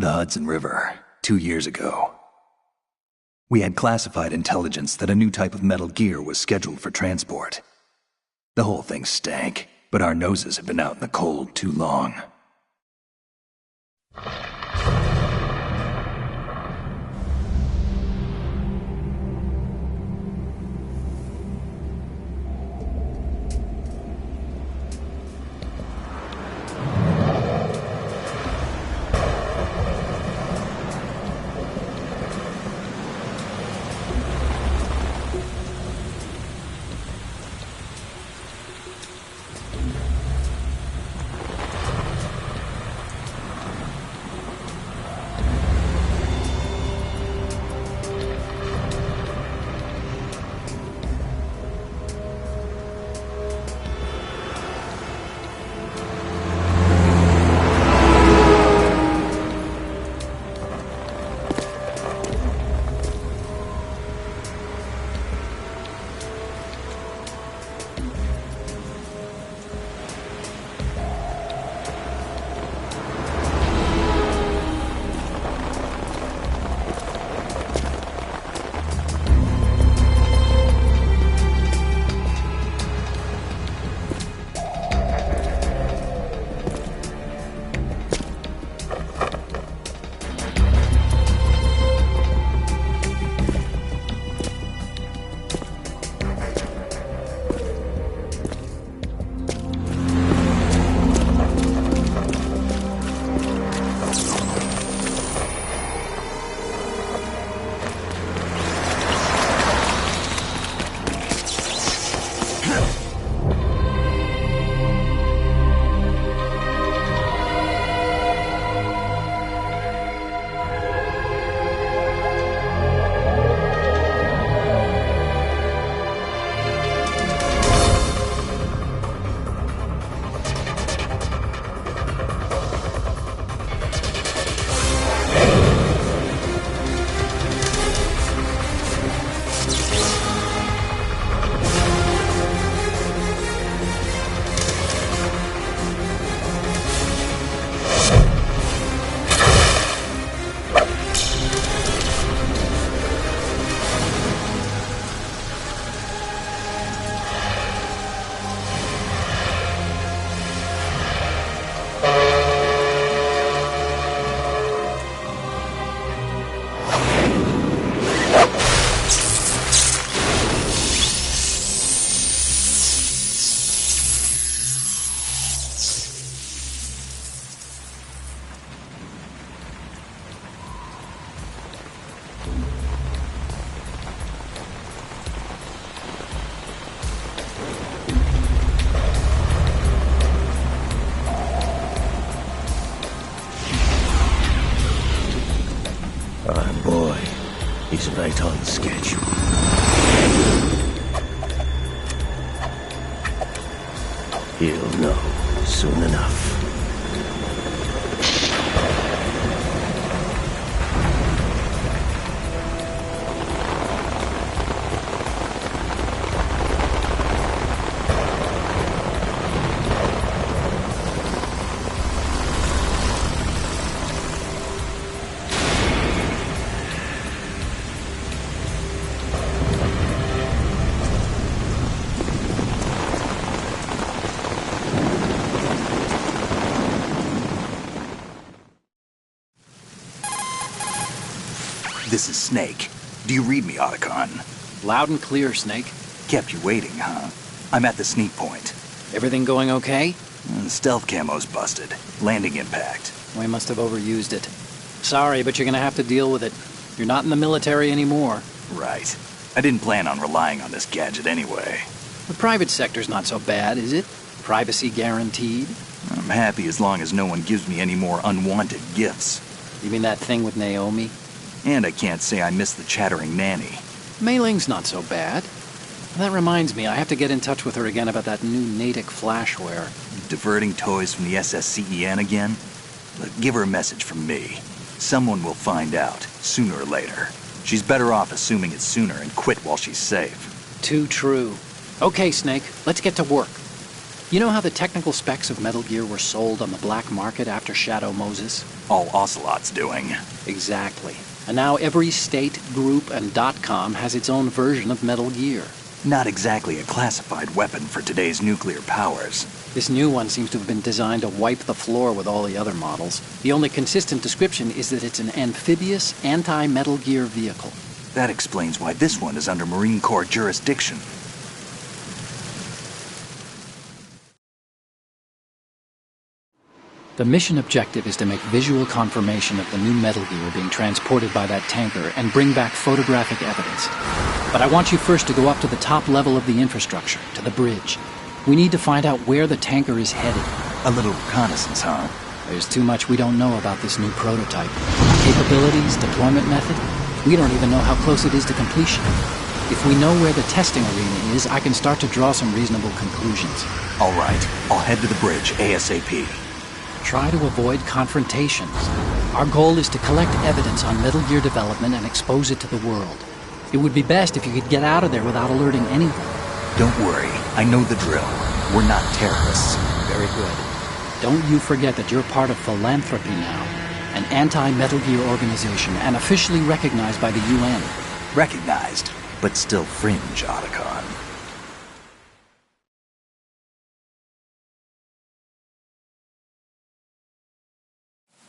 The Hudson River, 2 years ago. We had classified intelligence that a new type of metal gear was scheduled for transport. The whole thing stank, but our noses had been out in the cold too long. He's right on schedule. He'll know soon enough. This is Snake. Do you read me, Otacon? Loud and clear, Snake. Kept you waiting, huh? I'm at the sneak point. Everything going okay? The stealth camo's busted. Landing impact. We must have overused it. Sorry, but you're gonna have to deal with it. You're not in the military anymore. Right. I didn't plan on relying on this gadget anyway. The private sector's not so bad, is it? Privacy guaranteed? I'm happy as long as no one gives me any more unwanted gifts. You mean that thing with Naomi? And I can't say I miss the chattering nanny. Mei Ling's not so bad. That reminds me, I have to get in touch with her again about that new Natick flashware. Diverting toys from the SSCEN again? Look, give her a message from me. Someone will find out, sooner or later. She's better off assuming it sooner and quit while she's safe. Too true. Okay, Snake, let's get to work. You know how the technical specs of Metal Gear were sold on the black market after Shadow Moses? All Ocelot's doing. Exactly. And now every state, group, and .com has its own version of Metal Gear. Not exactly a classified weapon for today's nuclear powers. This new one seems to have been designed to wipe the floor with all the other models. The only consistent description is that it's an amphibious, anti-Metal Gear vehicle. That explains why this one is under Marine Corps jurisdiction. The mission objective is to make visual confirmation of the new Metal Gear being transported by that tanker and bring back photographic evidence. But I want you first to go up to the top level of the infrastructure, to the bridge. We need to find out where the tanker is headed. A little reconnaissance, huh? There's too much we don't know about this new prototype. Capabilities, deployment method. We don't even know how close it is to completion. If we know where the testing arena is, I can start to draw some reasonable conclusions. All right, I'll head to the bridge ASAP. Try to avoid confrontations. Our goal is to collect evidence on Metal Gear development and expose it to the world. It would be best if you could get out of there without alerting anyone. Don't worry, I know the drill. We're not terrorists. Very good. Don't you forget that you're part of Philanthropy now, an anti-Metal Gear organization and officially recognized by the UN. Recognized, but still fringe, Otacon.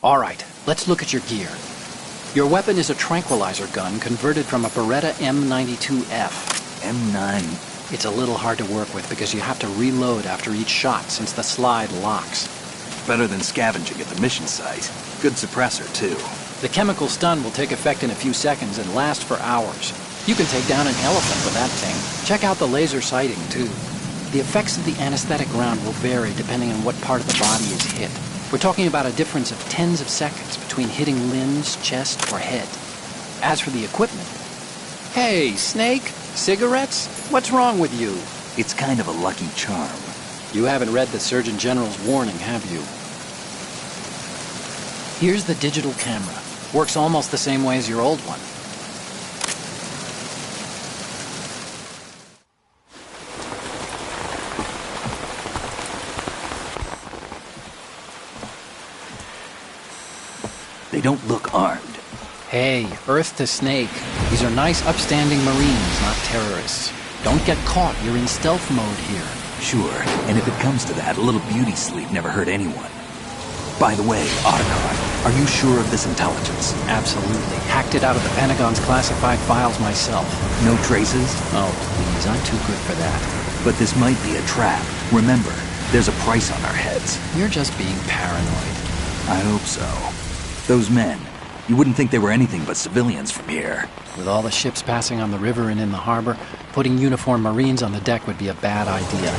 All right, let's look at your gear. Your weapon is a tranquilizer gun converted from a Beretta M92F. M9. It's a little hard to work with because you have to reload after each shot since the slide locks. Better than scavenging at the mission site. Good suppressor, too. The chemical stun will take effect in a few seconds and last for hours. You can take down an elephant with that thing. Check out the laser sighting, too. The effects of the anesthetic round will vary depending on what part of the body is hit. We're talking about a difference of tens of seconds between hitting limbs, chest, or head. As for the equipment... Hey, Snake? Cigarettes? What's wrong with you? It's kind of a lucky charm. You haven't read the Surgeon General's warning, have you? Here's the digital camera. Works almost the same way as your old one. They don't look armed. Hey, Earth to Snake. These are nice, upstanding Marines, not terrorists. Don't get caught. You're in stealth mode here. Sure, and if it comes to that, a little beauty sleep never hurt anyone. By the way, Otacon, are you sure of this intelligence? Absolutely. Hacked it out of the Pentagon's classified files myself. No traces? Oh, please, I'm too good for that. But this might be a trap. Remember, there's a price on our heads. You're just being paranoid. I hope so. Those men, you wouldn't think they were anything but civilians from here. With all the ships passing on the river and in the harbor, putting uniformed Marines on the deck would be a bad idea.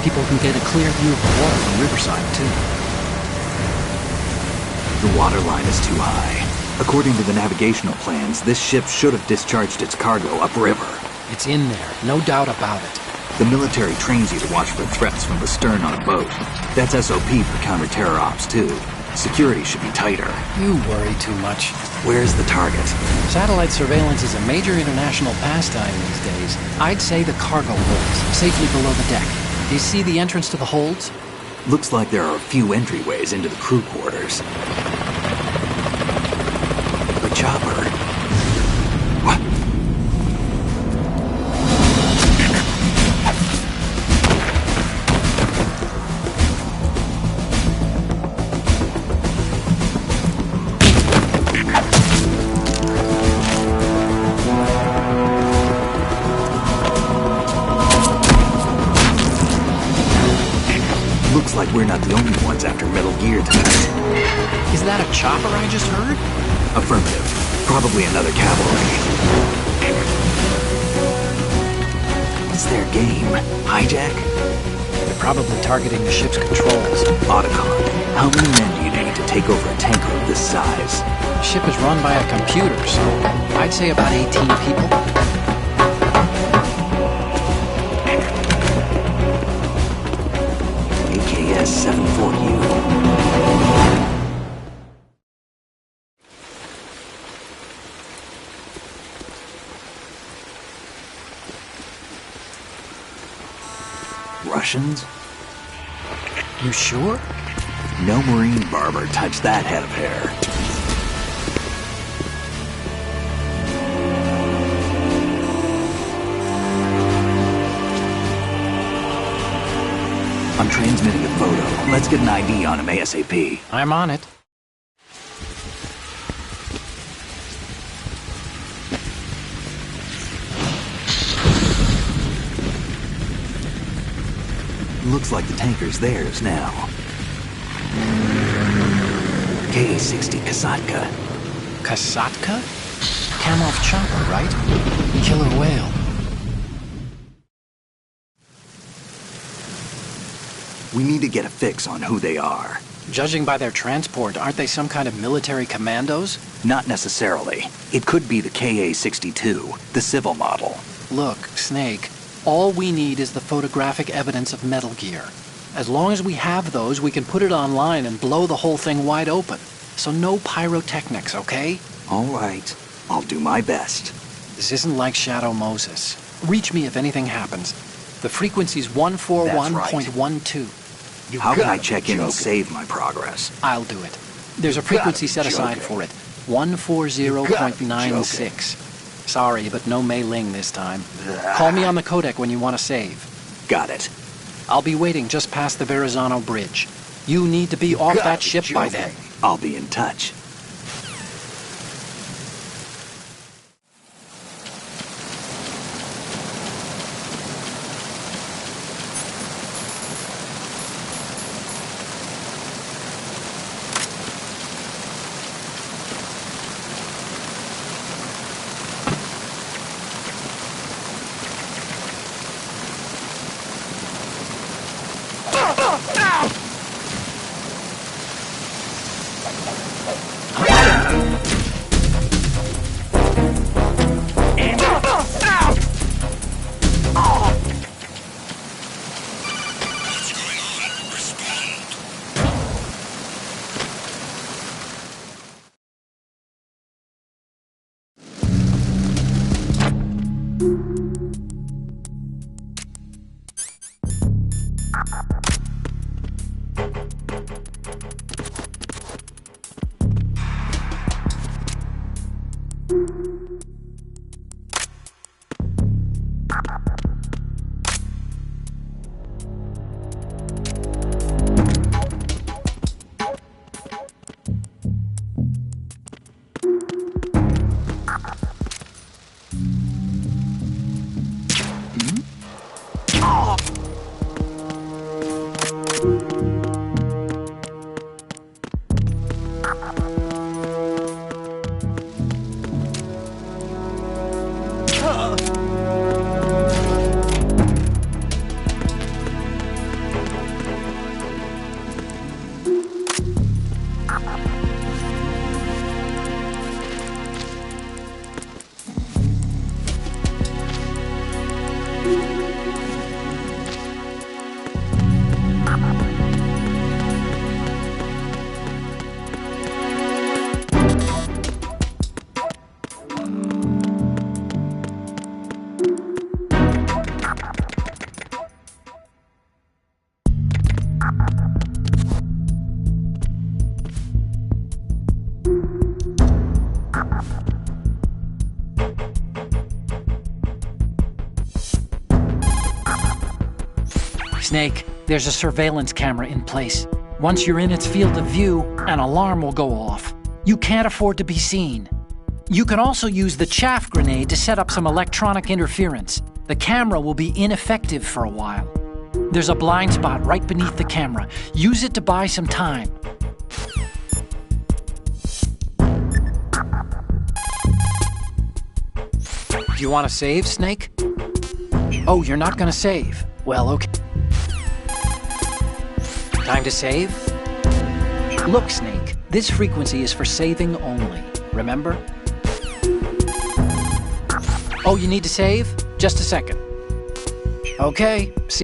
People can get a clear view of the water from Riverside, too. The water line is too high. According to the navigational plans, this ship should have discharged its cargo upriver. It's in there, no doubt about it. The military trains you to watch for threats from the stern on a boat. That's SOP for counter-terror ops, too. Security should be tighter. You worry too much. Where's the target? Satellite surveillance is a major international pastime these days. I'd say the cargo holds, safely below the deck. Do you see the entrance to the holds? Looks like there are a few entryways into the crew quarters. The chopper. What? Looks like we're not the only ones after Metal Gear tonight. Is that a chopper I just heard? Affirmative. Probably another cavalry. What's their game? Hijack? They're probably targeting the ship's controls. Otacon, how many men do you need to take over a tanker of this size? The ship is run by a computer, so I'd say about 18 people. AKS 74U. Russians? You sure? No marine barber touched that head of hair. I'm transmitting a photo. Let's get an ID on him ASAP. I'm on it. Looks like the tanker's theirs now. K-60 Kasatka. Kasatka? Kamov chopper, right? Killer whale. We need to get a fix on who they are. Judging by their transport, aren't they some kind of military commandos? Not necessarily. It could be the KA-62, the civil model. Look, Snake, all we need is the photographic evidence of Metal Gear. As long as we have those, we can put it online and blow the whole thing wide open. So no pyrotechnics, okay? All right. I'll do my best. This isn't like Shadow Moses. Reach me if anything happens. The frequency's 141.12. How can I check in and save my progress? I'll do it. There's a frequency set aside for it. 140.96. Sorry, but no mailing this time. Call me on the codec when you want to save. Got it. I'll be waiting just past the Verrazano Bridge. You need to be off that ship by then. I'll be in touch. Snake, there's a surveillance camera in place. Once you're in its field of view, an alarm will go off. You can't afford to be seen. You can also use the chaff grenade to set up some electronic interference. The camera will be ineffective for a while. There's a blind spot right beneath the camera. Use it to buy some time. Do you want to save, Snake? Oh, you're not going to save. Well, okay. Time to save? Look, Snake, this frequency is for saving only. Remember? Oh, you need to save? Just a second. Okay, see.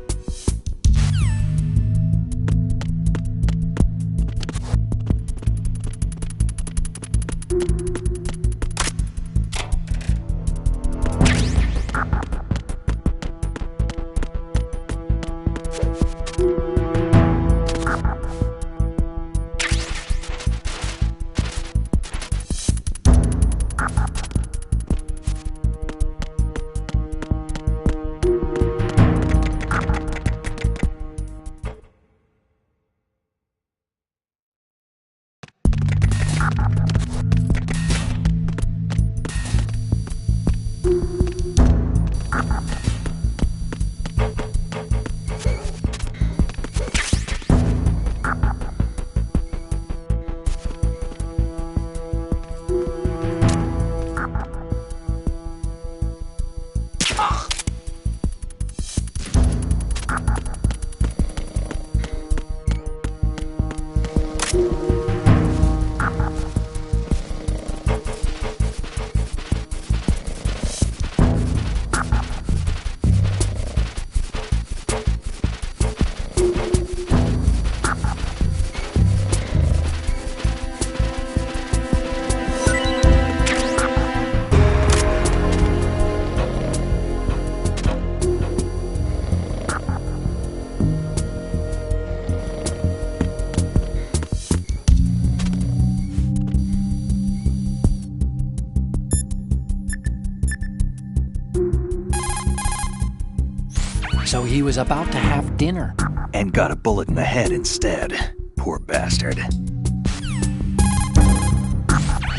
So he was about to have dinner. And got a bullet in the head instead. Poor bastard.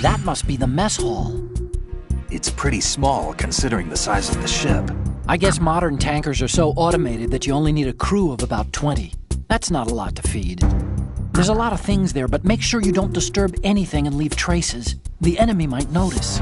That must be the mess hall. It's pretty small considering the size of the ship. I guess modern tankers are so automated that you only need a crew of about 20. That's not a lot to feed. There's a lot of things there, but make sure you don't disturb anything and leave traces. The enemy might notice.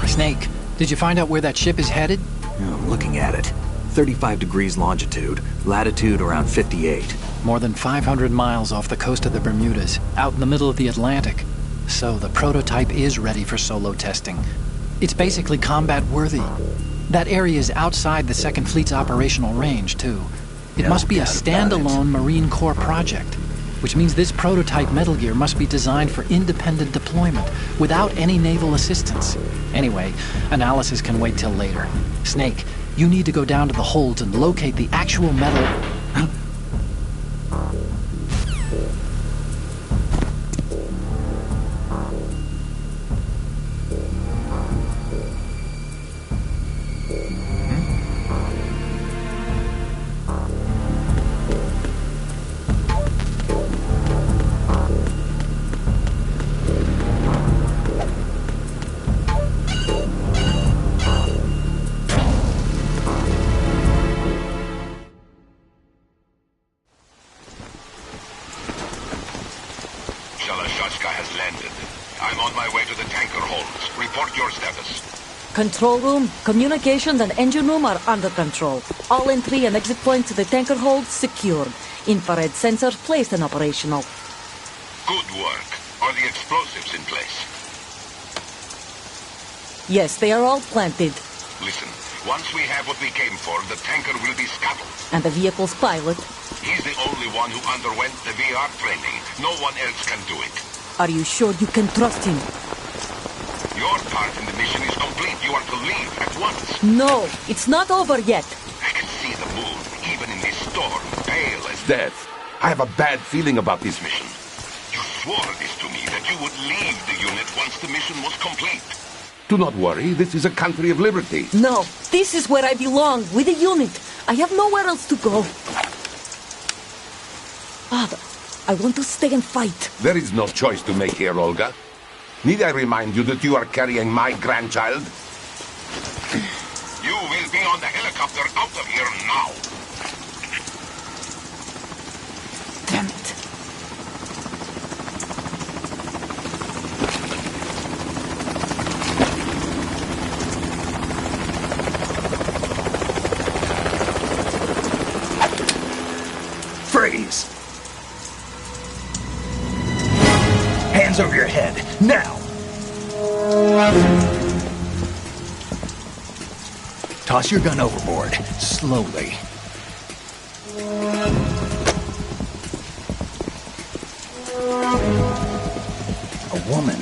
Snake, did you find out where that ship is headed? I'm looking at it. 35 degrees longitude, latitude around 58. More than 500 miles off the coast of the Bermudas, out in the middle of the Atlantic. So the prototype is ready for solo testing. It's basically combat worthy. That area is outside the Second Fleet's operational range, too. It must be a standalone Marine Corps project, which means this prototype Metal Gear must be designed for independent deployment, without any naval assistance. Anyway, analysis can wait till later. Snake, you need to go down to the holds and locate the actual metal... has landed. I'm on my way to the tanker holds. Report your status. Control room, communications and engine room are under control. All entry and exit points to the tanker hold secured. Infrared sensors placed and operational. Good work. Are the explosives in place? Yes, they are all planted. Listen, once we have what we came for, the tanker will be scuttled. And the vehicle's pilot? He's the only one who underwent the VR training. No one else can do it. Are you sure you can trust him? Your part in the mission is complete. You are to leave at once. No, it's not over yet. I can see the moon, even in this storm, pale as death. I have a bad feeling about this mission. You swore this to me, that you would leave the unit once the mission was complete. Do not worry, this is a country of liberty. No, this is where I belong, with the unit. I have nowhere else to go. Father, I want to stay and fight. There is no choice to make here, Olga. Need I remind you that you are carrying my grandchild? You will be on the helicopter out of here now. Damn it. head, now! Toss your gun overboard, slowly. A woman.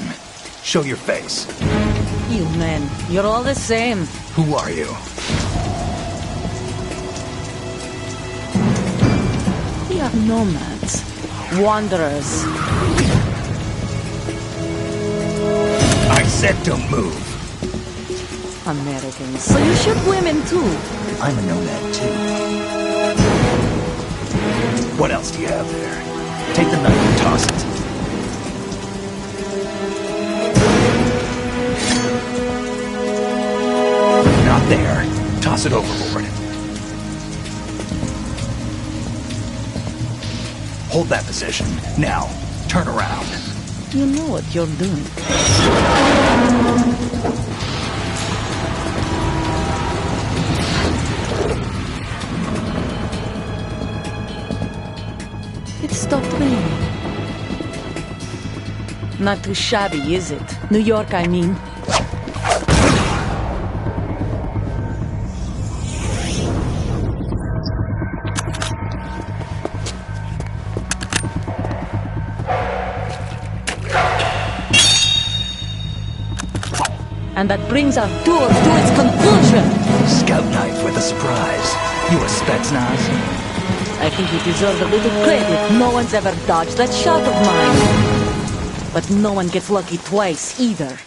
Show your face. You men, you're all the same. Who are you? We are nomads. Wanderers. I said don't move. Americans. So you shoot women too. I'm a nomad too. What else do you have there? Take the knife and toss it. Not there. Toss it overboard. Hold that position. Now, turn around. You know what you're doing. It stopped raining. Not too shabby, is it? New York, I mean. And that brings our tour to its conclusion. Scout knife with a surprise. You a Spetsnaz? I think you deserve a little credit. No one's ever dodged that shot of mine. But no one gets lucky twice, either.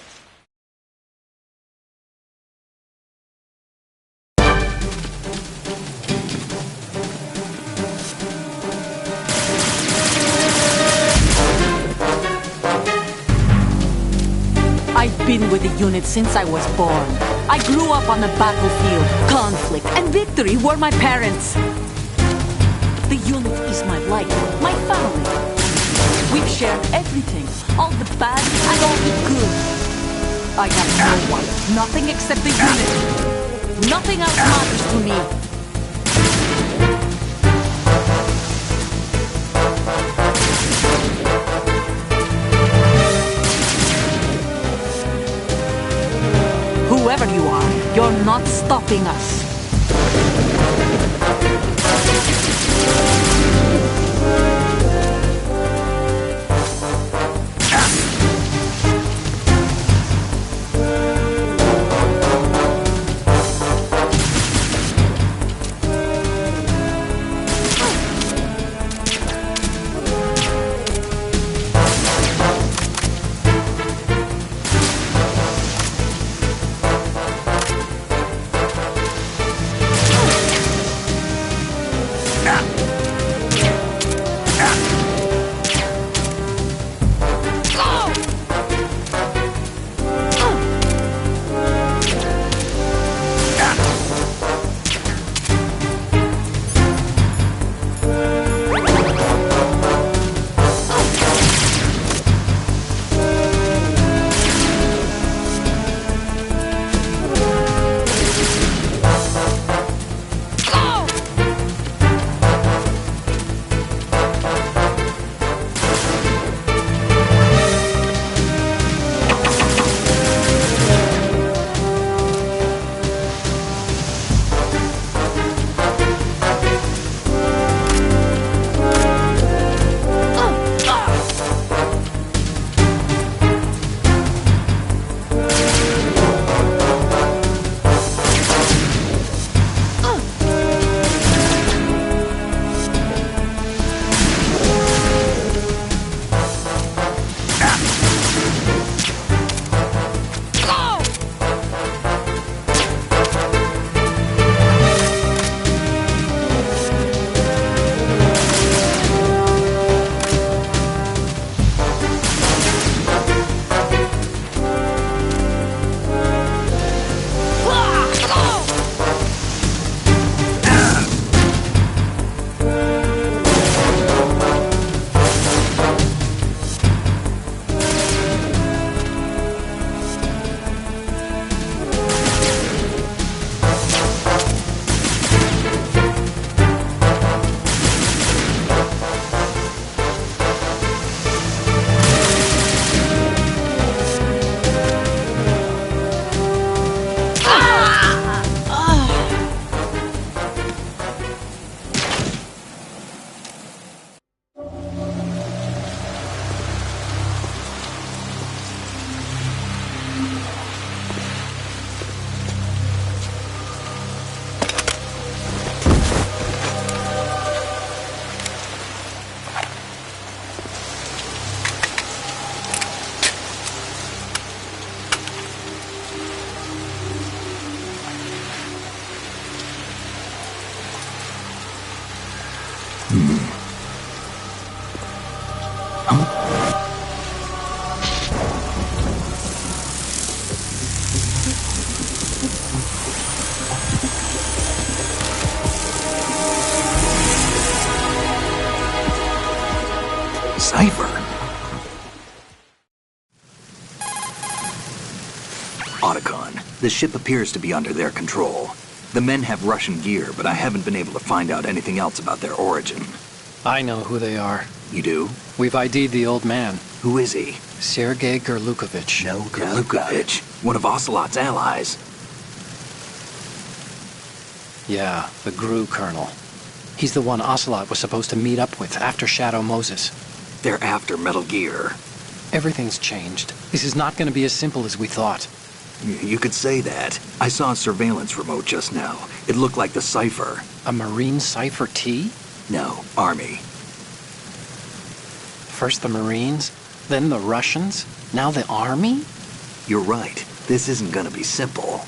I've been with the unit since I was born. I grew up on the battlefield. Conflict and victory were my parents. The unit is my life, my family. We've shared everything, all the bad and all the good. I have no one, nothing except the unit. Nothing else matters to me. Whoever you are, you're not stopping us. Cipher. Otacon, the ship appears to be under their control. The men have Russian gear, but I haven't been able to find out anything else about their origin. I know who they are. You do? We've ID'd the old man, Who is he? Sergei Gerlukovich. No, Gerlukovich, one of Ocelot's allies. Yeah, the GRU colonel. He's the one Ocelot was supposed to meet up with after Shadow Moses. They're after Metal Gear. Everything's changed. This is not going to be as simple as we thought. You could say that. I saw a surveillance remote just now. It looked like the Cipher. A Marine Cipher T? No, Army. First the Marines, then the Russians, now the Army? You're right. This isn't gonna be simple.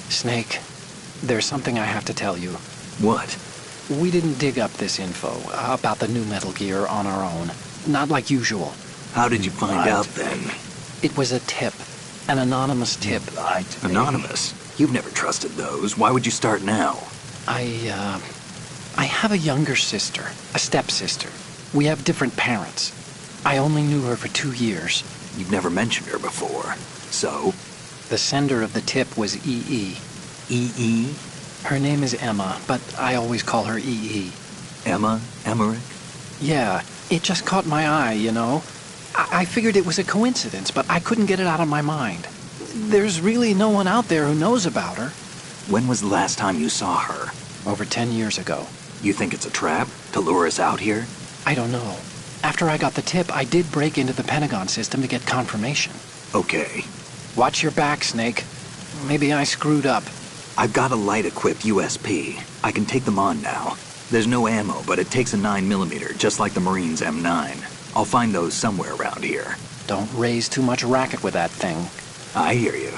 Snake, there's something I have to tell you. What? We didn't dig up this info about the new Metal Gear on our own. Not like usual. How did you find out then? It was a tip. An anonymous tip. Anonymous? You've never trusted those. Why would you start now? I have a younger sister, a stepsister. We have different parents. I only knew her for 2 years. You've never mentioned her before. So? The sender of the tip was EE. EE? Her name is Emma, but I always call her EE. Emma? Emmerich? Yeah, it just caught my eye, you know. I figured it was a coincidence, but I couldn't get it out of my mind. There's really no one out there who knows about her. When was the last time you saw her? Over 10 years ago. You think it's a trap? To lure us out here? I don't know. After I got the tip, I did break into the Pentagon system to get confirmation. Okay. Watch your back, Snake. Maybe I screwed up. I've got a light-equipped USP. I can take them on now. There's no ammo, but it takes a 9mm, just like the Marines' M9. I'll find those somewhere around here. Don't raise too much racket with that thing. I hear you.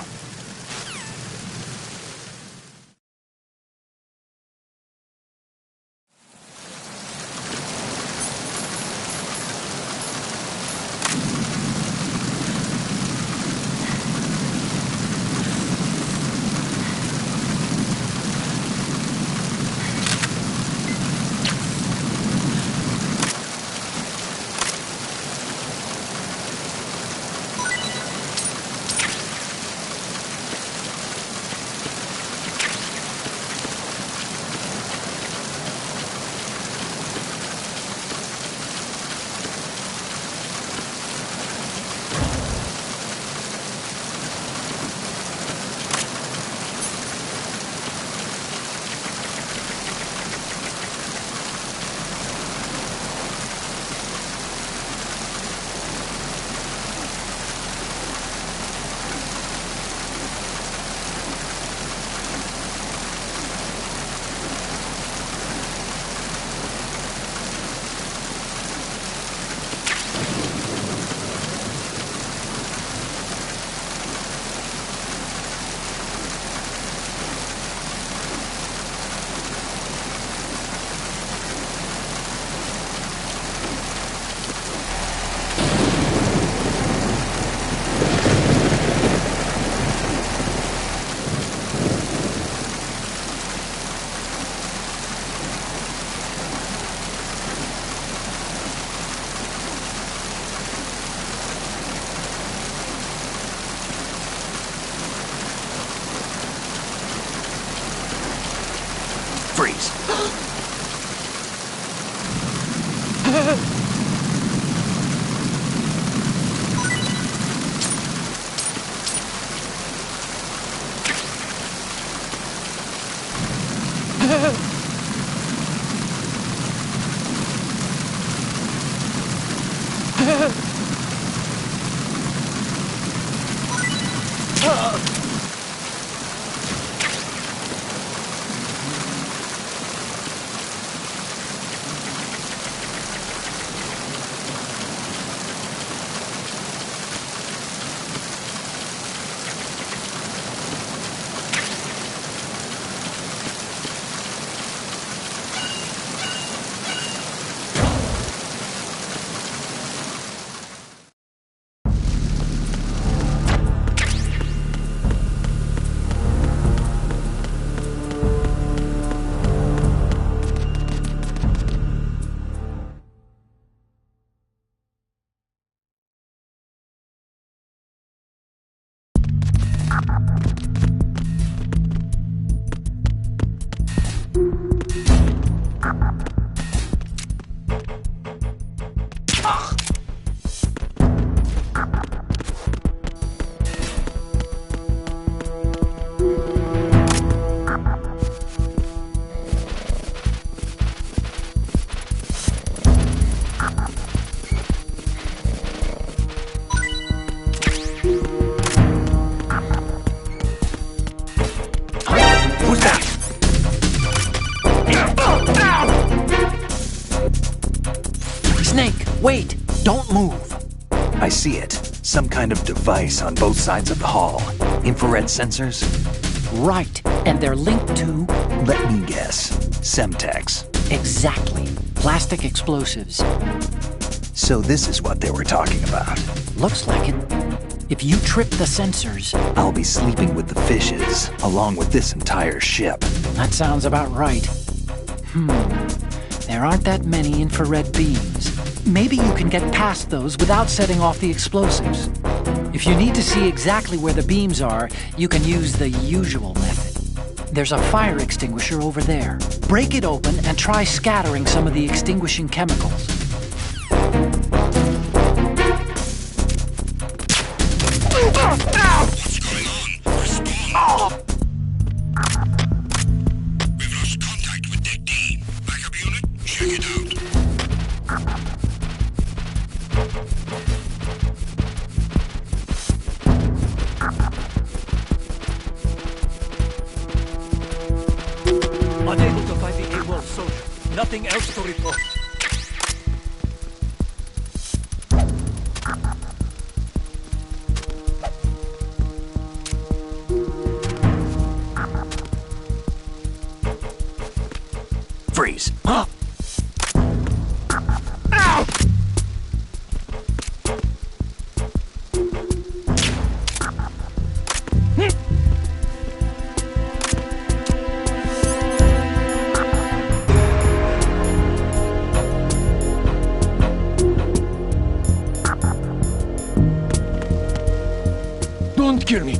Wait! Don't move! I see it. Some kind of device on both sides of the hall. Infrared sensors? Right, and they're linked to... Let me guess. Semtex. Exactly. Plastic explosives. So this is what they were talking about. Looks like it. If you trip the sensors... I'll be sleeping with the fishes, along with this entire ship. That sounds about right. There aren't that many infrared beams. Maybe you can get past those without setting off the explosives. If you need to see exactly where the beams are, you can use the usual method. There's a fire extinguisher over there. Break it open and try scattering some of the extinguishing chemicals. What's going on? Respond! We've lost contact with Deck D. Backup unit, check it out. Unable to find the AWOL soldier. Nothing else to report. Freeze. Huh? Don't kill me.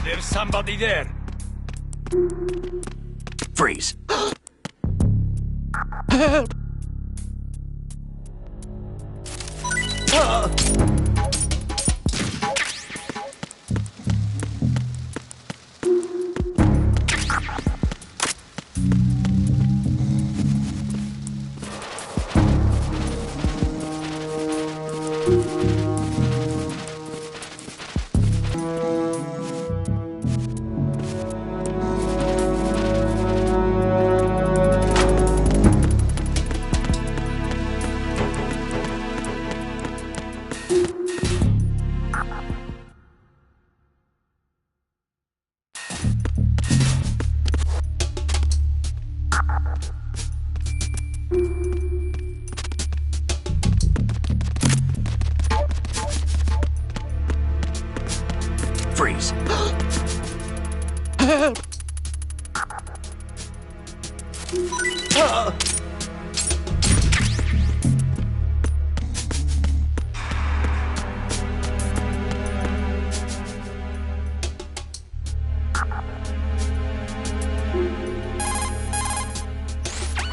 There's somebody there. Freeze. Help!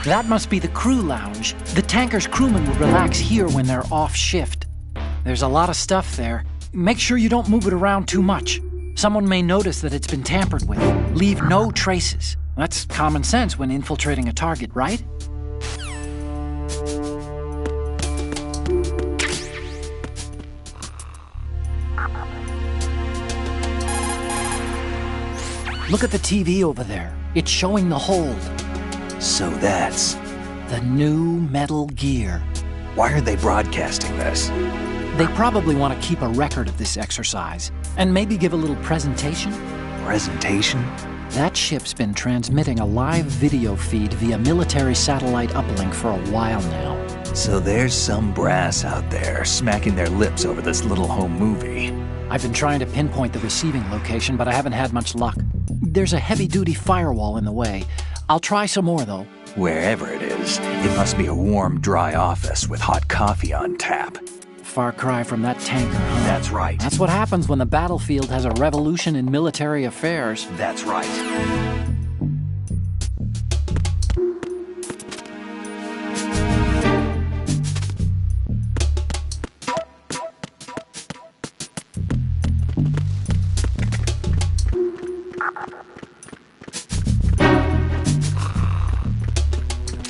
That must be the crew lounge. The tanker's crewmen would relax here when they're off shift. There's a lot of stuff there. Make sure you don't move it around too much. Someone may notice that it's been tampered with. Leave no traces. That's common sense when infiltrating a target, right? Look at the TV over there. It's showing the hold. So that's... The new Metal Gear. Why are they broadcasting this? They probably want to keep a record of this exercise, and maybe give a little presentation. Presentation? That ship's been transmitting a live video feed via military satellite uplink for a while now. So there's some brass out there smacking their lips over this little home movie. I've been trying to pinpoint the receiving location, but I haven't had much luck. There's a heavy-duty firewall in the way. I'll try some more, though. Wherever it is, it must be a warm, dry office with hot coffee on tap. Far cry from that tanker, huh? That's right. That's what happens when the battlefield has a revolution in military affairs. That's right.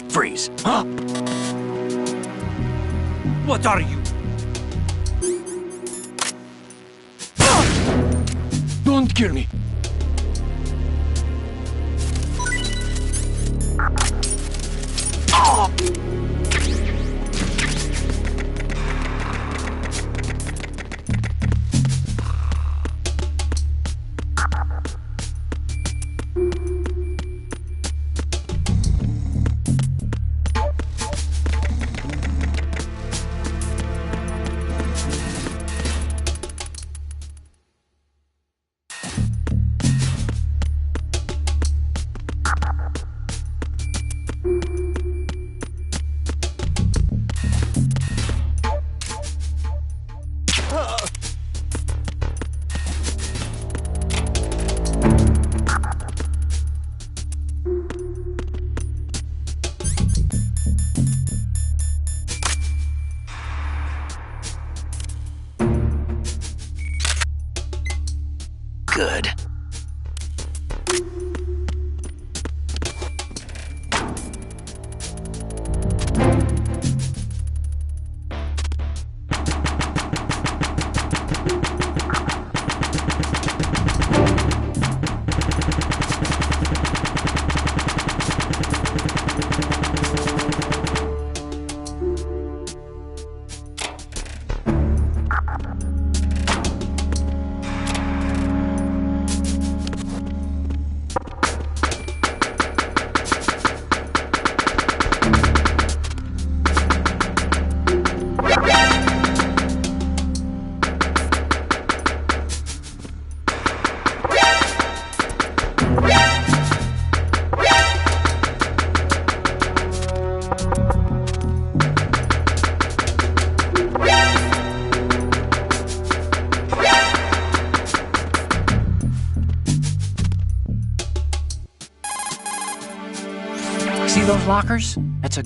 Freeze. Huh? What are you? Don't kill me. Good. See those lockers? That's a...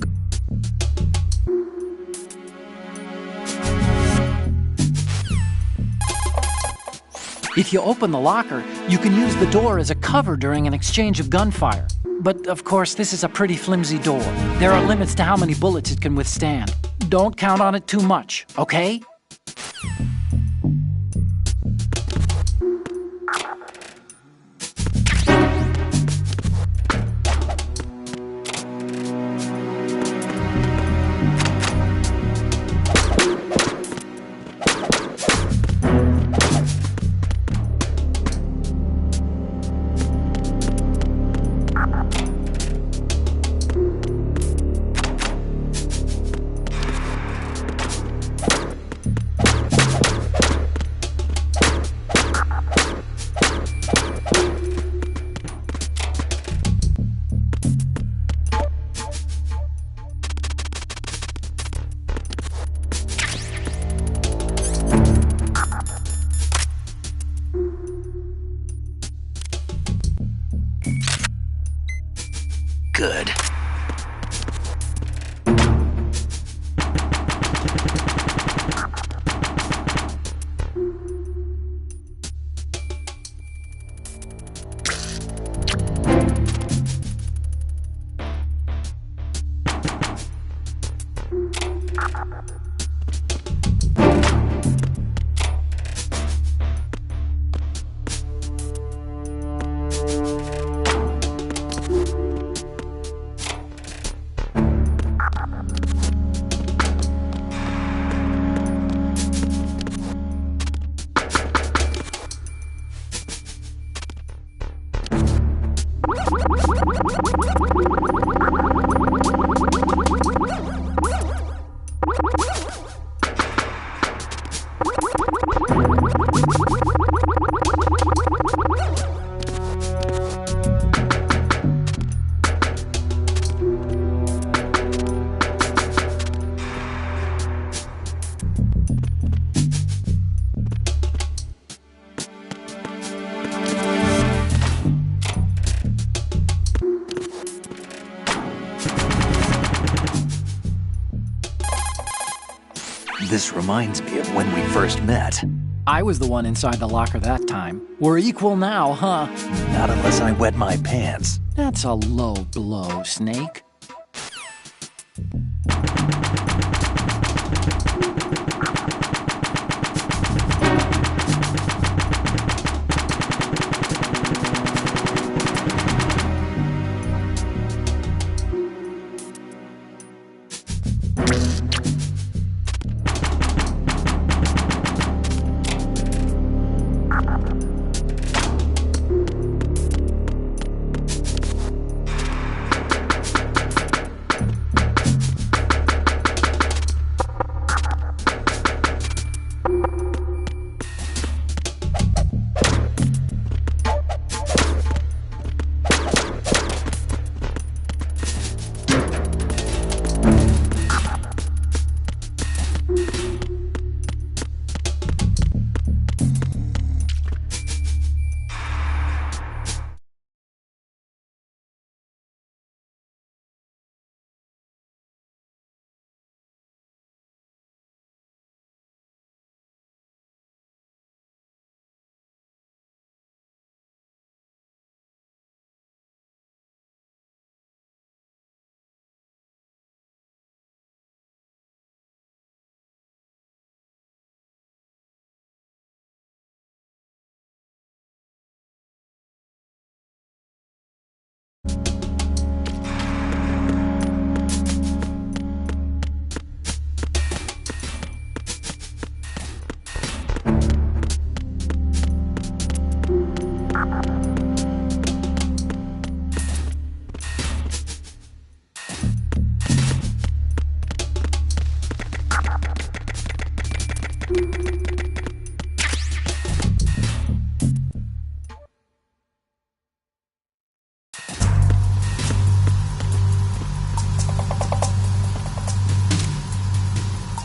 If you open the locker, you can use the door as a cover during an exchange of gunfire. But, of course, this is a pretty flimsy door. There are limits to how many bullets it can withstand. Don't count on it too much, okay? good. This reminds me of when we first met. I was the one inside the locker that time. We're equal now, huh? Not unless I wet my pants. That's a low blow, Snake.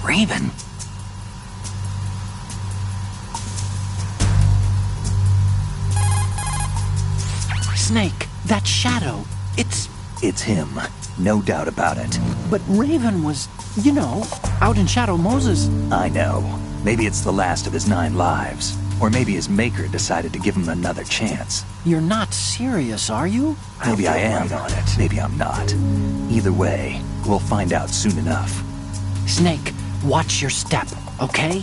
Raven. Snake, that shadow, It's him. No doubt about it. But Raven was, out in Shadow Moses. I know. Maybe it's the last of his 9 lives. Or maybe his maker decided to give him another chance. You're not serious, are you? Maybe I am. Maybe I'm not. Either way, we'll find out soon enough. Snake, watch your step, okay?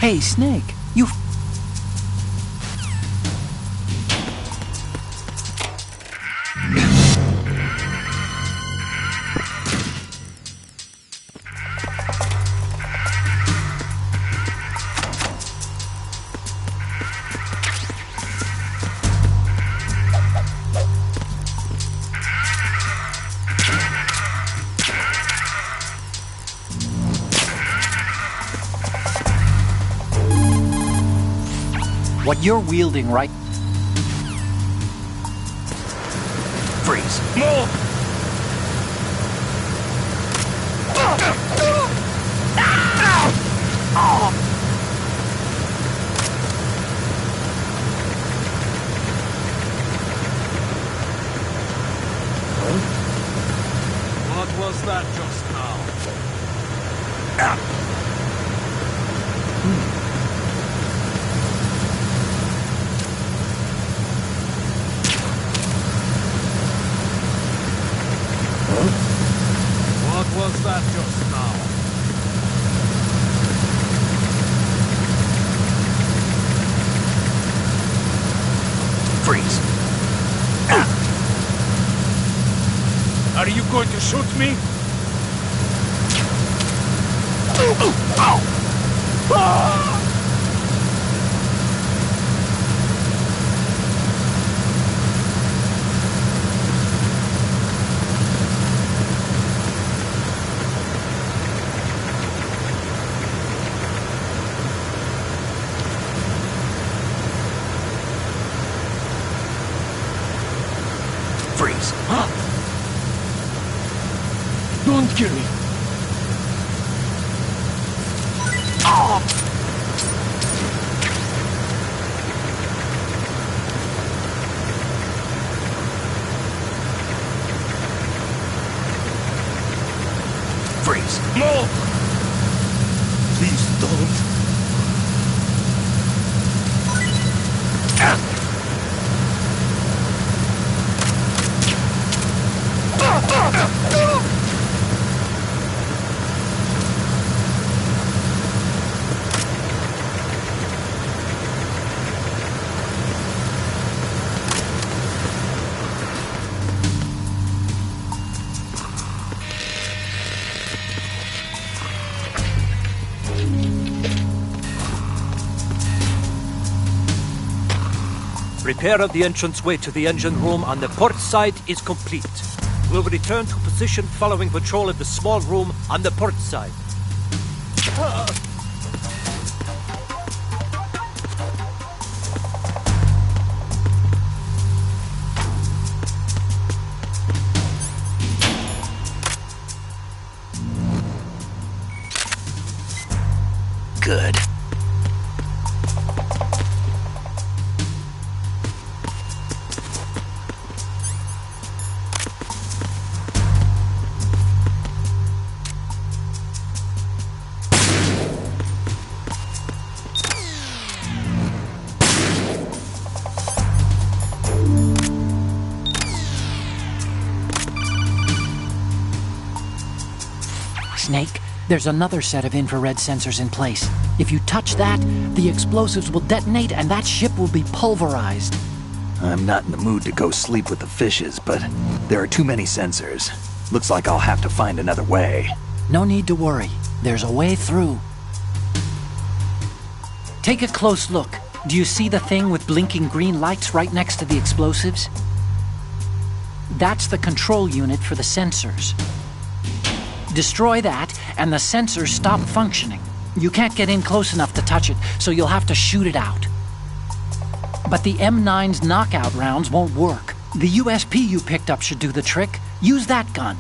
Hey, Snake, you... What you're wielding right... Freeze. More! What was that just now? What was that just now? Freeze. Are you going to shoot me? Freeze. Don't kill me. Freeze. No! Please don't. Repair of the entranceway to the engine room on the port side is complete. We'll return to position following patrol of the small room on the port side. Good. Snake, there's another set of infrared sensors in place. If you touch that, the explosives will detonate and that ship will be pulverized. I'm not in the mood to go sleep with the fishes, but there are too many sensors. Looks like I'll have to find another way. No need to worry. There's a way through. Take a close look. Do you see the thing with blinking green lights right next to the explosives? That's the control unit for the sensors. Destroy that, and the sensors stop functioning. You can't get in close enough to touch it, so you'll have to shoot it out. But the M9's knockout rounds won't work. The USP you picked up should do the trick. Use that gun.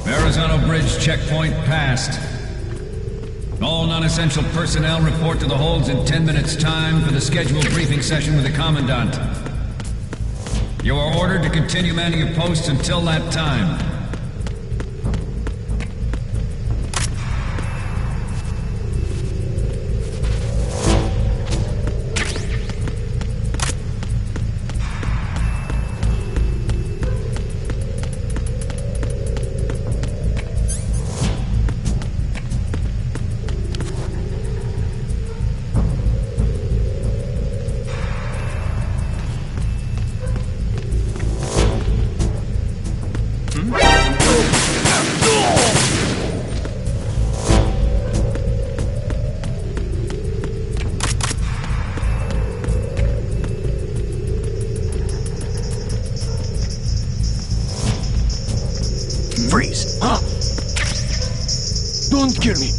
Verrazano Bridge checkpoint passed. All non-essential personnel report to the holds in 10 minutes' time for the scheduled briefing session with the Commandant. You are ordered to continue manning your posts until that time. hear me?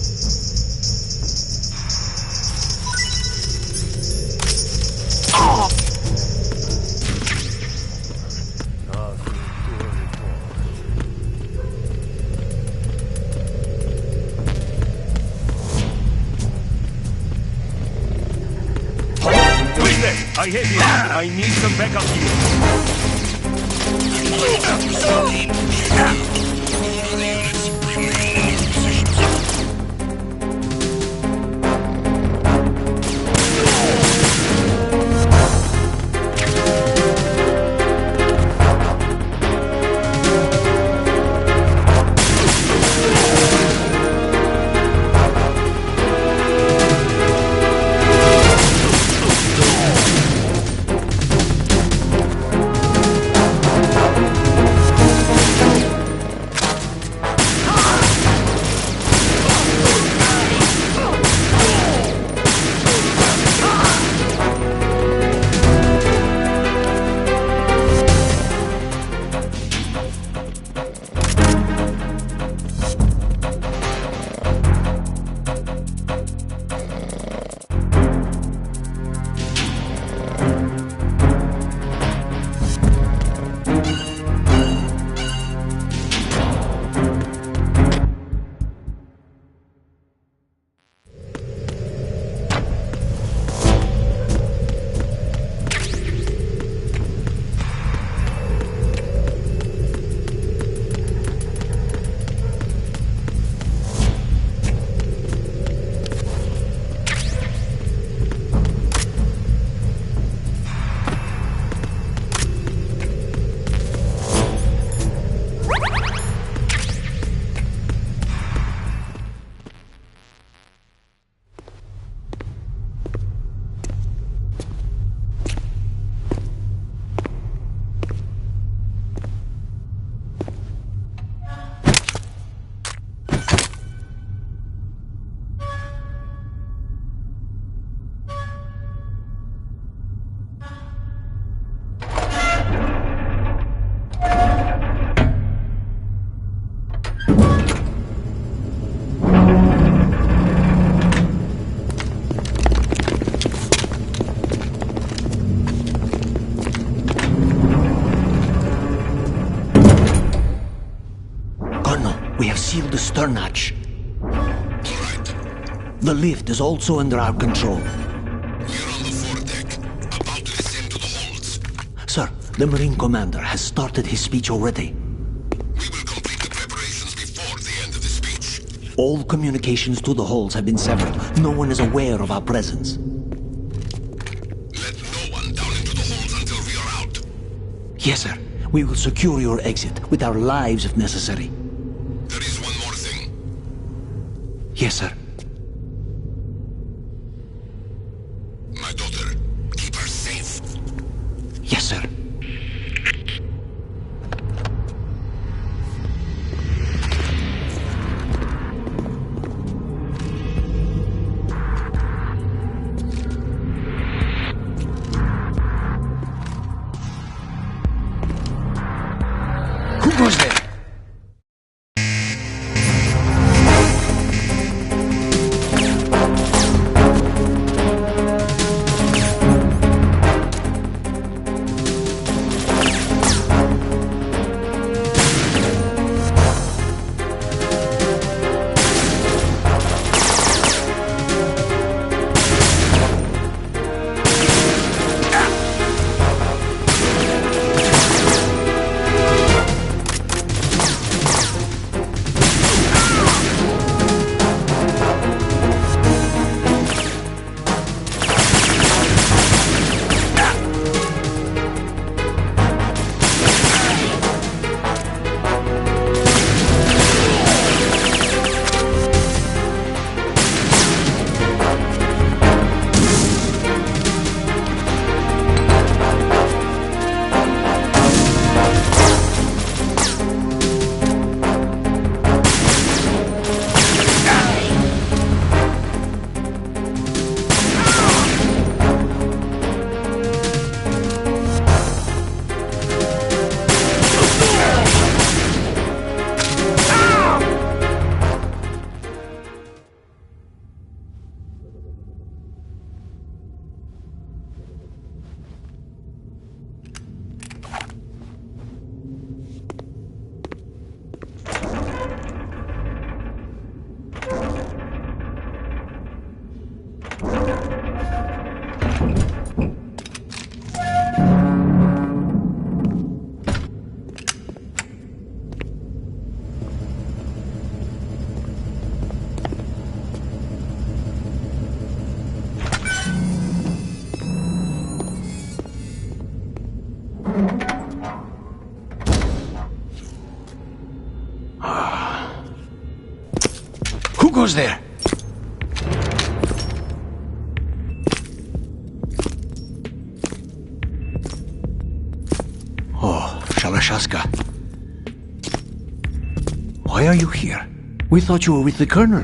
I have you. I need some backup We have sealed the stern hatch. All right. The lift is also under our control. We're on the foredeck, about to descend to the holds. Sir, the Marine Commander has started his speech already. We will complete the preparations before the end of the speech. All communications to the holds have been severed. No one is aware of our presence. Let no one down into the holds until we are out. Yes, sir. We will secure your exit, with our lives if necessary. There is one more thing. Yes, sir. My daughter, keep her safe. Yes, sir. Who goes there? goes there? Oh, Shalashaska. Why are you here? We thought you were with the Colonel.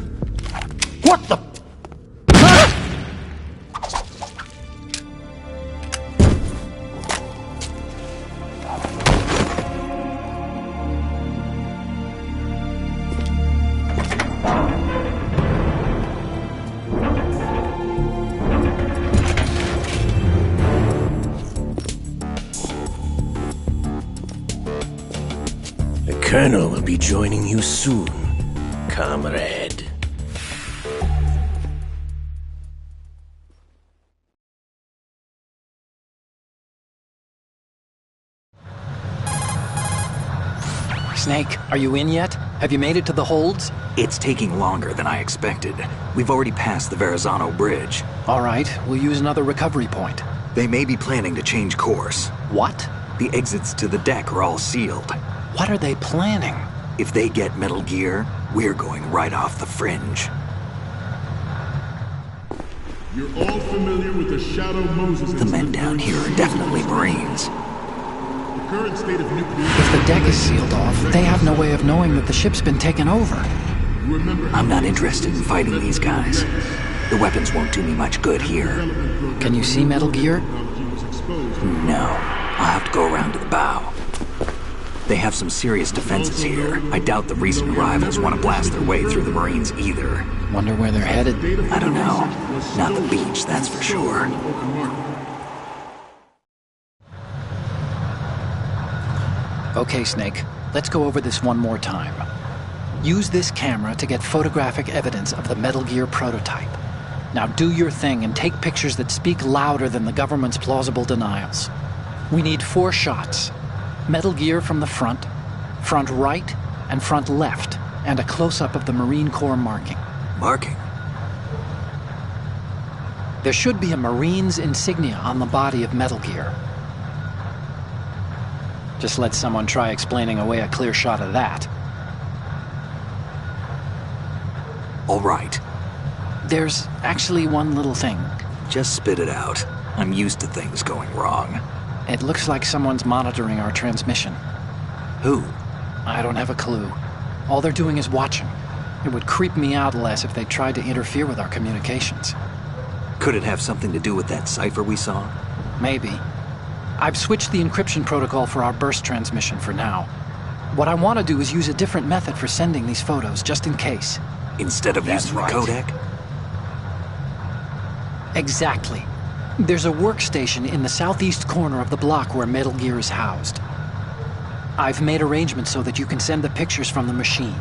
What the... The Colonel will be joining you soon, comrade. Snake, are you in yet? Have you made it to the holds? It's taking longer than I expected. We've already passed the Verrazano Bridge. All right, we'll use another recovery point. They may be planning to change course. What? The exits to the deck are all sealed. What are they planning? If they get Metal Gear, we're going right off the fringe. You're all familiar with the Shadow Moses The men down here are definitely Marines. The current state of nuclear... If the deck is sealed off, they have no way of knowing that the ship's been taken over. I'm not interested in fighting these guys. The weapons won't do me much good here. Can you see Metal Gear? No. I'll have to go around to the bow. They have some serious defenses here. I doubt the recent arrivals want to blast their way through the Marines either. Wonder where they're headed? I don't know. Not the beach, that's for sure. Okay, Snake. Let's go over this one more time. Use this camera to get photographic evidence of the Metal Gear prototype. Now do your thing and take pictures that speak louder than the government's plausible denials. We need 4 shots. Metal Gear from the front right, and front left, and a close-up of the Marine Corps marking. Marking? There should be a Marine's insignia on the body of Metal Gear. Just let someone try explaining away a clear shot of that. All right. There's actually one little thing. Just spit it out. I'm used to things going wrong. It looks like someone's monitoring our transmission. Who? I don't have a clue. All they're doing is watching. It would creep me out less if they tried to interfere with our communications. Could it have something to do with that cipher we saw? Maybe. I've switched the encryption protocol for our burst transmission for now. What I want to do is use a different method for sending these photos, just in case. Instead of using the codec? Exactly. There's a workstation in the southeast corner of the block where Metal Gear is housed. I've made arrangements so that you can send the pictures from the machine.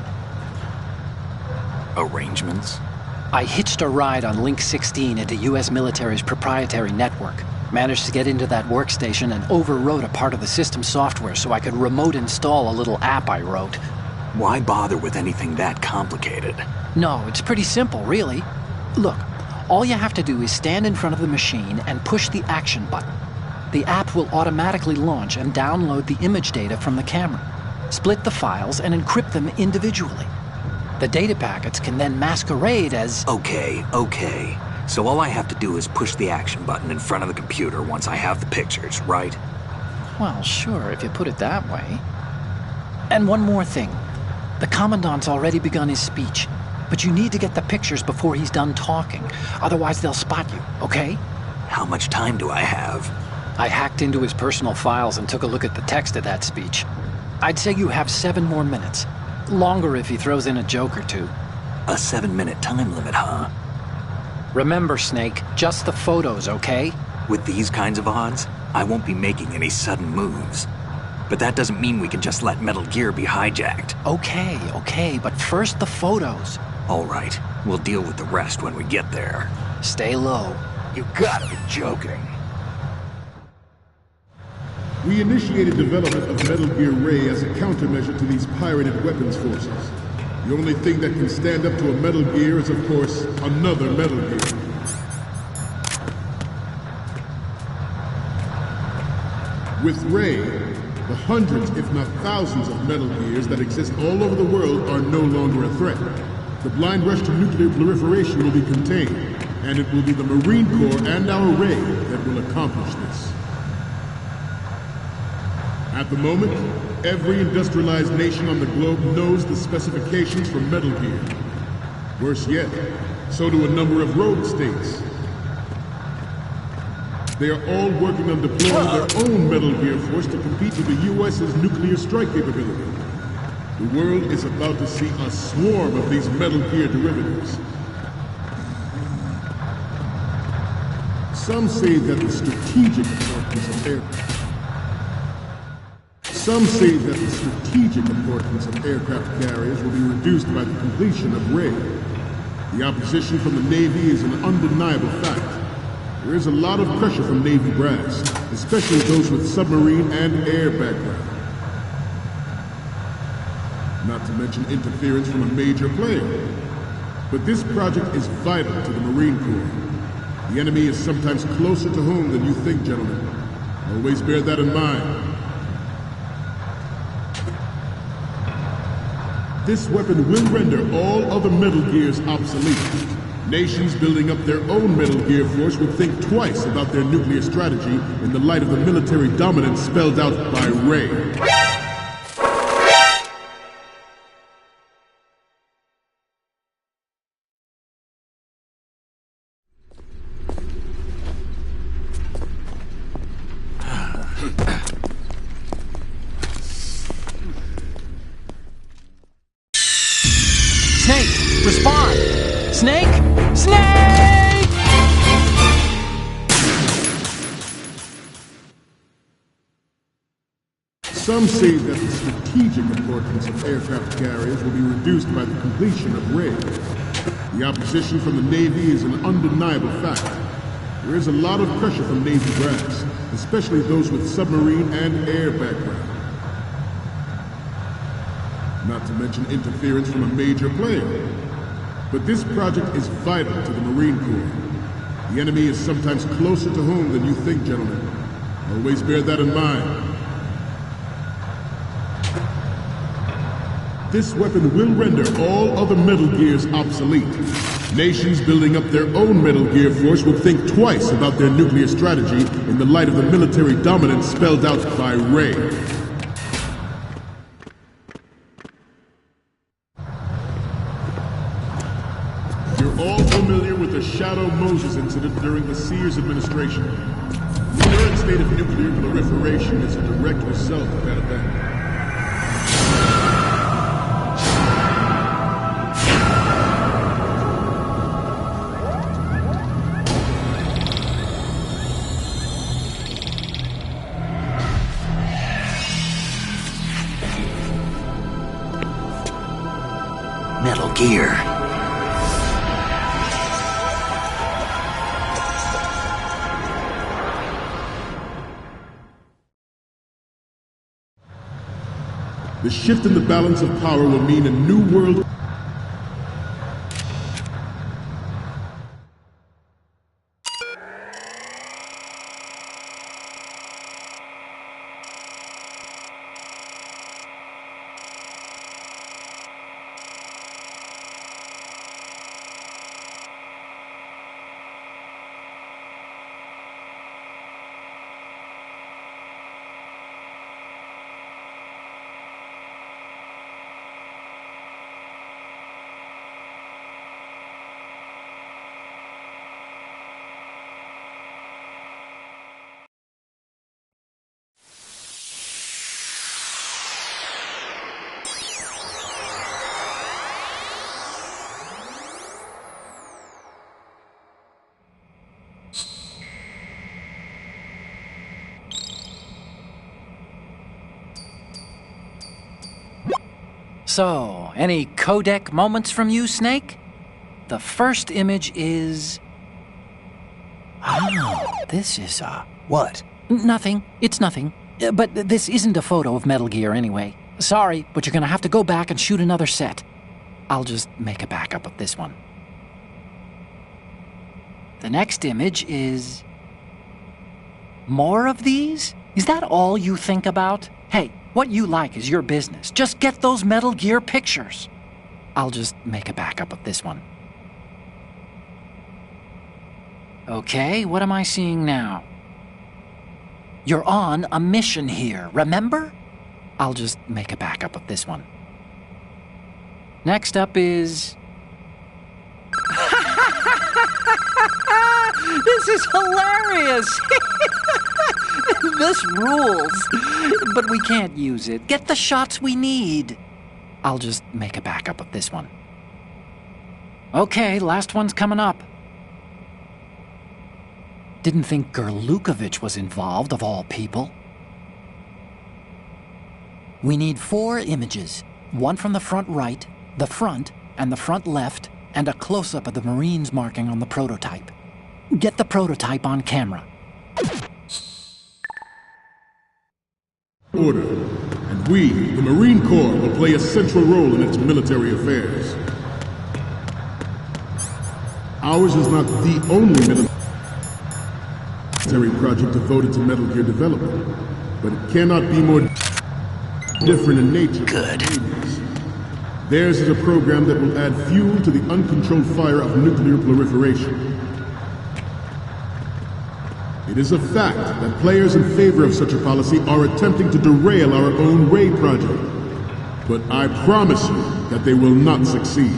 Arrangements? I hitched a ride on Link 16 into U.S. military's proprietary network. Managed to get into that workstation and overwrote a part of the system software so I could remote install a little app I wrote. Why bother with anything that complicated? No, it's pretty simple, really. Look, all you have to do is stand in front of the machine and push the action button. The app will automatically launch and download the image data from the camera, split the files, and encrypt them individually. The data packets can then masquerade as... Okay. So all I have to do is push the action button in front of the computer once I have the pictures, right? Well, sure, if you put it that way. And one more thing. The Commandant's already begun his speech, but you need to get the pictures before he's done talking. Otherwise, they'll spot you, okay? How much time do I have? I hacked into his personal files and took a look at the text of that speech. I'd say you have 7 more minutes. Longer if he throws in a joke or two. A 7-minute time limit, huh? Remember, Snake, just the photos, okay? With these kinds of odds, I won't be making any sudden moves. But that doesn't mean we can just let Metal Gear be hijacked. Okay, but first the photos. All right, we'll deal with the rest when we get there. Stay low. You gotta be joking. We initiated development of Metal Gear Ray as a countermeasure to these pirated weapons forces. The only thing that can stand up to a Metal Gear is, of course, another Metal Gear. With Ray, the hundreds, if not thousands, of Metal Gears that exist all over the world are no longer a threat. The blind rush to nuclear proliferation will be contained, and it will be the Marine Corps and our Ray that will accomplish this. At the moment, every industrialized nation on the globe knows the specifications for Metal Gear. Worse yet, so do a number of rogue states. They are all working on deploying their own Metal Gear force to compete with the U.S.'s nuclear strike capability. The world is about to see a swarm of these Metal Gear derivatives. Some say that the strategic importance of aircraft carriers will be reduced by the completion of Ray. The opposition from the Navy is an undeniable fact. There is a lot of pressure from Navy brass, especially those with submarine and air background. Not to mention interference from a major player. But this project is vital to the Marine Corps. The enemy is sometimes closer to home than you think, gentlemen. Always bear that in mind. This weapon will render all other Metal Gears obsolete. Nations building up their own Metal Gear force would think twice about their nuclear strategy in the light of the military dominance spelled out by Ray. Snake, respond! Snake! Snake! Some say that the strategic importance of aircraft carriers will be reduced by the completion of Ray. The opposition from the Navy is an undeniable fact. There is a lot of pressure from Navy brass, especially those with submarine and air background. Not to mention interference from a major player. But this project is vital to the Marine Corps. The enemy is sometimes closer to home than you think, gentlemen. Always bear that in mind. This weapon will render all other Metal Gears obsolete. Nations building up their own Metal Gear force would think twice about their nuclear strategy in the light of the military dominance spelled out by Ray. You're all familiar with the Shadow Moses incident during the Sears administration. The current state of nuclear proliferation is a direct result of that event. Metal Gear. The shift in the balance of power will mean a new world. So, any codec moments from you, Snake? The first image is... Oh, this is, What? Nothing. It's nothing. But this isn't a photo of Metal Gear anyway. Sorry, but you're gonna have to go back and shoot another set. I'll just make a backup of this one. The next image is... More of these? Is that all you think about? Hey, what you like is your business. Just get those Metal Gear pictures. I'll just make a backup of this one. Okay, what am I seeing now? You're on a mission here, remember? I'll just make a backup of this one. Next up is... This is hilarious! This rules. But we can't use it. Get the shots we need. I'll just make a backup of this one. Okay, last one's coming up. Didn't think Gerlukovich was involved, of all people. We need 4 images. One from the front right, the front, and the front left, and a close-up of the Marines marking on the prototype. Get the prototype on camera. Order, and we, the Marine Corps, will play a central role in its military affairs. Ours is not the only military project devoted to Metal Gear development, but it cannot be more different in nature. Good. Theirs is a program that will add fuel to the uncontrolled fire of nuclear proliferation. It is a fact that players in favor of such a policy are attempting to derail our own Ray project. But I promise you that they will not succeed.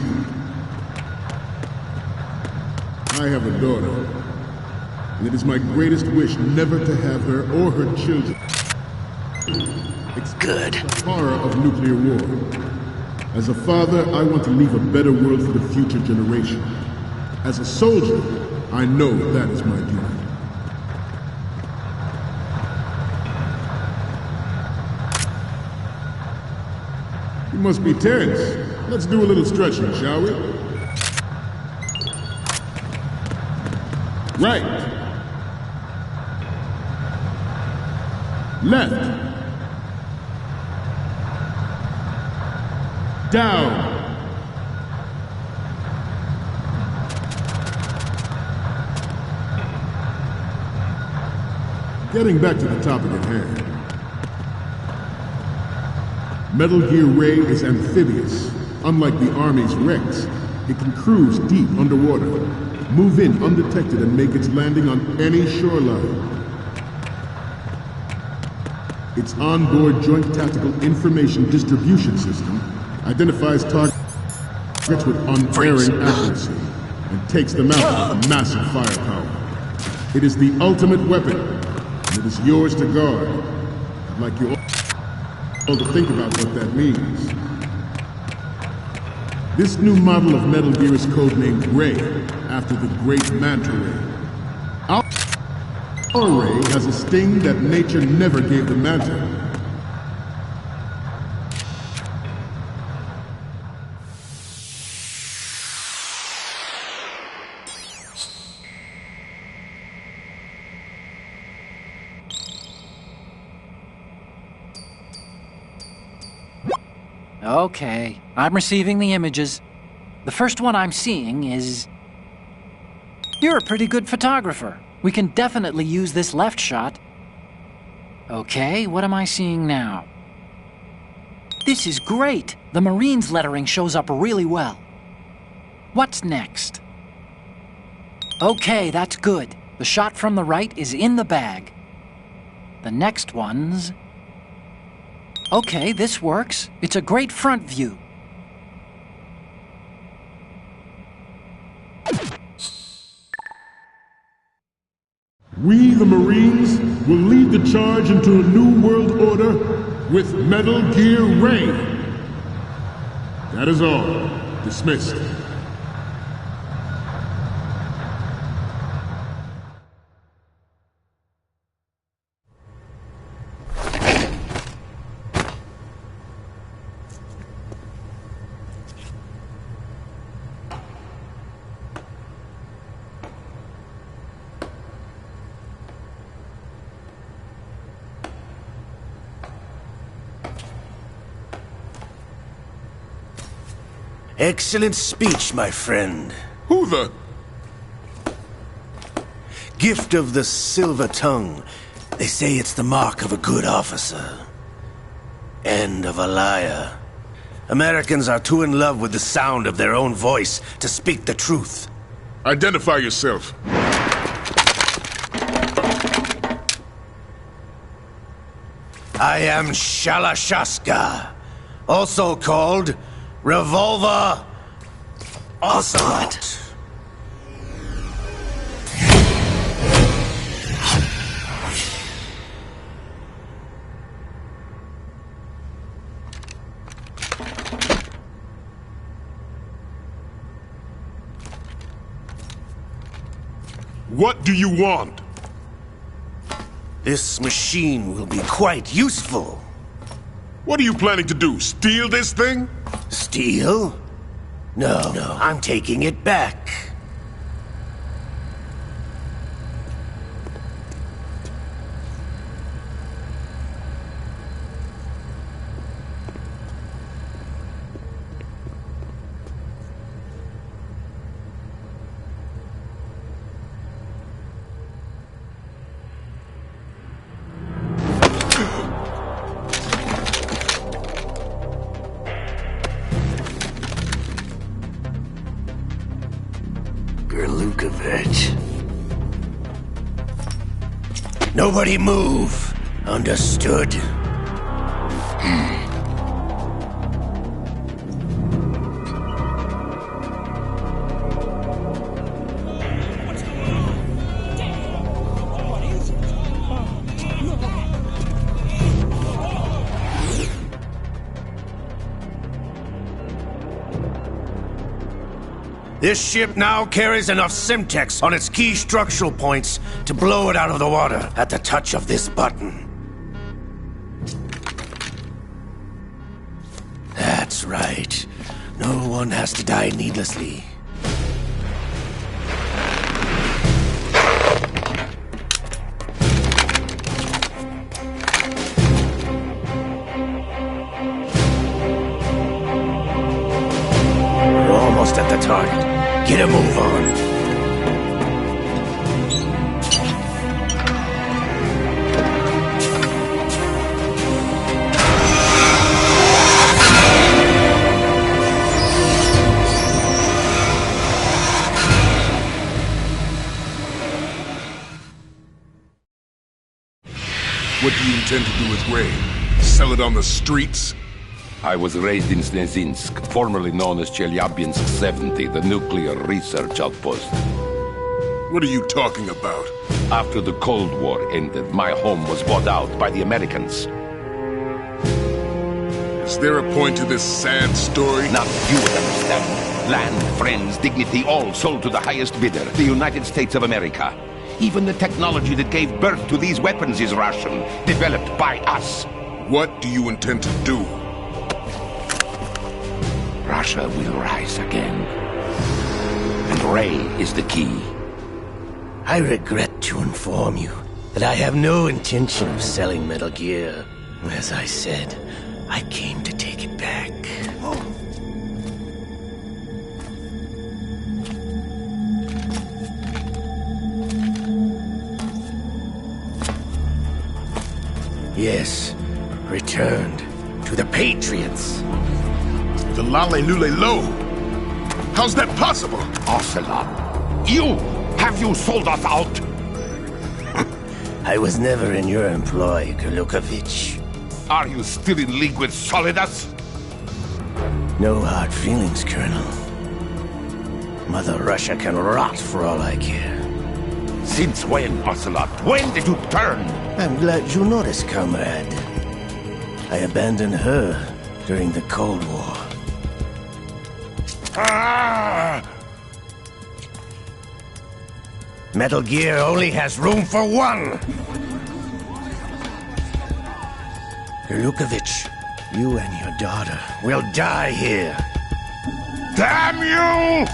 I have a daughter, and it is my greatest wish never to have her or her children experience the horror of nuclear war. As a father, I want to leave a better world for the future generation. As a soldier, I know that is my duty. You must be tense. Let's do a little stretching, shall we? Right. Left. Down. Getting back to the topic at hand. Metal Gear Ray is amphibious. Unlike the Army's Rex, it can cruise deep underwater, move in undetected and make its landing on any shoreline. Its onboard Joint Tactical Information Distribution System identifies targets with unerring accuracy and takes them out with massive firepower. It is the ultimate weapon, and it is yours to guard. I'd like you all to think about what that means. This new model of Metal Gear is codenamed Ray, after the great Manta Ray. Our Ray has a sting that nature never gave the Manta. Okay, I'm receiving the images. The first one I'm seeing is... You're a pretty good photographer. We can definitely use this left shot. Okay, what am I seeing now? This is great! The Marines lettering shows up really well. What's next? Okay, that's good. The shot from the right is in the bag. The next one's... Okay, this works. It's a great front view. We, the Marines, will lead the charge into a new world order with Metal Gear Ray. That is all. Dismissed. Excellent speech, my friend. Who the... Gift of the silver tongue. They say it's the mark of a good officer. And of a liar. Americans are too in love with the sound of their own voice to speak the truth. Identify yourself. I am Shalashaska, also called Revolver Ocelot. What do you want? This machine will be quite useful. What are you planning to do? Steal this thing? Steal? No, I'm taking it back. Nobody move. Understood? This ship now carries enough Simtex on its key structural points to blow it out of the water at the touch of this button. That's right. No one has to die needlessly. We're almost at the target. Get a move on. What do you intend to do with Ray? Sell it on the streets? I was raised in Snezinsk, formerly known as Chelyabinsk 70, the nuclear research outpost. What are you talking about? After the Cold War ended, my home was bought out by the Americans. Is there a point to this sad story? Now you would understand. Land, friends, dignity, all sold to the highest bidder, the United States of America. Even the technology that gave birth to these weapons is Russian, developed by us. What do you intend to do? Russia will rise again. And Ray is the key. I regret to inform you that I have no intention of selling Metal Gear. As I said, I came to take it back. Yes, returned to the Patriots. The Lale Lule Lo? How's that possible? Ocelot, have you sold us out? I was never in your employ, Golukovich. Are you still in league with Solidus? No hard feelings, Colonel. Mother Russia can rot for all I care. Since when, Ocelot? When did you turn? I'm glad you noticed, comrade. I abandoned her during the Cold War. Metal Gear only has room for one! Golukovich, you and your daughter will die here. Damn you!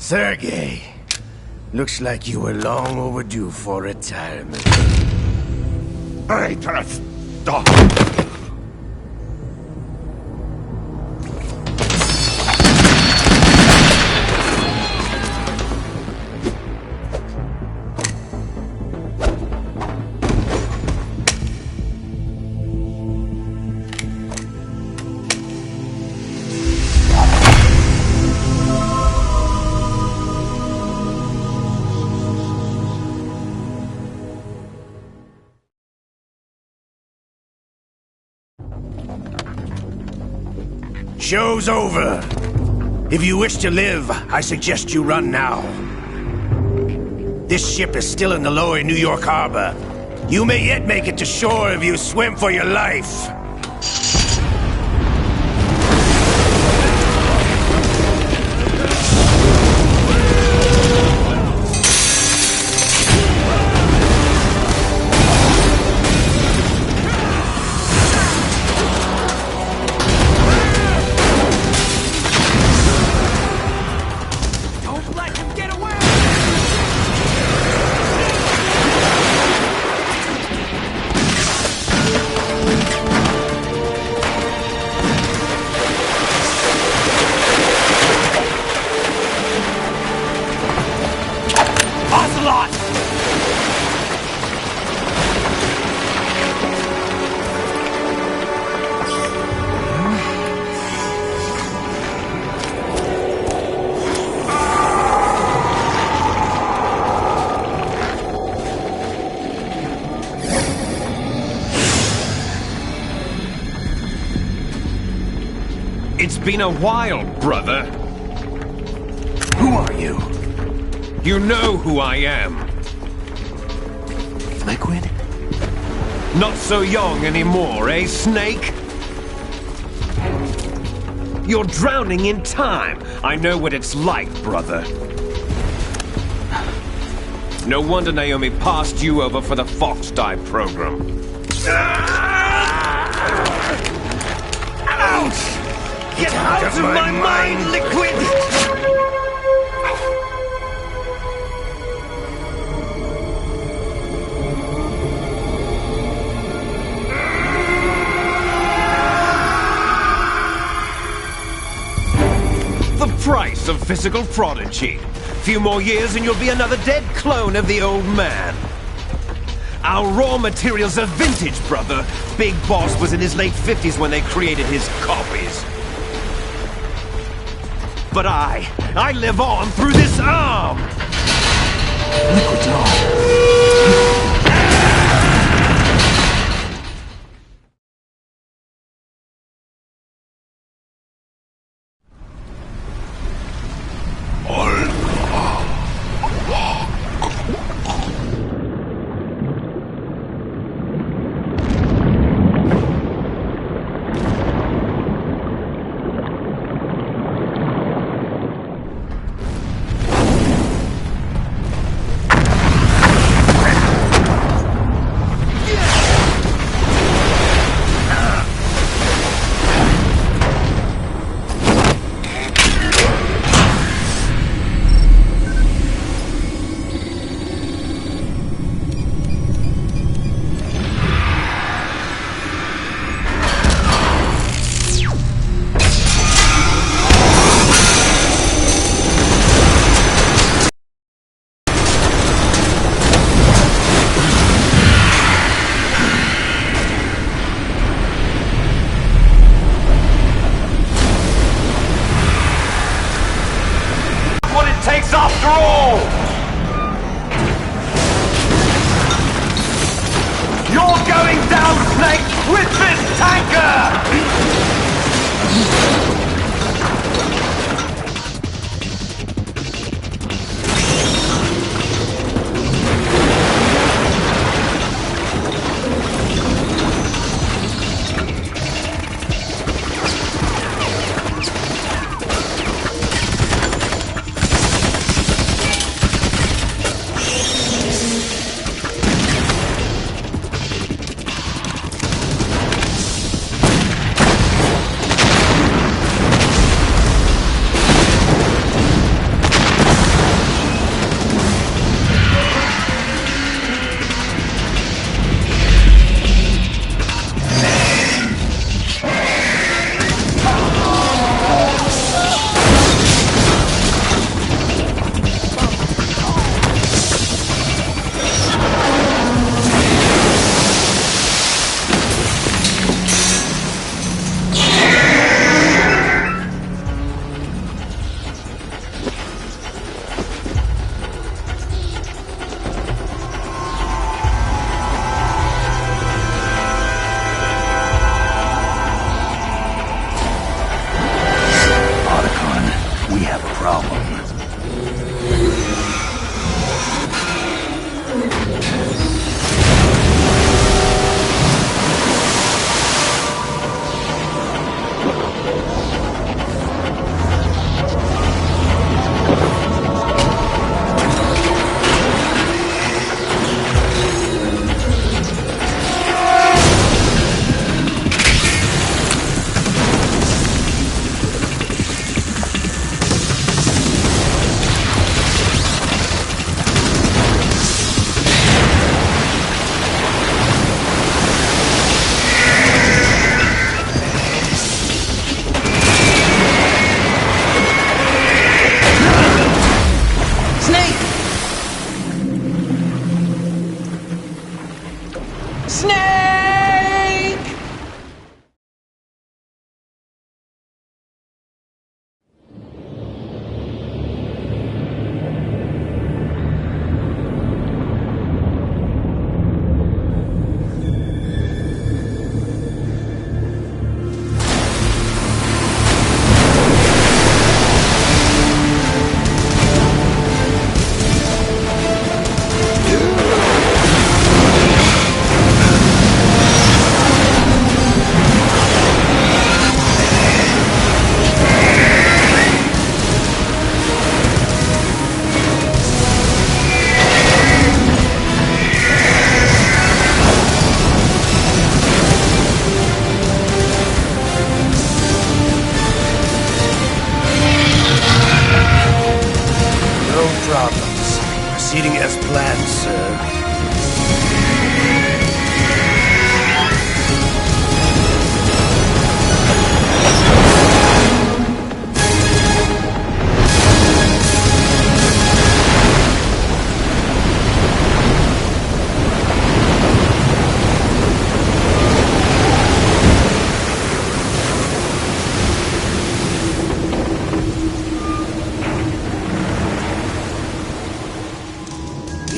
Sergei, looks like you were long overdue for retirement. Traitors! Stop! Show's over. If you wish to live, I suggest you run now. This ship is still in the lower New York harbor. You may yet make it to shore if you swim for your life. It's been a while, brother. Who are you? You know who I am. Liquid? Not so young anymore, eh, Snake? You're drowning in time. I know what it's like, brother. No wonder Naomi passed you over for the Fox Die program. Ouch! Get out of my mind, Liquid! The price of physical prodigy. Few more years and you'll be another dead clone of the old man. Our raw materials are vintage, brother. Big Boss was in his late 50s when they created his copies. But I live on through this arm! Liquid's on. proceeding as planned, sir.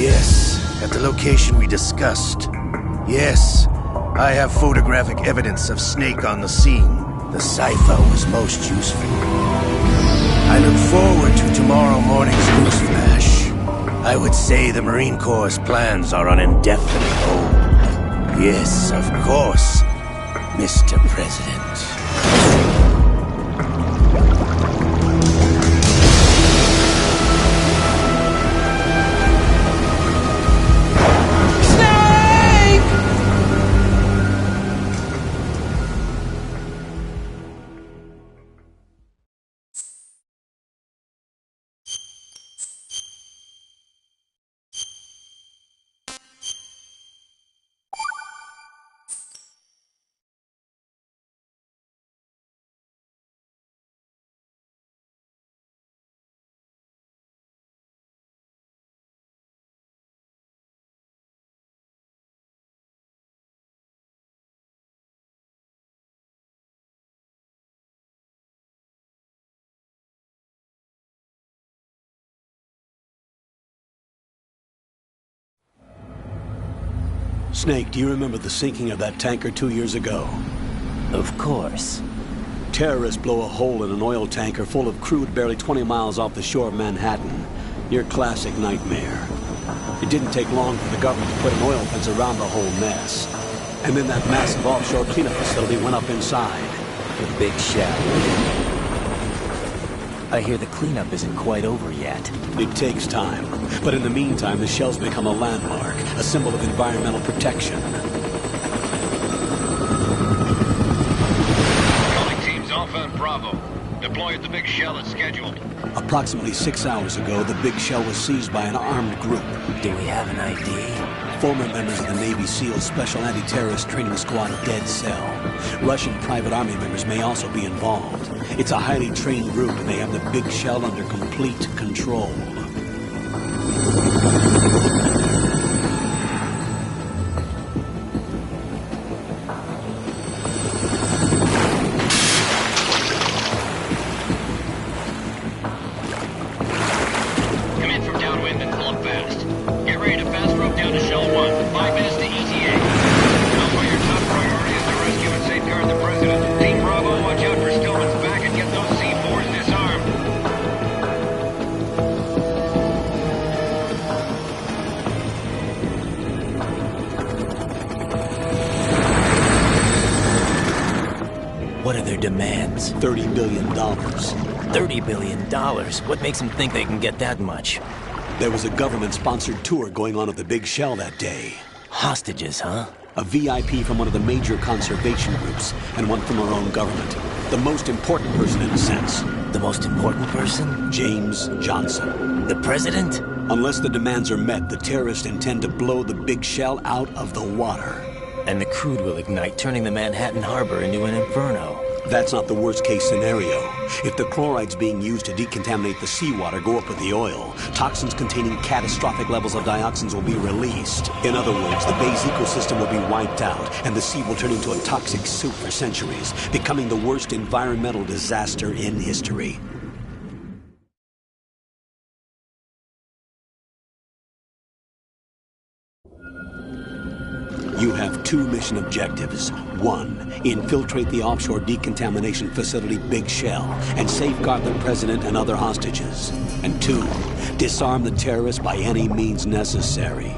Yes, at the location we discussed. Yes, I have photographic evidence of Snake on the scene. The cipher was most useful. I look forward to tomorrow morning's news flash. I would say the Marine Corps' plans are on indefinite hold. Yes, of course, Mr. President. Snake, do you remember the sinking of that tanker 2 years ago? Of course. Terrorists blow a hole in an oil tanker full of crude barely 20 miles off the shore of Manhattan. Your classic nightmare. It didn't take long for the government to put an oil fence around the whole mess. And then that massive offshore cleanup facility went up inside. The big shell. I hear the cleanup isn't quite over yet. It takes time. But in the meantime, the shell's become a landmark, a symbol of environmental protection. Calling teams Alpha and Bravo. Deploy at the big shell as scheduled. Approximately 6 hours ago, the big shell was seized by an armed group. Do we have an ID? Former members of the Navy SEAL Special Anti-Terrorist Training Squad Dead Cell. Russian private army members may also be involved. It's a highly trained group, and they have the big shell under complete control. Come in from downwind and pull up fast. Get ready to fast rope down to Shell 1. 5 minutes to ETA. Alpha, your top priority is to rescue and safeguard the President. Team Bravo, watch out for Stillman's back and get those C4s disarmed. What are their demands? $30 billion. $30 billion? What makes them think they can get that much? There was a government-sponsored tour going on at the big shell that day. Hostages, huh? A VIP from one of the major conservation groups, and one from our own government. The most important person, in a sense. The most important person? James Johnson. The president? Unless the demands are met, the terrorists intend to blow the big shell out of the water. And the crude will ignite, turning the Manhattan harbor into an inferno. That's not the worst-case scenario. If the chlorides being used to decontaminate the seawater go up with the oil, toxins containing catastrophic levels of dioxins will be released. In other words, the bay's ecosystem will be wiped out, and the sea will turn into a toxic soup for centuries, becoming the worst environmental disaster in history. You have 2 mission objectives. 1, infiltrate the offshore decontamination facility Big Shell and safeguard the president and other hostages. And 2, disarm the terrorists by any means necessary.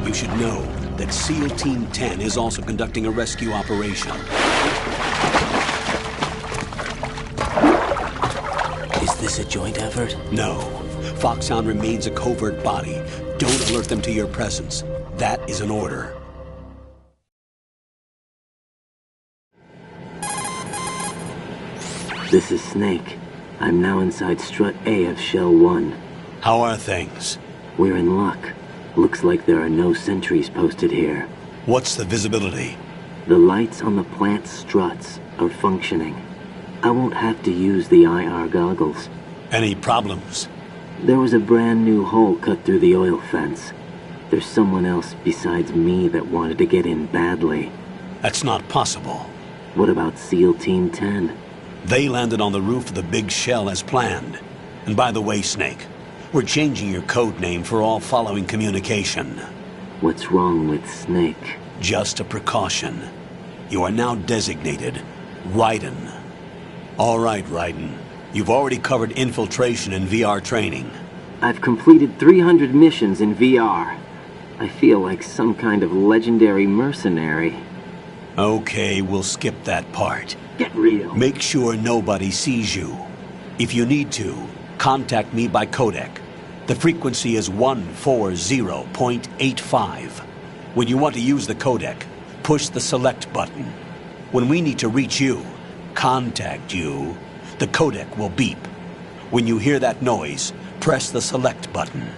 You should know that SEAL Team 10 is also conducting a rescue operation. Is this a joint effort? No. Foxhound remains a covert body. Don't alert them to your presence. That is an order. This is Snake. I'm now inside Strut A of Shell 1. How are things? We're in luck. Looks like there are no sentries posted here. What's the visibility? The lights on the plant struts are functioning. I won't have to use the IR goggles. Any problems? There was a brand new hole cut through the oil fence. There's someone else besides me that wanted to get in badly. That's not possible. What about SEAL Team 10? They landed on the roof of the big shell as planned. And by the way, Snake, we're changing your code name for all following communication. What's wrong with Snake? Just a precaution. You are now designated Raiden. All right, Raiden. You've already covered infiltration and VR training. I've completed 300 missions in VR. I feel like some kind of legendary mercenary. Okay, we'll skip that part. Get real. Make sure nobody sees you. If you need to, contact me by codec. The frequency is 140.85. When you want to use the codec, push the select button. When we need to reach you, contact you, the codec will beep. When you hear that noise, press the select button.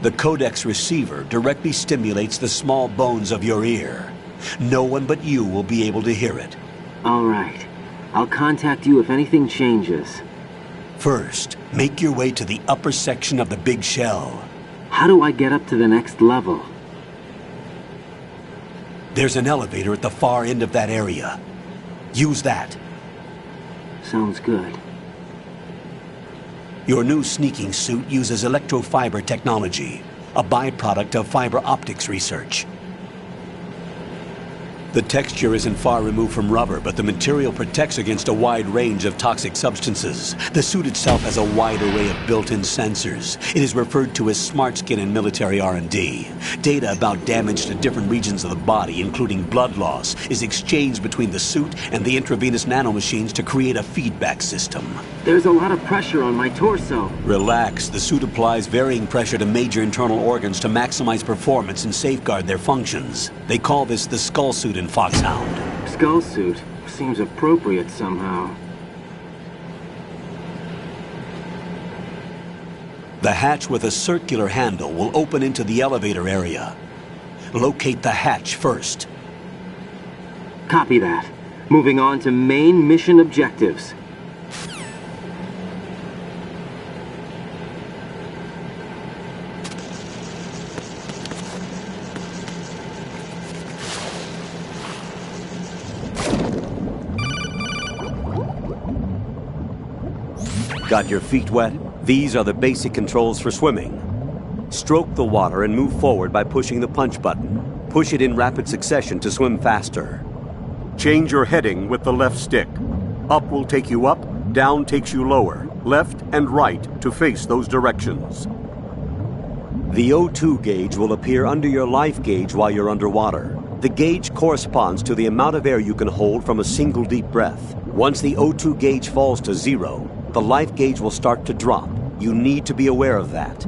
The codec's receiver directly stimulates the small bones of your ear. No one but you will be able to hear it. All right. I'll contact you if anything changes. First, make your way to the upper section of the big shell. How do I get up to the next level? There's an elevator at the far end of that area. Use that. Sounds good. Your new sneaking suit uses electrofiber technology, a byproduct of fiber optics research. The texture isn't far removed from rubber, but the material protects against a wide range of toxic substances. The suit itself has a wide array of built-in sensors. It is referred to as smart skin in military R&D. Data about damage to different regions of the body, including blood loss, is exchanged between the suit and the intravenous nanomachines to create a feedback system. There's a lot of pressure on my torso. Relax. The suit applies varying pressure to major internal organs to maximize performance and safeguard their functions. They call this the skull suit in Foxhound. Skull suit seems appropriate somehow. The hatch with a circular handle will open into the elevator area. Locate the hatch first. Copy that. Moving on to main mission objectives. Got your feet wet? These are the basic controls for swimming. Stroke the water and move forward by pushing the punch button. Push it in rapid succession to swim faster. Change your heading with the left stick. Up will take you up, down takes you lower, left and right to face those directions. The O2 gauge will appear under your life gauge while you're underwater. The gauge corresponds to the amount of air you can hold from a single deep breath. Once the O2 gauge falls to 0, the life gauge will start to drop. You need to be aware of that.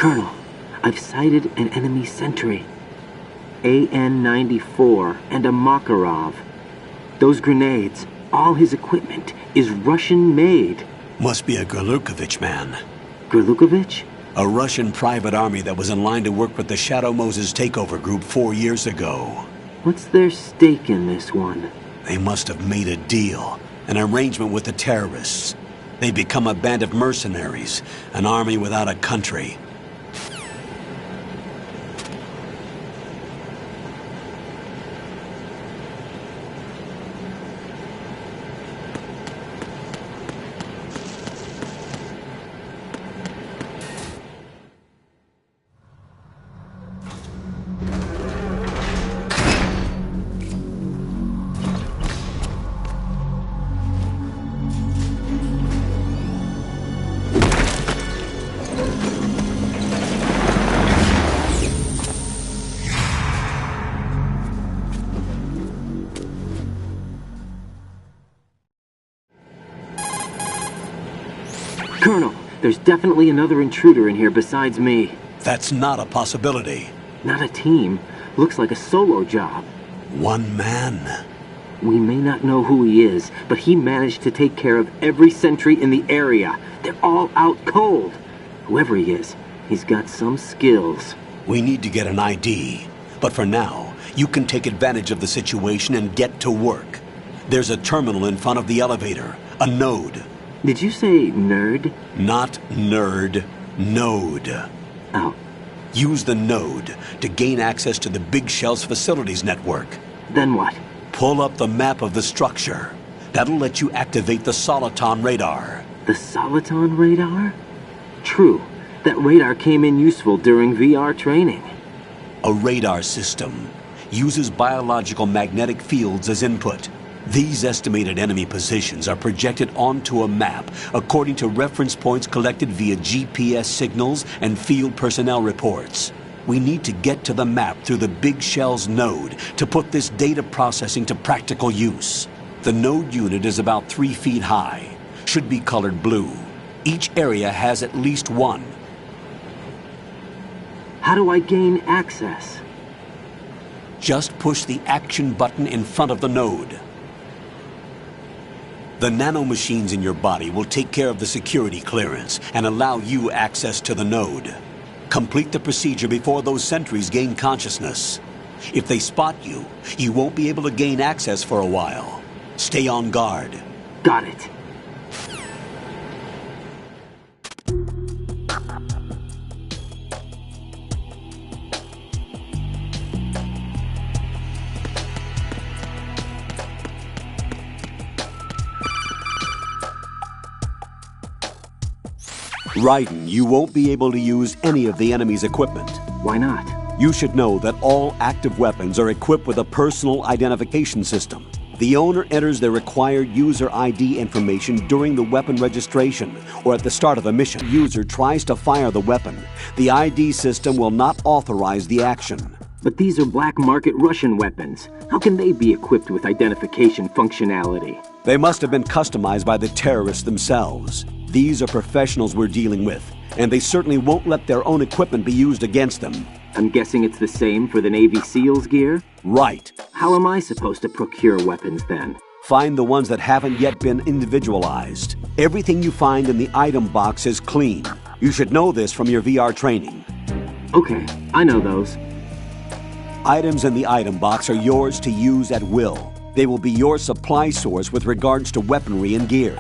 Colonel, I've sighted an enemy sentry. AN-94 and a Makarov. Those grenades, all his equipment, is Russian-made. Must be a Gerlukovich man. Gerlukovich? A Russian private army that was in line to work with the Shadow Moses takeover group 4 years ago. What's their stake in this one? They must have made a deal, an arrangement with the terrorists. They'd become a band of mercenaries, an army without a country. Colonel, there's definitely another intruder in here besides me. That's not a possibility. Not a team. Looks like a solo job. One man. We may not know who he is, but he managed to take care of every sentry in the area. They're all out cold. Whoever he is, he's got some skills. We need to get an ID. But for now, you can take advantage of the situation and get to work. There's a terminal in front of the elevator. A node. Did you say nerd? Not nerd. Node. Oh. Use the node to gain access to the Big Shell's facilities network. Then what? Pull up the map of the structure. That'll let you activate the Soliton radar. The Soliton radar? True. That radar came in useful during VR training. A radar system uses biological magnetic fields as input. These estimated enemy positions are projected onto a map according to reference points collected via GPS signals and field personnel reports. We need to get to the map through the Big Shell's node to put this data processing to practical use. The node unit is about 3 feet high, should be colored blue. Each area has at least one. How do I gain access? Just push the action button in front of the node. The nanomachines in your body will take care of the security clearance and allow you access to the node. Complete the procedure before those sentries gain consciousness. If they spot you, you won't be able to gain access for a while. Stay on guard. Got it. Raiden, you won't be able to use any of the enemy's equipment. Why not? You should know that all active weapons are equipped with a personal identification system. The owner enters their required user ID information during the weapon registration or at the start of the mission. The user tries to fire the weapon. The ID system will not authorize the action. But these are black market Russian weapons. How can they be equipped with identification functionality? They must have been customized by the terrorists themselves. These are professionals we're dealing with, and they certainly won't let their own equipment be used against them. I'm guessing it's the same for the Navy SEALs gear? Right. How am I supposed to procure weapons then? Find the ones that haven't yet been individualized. Everything you find in the item box is clean. You should know this from your VR training. Okay, I know those. Items in the item box are yours to use at will. They will be your supply source with regards to weaponry and gear.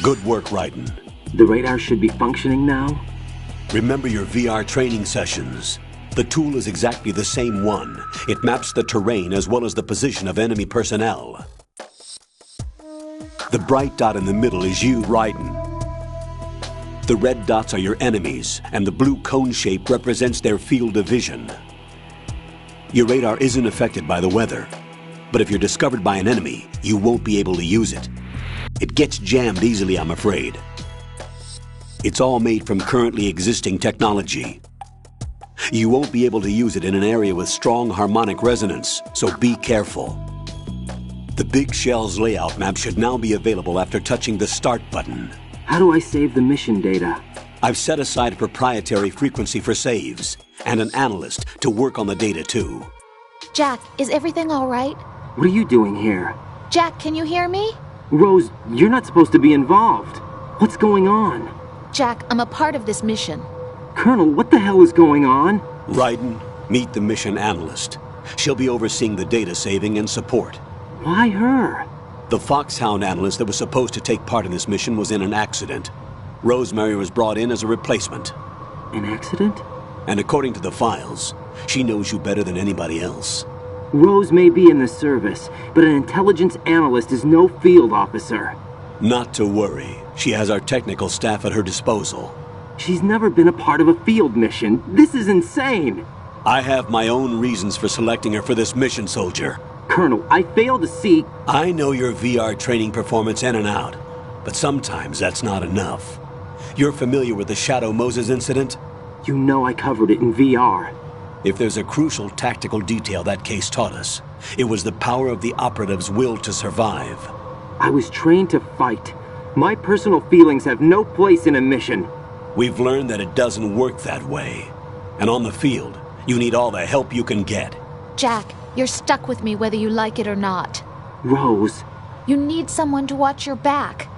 Good work, Raiden. The radar should be functioning now? Remember your VR training sessions. The tool is exactly the same one. It maps the terrain as well as the position of enemy personnel. The bright dot in the middle is you, Raiden. The red dots are your enemies, and the blue cone shape represents their field of vision. Your radar isn't affected by the weather, but if you're discovered by an enemy, you won't be able to use it. It gets jammed easily, I'm afraid. It's all made from currently existing technology. You won't be able to use it in an area with strong harmonic resonance, so be careful. The Big Shell's layout map should now be available after touching the Start button. How do I save the mission data? I've set aside a proprietary frequency for saves, and an analyst to work on the data too. Jack, is everything all right? What are you doing here? Jack, can you hear me? Rose, you're not supposed to be involved. What's going on? Jack, I'm a part of this mission. Colonel, what the hell is going on? Raiden, meet the mission analyst. She'll be overseeing the data saving and support. Why her? The Foxhound analyst that was supposed to take part in this mission was in an accident. Rosemary was brought in as a replacement. An accident? And according to the files, she knows you better than anybody else. Rose may be in the service, but an intelligence analyst is no field officer. Not to worry. She has our technical staff at her disposal. She's never been a part of a field mission. This is insane. I have my own reasons for selecting her for this mission, soldier. Colonel, I fail to see... I know your VR training performance in and out, but sometimes that's not enough. You're familiar with the Shadow Moses incident? You know I covered it in VR. If there's a crucial tactical detail that case taught us, it was the power of the operative's will to survive. I was trained to fight. My personal feelings have no place in a mission. We've learned that it doesn't work that way. And on the field, you need all the help you can get. Jack, you're stuck with me whether you like it or not. Rose. You need someone to watch your back.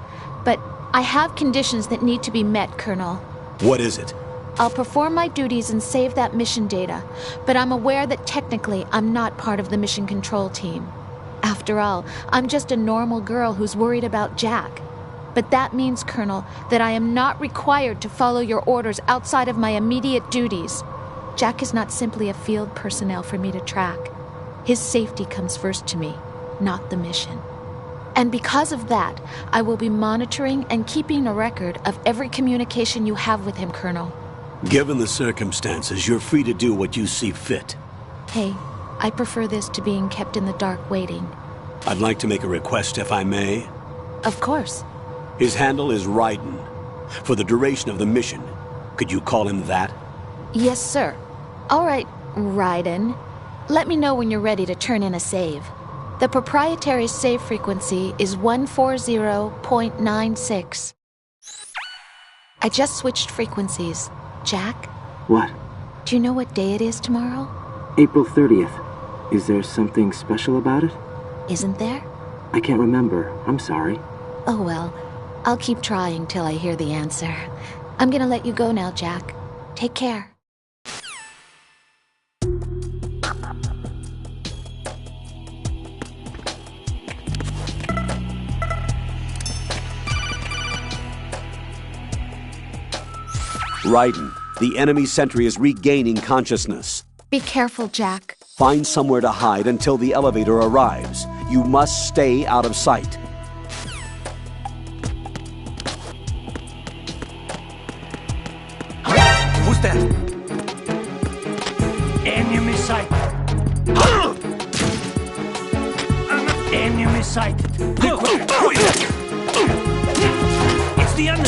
But I have conditions that need to be met, Colonel. What is it? I'll perform my duties and save that mission data, but I'm aware that technically I'm not part of the mission control team. After all, I'm just a normal girl who's worried about Jack. But that means, Colonel, that I am not required to follow your orders outside of my immediate duties. Jack is not simply a field personnel for me to track. His safety comes first to me, not the mission. And because of that, I will be monitoring and keeping a record of every communication you have with him, Colonel. Given the circumstances, you're free to do what you see fit. Hey, I prefer this to being kept in the dark waiting. I'd like to make a request, if I may. Of course. His handle is Raiden. For the duration of the mission, could you call him that? Yes, sir. All right, Raiden. Let me know when you're ready to turn in a save. The proprietary save frequency is 140.96. I just switched frequencies. Jack? What? Do you know what day it is tomorrow? April 30th. Is there something special about it? Isn't there? I can't remember. I'm sorry. Oh well, I'll keep trying till I hear the answer. I'm gonna let you go now, Jack. Take care. Raiden, the enemy sentry is regaining consciousness. Be careful, Jack. Find somewhere to hide until the elevator arrives. You must stay out of sight. Who's that? Enemy sighted. Enemy sighted. It's the enemy.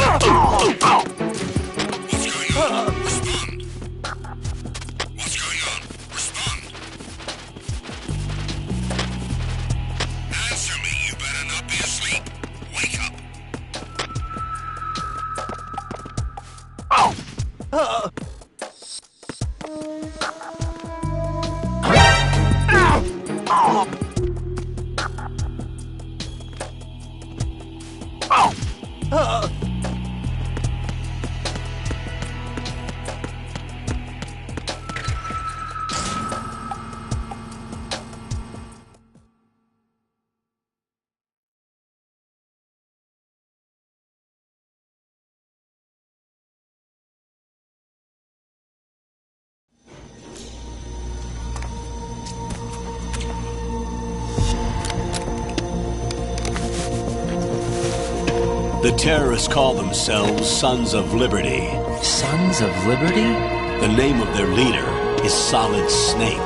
The terrorists call themselves Sons of Liberty. Sons of Liberty? The name of their leader is Solid Snake.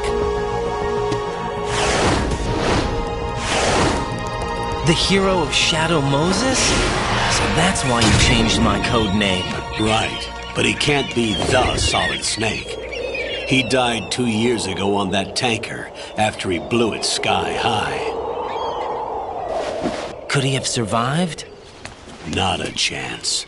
The hero of Shadow Moses? So that's why you changed my code name. Right, but he can't be the Solid Snake. He died 2 years ago on that tanker after he blew it sky high. Could he have survived? Not a chance.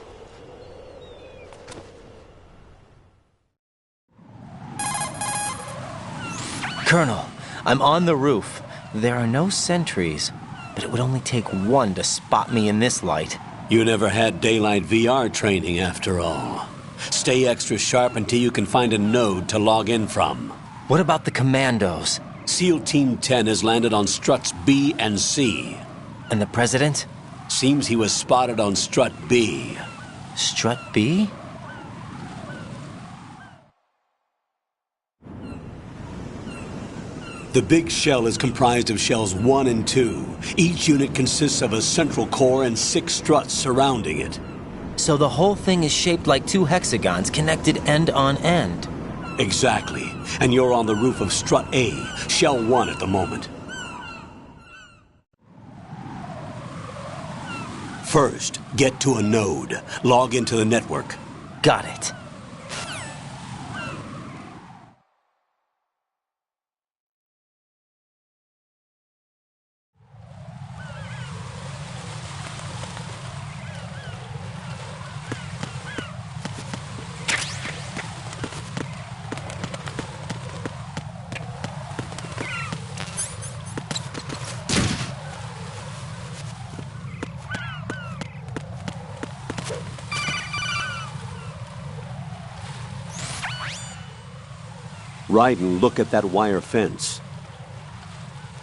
Colonel, I'm on the roof. There are no sentries, but it would only take one to spot me in this light. You never had daylight VR training after all. Stay extra sharp until you can find a node to log in from. What about the commandos? SEAL Team 10 has landed on struts B and C. And the President? Seems he was spotted on strut B. Strut B? The big shell is comprised of shells 1 and 2. Each unit consists of a central core and 6 struts surrounding it. So the whole thing is shaped like 2 hexagons connected end on end. Exactly. And you're on the roof of strut A, shell 1 at the moment. First, get to a node. Log into the network. Got it. Raiden, look at that wire fence.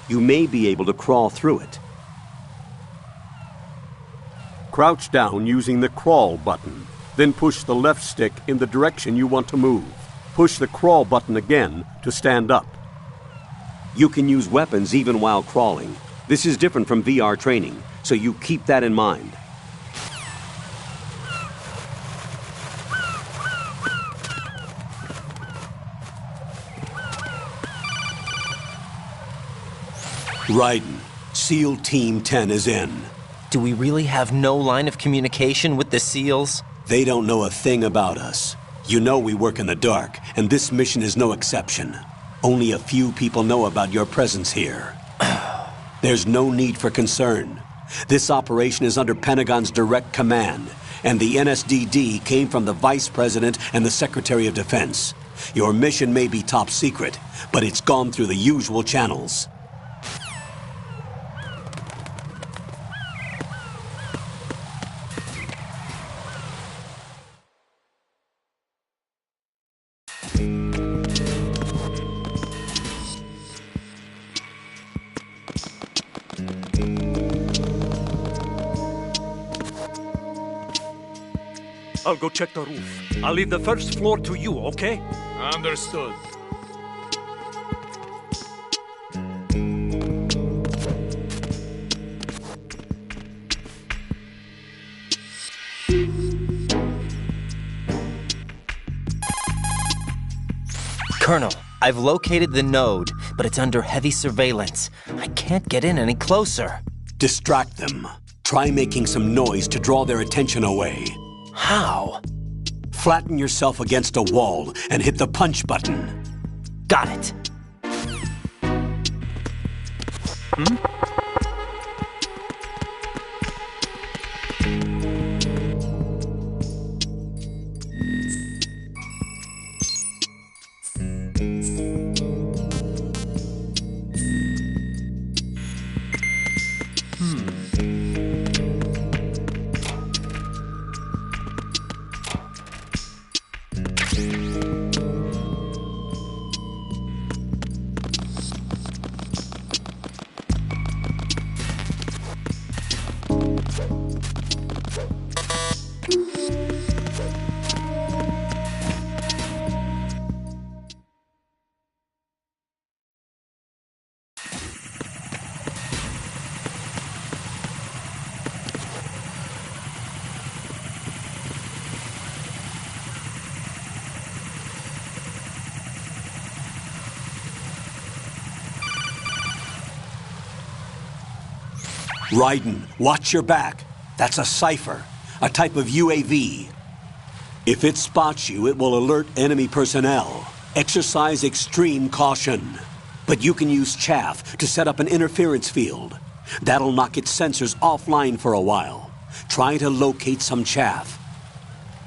You may be able to crawl through it. Crouch down using the crawl button. Then push the left stick in the direction you want to move. Push the crawl button again to stand up. You can use weapons even while crawling. This is different from VR training, so you keep that in mind. Raiden, SEAL Team 10 is in. Do we really have no line of communication with the SEALs? They don't know a thing about us. You know we work in the dark, and this mission is no exception. Only a few people know about your presence here. There's no need for concern. This operation is under Pentagon's direct command, and the NSDD came from the Vice President and the Secretary of Defense. Your mission may be top secret, but it's gone through the usual channels. I'll go check the roof. I'll leave the first floor to you, okay? Understood. Colonel, I've located the node, but it's under heavy surveillance. I can't get in any closer. Distract them. Try making some noise to draw their attention away. How? Flatten yourself against a wall and hit the punch button. Got it. Raiden, watch your back. That's a cipher, a type of UAV. If it spots you, it will alert enemy personnel. Exercise extreme caution. But you can use chaff to set up an interference field. That'll knock its sensors offline for a while. Try to locate some chaff.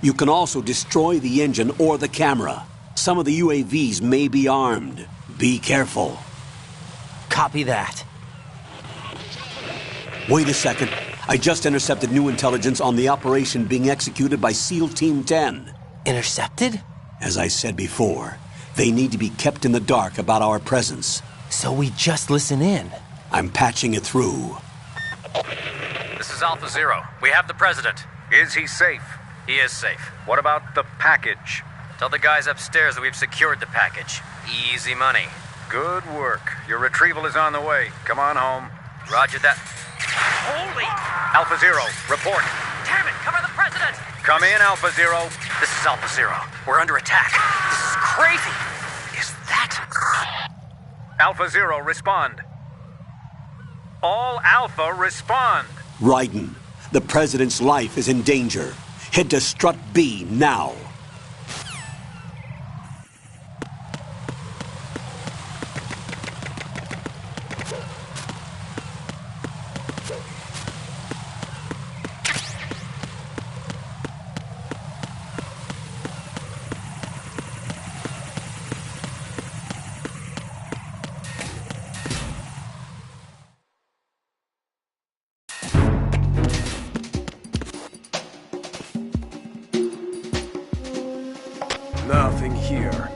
You can also destroy the engine or the camera. Some of the UAVs may be armed. Be careful. Copy that. Wait a second. I just intercepted new intelligence on the operation being executed by SEAL Team 10. Intercepted? As I said before, they need to be kept in the dark about our presence. So we just listen in. I'm patching it through. This is Alpha Zero. We have the President. Is he safe? He is safe. What about the package? Tell the guys upstairs that we've secured the package. Easy money. Good work. Your retrieval is on the way. Come on home. Roger that. Holy! Alpha Zero, report. Damn it! Cover the President! Come in, Alpha Zero. This is Alpha Zero. We're under attack. This is crazy. Is that... Alpha Zero, respond. All Alpha, respond. Raiden, the President's life is in danger. Head to Strut B now. Nothing here.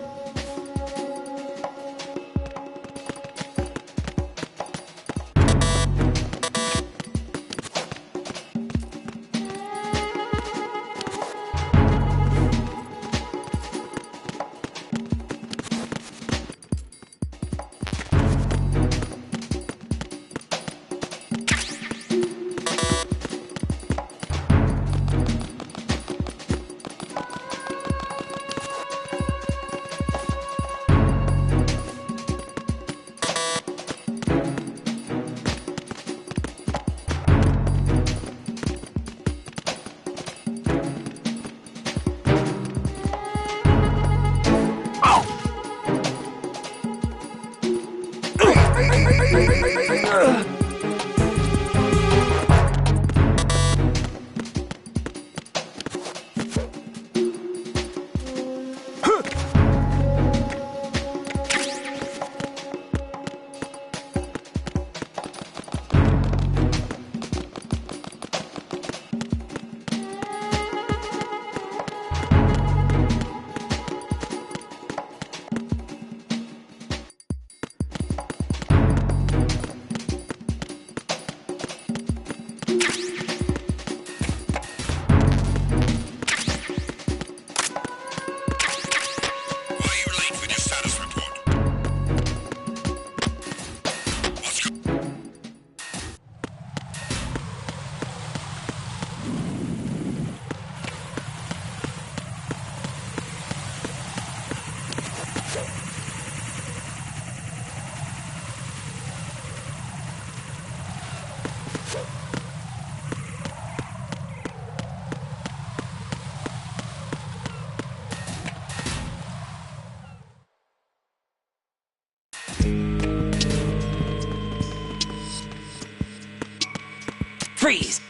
Freeze!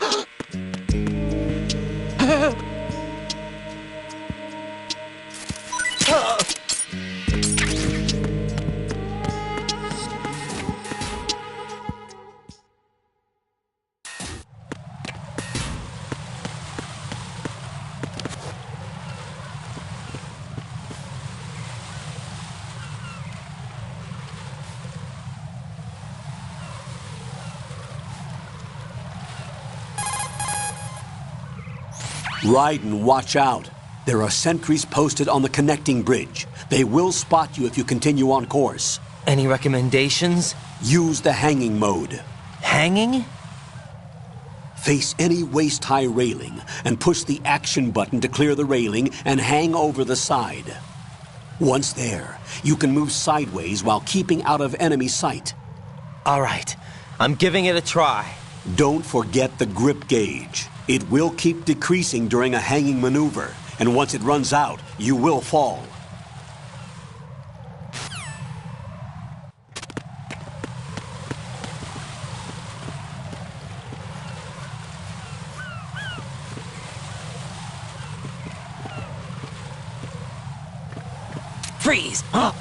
Raiden, watch out. There are sentries posted on the connecting bridge. They will spot you if you continue on course. Any recommendations? Use the hanging mode. Hanging? Face any waist-high railing and push the action button to clear the railing and hang over the side. Once there, you can move sideways while keeping out of enemy sight. All right. I'm giving it a try. Don't forget the grip gauge. It will keep decreasing during a hanging maneuver, and once it runs out, you will fall. Freeze! Huh?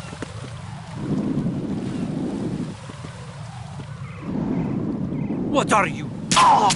What are you? Oh!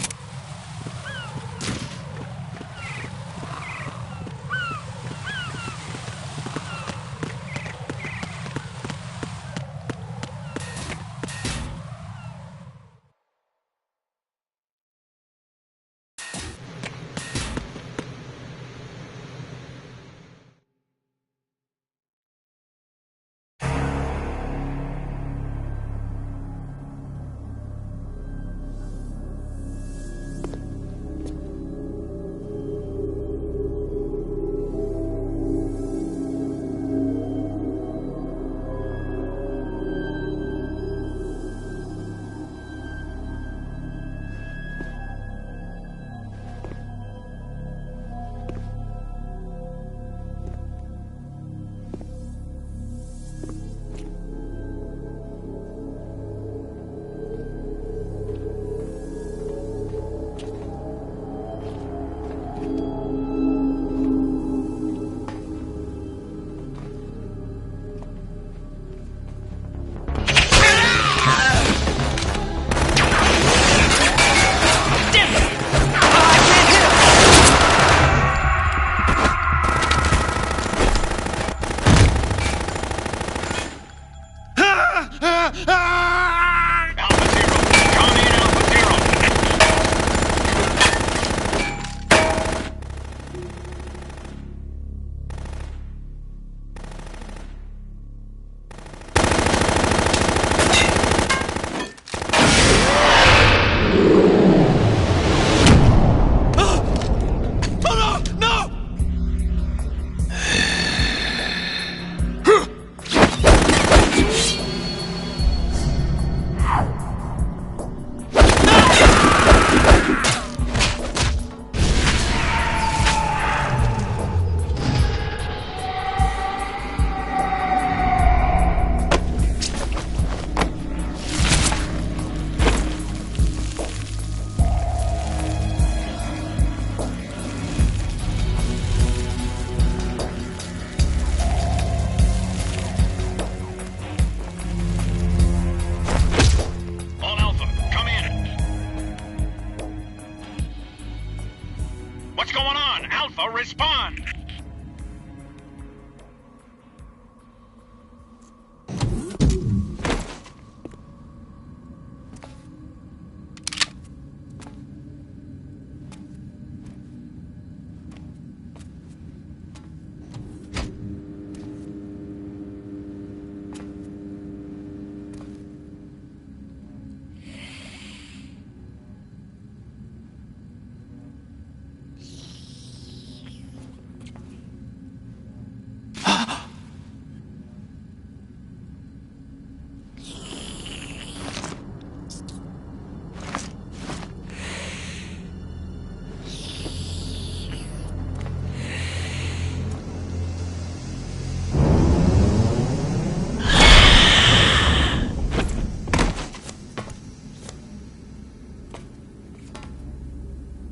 What's going on? Alpha, respond!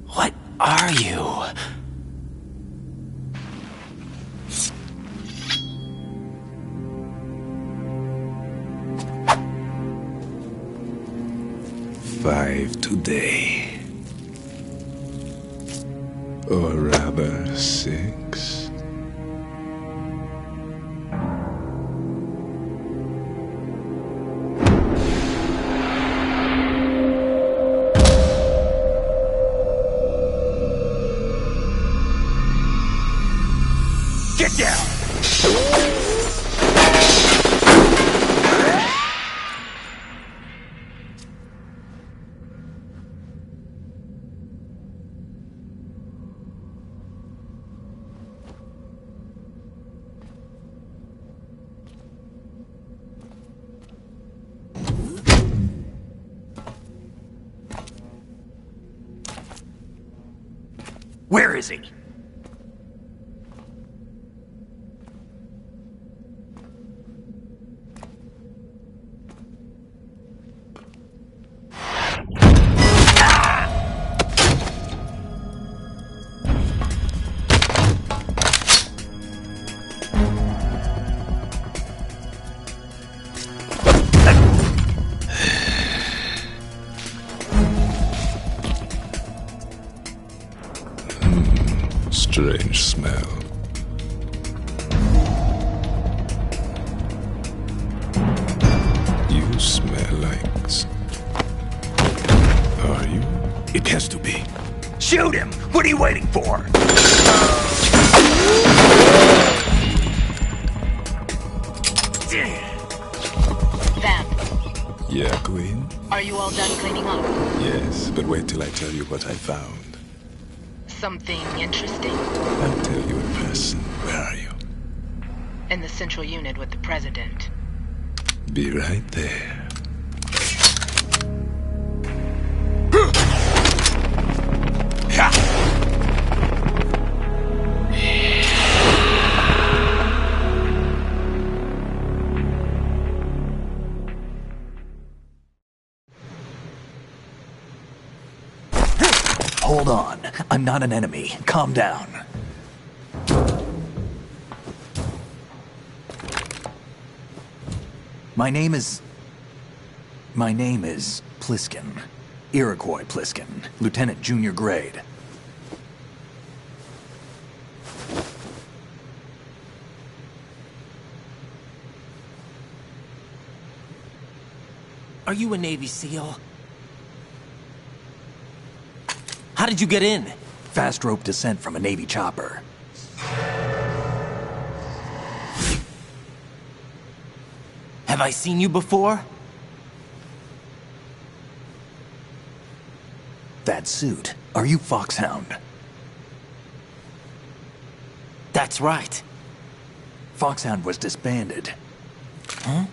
What are you? Five today. Or rather, 6. Get down! Where is he? Strange smell. You smell like... Are you? It has to be. Shoot him! What are you waiting for? Vamp, Yeah, Queen? are you all done cleaning up? Yes, but wait till I tell you what I found. Something interesting? I'll tell you in person. Where are you? In the central unit with the president. Be right there. Hold on. I'm not an enemy. Calm down. My name is Pliskin. Iroquois Pliskin. Lieutenant Junior Grade. Are you a Navy SEAL? How did you get in? Fast rope descent from a Navy chopper. Have I seen you before? That suit. Are you Foxhound? That's right. Foxhound was disbanded. Huh?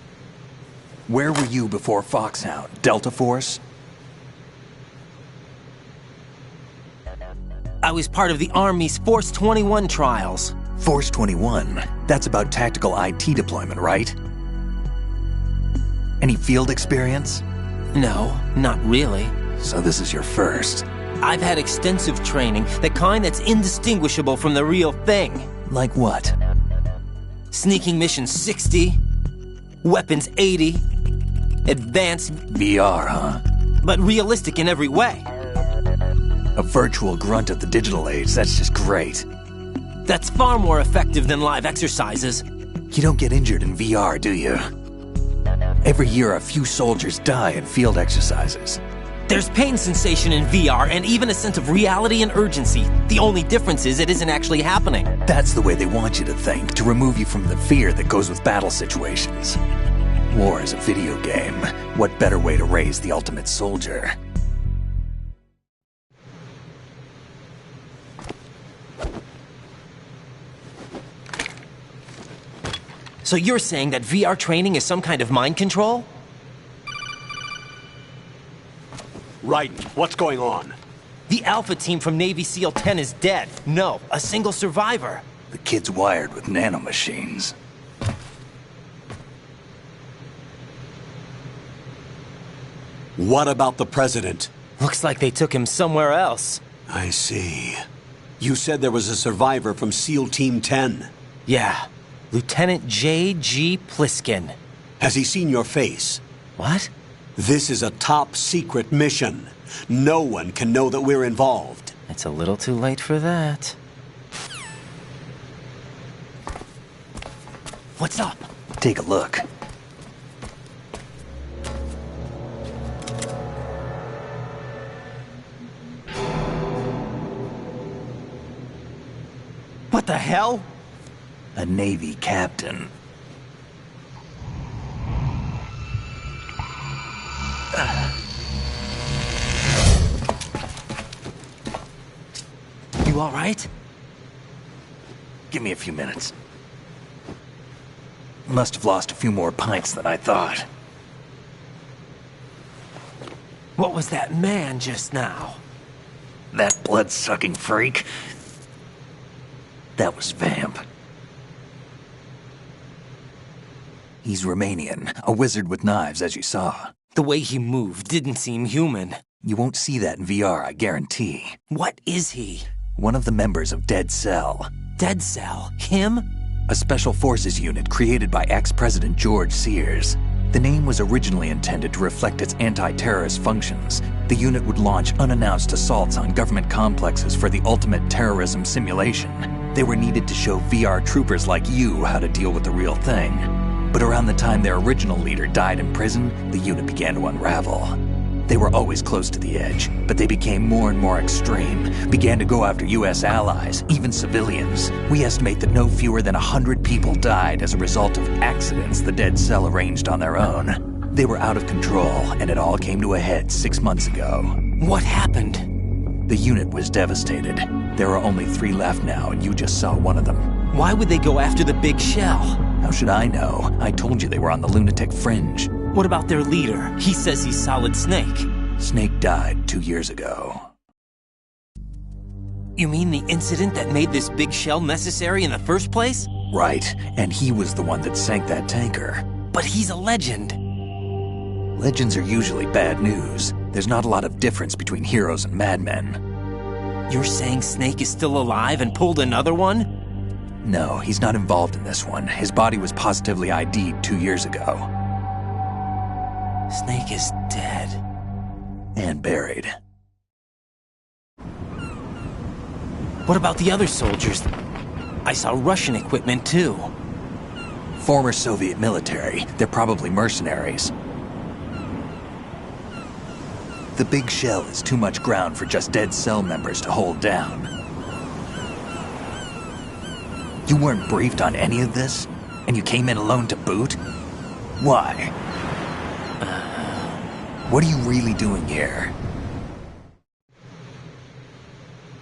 Where were you before Foxhound? Delta Force? I was part of the Army's Force 21 trials. Force 21? That's about tactical IT deployment, right? Any field experience? No, not really. So this is your first? I've had extensive training, the kind that's indistinguishable from the real thing. Like what? Sneaking mission 60, weapons 80, advanced... VR, huh? But realistic in every way. A virtual grunt of the digital age, that's just great. That's far more effective than live exercises. You don't get injured in VR, do you? Every year a few soldiers die in field exercises. There's pain sensation in VR and even a sense of reality and urgency. The only difference is it isn't actually happening. That's the way they want you to think, to remove you from the fear that goes with battle situations. War is a video game. What better way to raise the ultimate soldier? So you're saying that VR training is some kind of mind control? Raiden, what's going on? The Alpha team from Navy SEAL 10 is dead. No, a single survivor. The kid's wired with nanomachines. What about the president? Looks like they took him somewhere else. I see. You said there was a survivor from SEAL Team 10. Yeah. Lieutenant J.G. Pliskin. Has he seen your face? What? This is a top secret mission. No one can know that we're involved. It's a little too late for that. What's up? Take a look. What the hell? A Navy captain. You all right? Give me a few minutes. Must have lost a few more pints than I thought. What was that man just now? That blood-sucking freak. That was Vamp. He's Romanian, a wizard with knives, as you saw. The way he moved didn't seem human. You won't see that in VR, I guarantee. What is he? One of the members of Dead Cell. Dead Cell? Him? A special forces unit created by ex-President George Sears. The name was originally intended to reflect its anti-terrorist functions. The unit would launch unannounced assaults on government complexes for the ultimate terrorism simulation. They were needed to show VR troopers like you how to deal with the real thing. But around the time their original leader died in prison, the unit began to unravel. They were always close to the edge, but they became more and more extreme, began to go after U.S. allies, even civilians. We estimate that no fewer than 100 people died as a result of accidents the Dead Cell arranged on their own. They were out of control, and it all came to a head 6 months ago. What happened? The unit was devastated. There are only 3 left now, and you just saw one of them. Why would they go after the big shell? How should I know? I told you they were on the lunatic fringe. What about their leader? He says he's Solid Snake. Snake died 2 years ago. You mean the incident that made this big shell necessary in the first place? Right, and he was the one that sank that tanker. But he's a legend. Legends are usually bad news. There's not a lot of difference between heroes and madmen. You're saying Snake is still alive and pulled another one? No, he's not involved in this one. His body was positively ID'd 2 years ago. Snake is dead. And buried. What about the other soldiers? I saw Russian equipment too. Former Soviet military. They're probably mercenaries. The big shell is too much ground for just Dead Cell members to hold down. You weren't briefed on any of this? And you came in alone to boot? Why? What are you really doing here?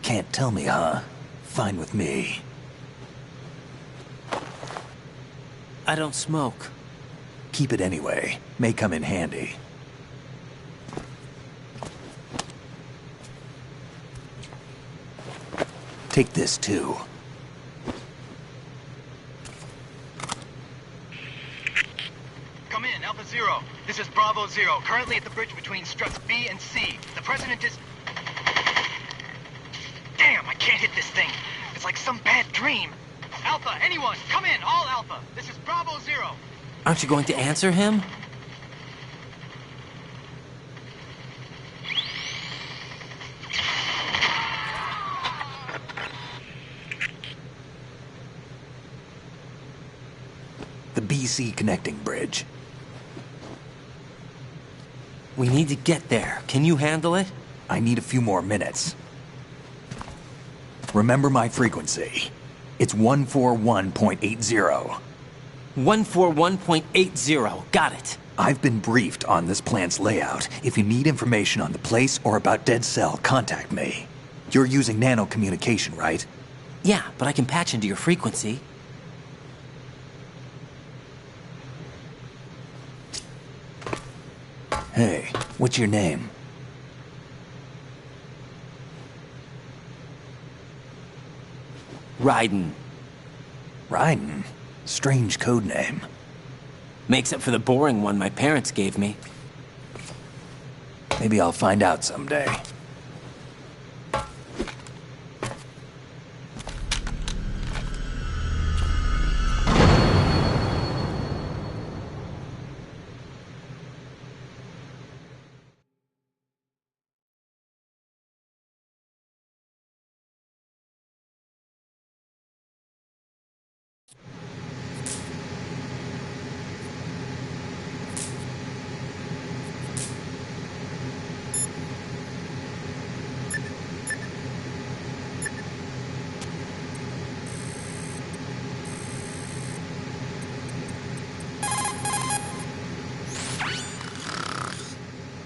Can't tell me, huh? Fine with me. I don't smoke. Keep it anyway. May come in handy. Take this too. Come in, Alpha Zero. This is Bravo Zero, currently at the bridge between struts B and C. The President is... Damn, I can't hit this thing. It's like some bad dream. Alpha, anyone, come in, all Alpha. This is Bravo Zero. Aren't you going to answer him? The BC connecting bridge. We need to get there. Can you handle it? I need a few more minutes. Remember my frequency. It's 141.80. 141.80. Got it. I've been briefed on this plant's layout. If you need information on the place or about Dead Cell, contact me. You're using nano communication, right? Yeah, but I can patch into your frequency. Hey, what's your name? Raiden. Raiden? Strange code name. Makes up for the boring one my parents gave me. Maybe I'll find out someday.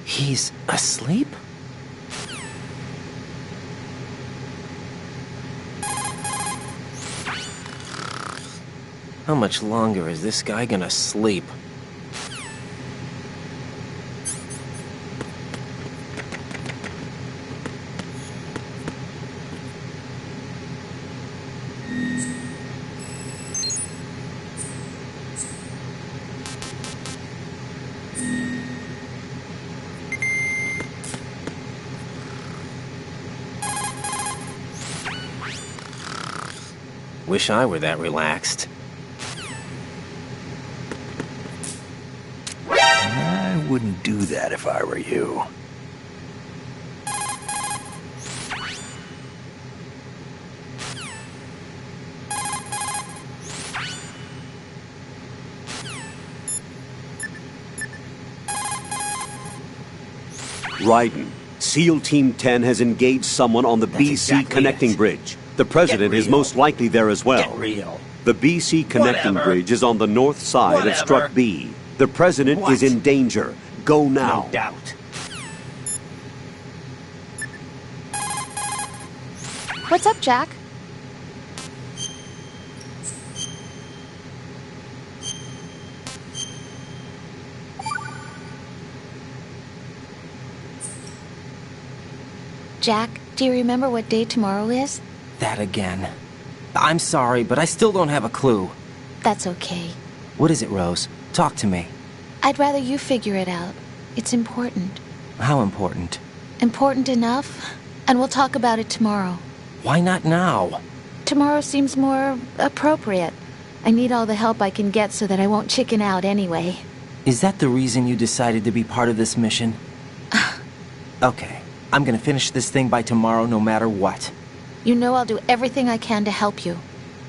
He's asleep? How much longer is this guy gonna sleep? Wish I were that relaxed. I wouldn't do that if I were you. Raiden, SEAL Team 10 has engaged someone on the BC connecting bridge. The President is most likely there as well. Get real. The BC connecting bridge is on the north side of Struck B. The President is in danger. Go now. No doubt. What's up, Jack? Jack, do you remember what day tomorrow is? That again. I'm sorry, but I still don't have a clue. That's okay. What is it, Rose? Talk to me. I'd rather you figure it out. It's important. How important? Important enough? And we'll talk about it tomorrow. Why not now? Tomorrow seems more appropriate. I need all the help I can get so that I won't chicken out anyway. Is that the reason you decided to be part of this mission? Okay. I'm gonna finish this thing by tomorrow no matter what. You know I'll do everything I can to help you.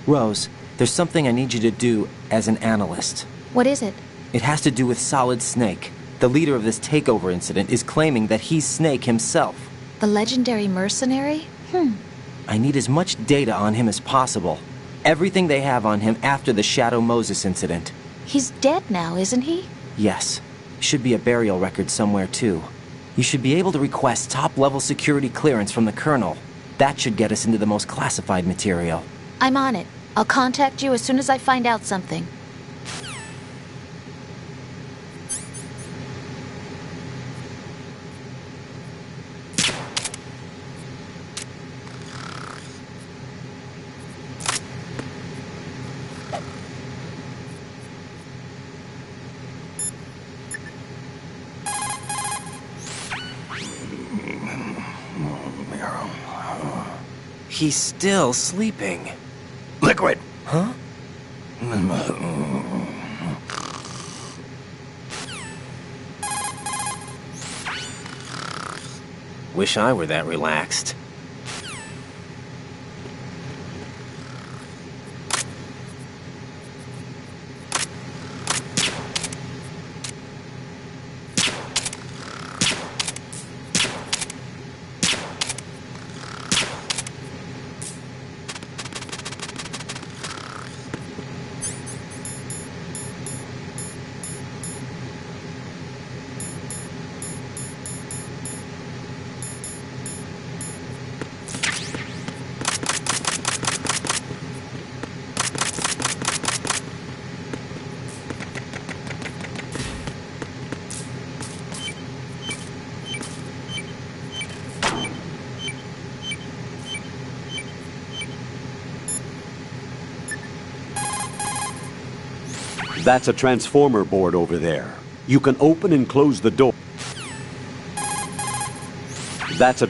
Rose, there's something I need you to do as an analyst. What is it? It has to do with Solid Snake. The leader of this takeover incident is claiming that he's Snake himself. The legendary mercenary? I need as much data on him as possible. Everything they have on him after the Shadow Moses incident. He's dead now, isn't he? Yes. Should be a burial record somewhere, too. You should be able to request top-level security clearance from the Colonel. That should get us into the most classified material. I'm on it. I'll contact you as soon as I find out something. He's still sleeping. Liquid! Huh? Wish I were that relaxed. That's a transformer board over there. You can open and close the door. That's a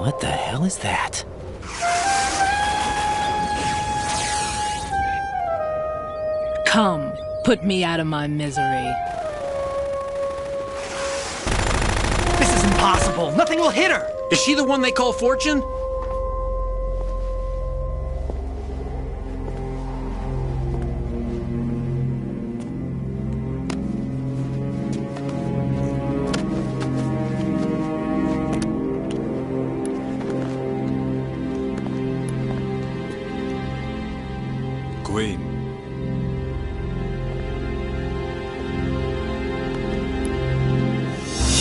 What the hell is that? Come, put me out of my misery. This is impossible. Nothing will hit her. Is she the one they call Fortune? Queen.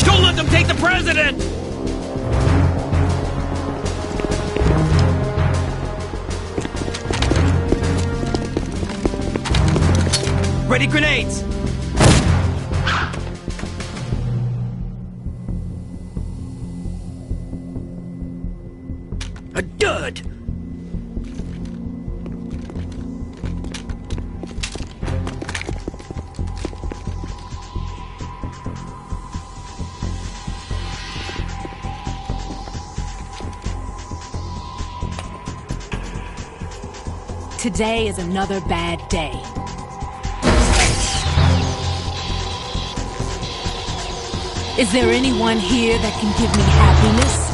Don't let them take the president! Ready grenades! A dud! Today is another bad day. Is there anyone here that can give me happiness?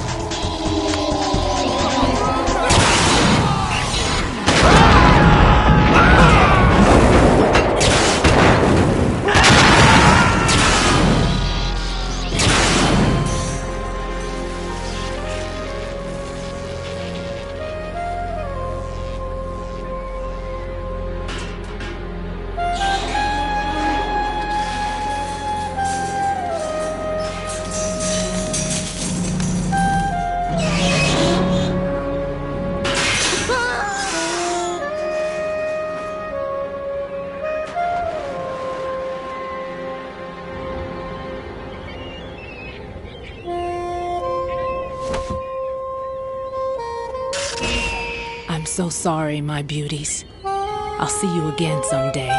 I'm so sorry, my beauties. I'll see you again someday.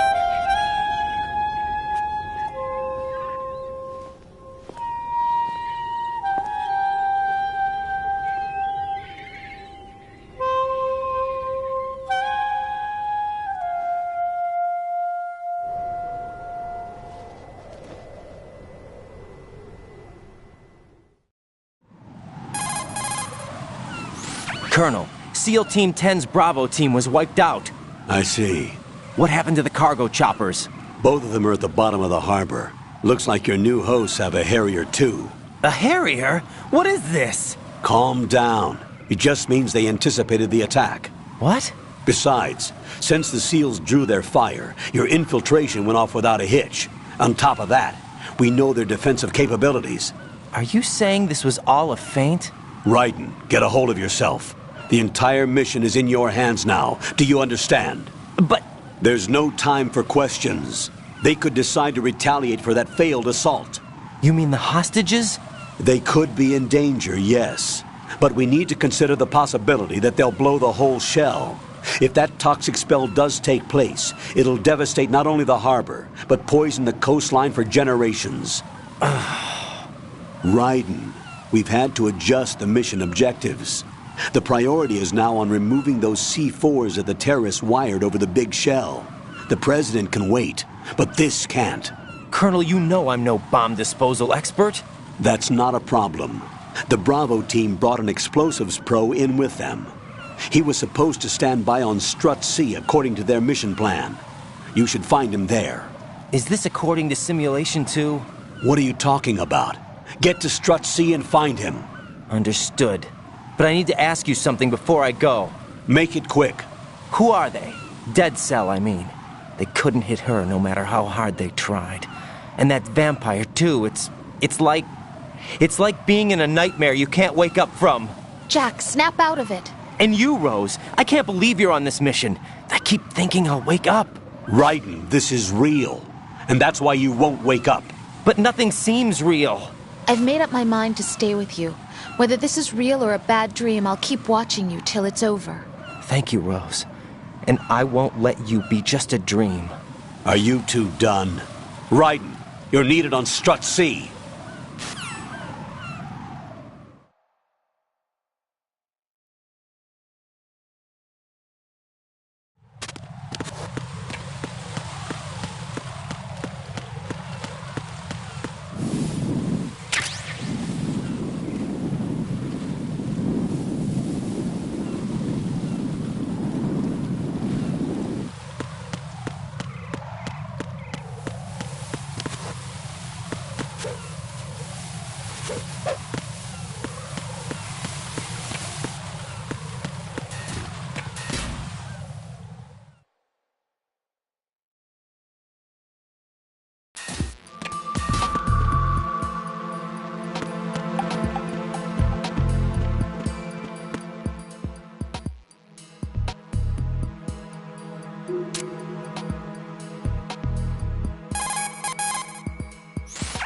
Colonel, SEAL Team 10's Bravo team was wiped out. I see. What happened to the cargo choppers? Both of them are at the bottom of the harbor. Looks like your new hosts have a Harrier too. A Harrier? What is this? Calm down. It just means they anticipated the attack. What? Besides, since the SEALs drew their fire, your infiltration went off without a hitch. On top of that, we know their defensive capabilities. Are you saying this was all a feint? Raiden, get a hold of yourself. The entire mission is in your hands now. Do you understand? But... There's no time for questions. They could decide to retaliate for that failed assault. You mean the hostages? They could be in danger, yes. But we need to consider the possibility that they'll blow the whole shell. If that toxic spell does take place, it'll devastate not only the harbor, but poison the coastline for generations. Raiden, we've had to adjust the mission objectives. The priority is now on removing those C4s that the terrorists wired over the big shell. The President can wait, but this can't. Colonel, you know I'm no bomb disposal expert. That's not a problem. The Bravo team brought an explosives pro in with them. He was supposed to stand by on Strut C according to their mission plan. You should find him there. Is this according to simulation too? What are you talking about? Get to Strut C and find him. Understood. But I need to ask you something before I go. Make it quick. Who are they? Dead Cell, I mean. They couldn't hit her no matter how hard they tried. And that vampire too, it's like being in a nightmare you can't wake up from. Jack, snap out of it. And you, Rose, I can't believe you're on this mission. I keep thinking I'll wake up. Raiden, this is real. And that's why you won't wake up. But nothing seems real. I've made up my mind to stay with you. Whether this is real or a bad dream, I'll keep watching you till it's over. Thank you, Rose. And I won't let you be just a dream. Are you two done? Raiden, you're needed on Strut C.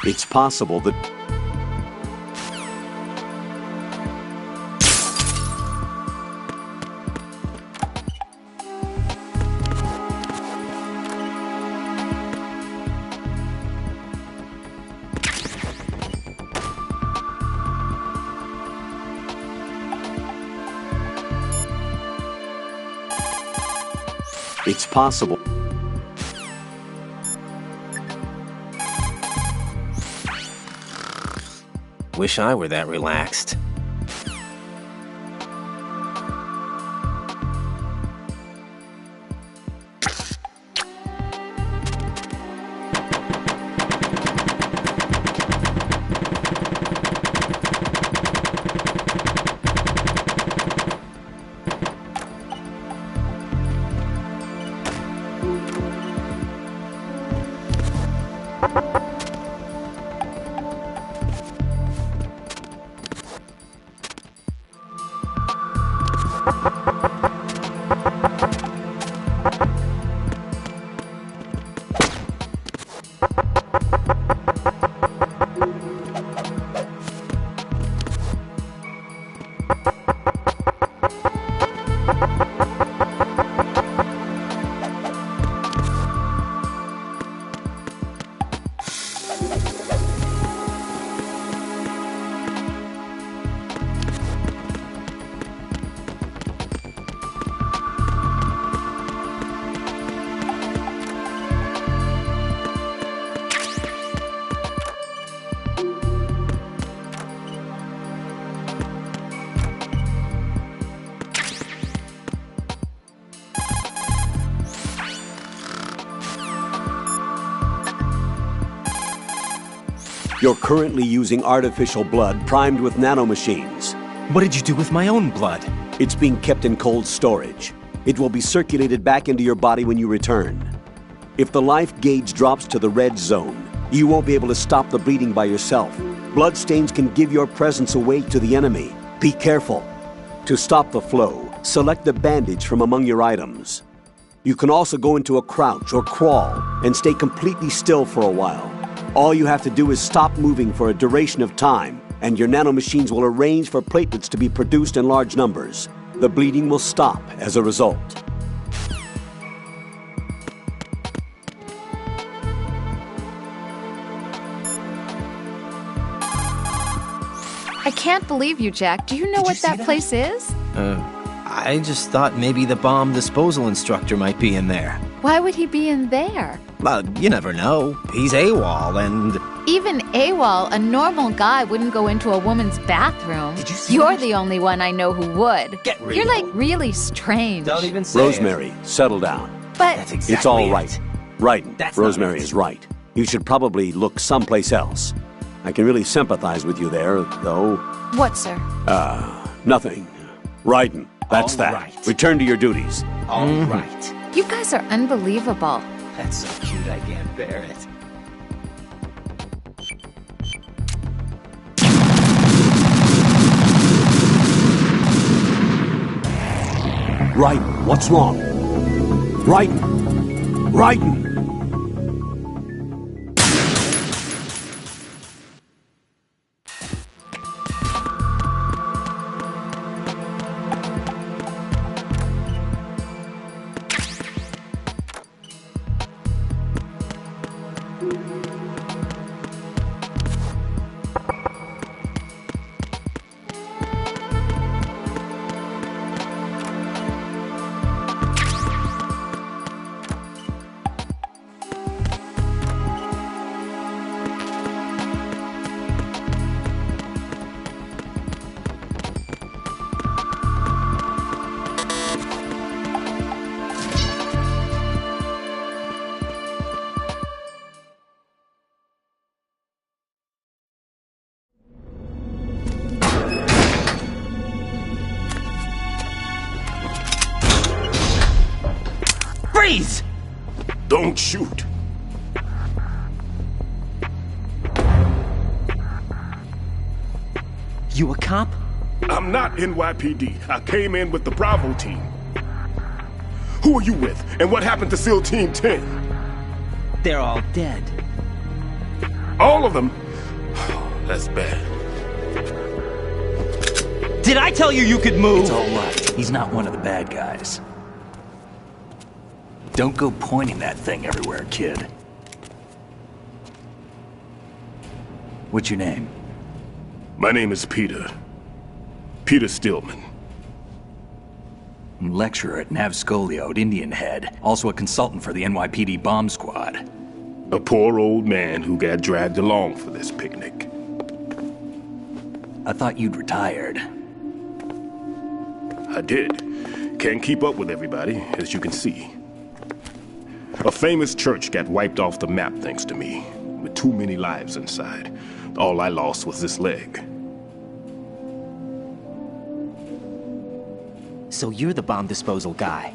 It's possible that... It's possible. Wish I were that relaxed. You're currently using artificial blood primed with nanomachines. What did you do with my own blood? It's being kept in cold storage. It will be circulated back into your body when you return. If the life gauge drops to the red zone, you won't be able to stop the bleeding by yourself. Bloodstains can give your presence away to the enemy. Be careful. To stop the flow, select the bandage from among your items. You can also go into a crouch or crawl and stay completely still for a while. All you have to do is stop moving for a duration of time, and your nanomachines will arrange for platelets to be produced in large numbers. The bleeding will stop as a result. I can't believe you, Jack. Do you know what that place is? I just thought maybe the bomb disposal instructor might be in there. Why would he be in there? Well, you never know. He's AWOL and... Even AWOL, a normal guy wouldn't go into a woman's bathroom. Did you see You're that? the only one I know who would. Get real. You're like really strange. Don't even say Rosemary, settle down. But That's exactly It's all it. right. Right, That's not Rosemary it. is right. You should probably look someplace else. I can really sympathize with you there, though. what, sir? Nothing. Raiden, that's All that. right. Return to your duties. All right. You guys are unbelievable. That's so cute I can't bear it. Raiden, what's wrong? Raiden! Raiden! Freeze! Don't shoot. You a cop? I'm not NYPD. I came in with the Bravo team. Who are you with? And what happened to SEAL Team 10? They're all dead. All of them? That's bad. Did I tell you you could move? It's all right. He's not one of the bad guys. Don't go pointing that thing everywhere, kid. What's your name? My name is Peter. Peter Stillman. Lecturer at Navscolio, Indian Head. Also a consultant for the NYPD bomb squad. A poor old man who got dragged along for this picnic. I thought you'd retired. I did. Can't keep up with everybody, as you can see. A famous church got wiped off the map thanks to me, with too many lives inside. All I lost was this leg. So you're the bomb disposal guy.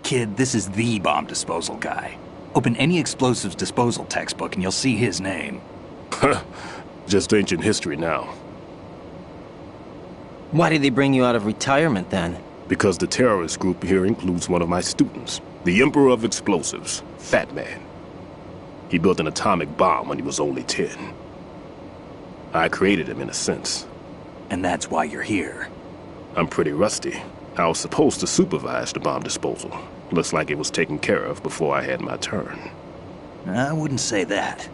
Kid, this is the bomb disposal guy. Open any explosives disposal textbook and you'll see his name. Just ancient history now. Why did they bring you out of retirement then? Because the terrorist group here includes one of my students, the Emperor of Explosives, Fat Man. He built an atomic bomb when he was only 10. I created him in a sense. And that's why you're here. I'm pretty rusty. I was supposed to supervise the bomb disposal. Looks like it was taken care of before I had my turn. I wouldn't say that.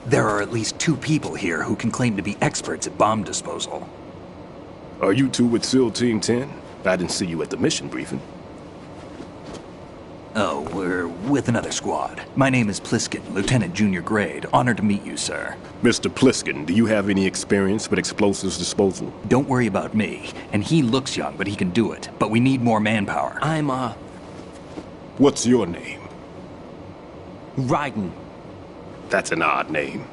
There are at least 2 people here who can claim to be experts at bomb disposal. Are you two with SEAL Team 10? I didn't see you at the mission briefing. Oh, we're with another squad. My name is Pliskin, Lieutenant Junior Grade. Honored to meet you, sir. Mr. Pliskin, do you have any experience with explosives disposal? Don't worry about me. And he looks young, but he can do it. But we need more manpower. What's your name? Raiden. That's an odd name.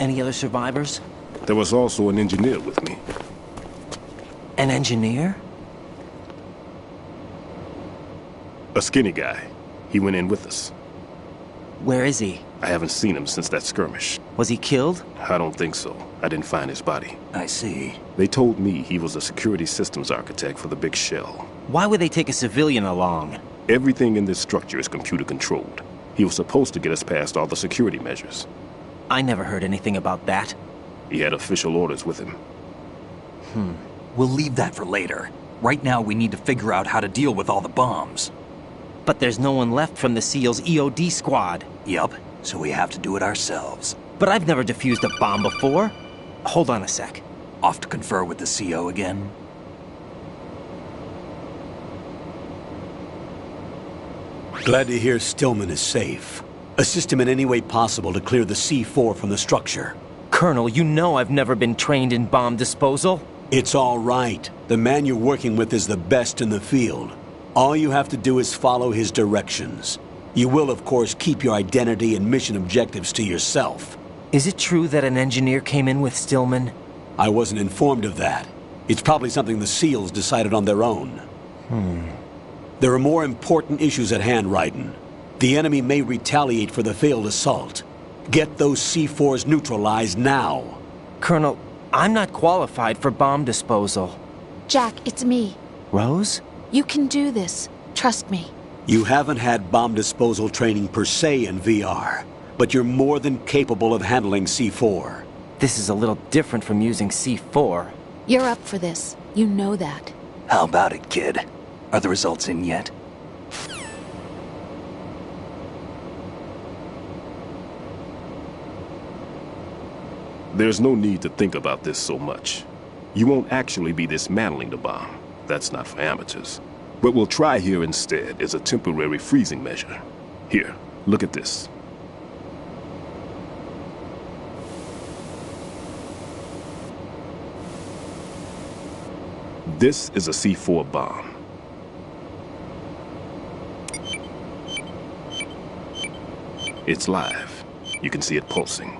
Any other survivors? There was also an engineer with me. An engineer? A skinny guy. He went in with us. Where is he? I haven't seen him since that skirmish. Was he killed? I don't think so. I didn't find his body. I see. They told me he was a security systems architect for the big shell. Why would they take a civilian along? Everything in this structure is computer controlled. He was supposed to get us past all the security measures. I never heard anything about that. He had official orders with him. We'll leave that for later. Right now, we need to figure out how to deal with all the bombs. But there's no one left from the SEAL's EOD squad. Yup, so we have to do it ourselves. But I've never defused a bomb before. Hold on a sec. Off to confer with the CO again? Glad to hear Stillman is safe. Assist him in any way possible to clear the C4 from the structure. Colonel, you know I've never been trained in bomb disposal. It's all right. The man you're working with is the best in the field. All you have to do is follow his directions. You will, of course, keep your identity and mission objectives to yourself. Is it true that an engineer came in with Stillman? I wasn't informed of that. It's probably something the SEALs decided on their own. There are more important issues at hand, Raiden. The enemy may retaliate for the failed assault. Get those C4s neutralized now. Colonel, I'm not qualified for bomb disposal. Jack, it's me. Rose? You can do this. Trust me. You haven't had bomb disposal training per se in VR, but you're more than capable of handling C4. This is a little different from using C4. You're up for this. You know that. How about it, kid? Are the results in yet? There's no need to think about this so much. You won't actually be dismantling the bomb. That's not for amateurs. What we'll try here instead is a temporary freezing measure. Here, look at this. This is a C4 bomb. It's live. You can see it pulsing.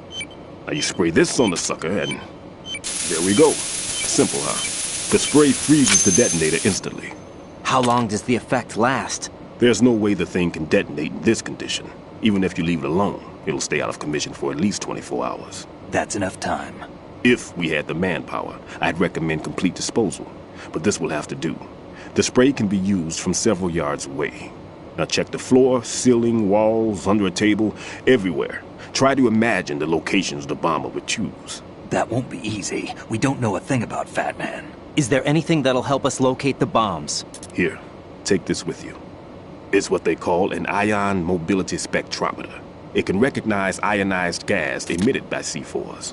Now you spray this on the sucker and there we go. Simple, huh? The spray freezes the detonator instantly. How long does the effect last? There's no way the thing can detonate in this condition. Even if you leave it alone, it'll stay out of commission for at least 24 hours. That's enough time. If we had the manpower, I'd recommend complete disposal. But this will have to do. The spray can be used from several yards away. Now check the floor, ceiling, walls, under a table, everywhere. Try to imagine the locations the bomber would choose. That won't be easy. We don't know a thing about Fat Man. Is there anything that'll help us locate the bombs? Here, take this with you. It's what they call an ion mobility spectrometer. It can recognize ionized gas emitted by C4s.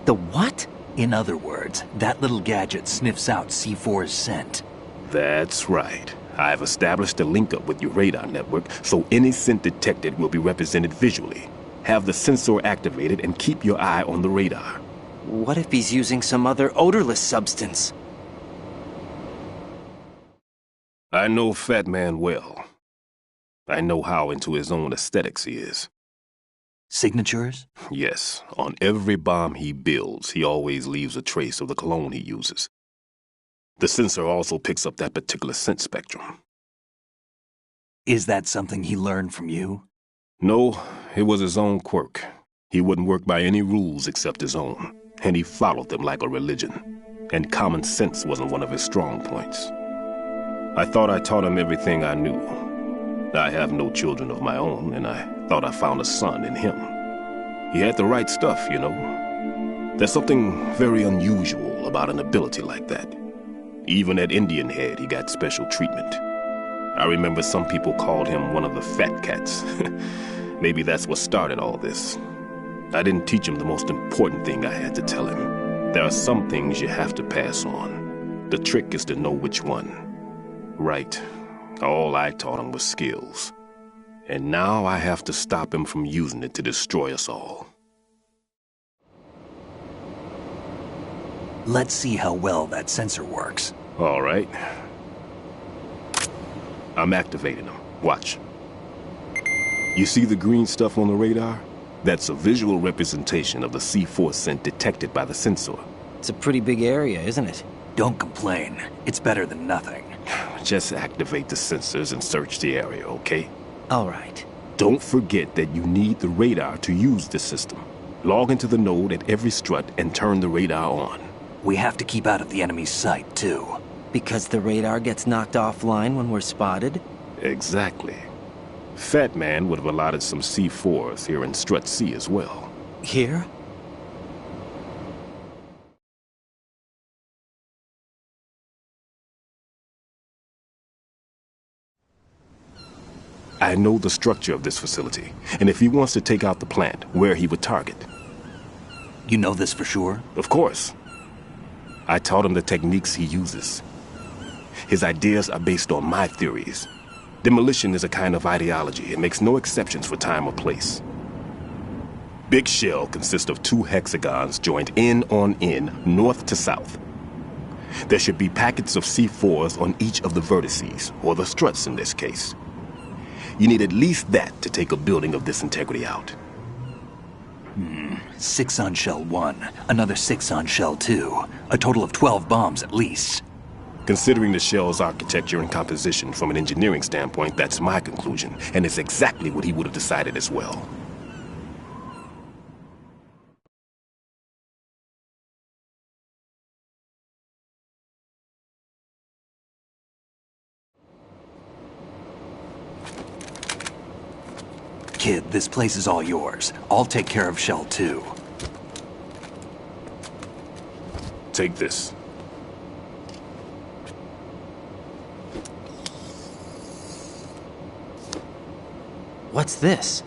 The what? In other words, that little gadget sniffs out C4's scent. That's right. I've established a link up with your radar network, so any scent detected will be represented visually. Have the sensor activated and keep your eye on the radar. What if he's using some other odorless substance? I know Fat Man well. I know how into his own aesthetics he is. Signatures? Yes. On every bomb he builds, he always leaves a trace of the cologne he uses. The sensor also picks up that particular scent spectrum. Is that something he learned from you? No, it was his own quirk. He wouldn't work by any rules except his own, and he followed them like a religion. And common sense wasn't one of his strong points. I thought I taught him everything I knew. I have no children of my own, and I thought I found a son in him. He had the right stuff, you know. There's something very unusual about an ability like that. Even at Indian Head, he got special treatment. I remember some people called him one of the fat cats. Maybe that's what started all this. I didn't teach him the most important thing I had to tell him. There are some things you have to pass on. The trick is to know which one. Right. All I taught him was skills. And now I have to stop him from using it to destroy us all. Let's see how well that sensor works. All right. I'm activating them. Watch. You see the green stuff on the radar? That's a visual representation of the C4 scent detected by the sensor. It's a pretty big area, isn't it? Don't complain. It's better than nothing. Just activate the sensors and search the area, okay? All right. Don't forget that you need the radar to use this system. Log into the node at every strut and turn the radar on. We have to keep out of the enemy's sight, too. Because the radar gets knocked offline when we're spotted? Exactly. Fat Man would have allotted some C4s here in Strut C as well. Here? I know the structure of this facility, and if he wants to take out the plant, where he would target. You know this for sure? Of course. I taught him the techniques he uses. His ideas are based on my theories. Demolition is a kind of ideology. It makes no exceptions for time or place. Big shell consists of 2 hexagons joined end on end, north to south. There should be packets of C4s on each of the vertices, or the struts in this case. You need at least that to take a building of this integrity out. 6 on shell 1, another 6 on shell 2. A total of 12 bombs at least. Considering the shell's architecture and composition from an engineering standpoint, that's my conclusion, and it's exactly what he would have decided as well. Kid, this place is all yours. I'll take care of shell 2. Take this. What's this?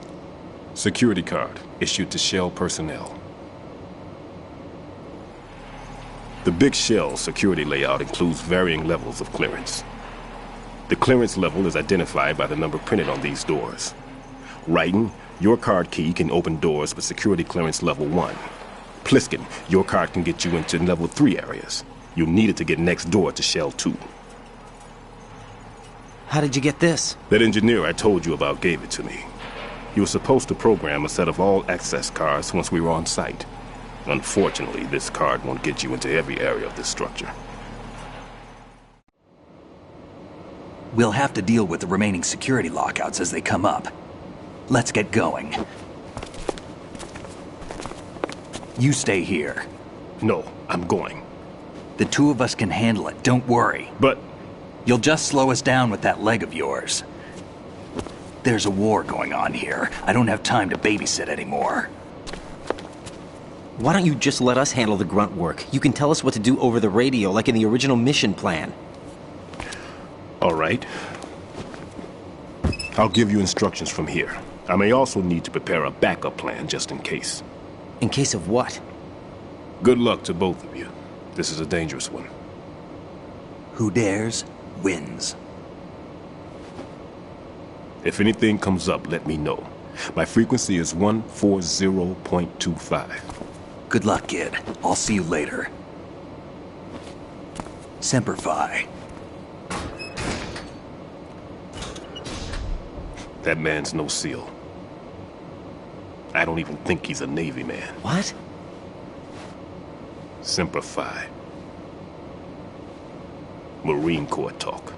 Security card, issued to Shell personnel. The Big Shell security layout includes varying levels of clearance. The clearance level is identified by the number printed on these doors. Writing, your card key can open doors with security clearance level 1. Pliskin, your card can get you into level 3 areas. You'll need it to get next door to Shell 2. How did you get this? That engineer I told you about gave it to me. He was supposed to program a set of all access cards once we were on site. Unfortunately, this card won't get you into every area of this structure. We'll have to deal with the remaining security lockouts as they come up. Let's get going. You stay here. No, I'm going. The 2 of us can handle it, don't worry. But You'll just slow us down with that leg of yours. There's a war going on here. I don't have time to babysit anymore. Why don't you just let us handle the grunt work? You can tell us what to do over the radio, like in the original mission plan. All right. I'll give you instructions from here. I may also need to prepare a backup plan just in case. In case of what? Good luck to both of you. This is a dangerous one. Who dares, wins. If anything comes up, let me know. My frequency is 140.25. Good luck, kid. I'll see you later. Semper Fi. That man's no SEAL. I don't even think he's a Navy man. What? Semper Fi. Marine Corps talk.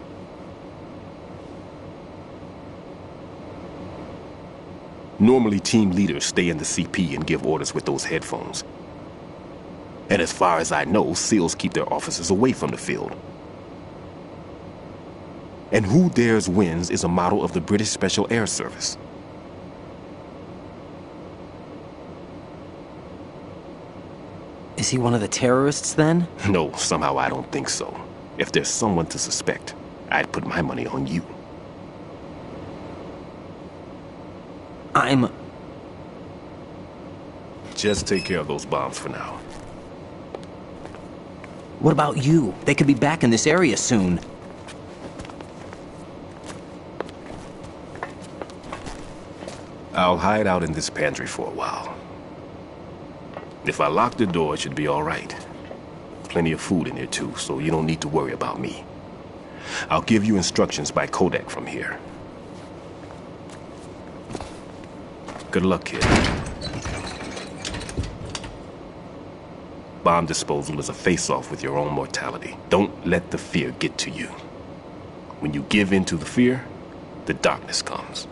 Normally, team leaders stay in the CP and give orders with those headphones. And as far as I know, SEALs keep their officers away from the field. And Who Dares Wins is a model of the British Special Air Service. Is he one of the terrorists, then? No, somehow I don't think so. If there's someone to suspect, I'd put my money on you. Just take care of those bombs for now. What about you? They could be back in this area soon. I'll hide out in this pantry for a while. If I lock the door, it should be all right. Plenty of food in here too, so you don't need to worry about me. I'll give you instructions by Kodak from here. Good luck, kid. Bomb disposal is a face-off with your own mortality. Don't let the fear get to you. When you give in to the fear, the darkness comes.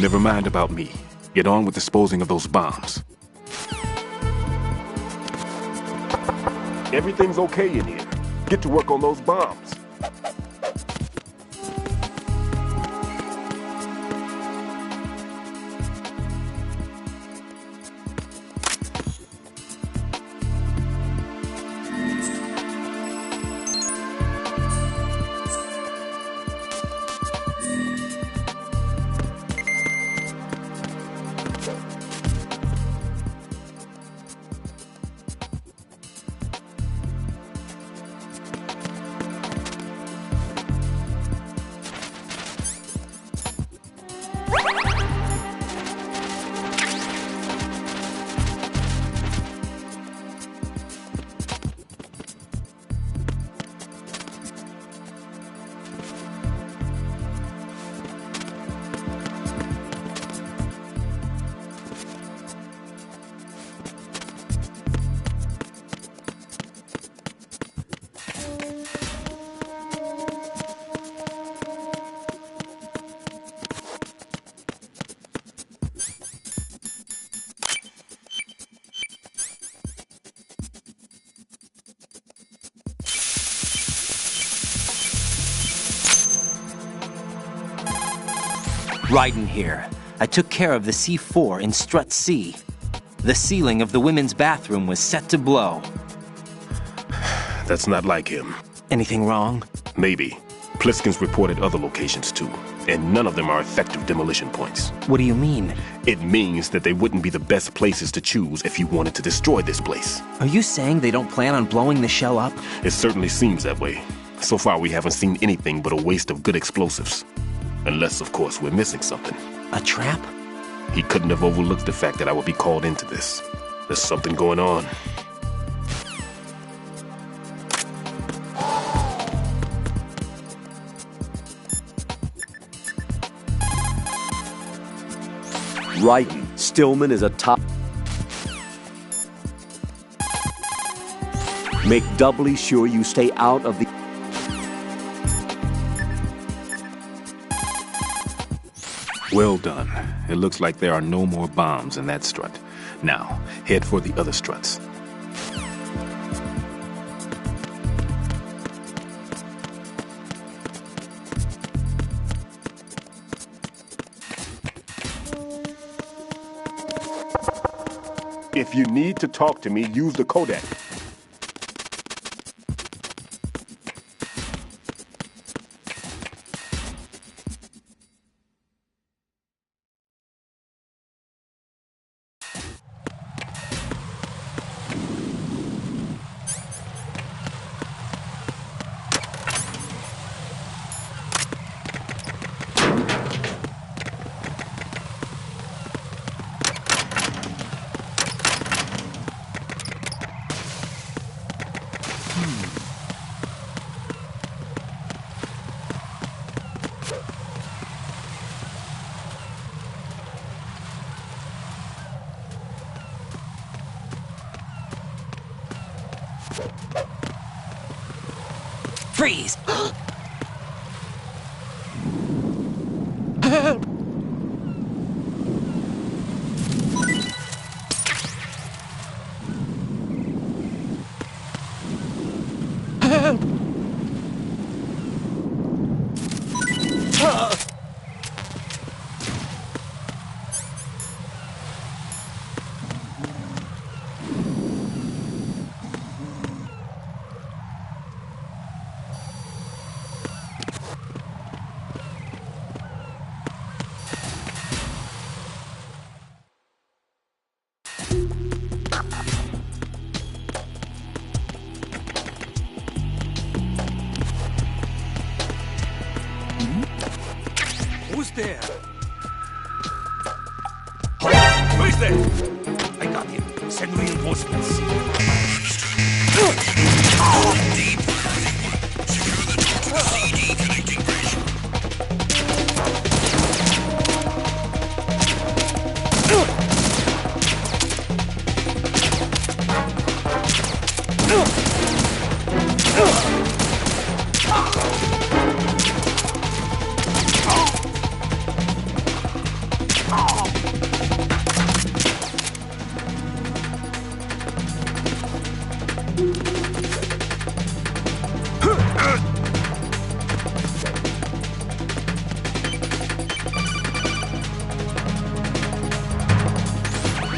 Never mind about me. Get on with disposing of those bombs. Everything's okay in here. Get to work on those bombs. Raiden here. I took care of the C4 in Strut C. The ceiling of the women's bathroom was set to blow. That's not like him. Anything wrong? Maybe. Pliskin's reported other locations too, and none of them are effective demolition points. What do you mean? It means that they wouldn't be the best places to choose if you wanted to destroy this place. Are you saying they don't plan on blowing the shell up? It certainly seems that way. So far we haven't seen anything but a waste of good explosives. Unless, of course, we're missing something. A trap? He couldn't have overlooked the fact that I would be called into this. There's something going on. Ryden, Stillman is a top... Make doubly sure you stay out of the... Well done. It looks like there are no more bombs in that strut. Now, head for the other struts. If you need to talk to me, use the codec. Freeze! Help! Help! Who's there? Who's there? I got him. Send reinforcements.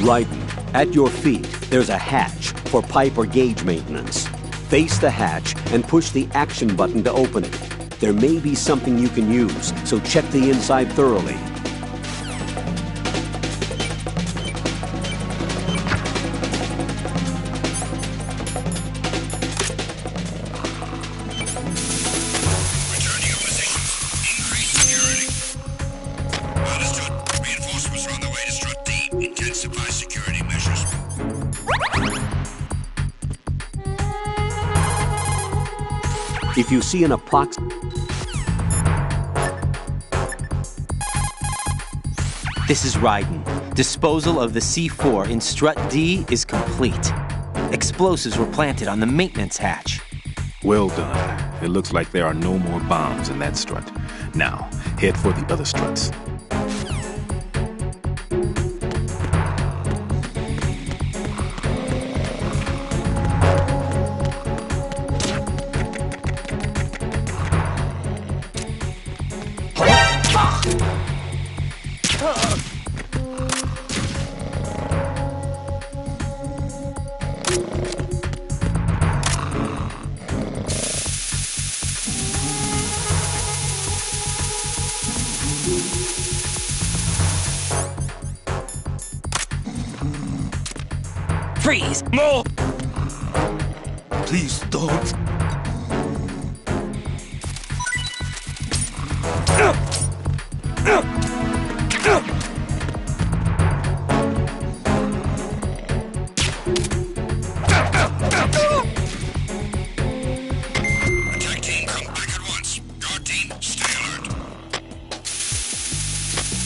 Ryden, at your feet, there's a hatch for pipe or gauge maintenance. Face the hatch and push the action button to open it. There may be something you can use, so check the inside thoroughly. If you see an This is Ryden. Disposal of the C4 in Strut D is complete. Explosives were planted on the maintenance hatch. Well done. It looks like there are no more bombs in that strut. Now, head for the other struts. Freeze! No! Please don't. Attack team, come back at once. Guard team, stay alert.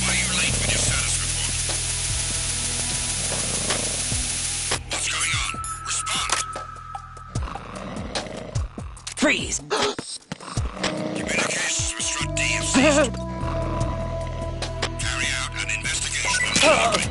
Why are you late with your status report? Freeze! Communications with Strut D have ceased. Carry out an investigation immediately.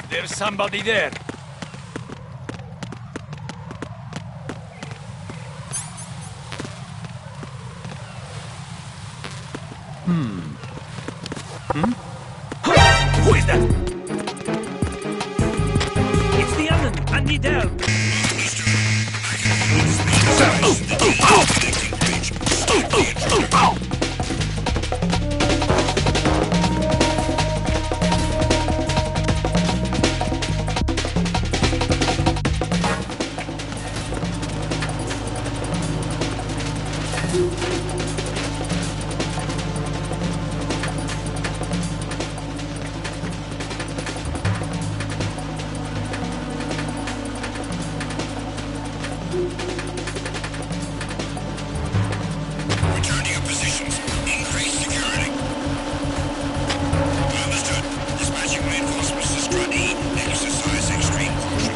There's somebody there. Who is that? It's the Allen. I need help. Return to your positions. Increase security. Understood. Dispatching reinforcements to Strut E. Exercise extreme caution.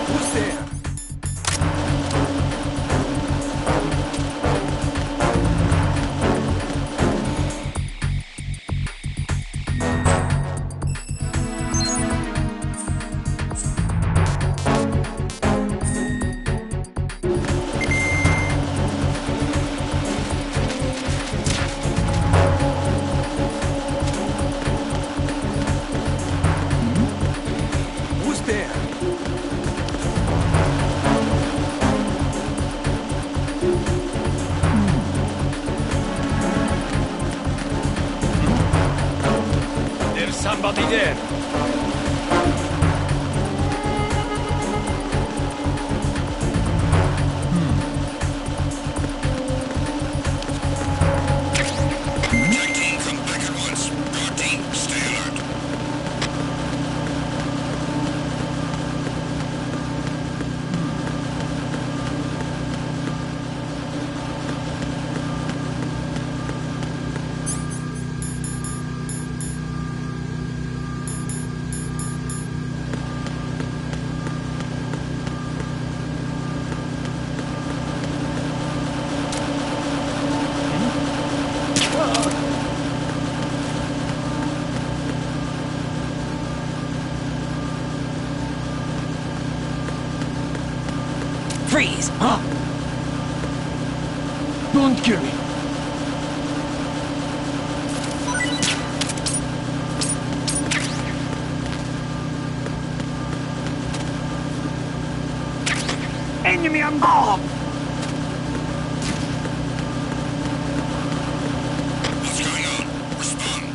Who's there? Who's there? There's somebody there. Tag team, come back at once. Guard team, stay alert. Freeze! Don't kill me. Enemy on board! What's going on? Respond.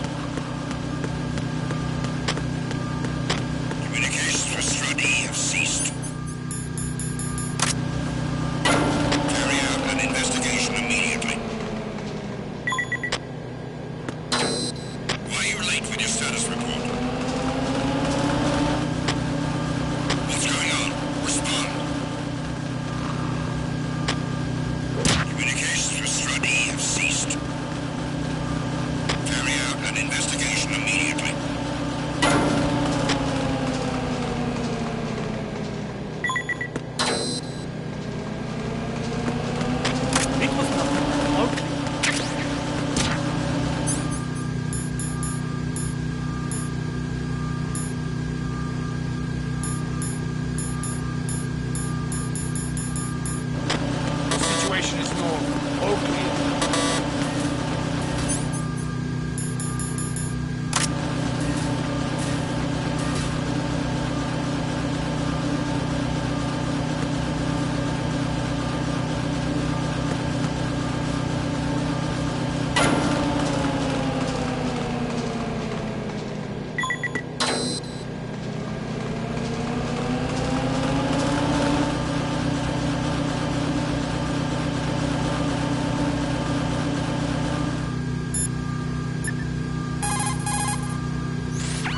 Communications with Strut E have ceased. Carry out an investigation immediately. Why are you late with your status report? What's going on? Respond.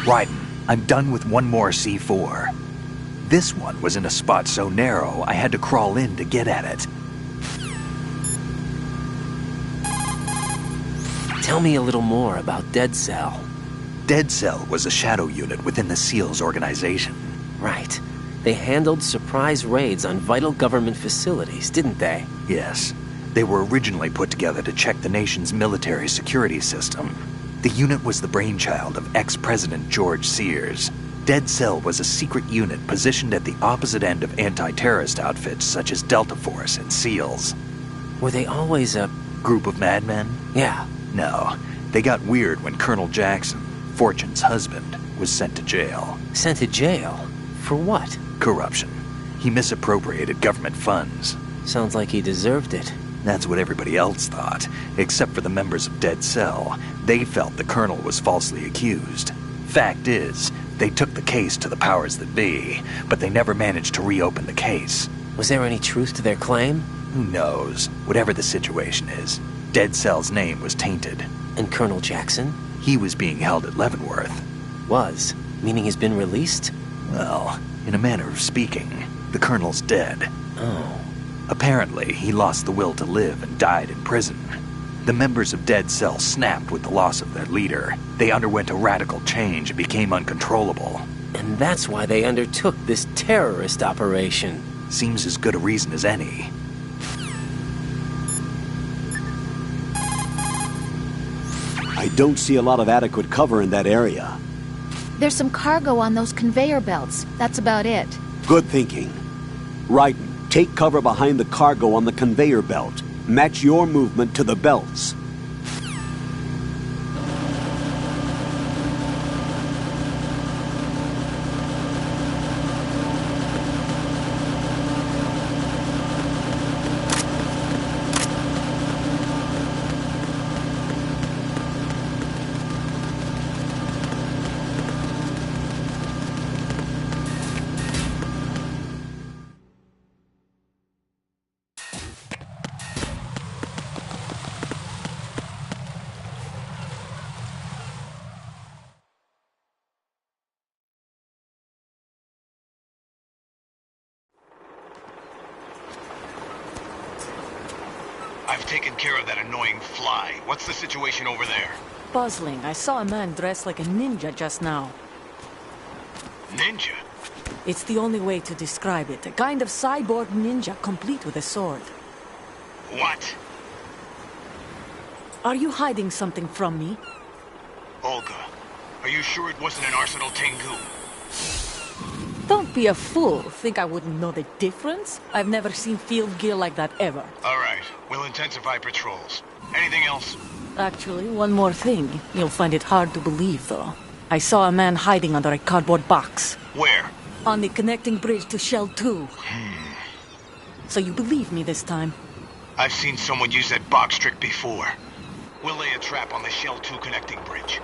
Raiden, I'm done with one more C4. This one was in a spot so narrow, I had to crawl in to get at it. Tell me a little more about Dead Cell. Dead Cell was a shadow unit within the SEALs organization. Right. They handled surprise raids on vital government facilities, didn't they? Yes. They were originally put together to check the nation's military security system. The unit was the brainchild of ex-President George Sears. Dead Cell was a secret unit positioned at the opposite end of anti-terrorist outfits such as Delta Force and SEALs. Were they always a group of madmen? Yeah. No. They got weird when Colonel Jackson, Fortune's husband, was sent to jail. Sent to jail? For what? Corruption. He misappropriated government funds. Sounds like he deserved it. That's what everybody else thought, except for the members of Dead Cell. They felt the colonel was falsely accused. Fact is, they took the case to the powers that be, but they never managed to reopen the case. Was there any truth to their claim? Who knows? Whatever the situation is, Dead Cell's name was tainted. And Colonel Jackson? He was being held at Leavenworth. Was? Meaning he's been released? Well, in a manner of speaking, the colonel's dead. Oh. Apparently, he lost the will to live and died in prison. The members of Dead Cell snapped with the loss of their leader. They underwent a radical change and became uncontrollable. And that's why they undertook this terrorist operation. Seems as good a reason as any. I don't see a lot of adequate cover in that area. There's some cargo on those conveyor belts. That's about it. Good thinking. Raiden, take cover behind the cargo on the conveyor belt. Match your movement to the belts. I've taken care of that annoying fly. What's the situation over there? Puzzling. I saw a man dressed like a ninja just now. Ninja? It's the only way to describe it. A kind of cyborg ninja, complete with a sword. What? Are you hiding something from me? Olga, are you sure it wasn't an Arsenal Tengu? Don't be a fool. Think I wouldn't know the difference? I've never seen field gear like that ever. All right. We'll intensify patrols. Anything else? Actually, one more thing. You'll find it hard to believe, though. I saw a man hiding under a cardboard box. Where? On the connecting bridge to Shell 2. So you believe me this time? I've seen someone use that box trick before. We'll lay a trap on the Shell 2 connecting bridge.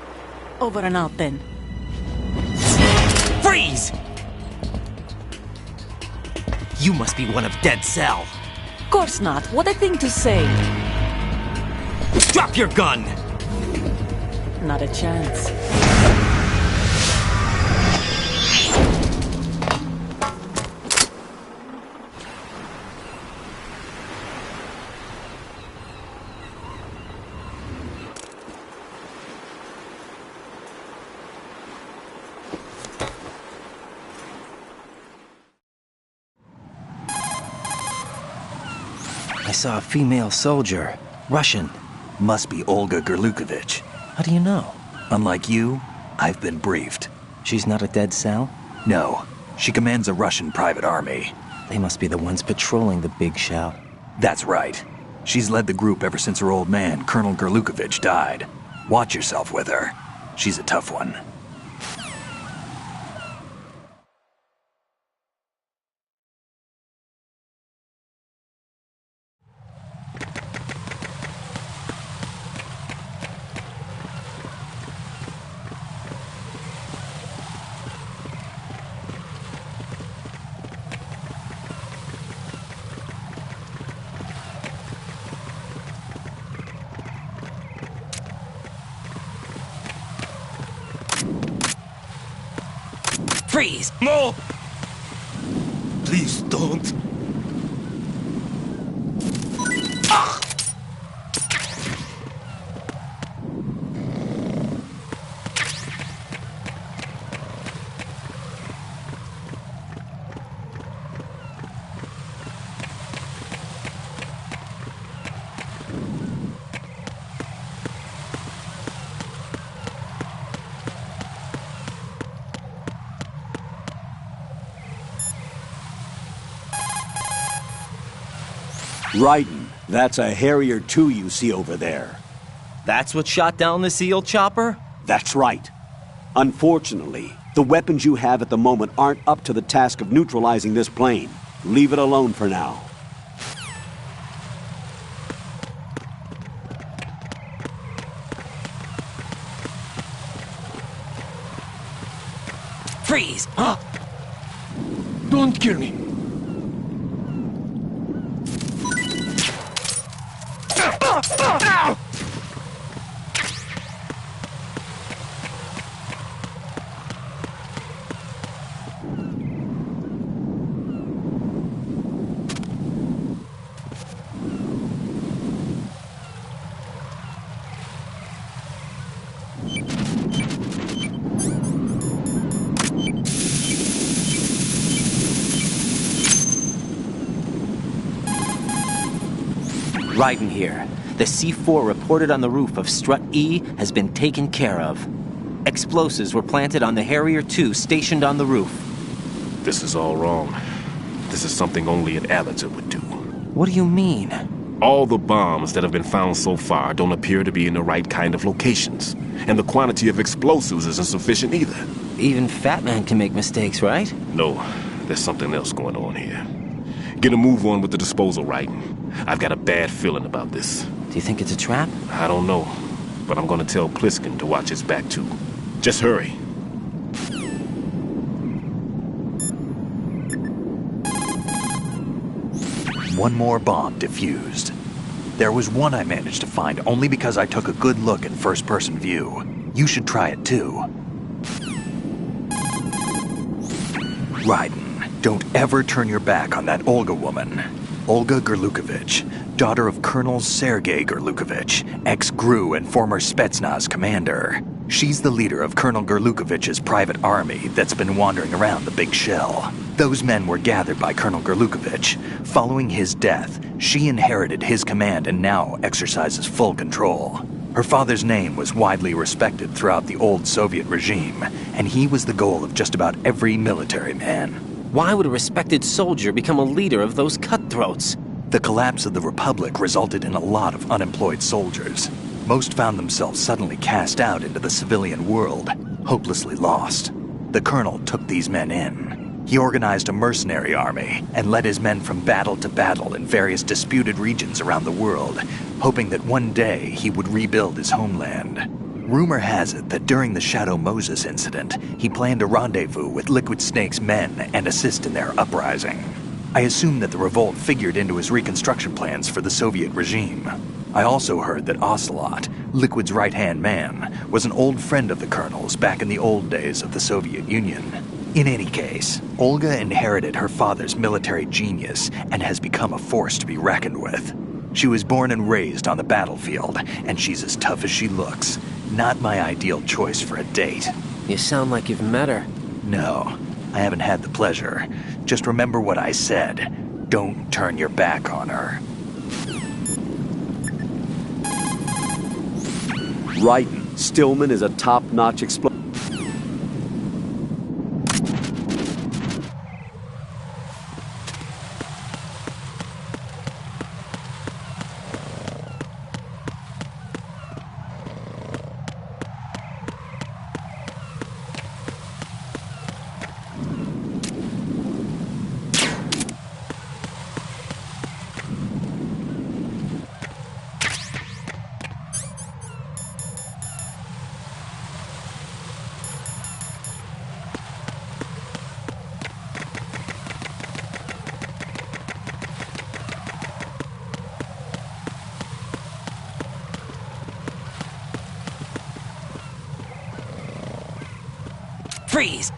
Over and out, then. Freeze! You must be one of Dead Cell. Of course not. What a thing to say. Drop your gun! Not a chance. I saw a female soldier. Russian. Must be Olga Gerlukovich. How do you know? Unlike you, I've been briefed. She's not a Dead Cell? No. She commands a Russian private army. They must be the ones patrolling the big shell. That's right. She's led the group ever since her old man, Colonel Gerlukovich, died. Watch yourself with her. She's a tough one. Freeze! No! Please don't. Raiden, that's a Harrier 2 you see over there. That's what shot down the SEAL chopper? That's right. Unfortunately, the weapons you have at the moment aren't up to the task of neutralizing this plane. Leave it alone for now. Freeze! Huh? Don't kill me. Raiden here. The C4 reported on the roof of Strut E has been taken care of. Explosives were planted on the Harrier 2 stationed on the roof. This is all wrong. This is something only an amateur would do. What do you mean? All the bombs that have been found so far don't appear to be in the right kind of locations. And the quantity of explosives isn't sufficient either. Even Fat Man can make mistakes, right? No, there's something else going on here. Get a move on with the disposal, Raiden. I've got a bad feeling about this. Do you think it's a trap? I don't know, but I'm gonna tell Pliskin to watch his back too. Just hurry. One more bomb defused. There was one I managed to find only because I took a good look in first-person view. You should try it too. Raiden, don't ever turn your back on that Olga woman. Olga Gerlukovich, daughter of Colonel Sergei Gerlukovich, ex-GRU and former Spetsnaz commander. She's the leader of Colonel Gerlukovich's private army that's been wandering around the Big Shell. Those men were gathered by Colonel Gerlukovich. Following his death, she inherited his command and now exercises full control. Her father's name was widely respected throughout the old Soviet regime, and he was the goal of just about every military man. Why would a respected soldier become a leader of those cutthroats? The collapse of the Republic resulted in a lot of unemployed soldiers. Most found themselves suddenly cast out into the civilian world, hopelessly lost. The colonel took these men in. He organized a mercenary army and led his men from battle to battle in various disputed regions around the world, hoping that one day he would rebuild his homeland. Rumor has it that during the Shadow Moses incident, he planned a rendezvous with Liquid Snake's men and assist in their uprising. I assume that the revolt figured into his reconstruction plans for the Soviet regime. I also heard that Ocelot, Liquid's right-hand man, was an old friend of the Colonel's back in the old days of the Soviet Union. In any case, Olga inherited her father's military genius and has become a force to be reckoned with. She was born and raised on the battlefield, and she's as tough as she looks. Not my ideal choice for a date. You sound like you've met her. No, I haven't had the pleasure. Just remember what I said. Don't turn your back on her. Raiden, Stillman is a top-notch explorer. Freeze!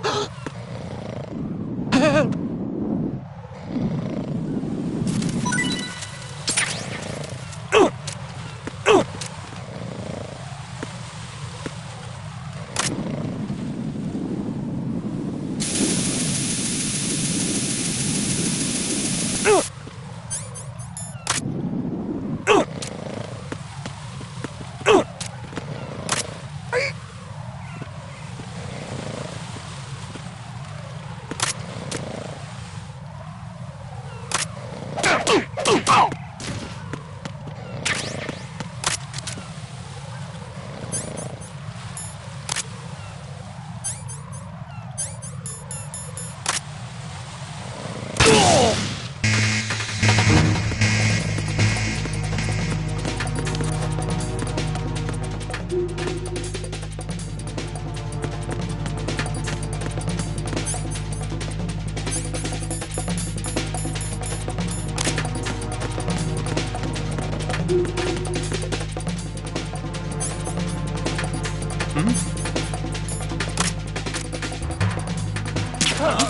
your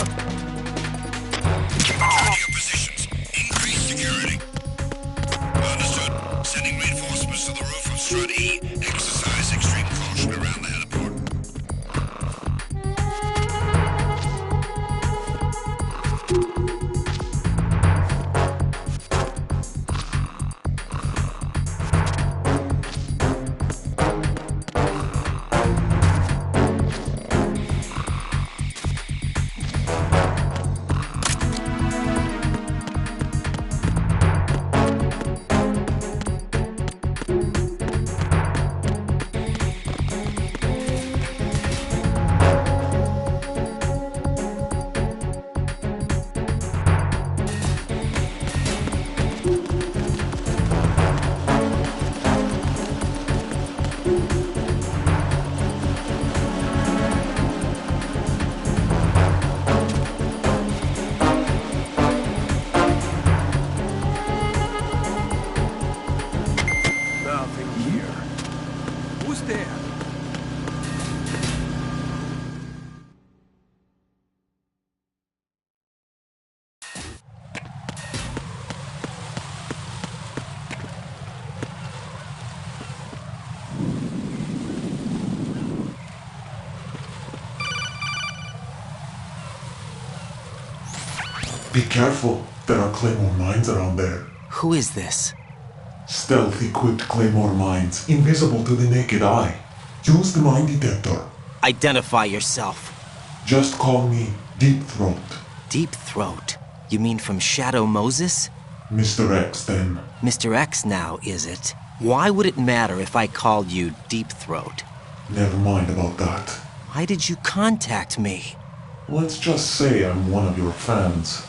positions. Increase security. Understood. Sending reinforcements to the roof of Strut E. Exercise extreme caution around the heliport. Nothing here. Who's there? Be careful. There are Claymore mines around there. Who is this? Stealth-equipped Claymore mines, invisible to the naked eye. Use the mine detector. Identify yourself. Just call me Deep Throat. Deep Throat? You mean from Shadow Moses? Mr. X, then. Mr. X now, is it? Why would it matter if I called you Deep Throat? Never mind about that. Why did you contact me? Let's just say I'm one of your fans.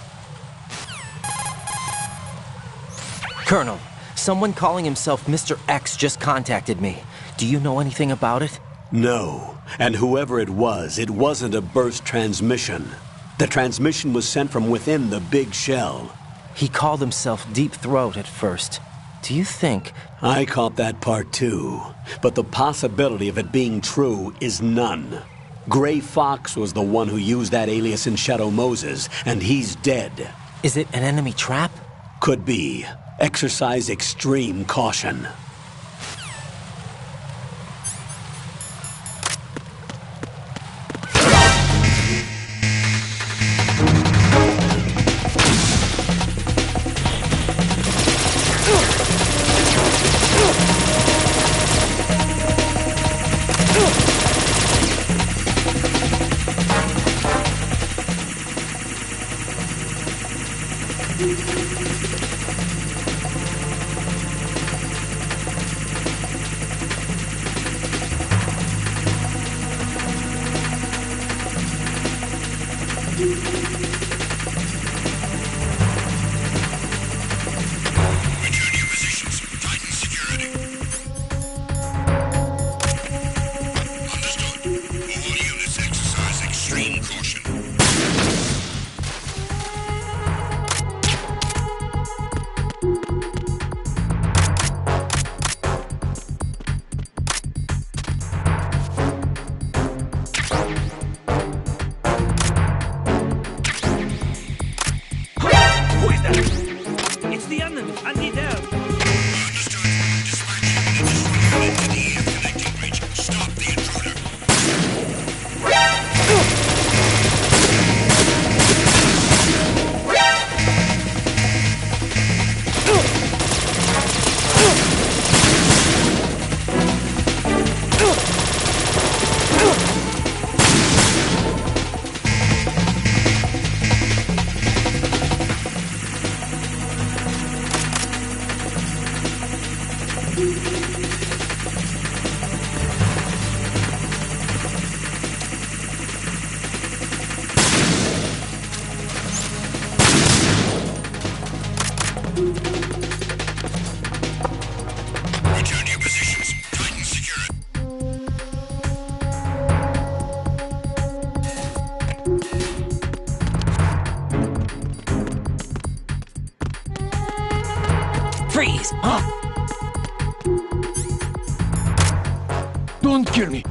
Colonel, someone calling himself Mr. X just contacted me. Do you know anything about it? No. And whoever it wasn't a burst transmission. The transmission was sent from within the big shell. He called himself Deep Throat at first. Do you think... I caught that part too. But the possibility of it being true is none. Gray Fox was the one who used that alias in Shadow Moses, and he's dead. Is it an enemy trap? Could be. Exercise extreme caution. Freeze! Huh? Don't kill me.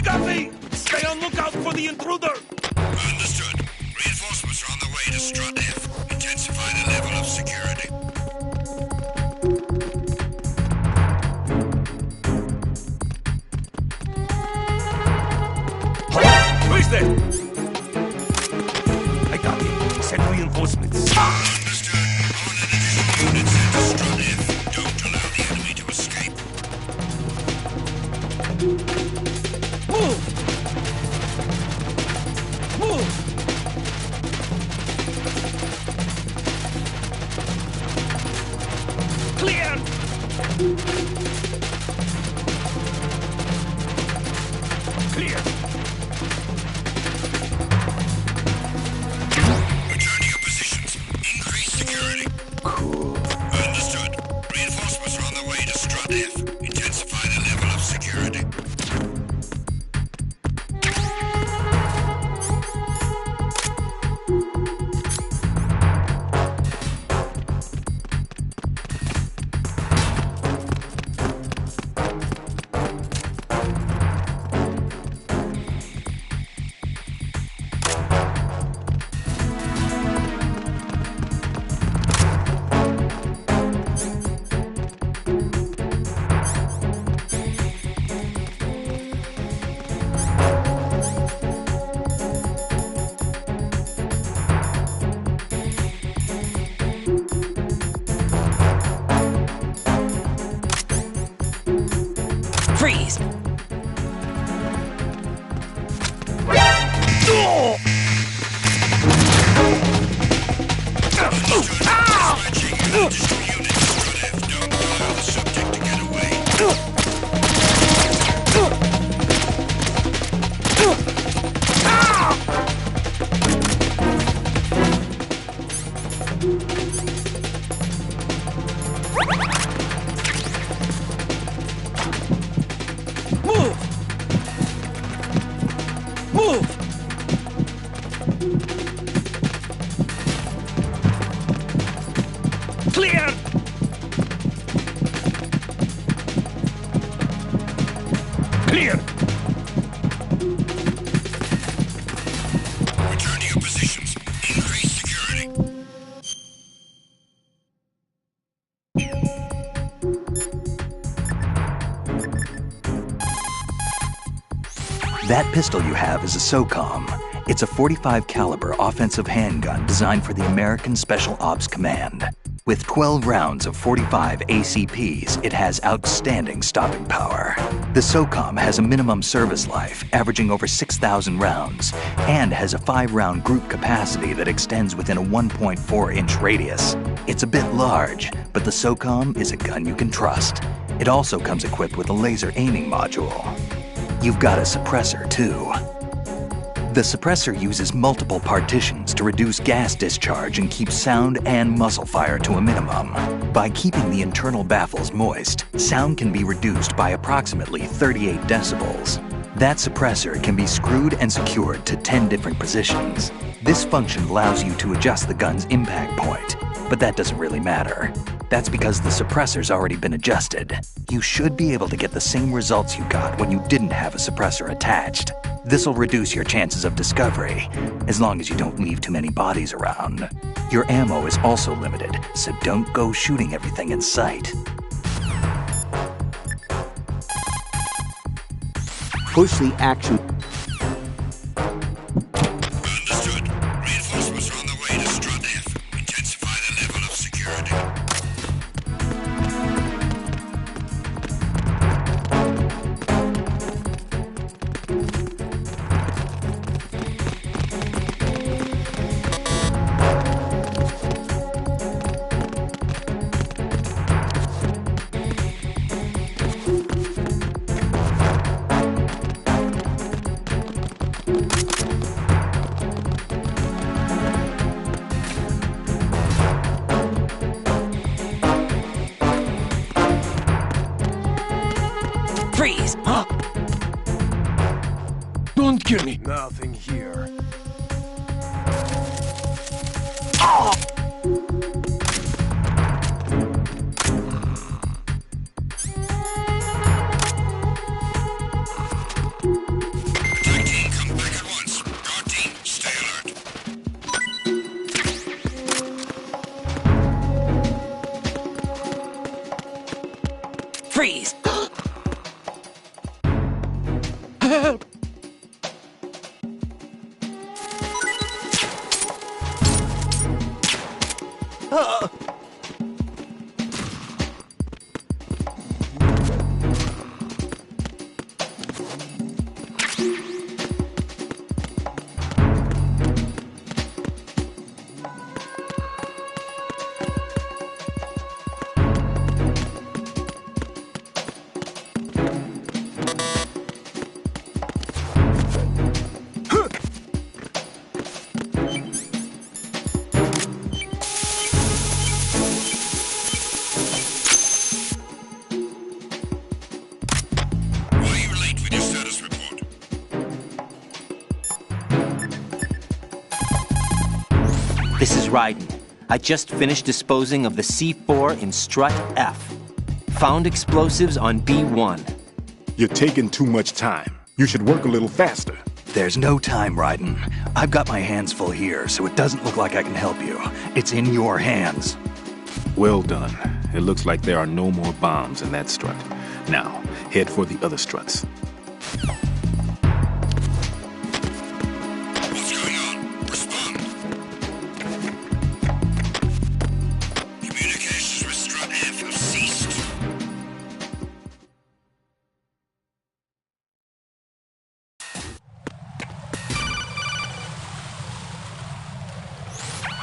copy! Stay on lookout for the intruder! Understood. Reinforcements are on the way to Strut F. Intensify the level of security. Who's there? I got him. Send reinforcements. Understood. On an additional unit sent to Strut F. Don't allow the enemy to escape. Move! Move! Clear! Clear! Return to your positions. Increase security. Cool. Understood. Reinforcements are on the way to Strut F. Intensify the level of security. Freeze! Move! Move! Clear! Clear! Return to your positions. Increase security. That pistol you have is a SOCOM. It's a .45 caliber offensive handgun designed for the American Special Ops Command. With 12 rounds of .45 ACPs, it has outstanding stopping power. The SOCOM has a minimum service life, averaging over 6,000 rounds, and has a 5-round group capacity that extends within a 1.4-inch radius. It's a bit large, but the SOCOM is a gun you can trust. It also comes equipped with a laser aiming module. You've got a suppressor, too. The suppressor uses multiple partitions to reduce gas discharge and keep sound and muzzle fire to a minimum. By keeping the internal baffles moist, sound can be reduced by approximately 38 decibels. That suppressor can be screwed and secured to 10 different positions. This function allows you to adjust the gun's impact point, but that doesn't really matter. That's because the suppressor's already been adjusted. You should be able to get the same results you got when you didn't have a suppressor attached. This'll reduce your chances of discovery, as long as you don't leave too many bodies around. Your ammo is also limited, so don't go shooting everything in sight. Push the action. Understood. Reinforcements are on the way to Strut F. Intensify the level of security. Freeze! Huh? Don't kill me. Nothing here. This is Raiden. I just finished disposing of the C4 in strut F. Found explosives on B1. You're taking too much time. You should work a little faster. There's no time, Raiden. I've got my hands full here, so it doesn't look like I can help you. It's in your hands. Well done. It looks like there are no more bombs in that strut. Now, head for the other struts.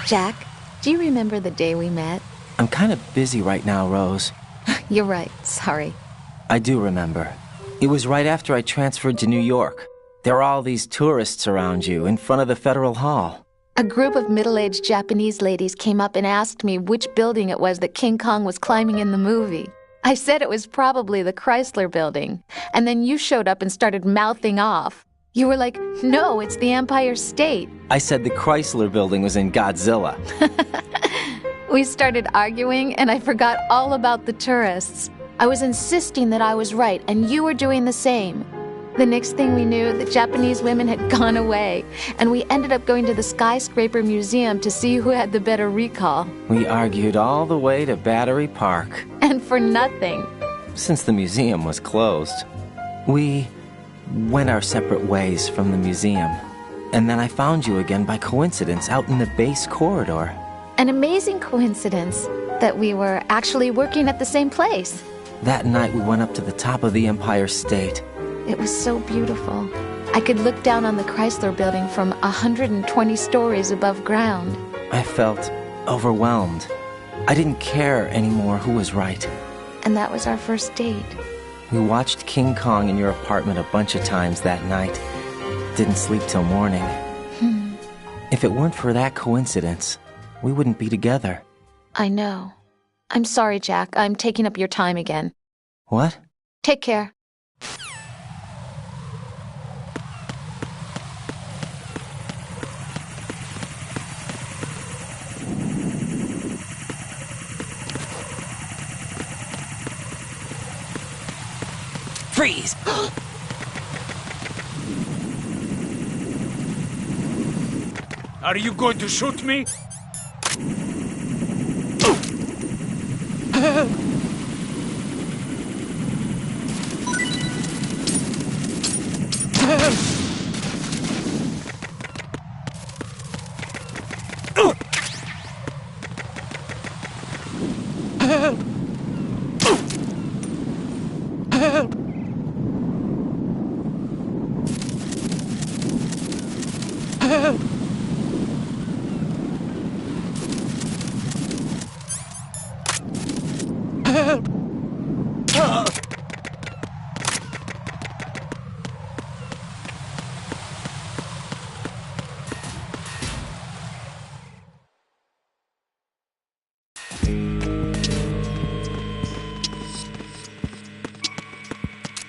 Jack, do you remember the day we met? I'm kind of busy right now, Rose. You're right, sorry. I do remember. It was right after I transferred to New York. There were all these tourists around you in front of the Federal Hall. A group of middle-aged Japanese ladies came up and asked me which building it was that King Kong was climbing in the movie. I said it was probably the Chrysler Building, and then you showed up and started mouthing off. You were like, no, it's the Empire State. I said the Chrysler Building was in Godzilla. We started arguing, and I forgot all about the tourists. I was insisting that I was right, and you were doing the same. The next thing we knew, the Japanese women had gone away, and we ended up going to the Skyscraper Museum to see who had the better recall. We argued all the way to Battery Park. And for nothing. Since the museum was closed. We went our separate ways from the museum. And then I found you again by coincidence out in the base corridor. An amazing coincidence that we were actually working at the same place. That night we went up to the top of the Empire State. It was so beautiful. I could look down on the Chrysler Building from 120 stories above ground. I felt overwhelmed. I didn't care anymore who was right. And that was our first date. We watched King Kong in your apartment a bunch of times that night. Didn't sleep till morning. If it weren't for that coincidence, we wouldn't be together. I know. I'm sorry, Jack. I'm taking up your time again. What? Take care. Freeze! Are you going to shoot me?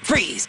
Freeze!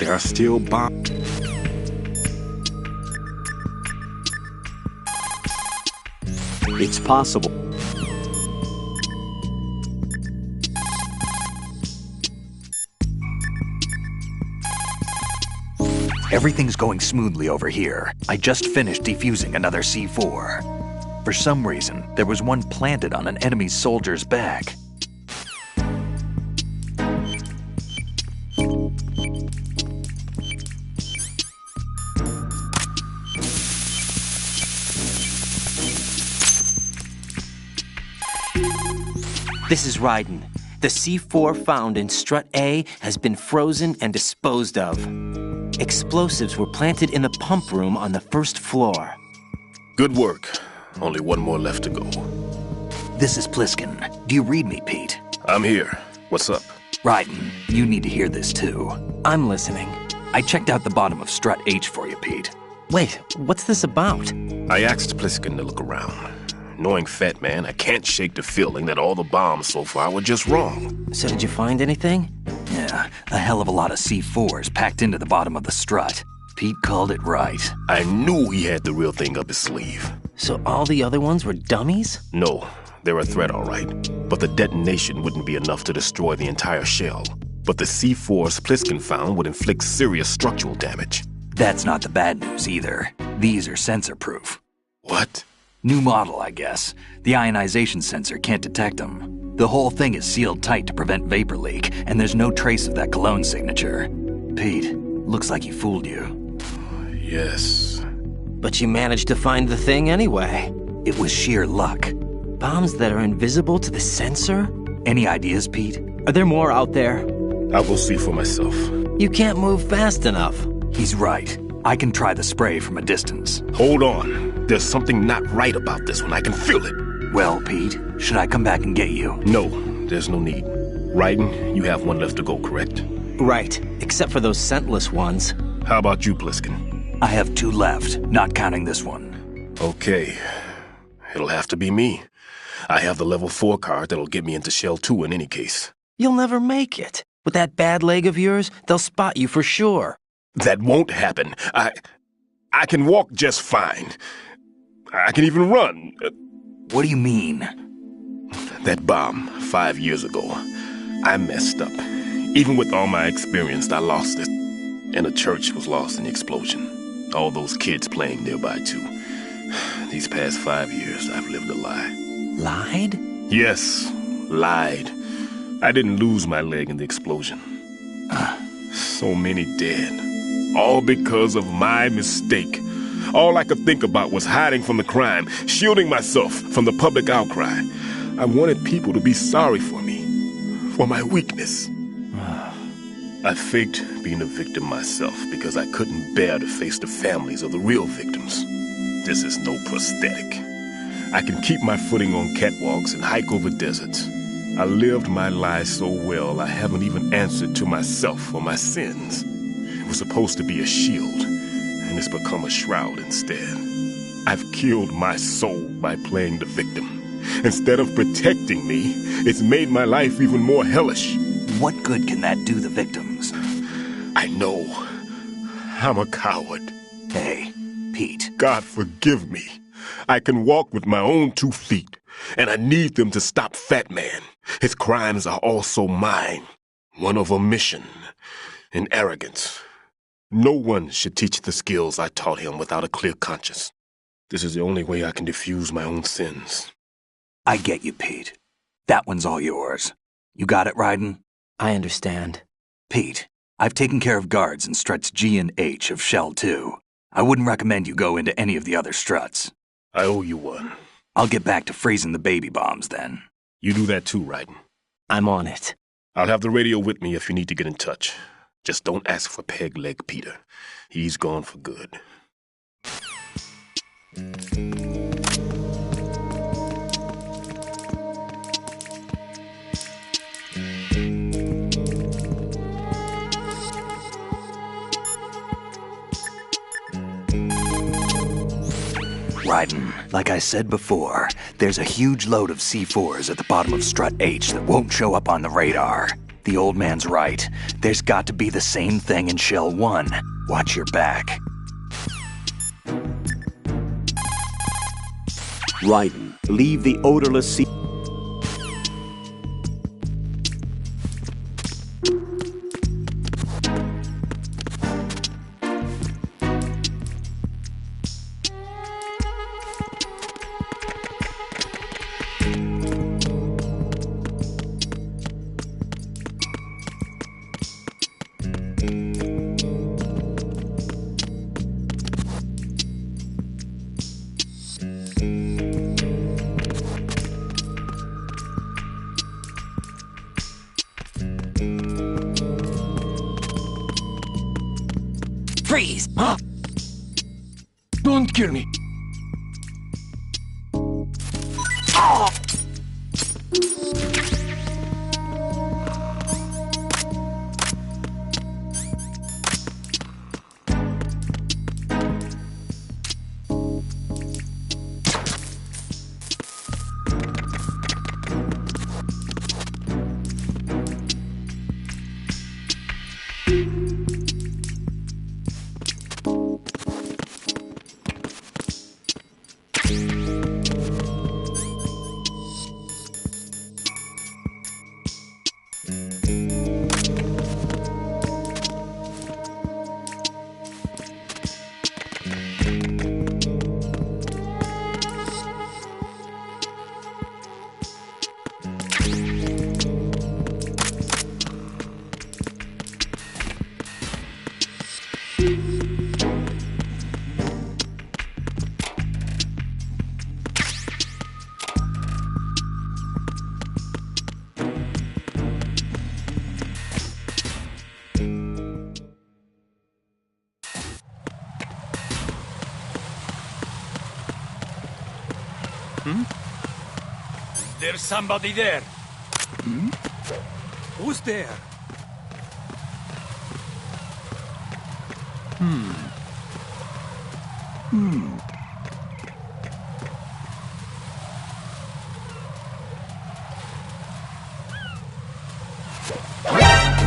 There are still bombs. It's possible. Everything's going smoothly over here. I just finished defusing another C4. For some reason, there was one planted on an enemy soldier's back. This is Raiden. The C4 found in Strut A has been frozen and disposed of. Explosives were planted in the pump room on the first floor. Good work. Only one more left to go. This is Pliskin. Do you read me, Pete? I'm here. What's up? Raiden, you need to hear this too. I'm listening. I checked out the bottom of Strut H for you, Pete. Wait, what's this about? I asked Pliskin to look around. Knowing Fat Man, I can't shake the feeling that all the bombs so far were just wrong. So did you find anything? Yeah, a hell of a lot of C4s packed into the bottom of the strut. Pete called it right. I knew he had the real thing up his sleeve. So all the other ones were dummies? No, they're a threat, all right. But the detonation wouldn't be enough to destroy the entire shell. But the C4s Pliskin found would inflict serious structural damage. That's not the bad news either. These are sensor-proof. What? New model, I guess. The ionization sensor can't detect them. The whole thing is sealed tight to prevent vapor leak, and there's no trace of that cologne signature. Pete, looks like he fooled you. Yes. But you managed to find the thing anyway. It was sheer luck. Bombs that are invisible to the sensor? Any ideas, Pete? Are there more out there? I will see for myself. You can't move fast enough. He's right. I can try the spray from a distance. Hold on. There's something not right about this one. I can feel it. Well, Pete, should I come back and get you? No, there's no need. Raiden, you have one left to go, correct? Right, except for those scentless ones. How about you, Pliskin? I have 2 left, not counting this one. Okay. It'll have to be me. I have the level 4 card that'll get me into Shell 2 in any case. You'll never make it. With that bad leg of yours, they'll spot you for sure. That won't happen. I can walk just fine. I can even run. What do you mean? That bomb 5 years ago. I messed up. Even with all my experience, I lost it. And a church was lost in the explosion. All those kids playing nearby, too. These past 5 years, I've lived a lie. Lied? Yes, lied. I didn't lose my leg in the explosion. So many dead. All because of my mistake. All I could think about was hiding from the crime, shielding myself from the public outcry. I wanted people to be sorry for me, for my weakness. I faked being a victim myself because I couldn't bear to face the families of the real victims. This is no prosthetic. I can keep my footing on catwalks and hike over deserts. I lived my lie so well I haven't even answered to myself for my sins. It was supposed to be a shield, and it's become a shroud instead. I've killed my soul by playing the victim. Instead of protecting me, it's made my life even more hellish. What good can that do the victims? I know. I'm a coward. Hey, Pete. God forgive me. I can walk with my own 2 feet, and I need them to stop Fat Man. His crimes are also mine. One of omission and arrogance. No one should teach the skills I taught him without a clear conscience. This is the only way I can diffuse my own sins. I get you, Pete. That one's all yours. You got it, Raiden? I understand. Pete, I've taken care of guards in struts G and H of Shell 2. I wouldn't recommend you go into any of the other struts. I owe you one. I'll get back to freezing the baby bombs then. You do that too, Raiden. I'm on it. I'll have the radio with me if you need to get in touch. Just don't ask for Peg Leg Peter. He's gone for good. Raiden, like I said before, there's a huge load of C4s at the bottom of Strut H that won't show up on the radar. The old man's right. There's got to be the same thing in Shell 1. Watch your back. Raiden, leave the odorless sea. Freeze! Huh? Don't kill me. Oh! There's somebody there. Hmm? Who's there?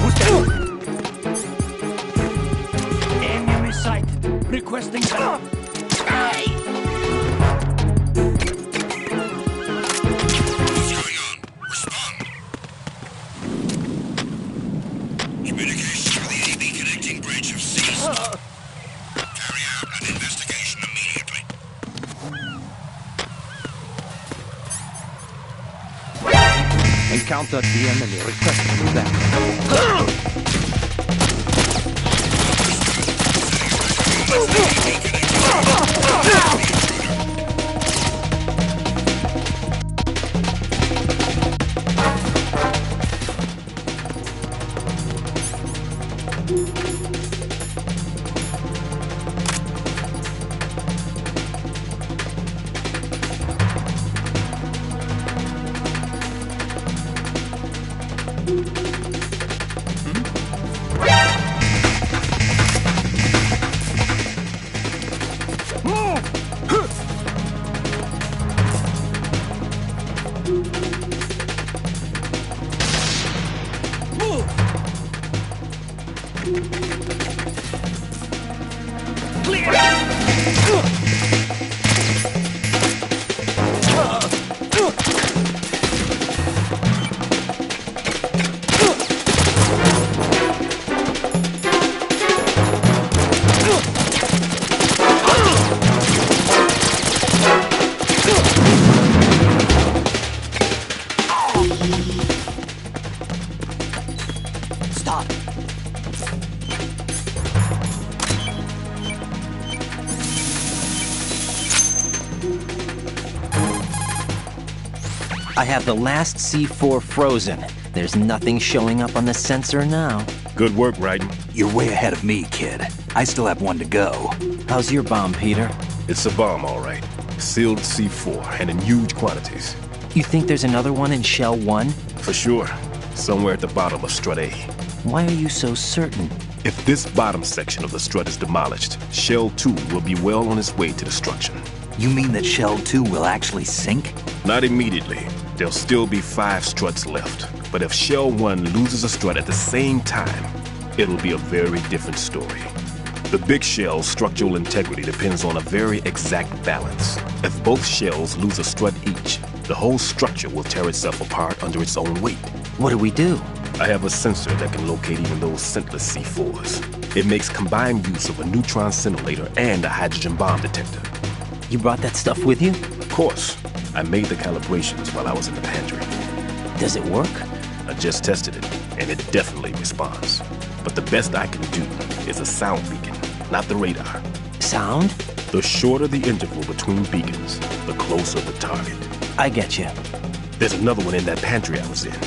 Who's there? Enemy sighted. Requesting help. Communications for the AB connecting bridge have ceased. Carry out an investigation immediately. Encountered the enemy. Requesting that. Stop! I have the last C4 frozen. There's nothing showing up on the sensor now. Good work, Raiden. You're way ahead of me, kid. I still have one to go. How's your bomb, Peter? It's a bomb, all right. Sealed C4, and in huge quantities. You think there's another one in Shell 1? For sure. Somewhere at the bottom of Strut A. Why are you so certain? If this bottom section of the strut is demolished, Shell 2 will be well on its way to destruction. You mean that Shell 2 will actually sink? Not immediately. There'll still be 5 struts left, but if Shell 1 loses a strut at the same time, it'll be a very different story. The big shell's structural integrity depends on a very exact balance. If both shells lose a strut each, the whole structure will tear itself apart under its own weight. What do we do? I have a sensor that can locate even those scentless C4s. It makes combined use of a neutron scintillator and a hydrogen bomb detector. You brought that stuff with you? Of course. I made the calibrations while I was in the pantry. Does it work? I just tested it, and it definitely responds. But the best I can do is a sound beacon, not the radar. Sound? The shorter the interval between beacons, the closer the target. I get you. There's another one in that pantry I was in.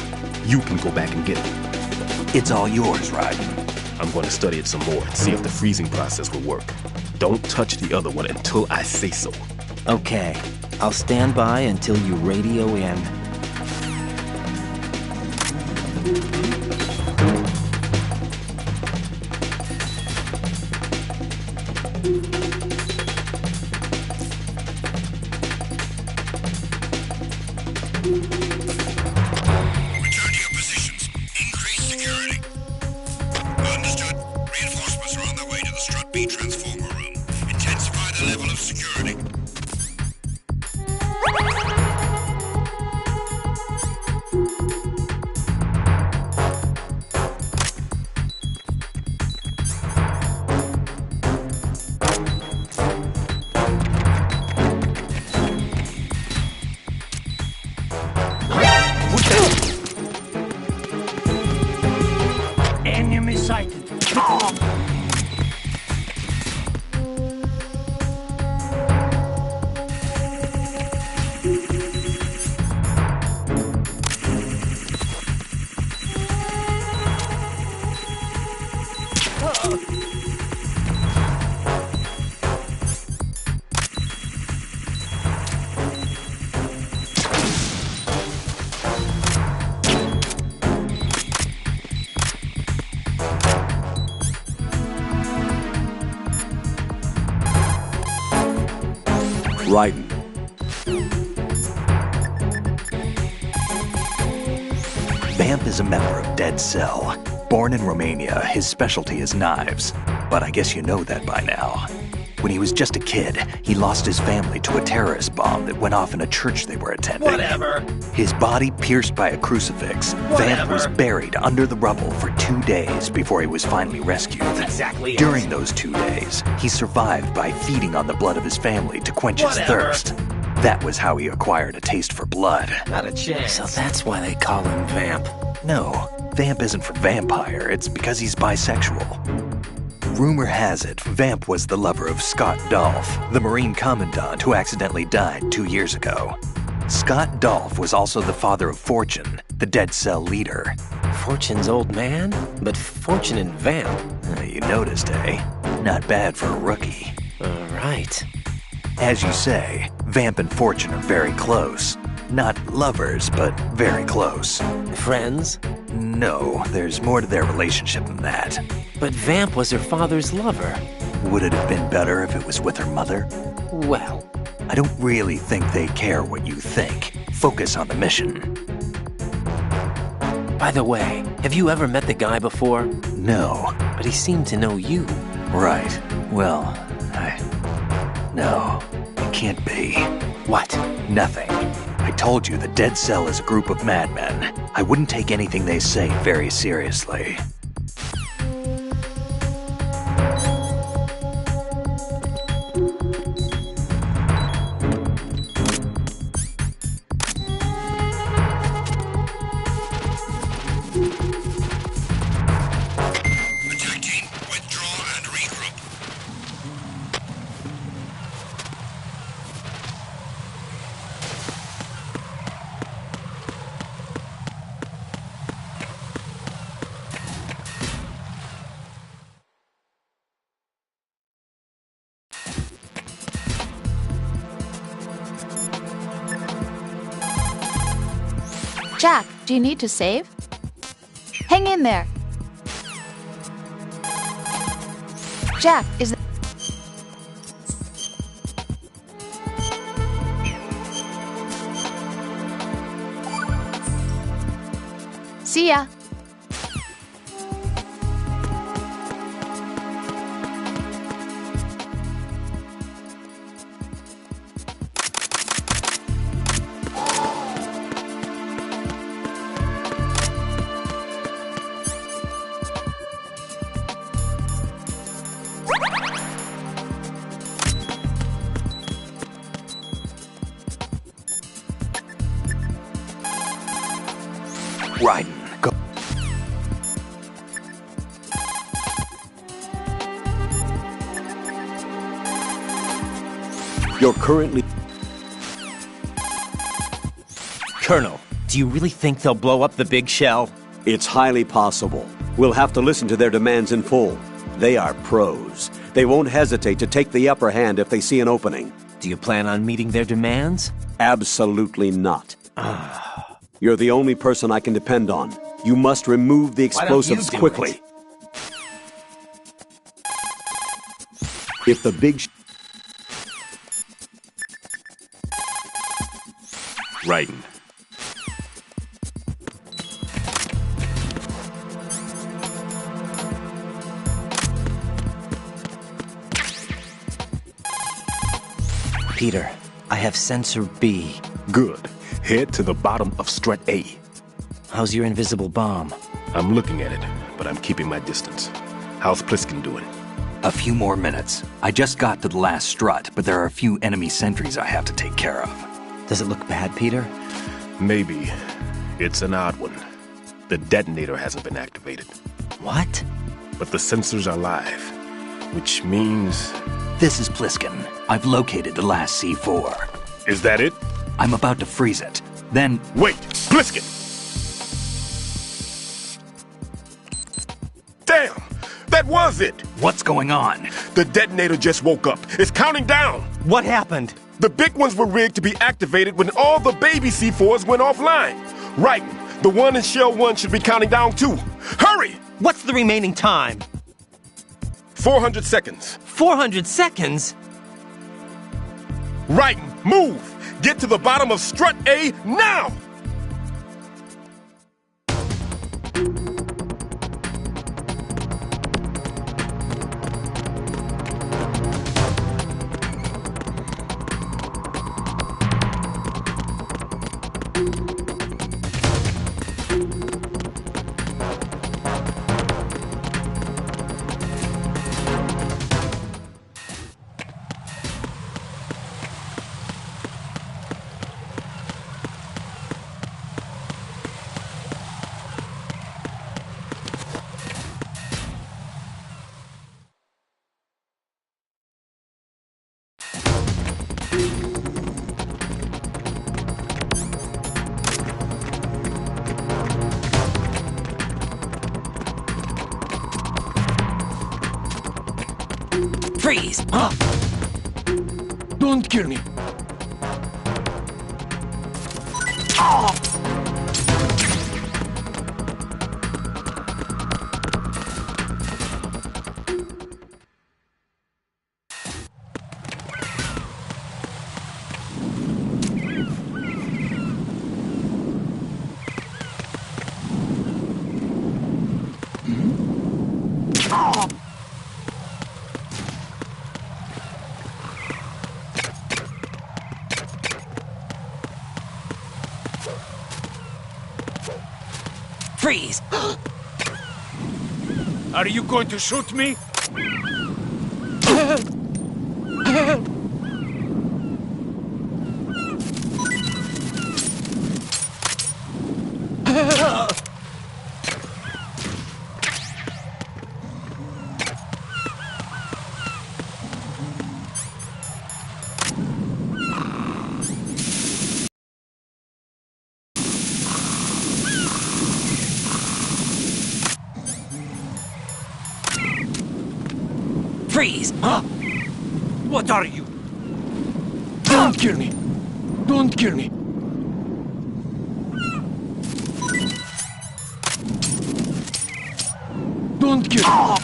You can go back and get it. It's all yours, Ryden. I'm going to study it some more and see if the freezing process will work. Don't touch the other one until I say so. Okay. I'll stand by until you radio in. Return to your positions. Increase security. Understood. Reinforcements are on their way to the Strut B transformer room. Intensify the level of security. Enemy sighted. Ryden. Vamp is a member of Dead Cell. Born in Romania, his specialty is knives. But I guess you know that by now. When he was just a kid, he lost his family to a terrorist bomb that went off in a church they were attending. Whatever. His body pierced by a crucifix, Vamp was buried under the rubble for 2 days before he was finally rescued. That's exactly it. During those 2 days, he survived by feeding on the blood of his family to quench his thirst. That was how he acquired a taste for blood. Not a chance. So that's why they call him Vamp. No, Vamp isn't for vampire, it's because he's bisexual. Rumor has it, Vamp was the lover of Scott Dolph, the Marine Commandant who accidentally died 2 years ago. Scott Dolph was also the father of Fortune, the Dead Cell leader. Fortune's old man? But Fortune and Vamp. You noticed, eh? Not bad for a rookie. All right. As you say, Vamp and Fortune are very close. Not lovers, but very close. Friends? No, there's more to their relationship than that. But Vamp was her father's lover. Would it have been better if it was with her mother? Well, I don't really think they care what you think. Focus on the mission. By the way, have you ever met the guy before? No. But he seemed to know you. Right. Well, No, it can't be. What? Nothing. I told you the Dead Cell is a group of madmen. I wouldn't take anything they say very seriously. Attack team, withdraw and regroup. Jack, do you need to save? Hang in there. Jack, is... See ya. Right. Go. You're currently... Colonel, do you really think they'll blow up the big shell? It's highly possible. We'll have to listen to their demands in full. They are pros. They won't hesitate to take the upper hand if they see an opening. Do you plan on meeting their demands? Absolutely not. You're the only person I can depend on. You must remove the explosives quickly. If the big... Writing. Peter, I have sensor B. Good. Head to the bottom of strut A. How's your invisible bomb? I'm looking at it, but I'm keeping my distance. How's Pliskin doing? A few more minutes. I just got to the last strut, but there are a few enemy sentries I have to take care of. Does it look bad, Peter? Maybe. It's an odd one. The detonator hasn't been activated. What? But the sensors are live, which means... This is Pliskin. I've located the last C4. Is that it? I'm about to freeze it. Then... Wait! Pliskin! Damn! That was it! What's going on? The detonator just woke up. It's counting down! What happened? The big ones were rigged to be activated when all the baby C4s went offline. Right. The one in Shell 1 should be counting down too. Hurry! What's the remaining time? 400 seconds. 400 seconds? Right. Move! Get to the bottom of strut A now! Freeze! Don't kill me. Freeze! Are you going to shoot me? Freeze! What are you? Don't kill me! Don't kill me! Don't kill me!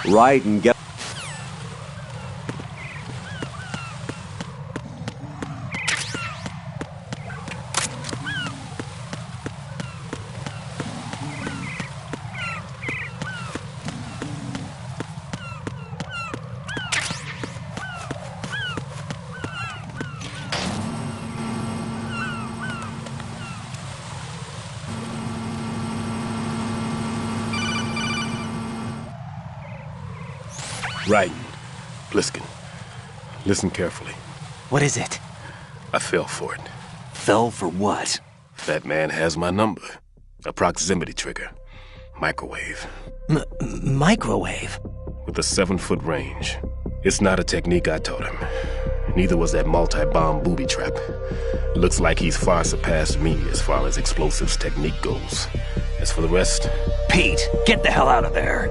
Right, and get... Right. Pliskin, listen carefully. What is it? I fell for it. Fell for what? That man has my number. A proximity trigger. Microwave. Microwave? With a 7-foot range. It's not a technique I taught him. Neither was that multi-bomb booby trap. Looks like he's far surpassed me as far as explosives technique goes. As for the rest... Pete, get the hell out of there!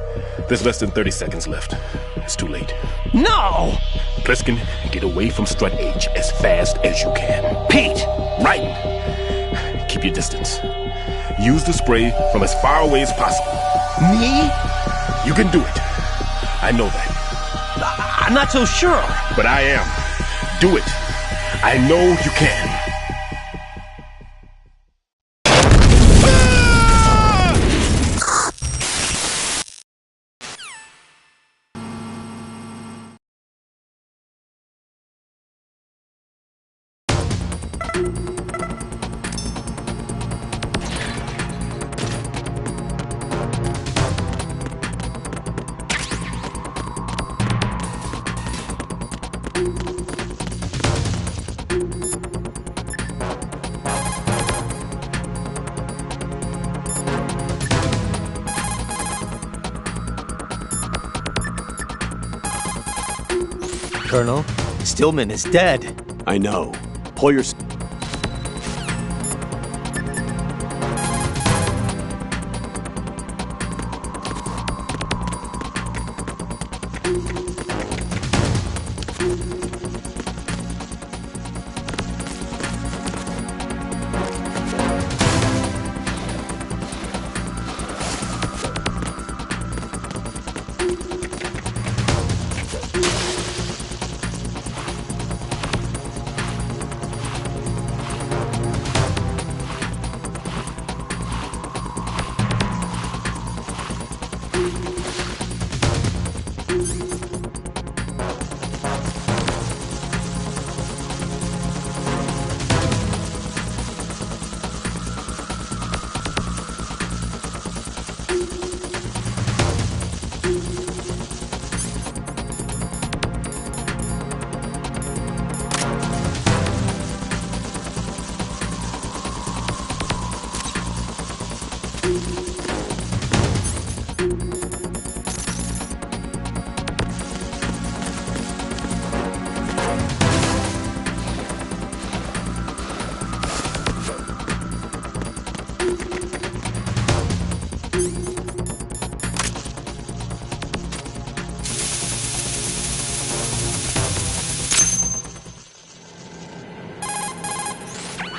There's less than 30 seconds left. It's too late. No! Pliskin, get away from Strut H as fast as you can. Pete! Right! Keep your distance. Use the spray from as far away as possible. Me? You can do it. I know that. I'm not so sure. But I am. Do it. I know you can. Colonel, Stillman is dead. I know. Pull your...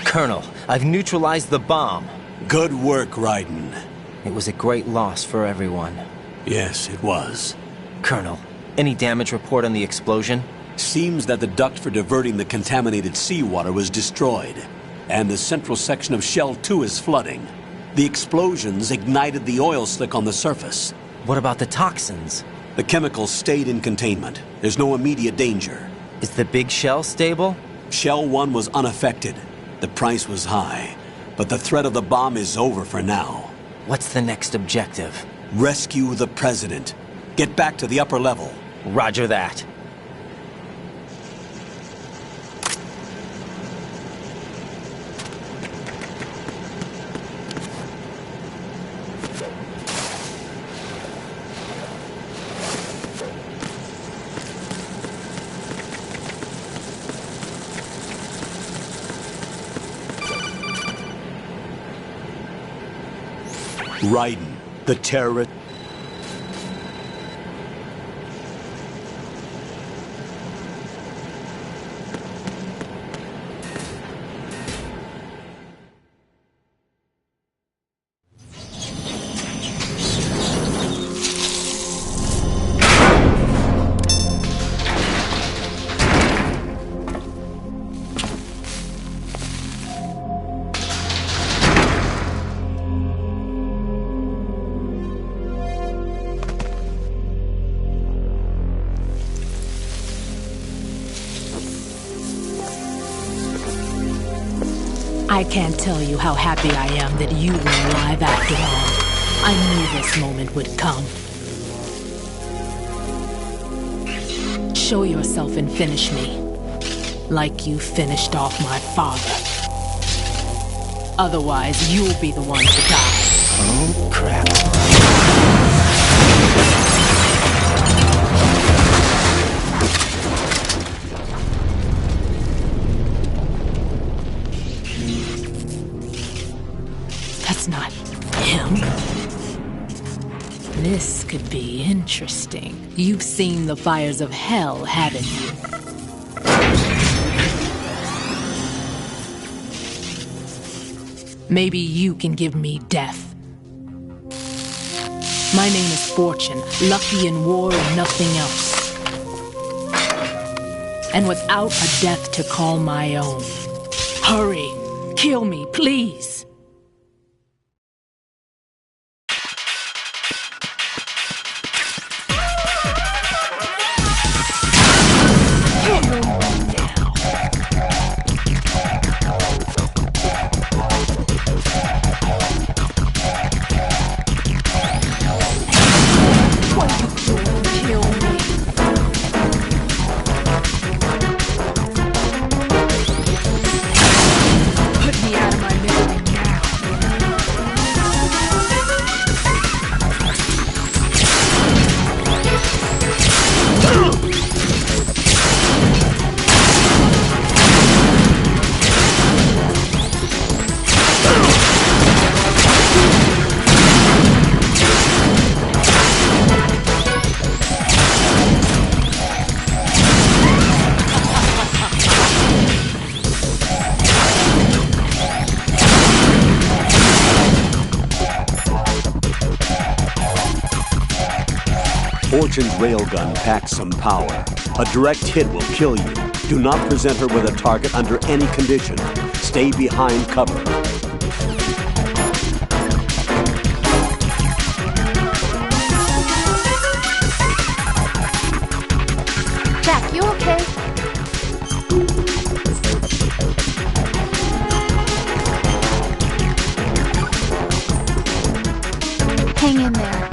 Colonel, I've neutralized the bomb. Good work, Raiden. It was a great loss for everyone. Yes, it was. Colonel, any damage report on the explosion? Seems that the duct for diverting the contaminated seawater was destroyed, and the central section of Shell 2 is flooding. The explosions ignited the oil slick on the surface. What about the toxins? The chemicals stayed in containment. There's no immediate danger. Is the big shell stable? Shell 1 was unaffected. The price was high, but the threat of the bomb is over for now. What's the next objective? Rescue the President. Get back to the upper level. Roger that. Raiden, the terrorist. I can't tell you how happy I am that you were alive after all. I knew this moment would come. Show yourself and finish me. Like you finished off my father. Otherwise, you'll be the one to die. Oh, crap. That's not him. This could be interesting. You've seen the fires of hell, haven't you? Maybe you can give me death. My name is Fortune, lucky in war and nothing else. And without a death to call my own. Hurry, kill me, please. Fortune's railgun packs some power. A direct hit will kill you. Do not present her with a target under any condition. Stay behind cover. Jack, you okay? Hang in there.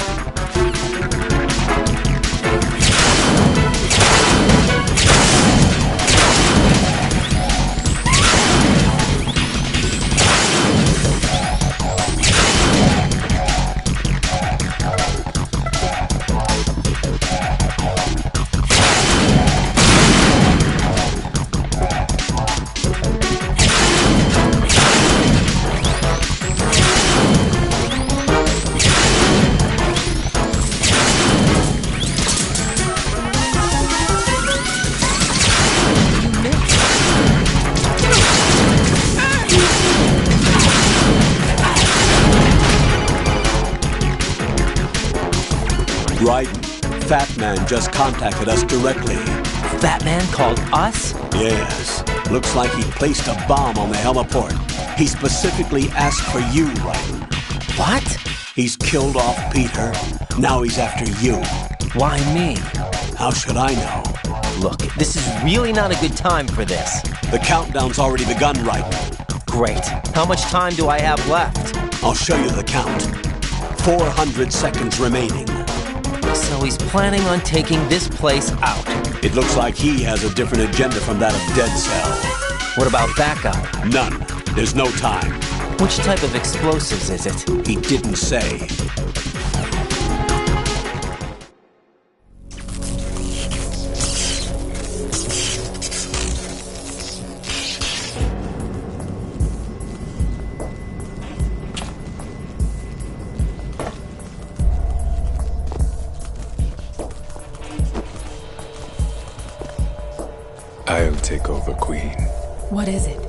Raiden, Fat Man just contacted us directly. Fat Man called us? Yes. Looks like he placed a bomb on the heliport. He specifically asked for you, Raiden. What? He's killed off Peter. Now he's after you. Why me? How should I know? Look, this is really not a good time for this. The countdown's already begun, Raiden. Great. How much time do I have left? I'll show you the count. 400 seconds remaining. So he's planning on taking this place out. It looks like he has a different agenda from that of Dead Cell. What about backup? None. There's no time. Which type of explosives is it? He didn't say. I'll take over, Queen. What is it?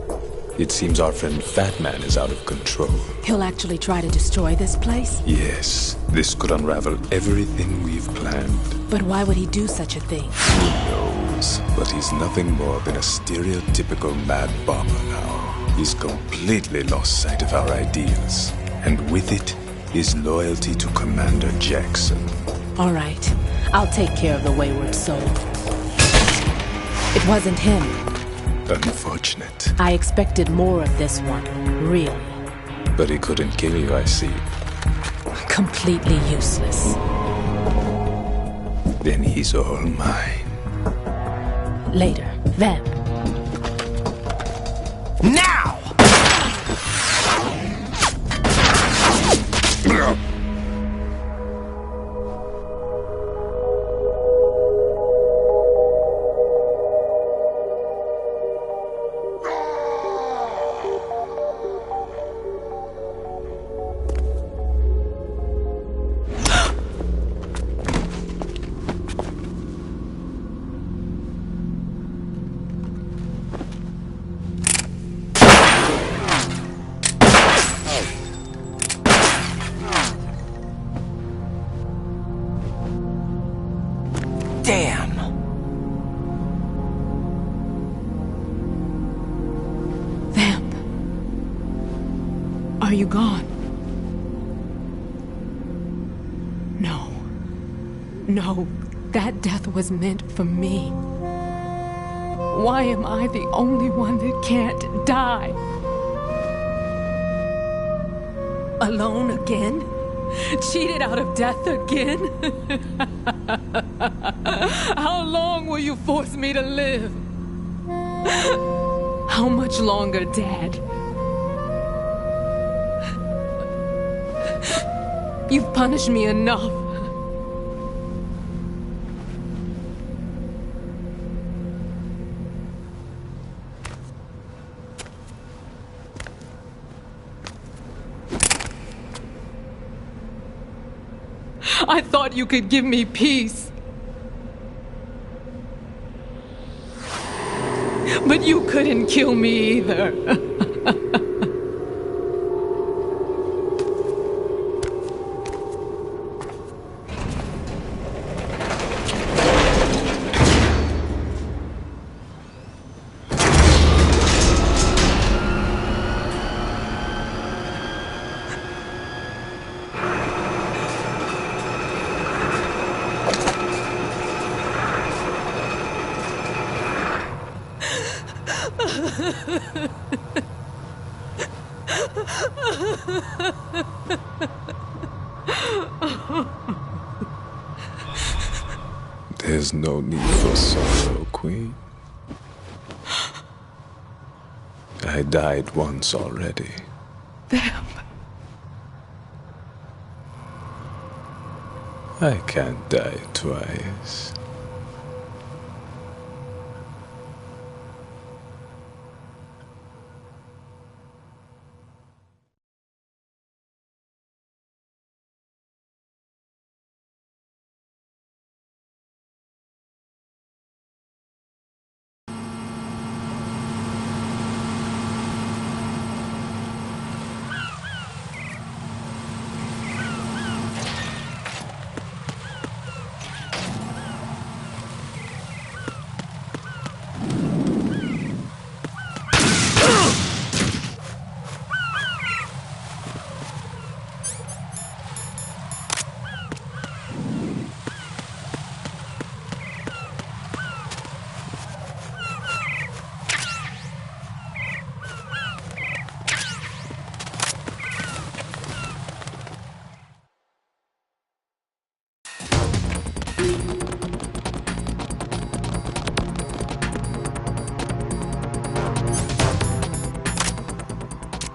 It seems our friend Fat Man is out of control. He'll actually try to destroy this place? Yes, this could unravel everything we've planned. But why would he do such a thing? Who knows? But he's nothing more than a stereotypical mad bomber now. He's completely lost sight of our ideals. And with it, his loyalty to Commander Jackson. All right. I'll take care of the wayward soul. It wasn't him. Unfortunate. I expected more of this one, really. But he couldn't kill you, I see. Completely useless. Then he's all mine. Later. Then. Now! Damn! Vamp. Are you gone? No. No, that death was meant for me. Why am I the only one that can't die? Alone again? Cheated out of death again? How long will you force me to live? How much longer, Dad? You've punished me enough. I thought you could give me peace. But you couldn't kill me either. There's no need for sorrow, Queen. I died once already. Vamp. I can't die twice.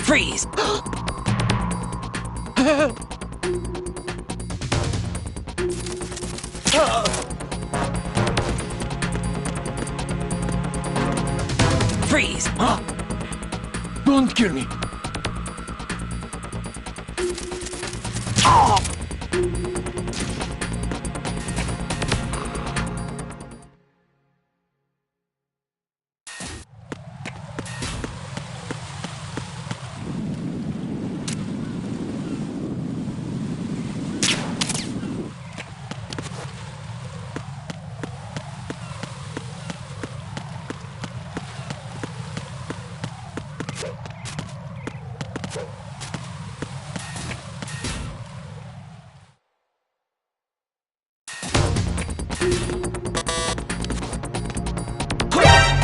Freeze! Freeze! Don't kill me!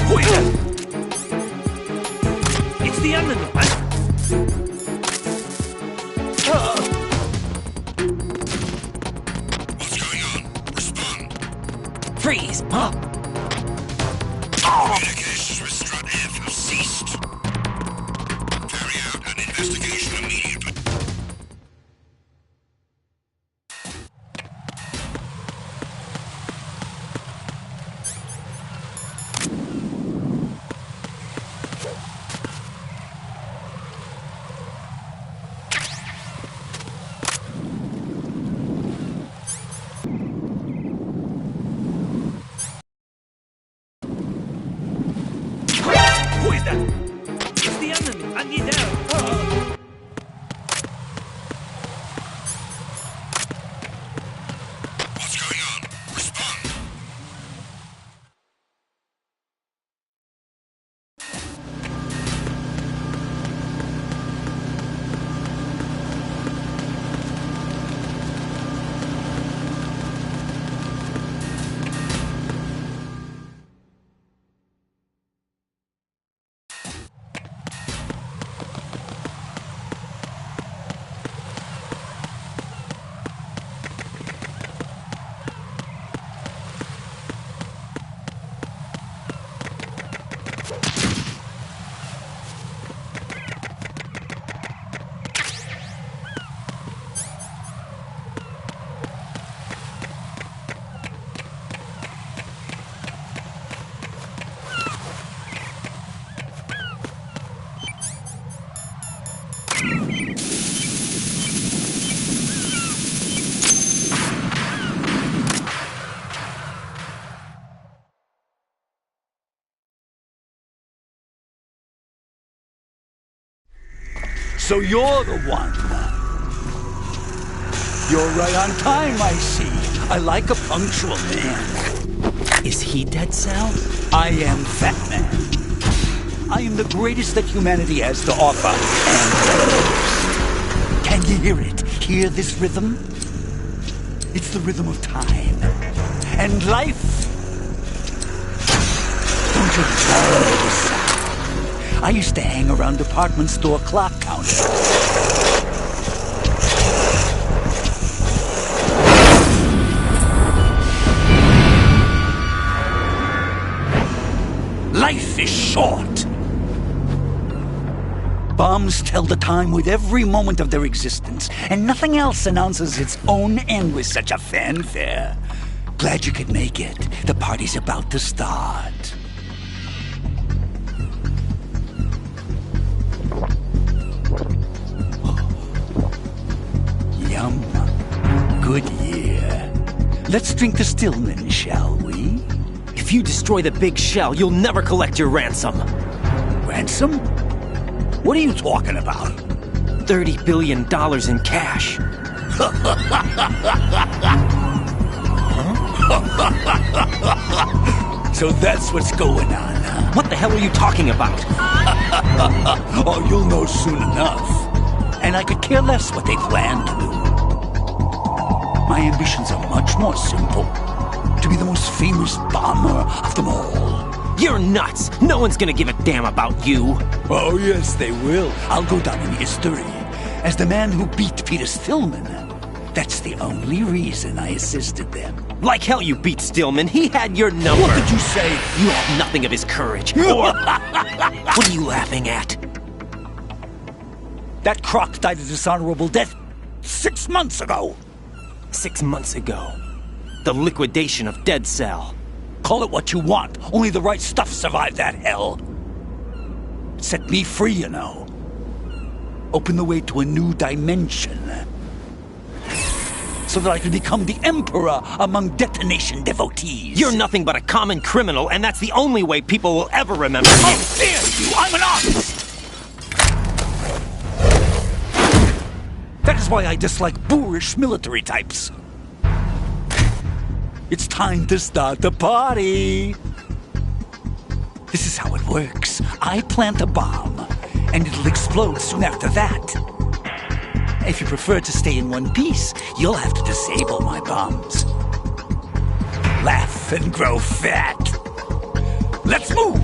Who is that? It's the enemy, man. What's going on? Respond. Freeze! Huh? Communications with Strut F have ceased. Carry out an investigation immediately. Who is that? It's the enemy. I need help. What's going on? Respond. So you're the one. You're right on time, I see. I like a punctual man. Is he Dead Cell? I am Fat Man. I am the greatest that humanity has to offer, and can you hear it? Hear this rhythm? It's the rhythm of time. And life. Don't you love this? I used to hang around department store clock counters. Life is short. Bombs tell the time with every moment of their existence, and nothing else announces its own end with such a fanfare. Glad you could make it. The party's about to start. Yum. Good year. Let's drink the Stillman, shall we? If you destroy the big shell, you'll never collect your ransom. Ransom? What are you talking about? $30 billion in cash. So that's what's going on, huh? What the hell are you talking about? Oh, you'll know soon enough. And I could care less what they plan to do. My ambitions are much more simple. To be the most famous bomber of them all. You're nuts! No one's gonna give a damn about you. Oh, yes, they will. I'll go down in history as the man who beat Peter Stillman. That's the only reason I assisted them. Like hell you beat Stillman. He had your number. What did you say? You have nothing of his courage. Or... What are you laughing at? That croc died a dishonorable death 6 months ago. 6 months ago. The liquidation of Dead Cell. Call it what you want. Only the right stuff survived that hell. It set me free, you know. Opened the way to a new dimension. So that I could become the emperor among detonation devotees. You're nothing but a common criminal, and that's the only way people will ever remember you. How dare you! I'm an artist! That is why I dislike boorish military types. It's time to start the party. This is how it works. I plant a bomb, and it'll explode soon after that. If you prefer to stay in one piece, you'll have to disable my bombs. laugh and grow fat. Let's move!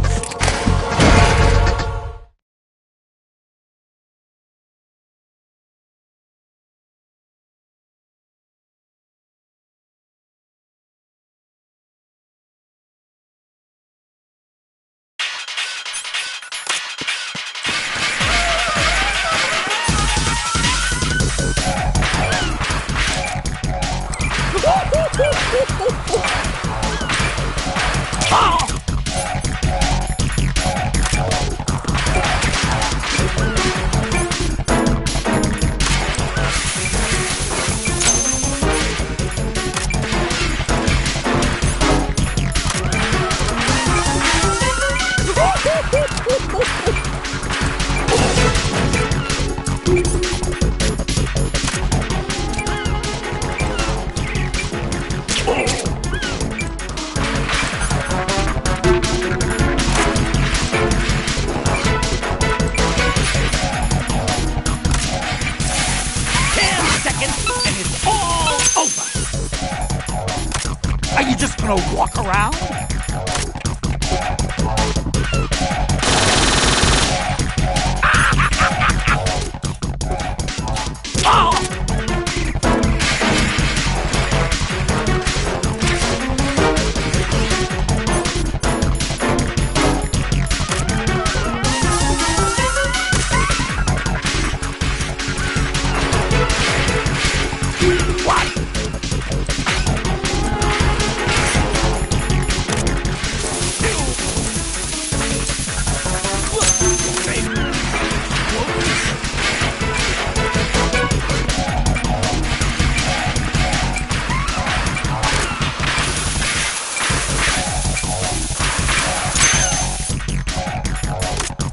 Are you just gonna walk around?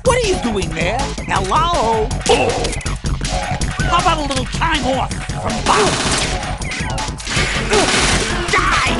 What are you doing there? Hello? Oh. How about a little time off from bounce? Die!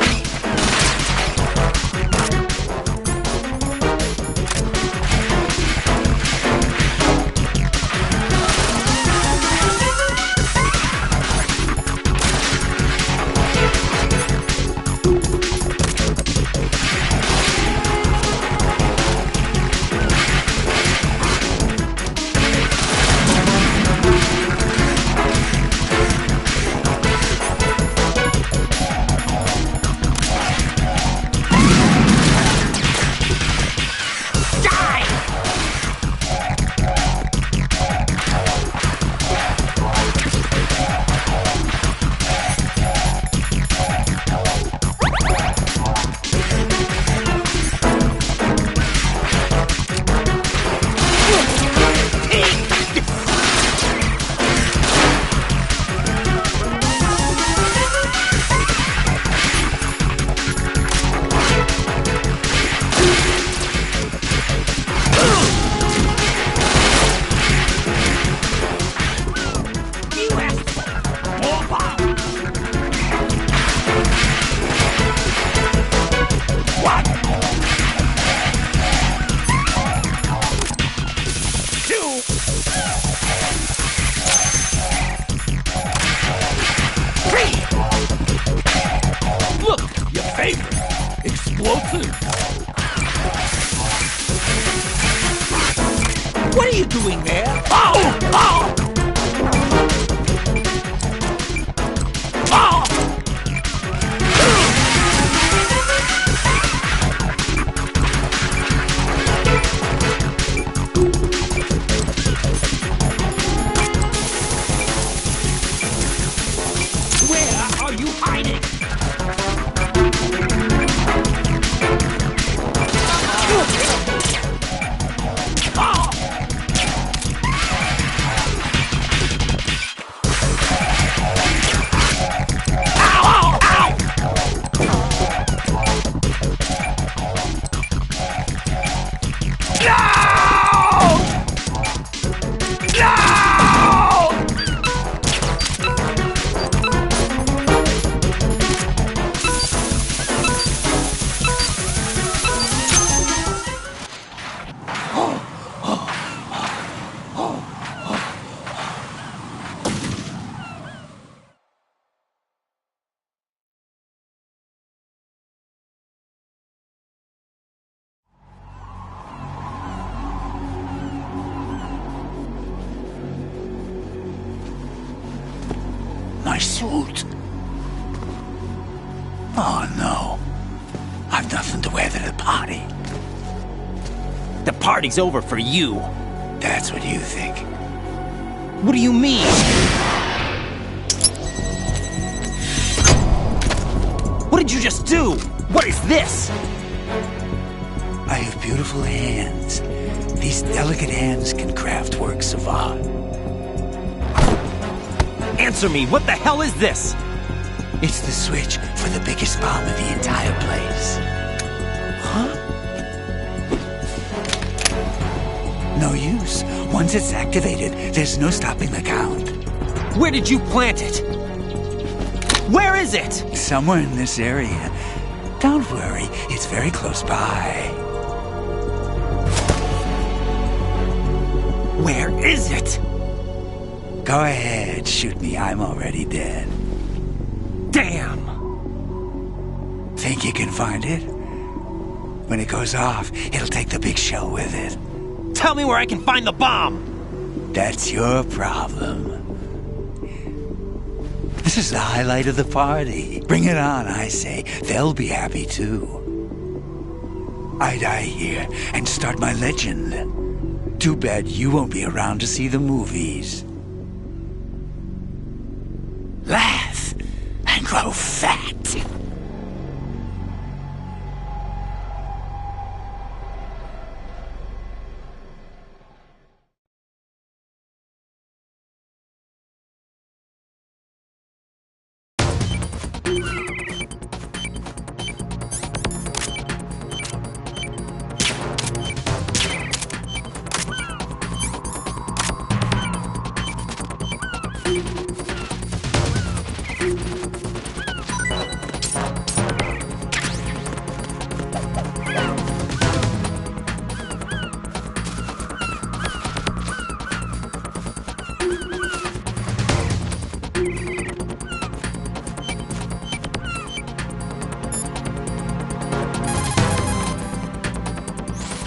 What are you doing there? Oh! Oh! Oh! Where are you hiding? my suit. Oh, no. I've nothing to wear to the party. The party's over for you. That's what you think. What do you mean? What did you just do? What is this? I have beautiful hands. These delicate hands can craft works of art. Answer me, what the hell is this? It's the switch for the biggest bomb in the entire place. Huh? No use. Once it's activated, there's no stopping the count. Where did you plant it? Where is it? Somewhere in this area. Don't worry, it's very close by. Where is it? Go ahead, shoot me. I'm already dead. Damn! Think you can find it? When it goes off, it'll take the big shell with it. Tell me where I can find the bomb! That's your problem. This is the highlight of the party. Bring it on, I say. They'll be happy too. I die here and start my legend. Too bad you won't be around to see the movies. Laugh and grow fat.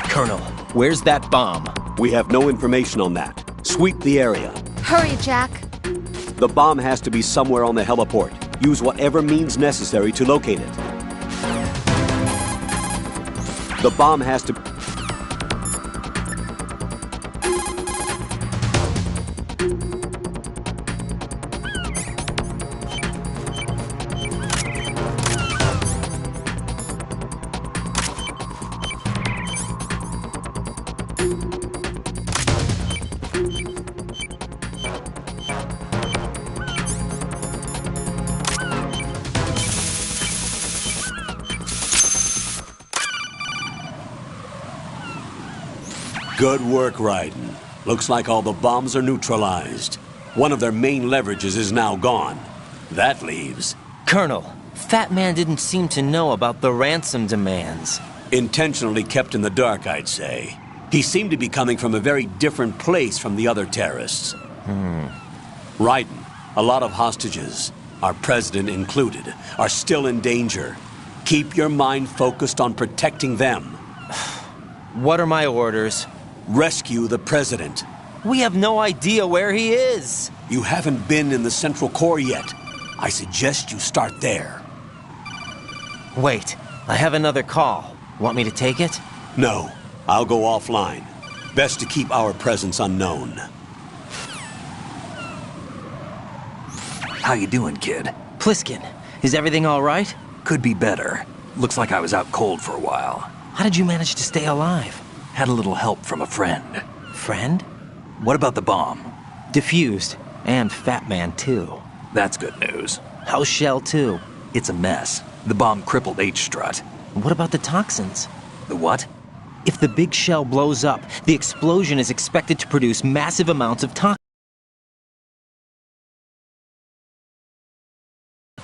Colonel, where's that bomb? We have no information on that. Sweep the area. Hurry, Jack. The bomb has to be somewhere on the heliport. Use whatever means necessary to locate it. The bomb has to... Good work, Raiden. Looks like all the bombs are neutralized. One of their main leverages is now gone. That leaves... Colonel, Fat Man didn't seem to know about the ransom demands. Intentionally kept in the dark, I'd say. He seemed to be coming from a very different place from the other terrorists. Raiden, a lot of hostages, our president included, are still in danger. Keep your mind focused on protecting them. What are my orders? Rescue the president. We have no idea where he is. You haven't been in the Central Core yet. I suggest you start there. Wait, I have another call. Want me to take it? No, I'll go offline. Best to keep our presence unknown. How you doing, kid? Pliskin, is everything all right? Could be better. Looks like I was out cold for a while. How did you manage to stay alive? Had a little help from a friend. Friend? What about the bomb? Diffused. And Fat Man, too. That's good news. How's Shell, too? It's a mess. The bomb crippled H-Strut. What about the toxins? The what? If the big shell blows up, the explosion is expected to produce massive amounts of toxins.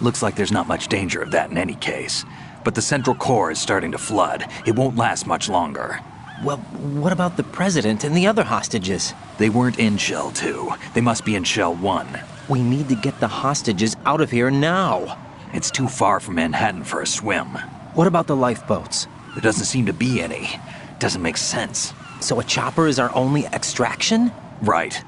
Looks like there's not much danger of that in any case. But the Central Core is starting to flood. It won't last much longer. Well, what about the president and the other hostages? They weren't in Shell 2. They must be in Shell 1. We need to get the hostages out of here now. It's too far from Manhattan for a swim. What about the lifeboats? There doesn't seem to be any. Doesn't make sense. So a chopper is our only extraction? Right.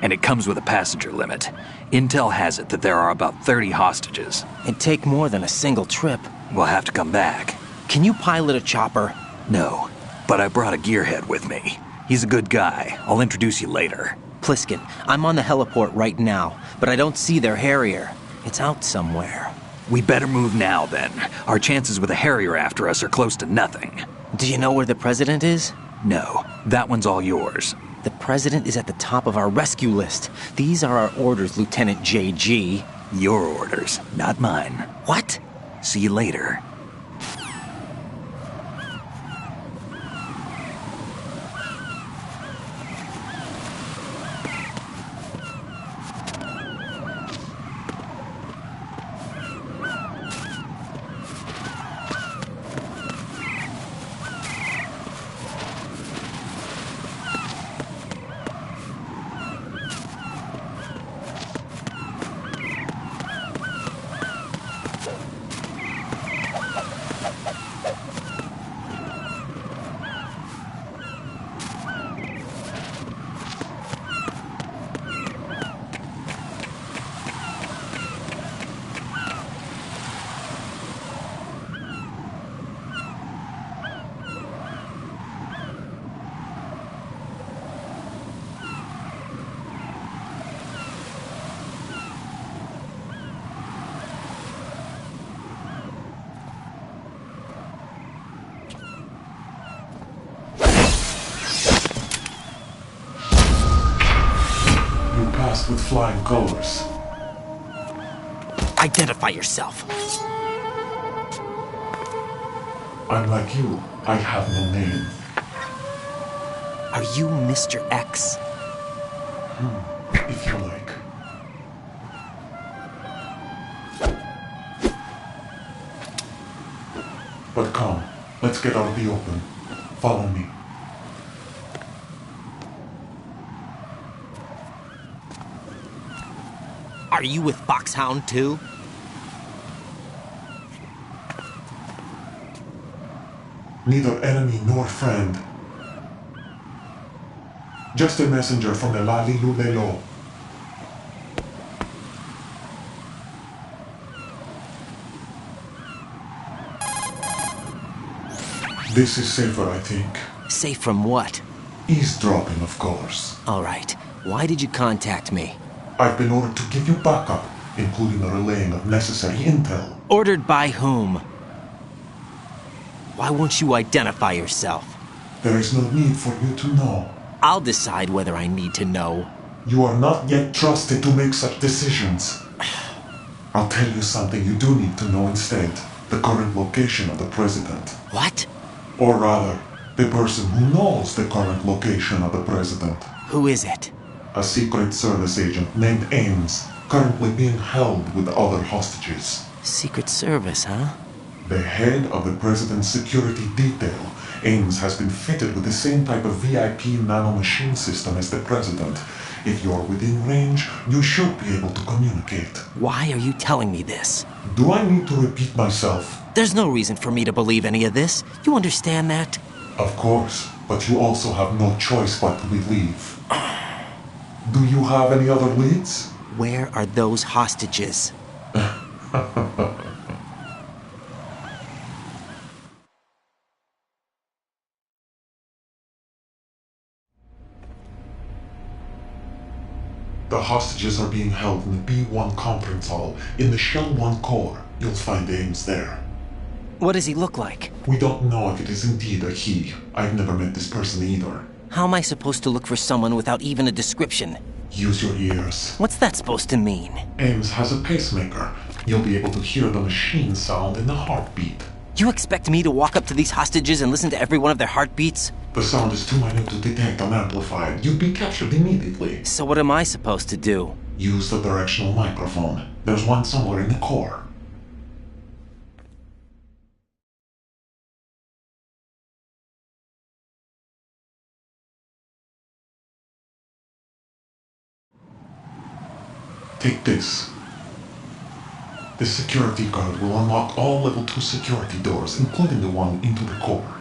and it comes with a passenger limit. Intel has it that there are about 30 hostages. It'd take more than a single trip. We'll have to come back. Can you pilot a chopper? No, but I brought a gearhead with me. He's a good guy. I'll introduce you later. Pliskin, I'm on the heliport right now, but I don't see their Harrier. It's out somewhere. We better move now, then. Our chances with a Harrier after us are close to nothing. Do you know where the president is? No, that one's all yours. The president is at the top of our rescue list. These are our orders, Lieutenant JG. Your orders, not mine. What? See you later. With flying colors. Identify yourself. I'm like you. I have no name. Are you Mr. X? If you like. But come, let's get out of the open. Follow me. Are you with Foxhound too? Neither enemy nor friend. Just a messenger from the Lali Lulelo. This is safer, I think. Safe from what? Eavesdropping, of course. All right. Why did you contact me? I've been ordered to give you backup, including the relaying of necessary intel. Ordered by whom? Why won't you identify yourself? There is no need for you to know. I'll decide whether I need to know. You are not yet trusted to make such decisions. I'll tell you something you do need to know instead. The current location of the president. What? Or rather, the person who knows the current location of the president. Who is it? A Secret Service agent named Ames, currently being held with other hostages. Secret Service, huh? The head of the president's security detail, Ames has been fitted with the same type of VIP nanomachine system as the president. If you're within range, you should be able to communicate. Why are you telling me this? Do I need to repeat myself? There's no reason for me to believe any of this. You understand that? Of course, but you also have no choice but to believe. Do you have any other leads? Where are those hostages? The hostages are being held in the B1 conference hall in the Shell 1 core. You'll find Ames there. What does he look like? We don't know if it is indeed a he. I've never met this person either. How am I supposed to look for someone without even a description? Use your ears. What's that supposed to mean? Ames has a pacemaker. You'll be able to hear the machine sound in the heartbeat. You expect me to walk up to these hostages and listen to every one of their heartbeats? The sound is too minute to detect and amplify. You'd be captured immediately. So what am I supposed to do? Use the directional microphone. There's one somewhere in the core. Take this. This security card will unlock all level 2 security doors, including the one into the core.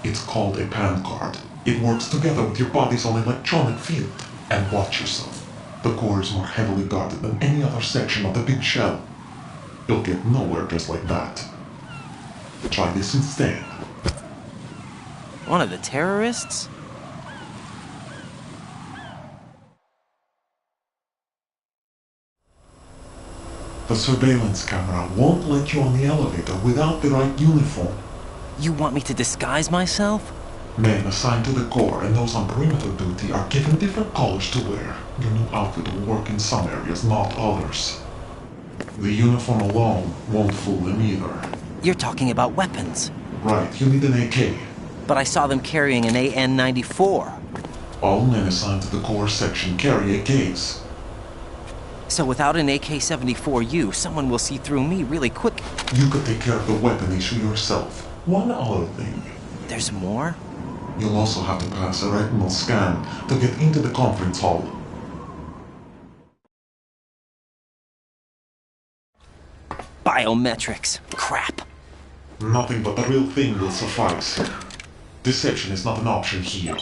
It's called a PAN card. It works together with your body's own electronic field. And watch yourself. The core is more heavily guarded than any other section of the big shell. You'll get nowhere just like that. Try this instead. One of the terrorists? The surveillance camera won't let you on the elevator without the right uniform. You want me to disguise myself? Men assigned to the core and those on perimeter duty are given different colors to wear. Your new outfit will work in some areas, not others. The uniform alone won't fool them either. You're talking about weapons. Right, you need an AK. But I saw them carrying an AN-94. All men assigned to the core section carry AKs. So without an AK-74U, someone will see through me really quick. You could take care of the weapon issue yourself. One other thing. There's more? You'll also have to pass a retinal scan to get into the conference hall. Biometrics. Crap. Nothing but the real thing will suffice. Deception is not an option here.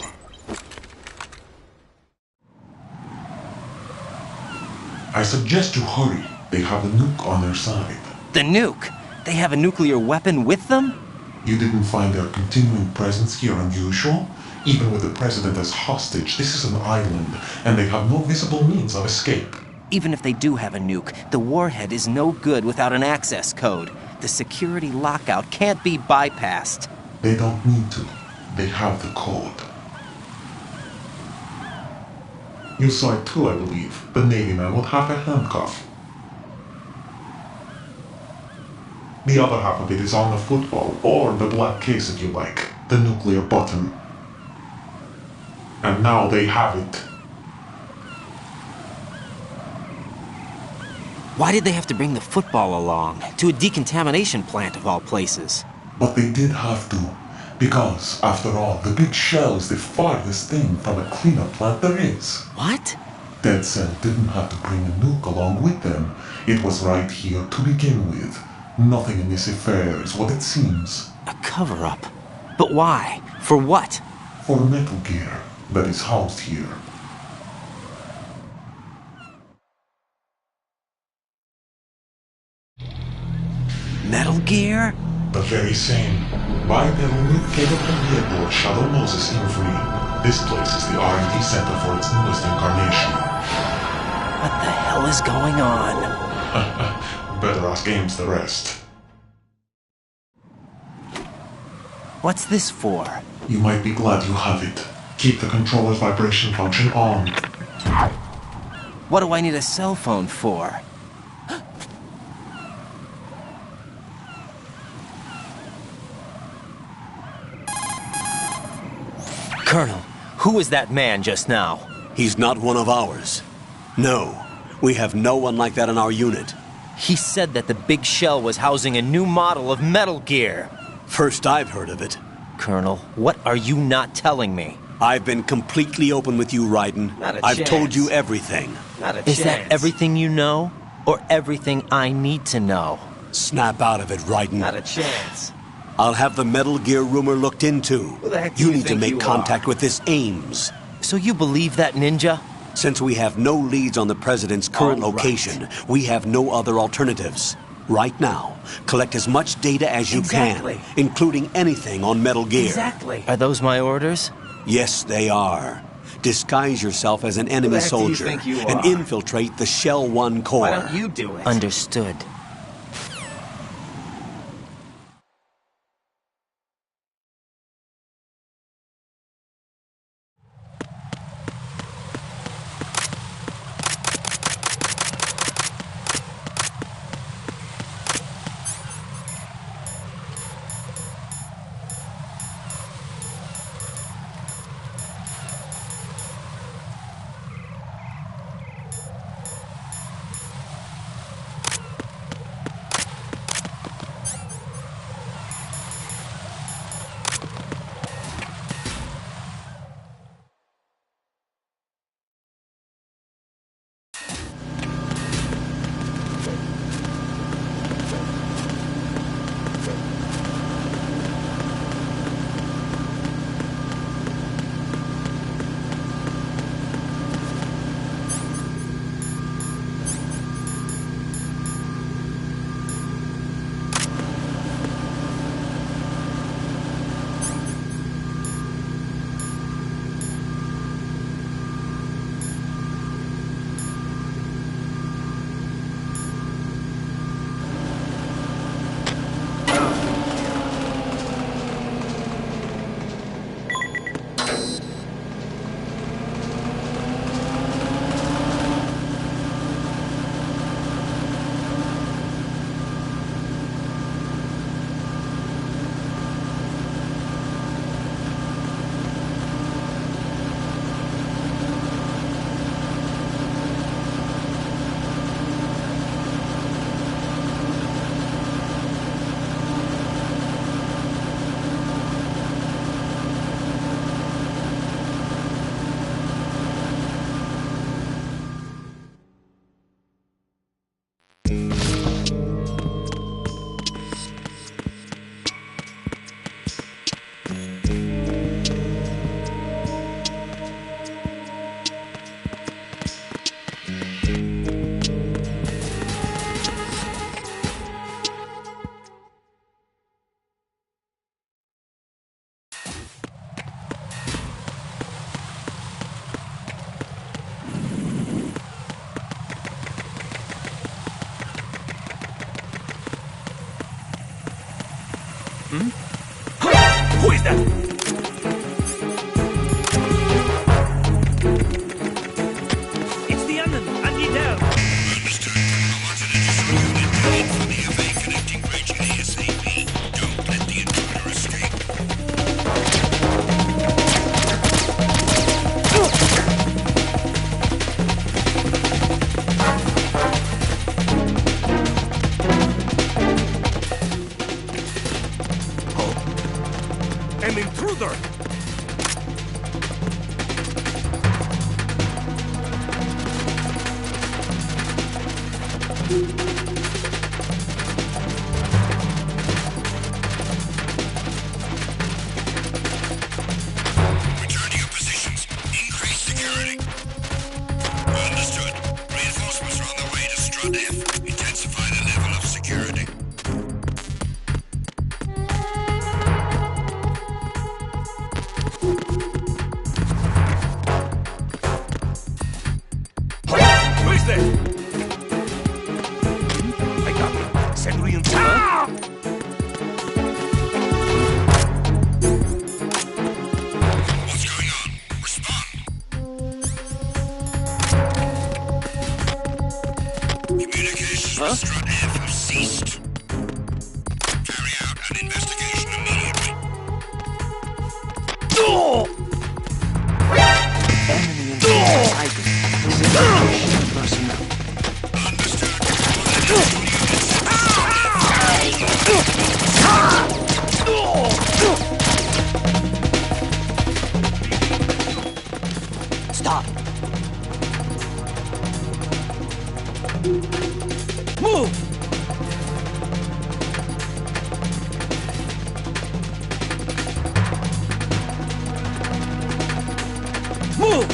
I suggest you hurry. They have a nuke on their side. The nuke? They have a nuclear weapon with them? You didn't find their continuing presence here unusual? Even with the president as hostage, this is an island, and they have no visible means of escape. Even if they do have a nuke, the warhead is no good without an access code. The security lockout can't be bypassed. They don't need to. They have the code. You saw it too, I believe. The Navy man with half a handcuff. The other half of it is on the football, or the black case if you like. The nuclear button. And now they have it. Why did they have to bring the football along? To a decontamination plant of all places. But they did have to. Because, after all, the big shell is the farthest thing from a cleanup plant there is. What? Dead Cell didn't have to bring a nuke along with them. It was right here to begin with. Nothing in this affair is what it seems. A cover-up? But why? For what? For Metal Gear that is housed here. Metal Gear? The very same. Bipedal nuke-capable vehicle Shadow Moses Infamy. This place is the R&D center for its newest incarnation. What the hell is going on? Better ask Ames the rest. What's this for? You might be glad you have it. Keep the controller's vibration function on. What do I need a cell phone for? Colonel, who was that man just now? He's not one of ours. No, we have no one like that in our unit. He said that the big shell was housing a new model of Metal Gear. First I've heard of it. Colonel, what are you not telling me? I've been completely open with you, Raiden. I've told you everything. Is that everything you know? Or everything I need to know? Snap out of it, Raiden. Not a chance. I'll have the Metal Gear rumor looked into. Who the heck do you you need to think make you contact are? with this Ames. So you believe that ninja? Since we have no leads on the President's current location, we have no other alternatives. Right now, collect as much data as you can, including anything on Metal Gear. Exactly. Are those my orders? Yes, they are. Disguise yourself as an enemy heck do you soldier think you and are? infiltrate the Shell 1 core. Why don't you do it? Understood. Who is that? It's the Anon. I need help. Understood. I want an additional unit heading for the FA connecting bridge ASAP. Don't let the intruder escape. An intruder! Return to your positions. Increase security. Understood. Reinforcements are on their way to Strut F. Intensify the level of security. Who is that? I got him. Send reinforcements. What's going on? Respond. Communications with Strut F have ceased. Carry out an investigation immediately. Enemy inside hiding. Personnel. Stop. Move! Move!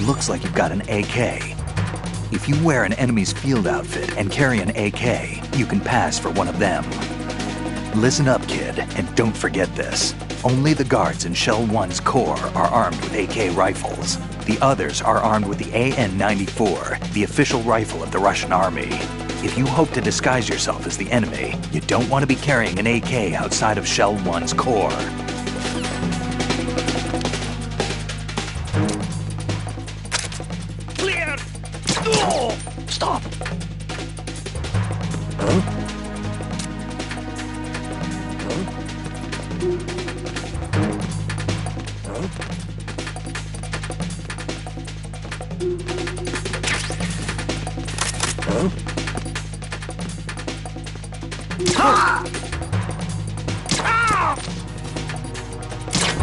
Looks like you've got an AK. If you wear an enemy's field outfit and carry an AK, you can pass for one of them. Listen up, kid, and don't forget this. Only the guards in Shell 1's core are armed with AK rifles. The others are armed with the AN-94, the official rifle of the Russian army. If you hope to disguise yourself as the enemy, you don't want to be carrying an AK outside of Shell 1's core. Clear! Stop!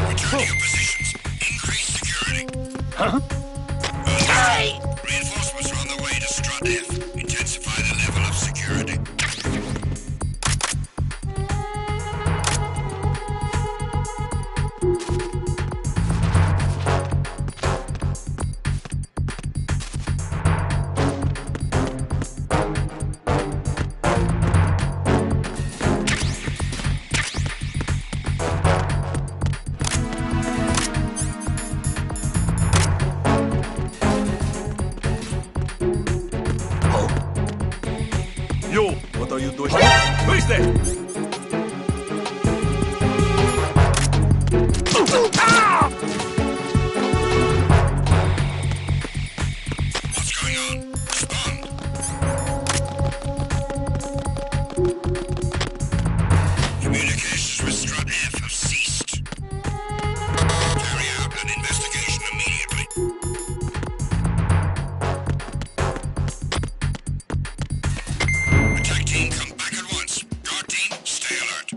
Return to your positions. Increase security. Huh? Reinforcements are on their way to Strut F. Intensify the level of security. You, what are you doing? Who is that? What's going on? Respond. Communications with Strut F have ceased. Carry out an investigation immediately. Attack team, come back at once. Guard team, stay alert.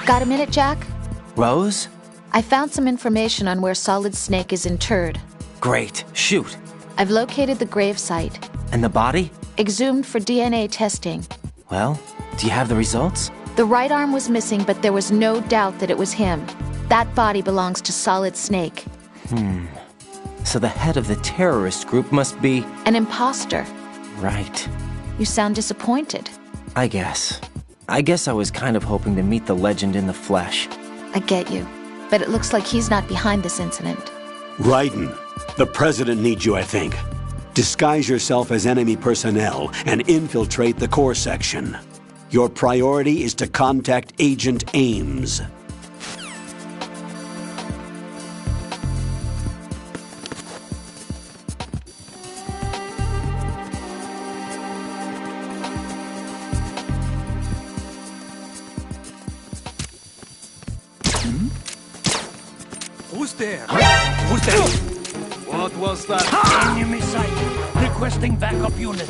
Got a minute, Jack? Rose? I found some information on where Solid Snake is interred. Great. Shoot. I've located the grave site. And the body? Exhumed for DNA testing. Well, do you have the results? The right arm was missing, but there was no doubt that it was him. That body belongs to Solid Snake. So the head of the terrorist group must be... An imposter. Right. You sound disappointed. I guess I was kind of hoping to meet the legend in the flesh. I get you. But it looks like he's not behind this incident. Raiden, the president needs you, I think. Disguise yourself as enemy personnel and infiltrate the core section. Your priority is to contact Agent Ames. Who's there? Who's there? What was that? Enemy sighted. Requesting backup unit.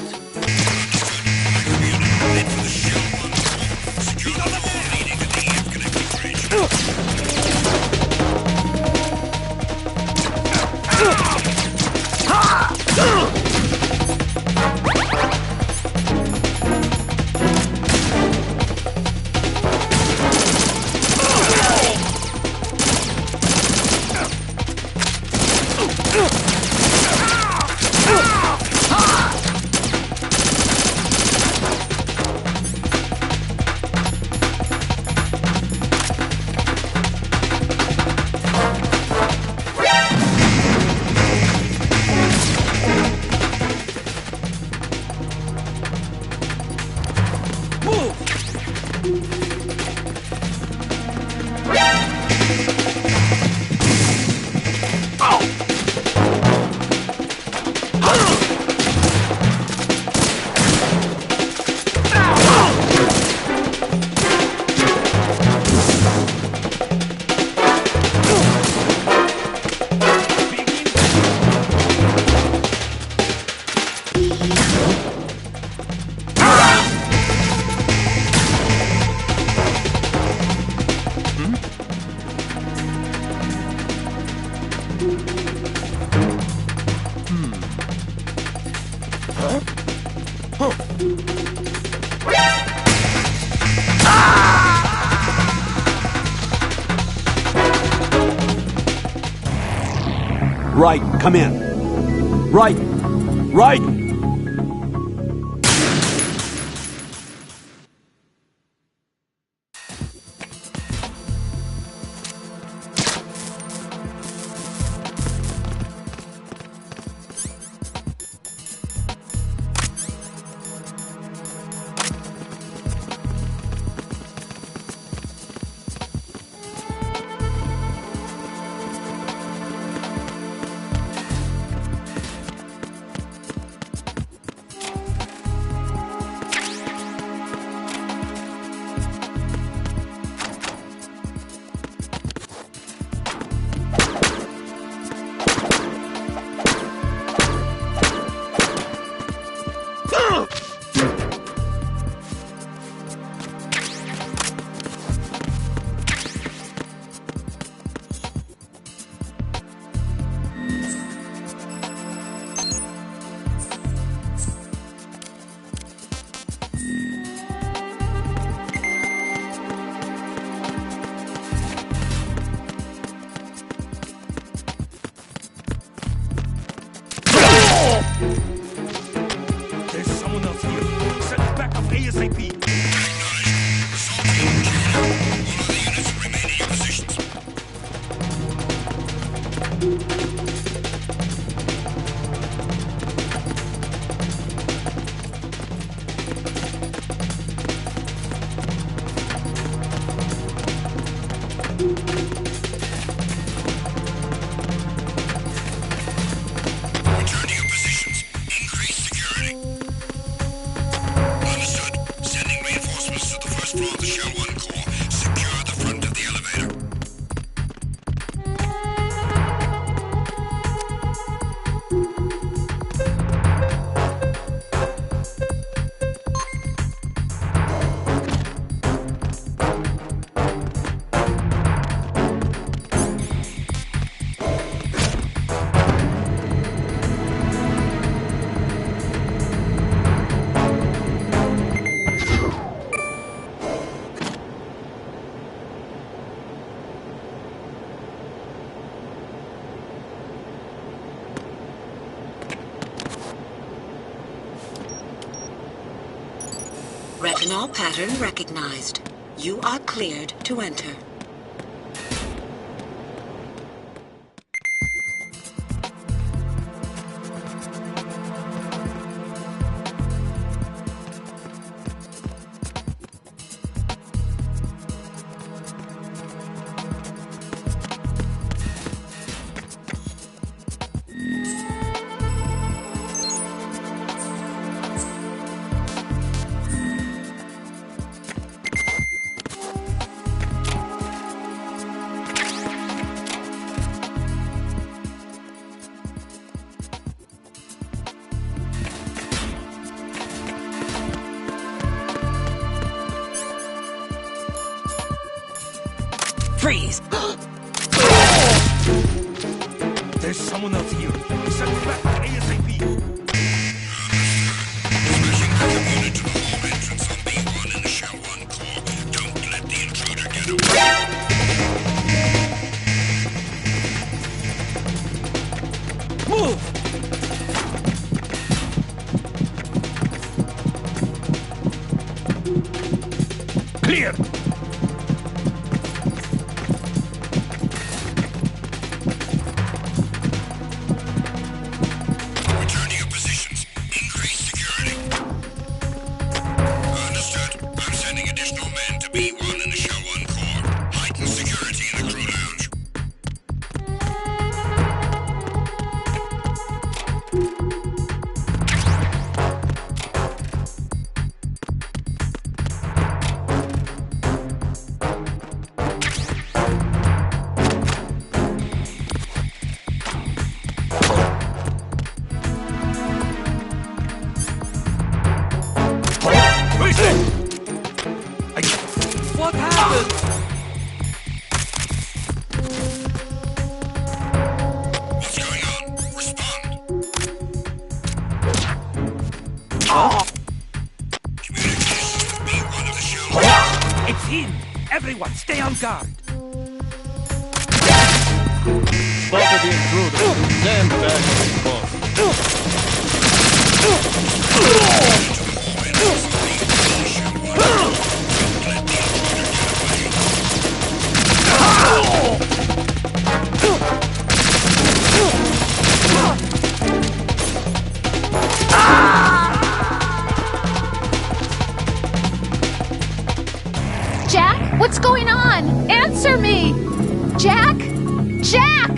Raiden, come in. Raiden! Raiden! There's someone else here. Send backup ASAP. Return to your positions. Increase security. Understood. Sending reinforcements to the first floor of the Shell 1 core. Secure the front of the elevator. Retinol pattern recognized. You are cleared to enter. Freeze! There's someone else here. Send me back ASAP. Smashing the unit to the hall entrance on B1 in the Shell 1 core. Don't let the intruder get away. Move! Clear! Return to your positions. Increase security. Understood. I'm sending additional men to B1 in the Shell 1 core. Heighten security in the crew lounge. What happened? What's going on? Respond. Communications with B1 of the Shell. It's him! Everyone, stay on guard! Spotted the intruder. Stand back, boss. Jack, what's going on? Answer me! Jack? Jack!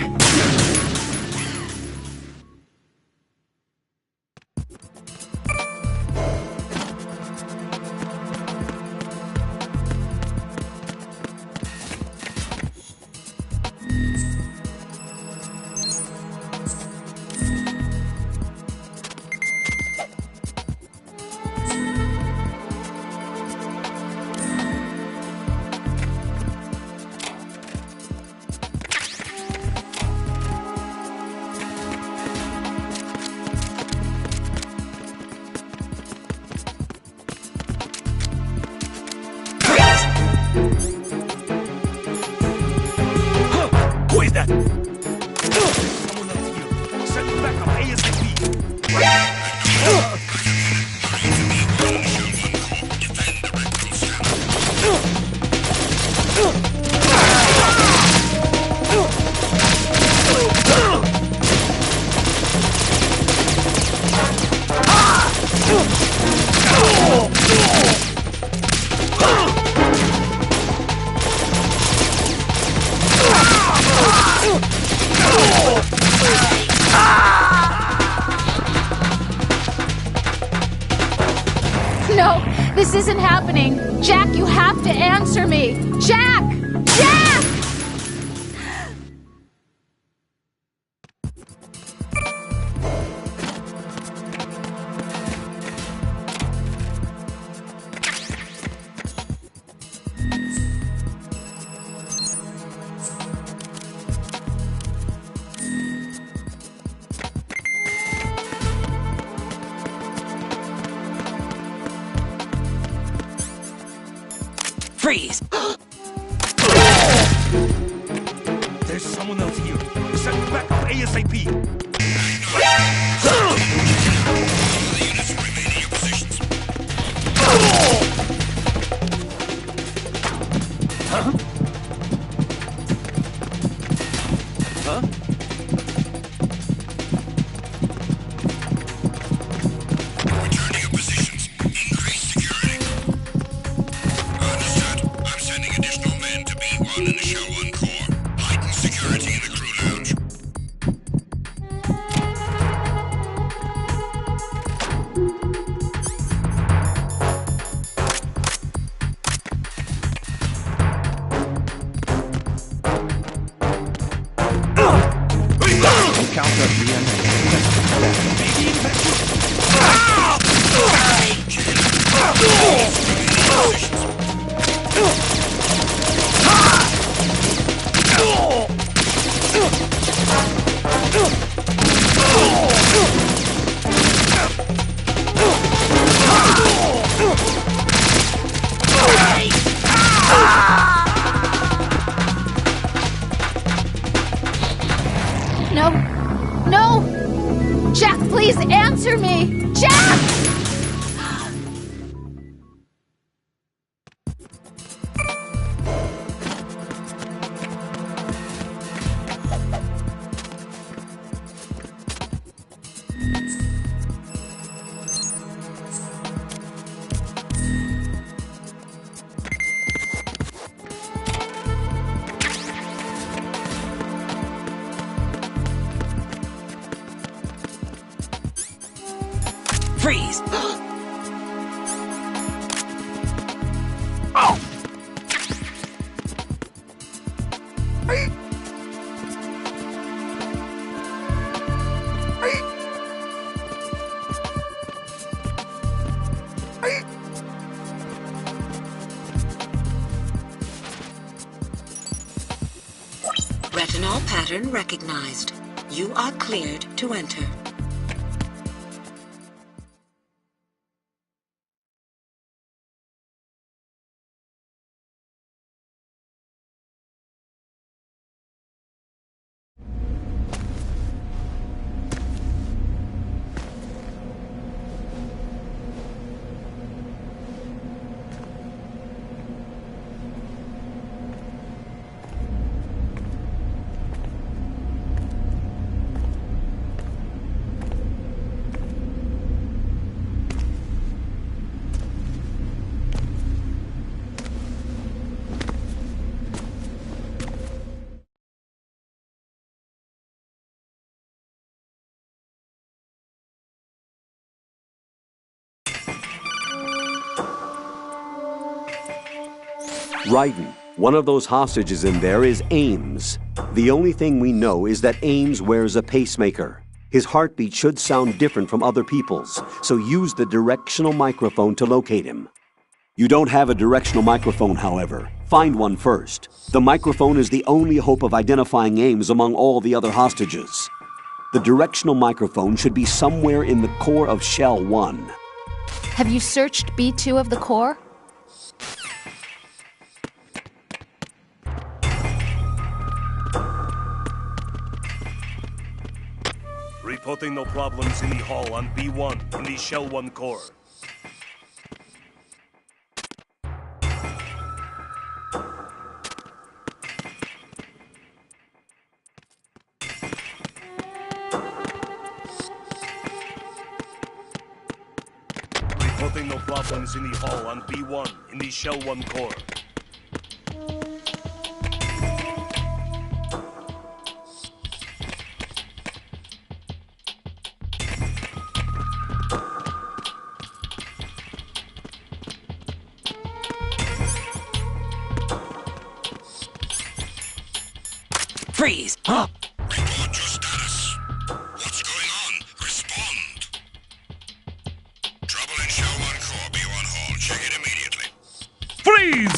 This isn't happening. Jack, you have to answer me. Jack! Jack! Freeze! There's someone else here. Send backup ASAP. Huh? Huh? Return to your positions. Increase security. Understood. I'm sending additional men to B1 in the Shell 1 core. Heighten security in the crew lounge. Encounter DNA. No. No! Jack, please answer me! Jack! Freeze! Retinol pattern recognized. You are cleared to enter. Raiden, one of those hostages in there is Ames. The only thing we know is that Ames wears a pacemaker. His heartbeat should sound different from other people's, so use the directional microphone to locate him. You don't have a directional microphone, however. Find one first. The microphone is the only hope of identifying Ames among all the other hostages. The directional microphone should be somewhere in the core of Shell 1. Have you searched B2 of the core? Reporting no problems in the hall on B1 in the Shell 1 core. Reporting no problems in the hall on B1 in the Shell 1 core. Freeze! Report your status. What's going on? Respond. Trouble in Shell 1 Core. Be on hold. Check it immediately. Freeze!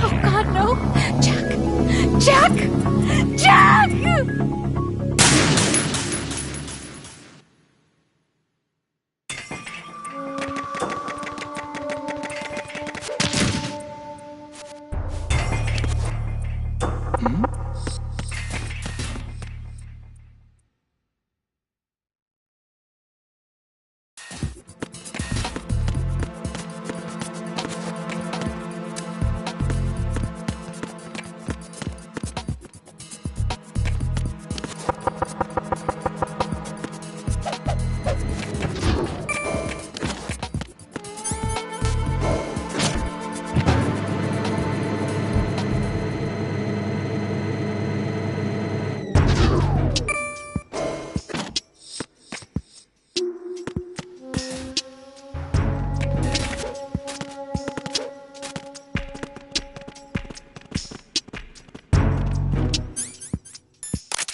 Oh God, no! Jack! Jack! Jack!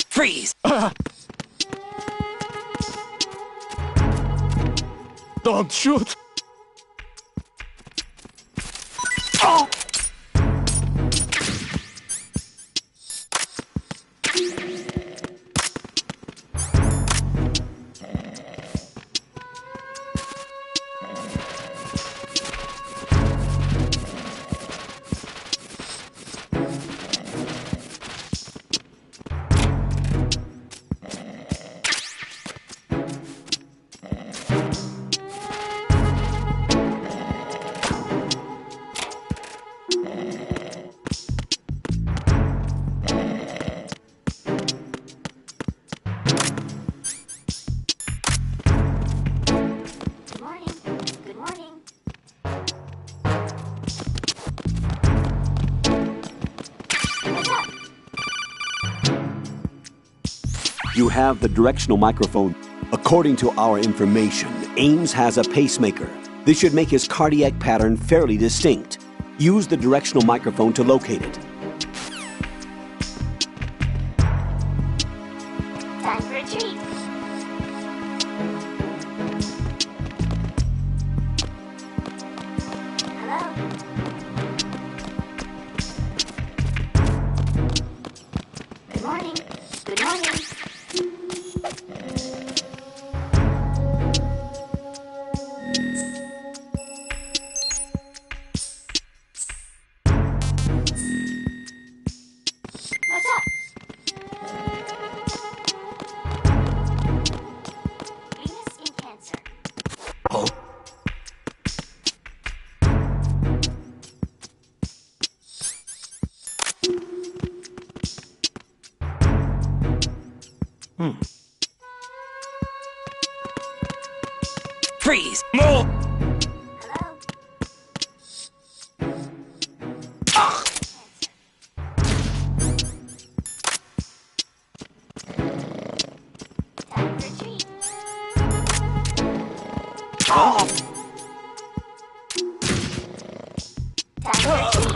Freeze! Don't shoot! You have the directional microphone. According to our information, Ames has a pacemaker. This should make his cardiac pattern fairly distinct. Use the directional microphone to locate it. Time for a treat. Hello? Good morning. Good morning. What's up? Venus in Cancer. Oh. Freeze! More! Hello? Time for a treat. Time for a treat.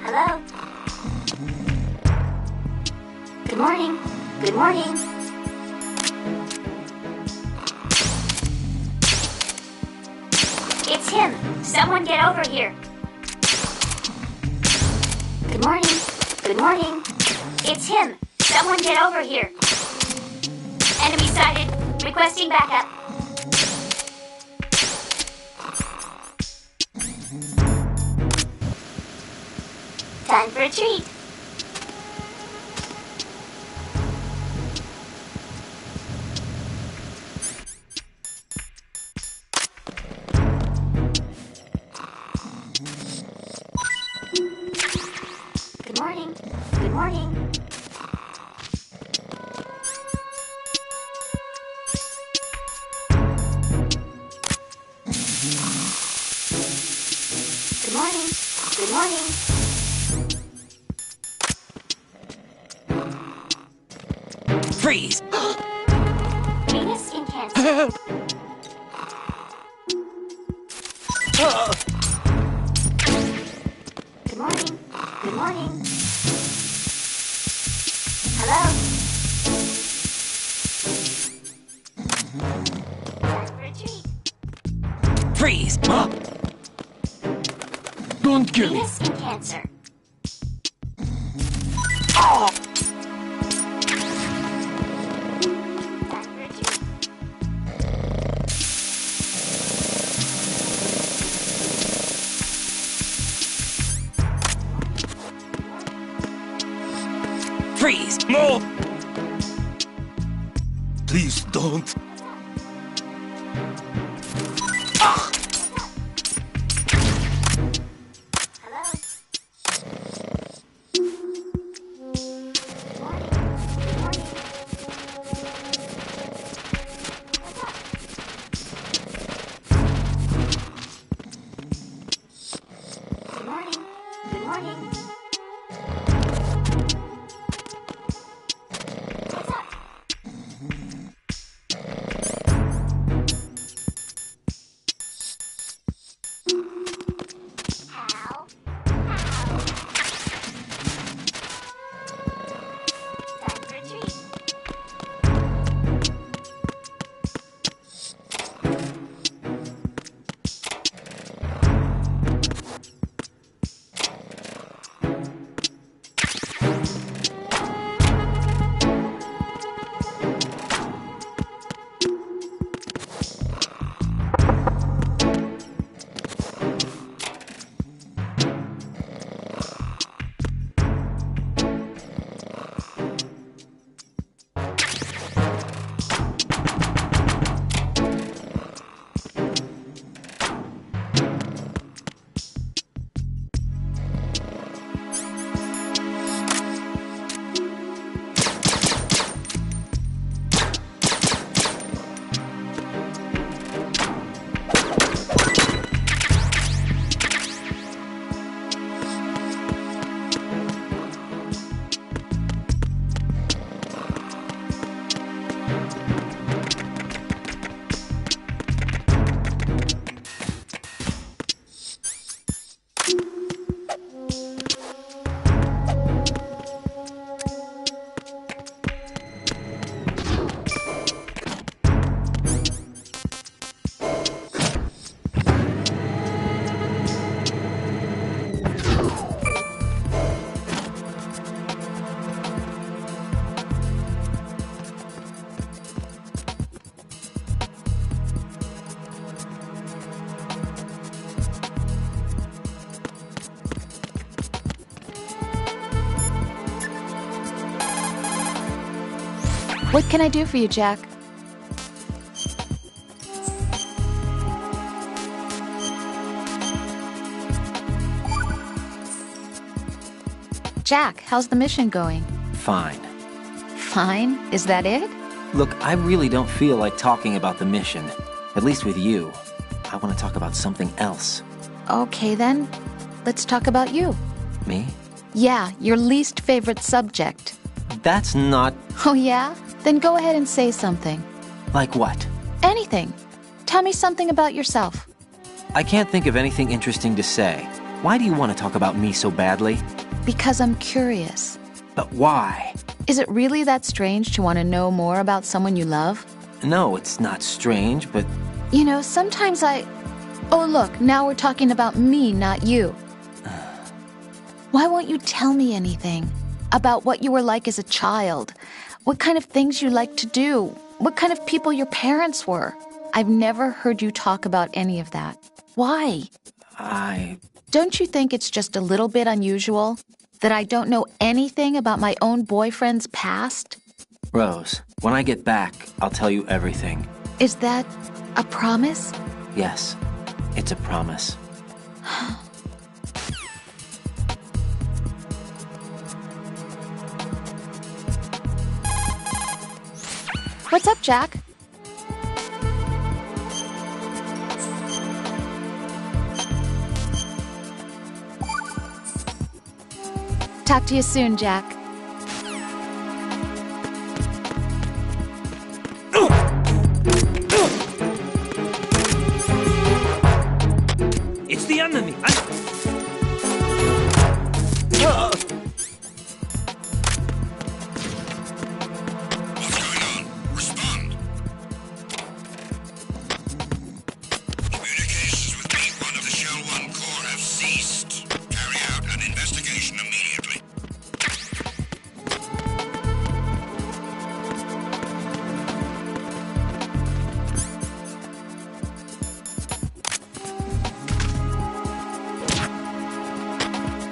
Hello? Good morning. Good morning. It's him. Someone get over here. Good morning. Good morning. It's him. Someone get over here. Enemy sighted. Requesting backup. Time for a treat. Good morning. Freeze! Venous skin cancer. Good morning. Good morning. Hello? Time for a treat. Freeze! Don't kill me. Venous skin cancer. Freeze! No! Please don't. Good morning. Good morning. What's up? How? Time for a treat. What can I do for you, Jack? Jack, how's the mission going? Fine. Fine? Is that it? Look, I really don't feel like talking about the mission. At least with you. I want to talk about something else. Okay then, let's talk about you. Me? Yeah, your least favorite subject. That's not... Oh yeah? Then go ahead and say something. Like what? Anything. Tell me something about yourself. I can't think of anything interesting to say. Why do you want to talk about me so badly? Because I'm curious. But why? Is it really that strange to want to know more about someone you love? No, it's not strange, but... You know, sometimes Oh, look, now we're talking about me, not you. Why won't you tell me anything? About what you were like as a child? What kind of things you liked to do? What kind of people your parents were? I've never heard you talk about any of that. Why? Don't you think it's just a little bit unusual? That I don't know anything about my own boyfriend's past? Rose, when I get back, I'll tell you everything. Is that a promise? Yes, it's a promise. What's up, Jack? Talk to you soon, Jack. It's the enemy.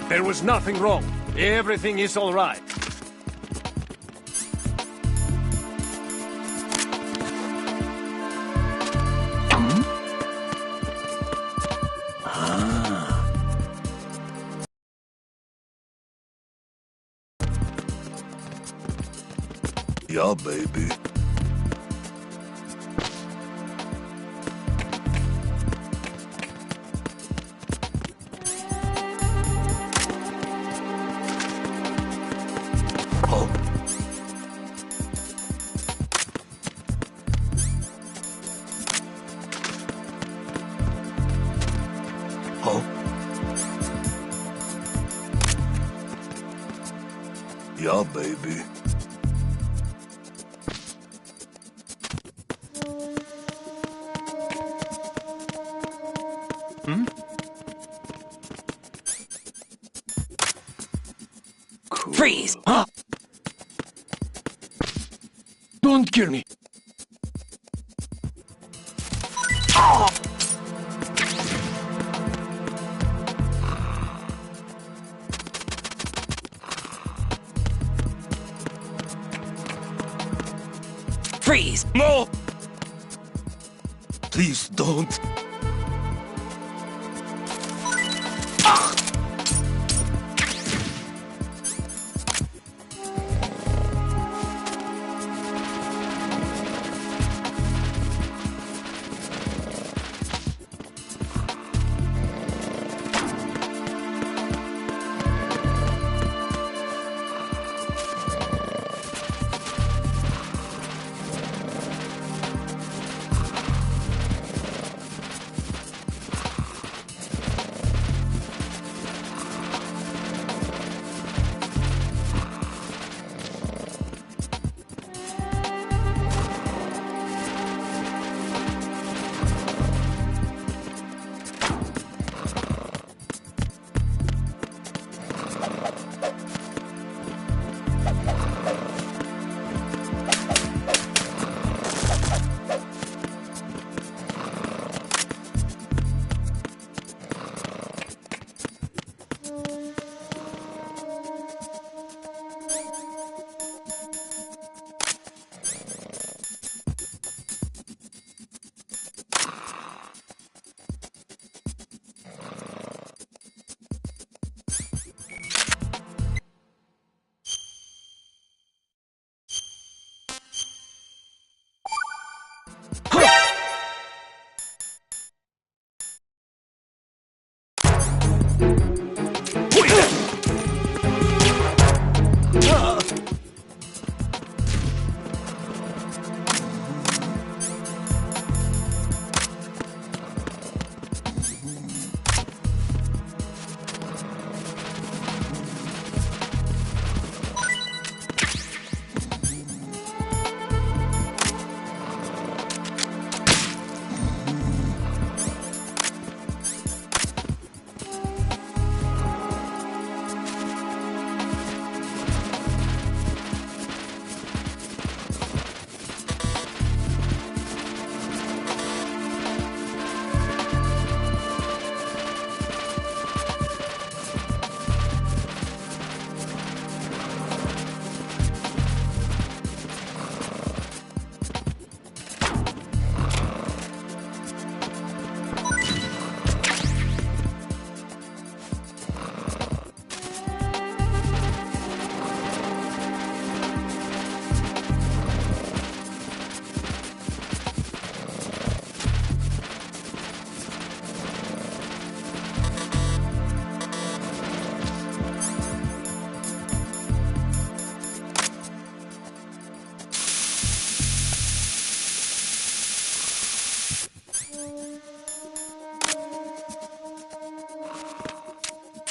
There was nothing wrong. Everything is all right. Yeah, baby. Yeah, baby. Cool. Freeze! Don't kill me! Oh! Freeze! No! Please don't.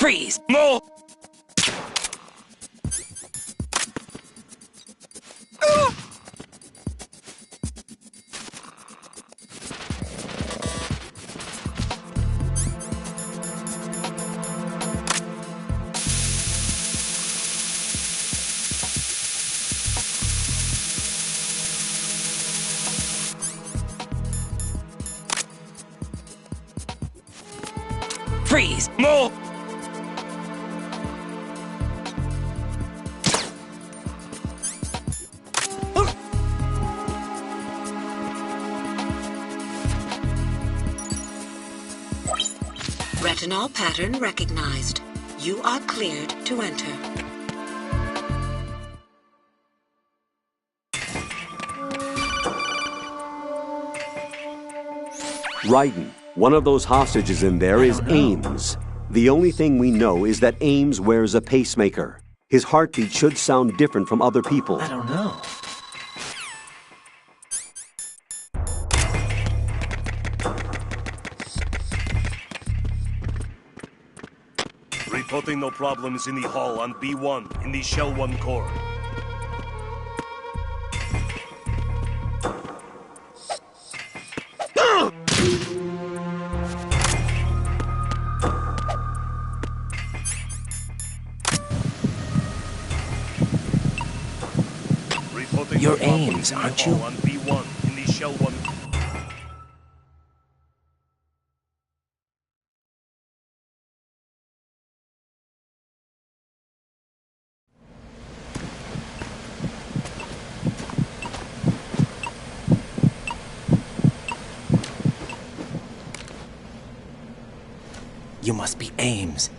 Freeze! No! Freeze! No! Retinol pattern recognized. You are cleared to enter. Raiden, one of those hostages in there is Ames. The only thing we know is that Ames wears a pacemaker. His heartbeat should sound different from other people. I don't know. Reporting no problems in the hall on B1 in the Shell 1 core. You're Ames, aren't you? On B1 in the Shell 1. You must be Ames.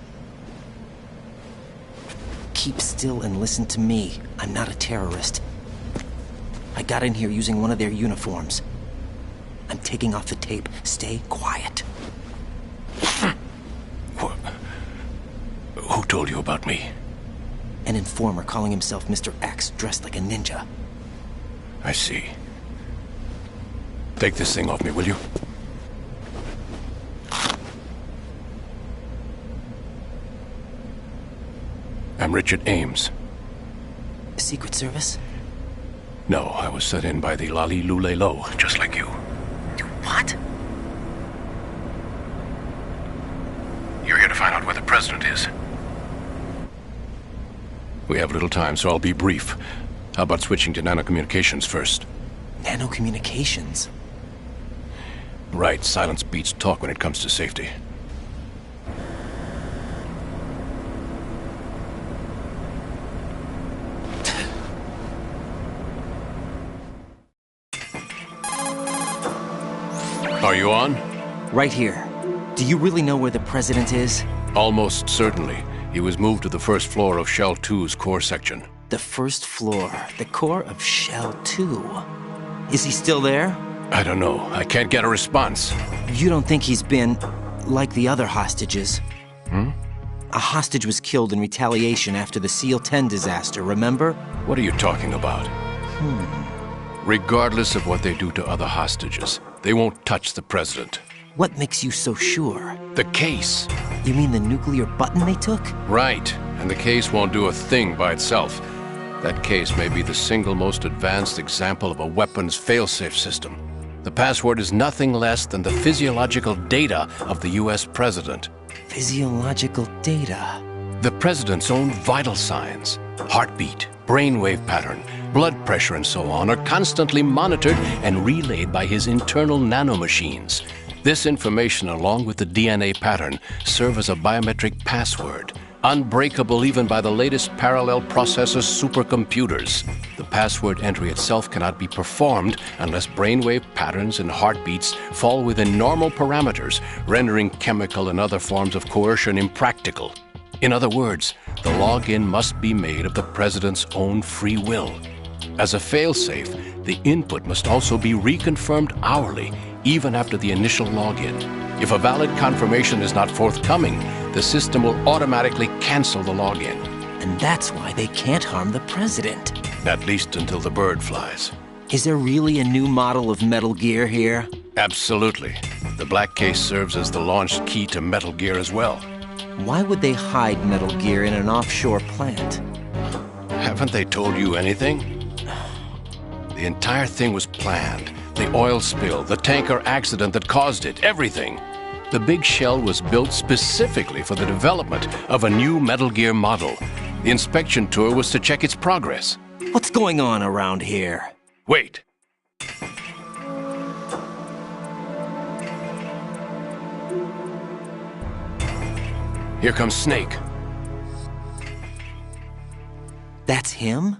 Keep still and listen to me. I'm not a terrorist. I got in here using one of their uniforms. I'm taking off the tape. Stay quiet. Who told you about me? An informer calling himself Mr. X, dressed like a ninja. I see. Take this thing off me, will you? I'm Richard Ames. Secret Service? No, I was sent in by the Lali Lule Lo, just like you. What? You're here to find out where the president is. We have little time, so I'll be brief. How about switching to nanocommunications first? Nanocommunications? Right, silence beats talk when it comes to safety. Are you on? Right here. Do you really know where the president is? Almost certainly. He was moved to the first floor of Shell 2's core section. The first floor. The core of Shell 2. Is he still there? I don't know. I can't get a response. You don't think he's been like the other hostages? A hostage was killed in retaliation after the SEAL 10 disaster, remember? What are you talking about? Regardless of what they do to other hostages, they won't touch the president. What makes you so sure? The case. You mean the nuclear button they took? Right. And the case won't do a thing by itself. That case may be the single most advanced example of a weapons failsafe system. The password is nothing less than the physiological data of the US president. Physiological data? The president's own vital signs, heartbeat, brainwave pattern, blood pressure and so on, are constantly monitored and relayed by his internal nanomachines. This information, along with the DNA pattern, serve as a biometric password, unbreakable even by the latest parallel processor supercomputers. The password entry itself cannot be performed unless brainwave patterns and heartbeats fall within normal parameters, rendering chemical and other forms of coercion impractical. In other words, the login must be made of the president's own free will. As a failsafe, the input must also be reconfirmed hourly, even after the initial login. If a valid confirmation is not forthcoming, the system will automatically cancel the login. And that's why they can't harm the president. At least until the bird flies. Is there really a new model of Metal Gear here? Absolutely. The black case serves as the launch key to Metal Gear as well. Why would they hide Metal Gear in an offshore plant? Haven't they told you anything? The entire thing was planned. The oil spill, the tanker accident that caused it, everything. The big shell was built specifically for the development of a new Metal Gear model. The inspection tour was to check its progress. What's going on around here? Wait. Here comes Snake. That's him?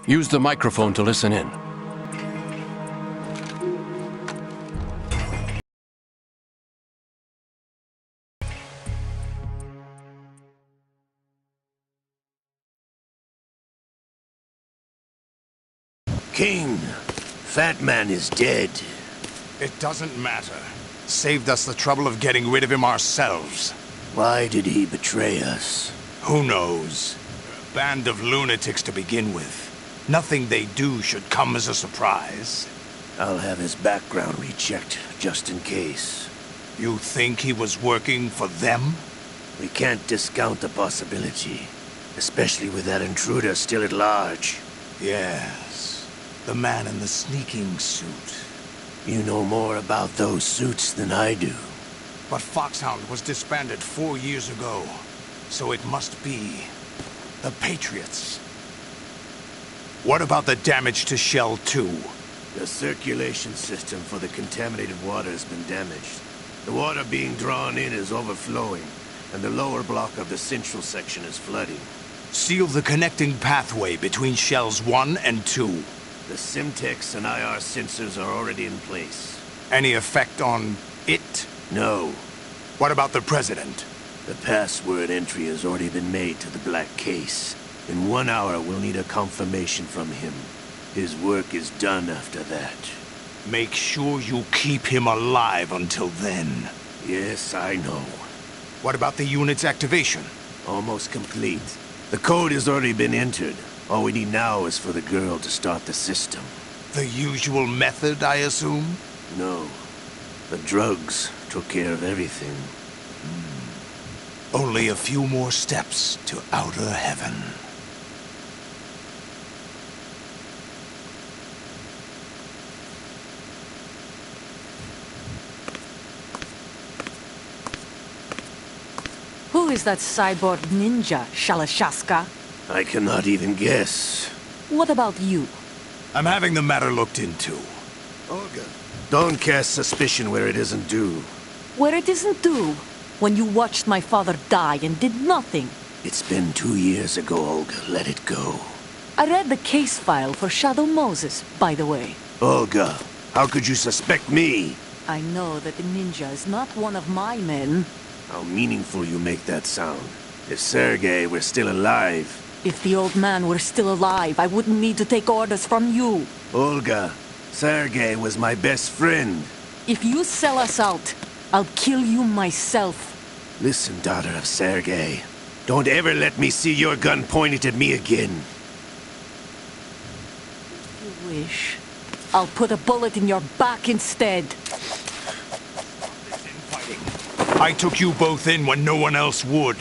Use the microphone to listen in. King, Fat Man is dead. It doesn't matter. Saved us the trouble of getting rid of him ourselves. Why did he betray us? Who knows? A band of lunatics to begin with. Nothing they do should come as a surprise. I'll have his background rechecked, just in case. You think he was working for them? We can't discount the possibility. Especially with that intruder still at large. Yes. The man in the sneaking suit. You know more about those suits than I do. But Foxhound was disbanded 4 years ago. So it must be the Patriots. What about the damage to Shell 2? The circulation system for the contaminated water has been damaged. The water being drawn in is overflowing, and the lower block of the central section is flooding. Seal the connecting pathway between Shells 1 and 2. The Simtex and IR sensors are already in place. Any effect on it? No. What about the President? The password entry has already been made to the black case. In 1 hour, we'll need a confirmation from him. His work is done after that. Make sure you keep him alive until then. Yes, I know. What about the unit's activation? Almost complete. The code has already been entered. All we need now is for the girl to start the system. The usual method, I assume? No. The drugs took care of everything. Only a few more steps to outer heaven. Who is that cyborg ninja, Shalashaska? I cannot even guess. What about you? I'm having the matter looked into. Olga, don't cast suspicion where it isn't due. Where it isn't due? When you watched my father die and did nothing. It's been 2 years ago, Olga. Let it go. I read the case file for Shadow Moses, by the way. Olga, how could you suspect me? I know that the ninja is not one of my men. How meaningful you make that sound. If Sergei were still alive... If the old man were still alive, I wouldn't need to take orders from you. Olga, Sergei was my best friend. If you sell us out, I'll kill you myself. Listen, daughter of Sergei. Don't ever let me see your gun pointed at me again. If you wish, I'll put a bullet in your back instead. I took you both in when no one else would.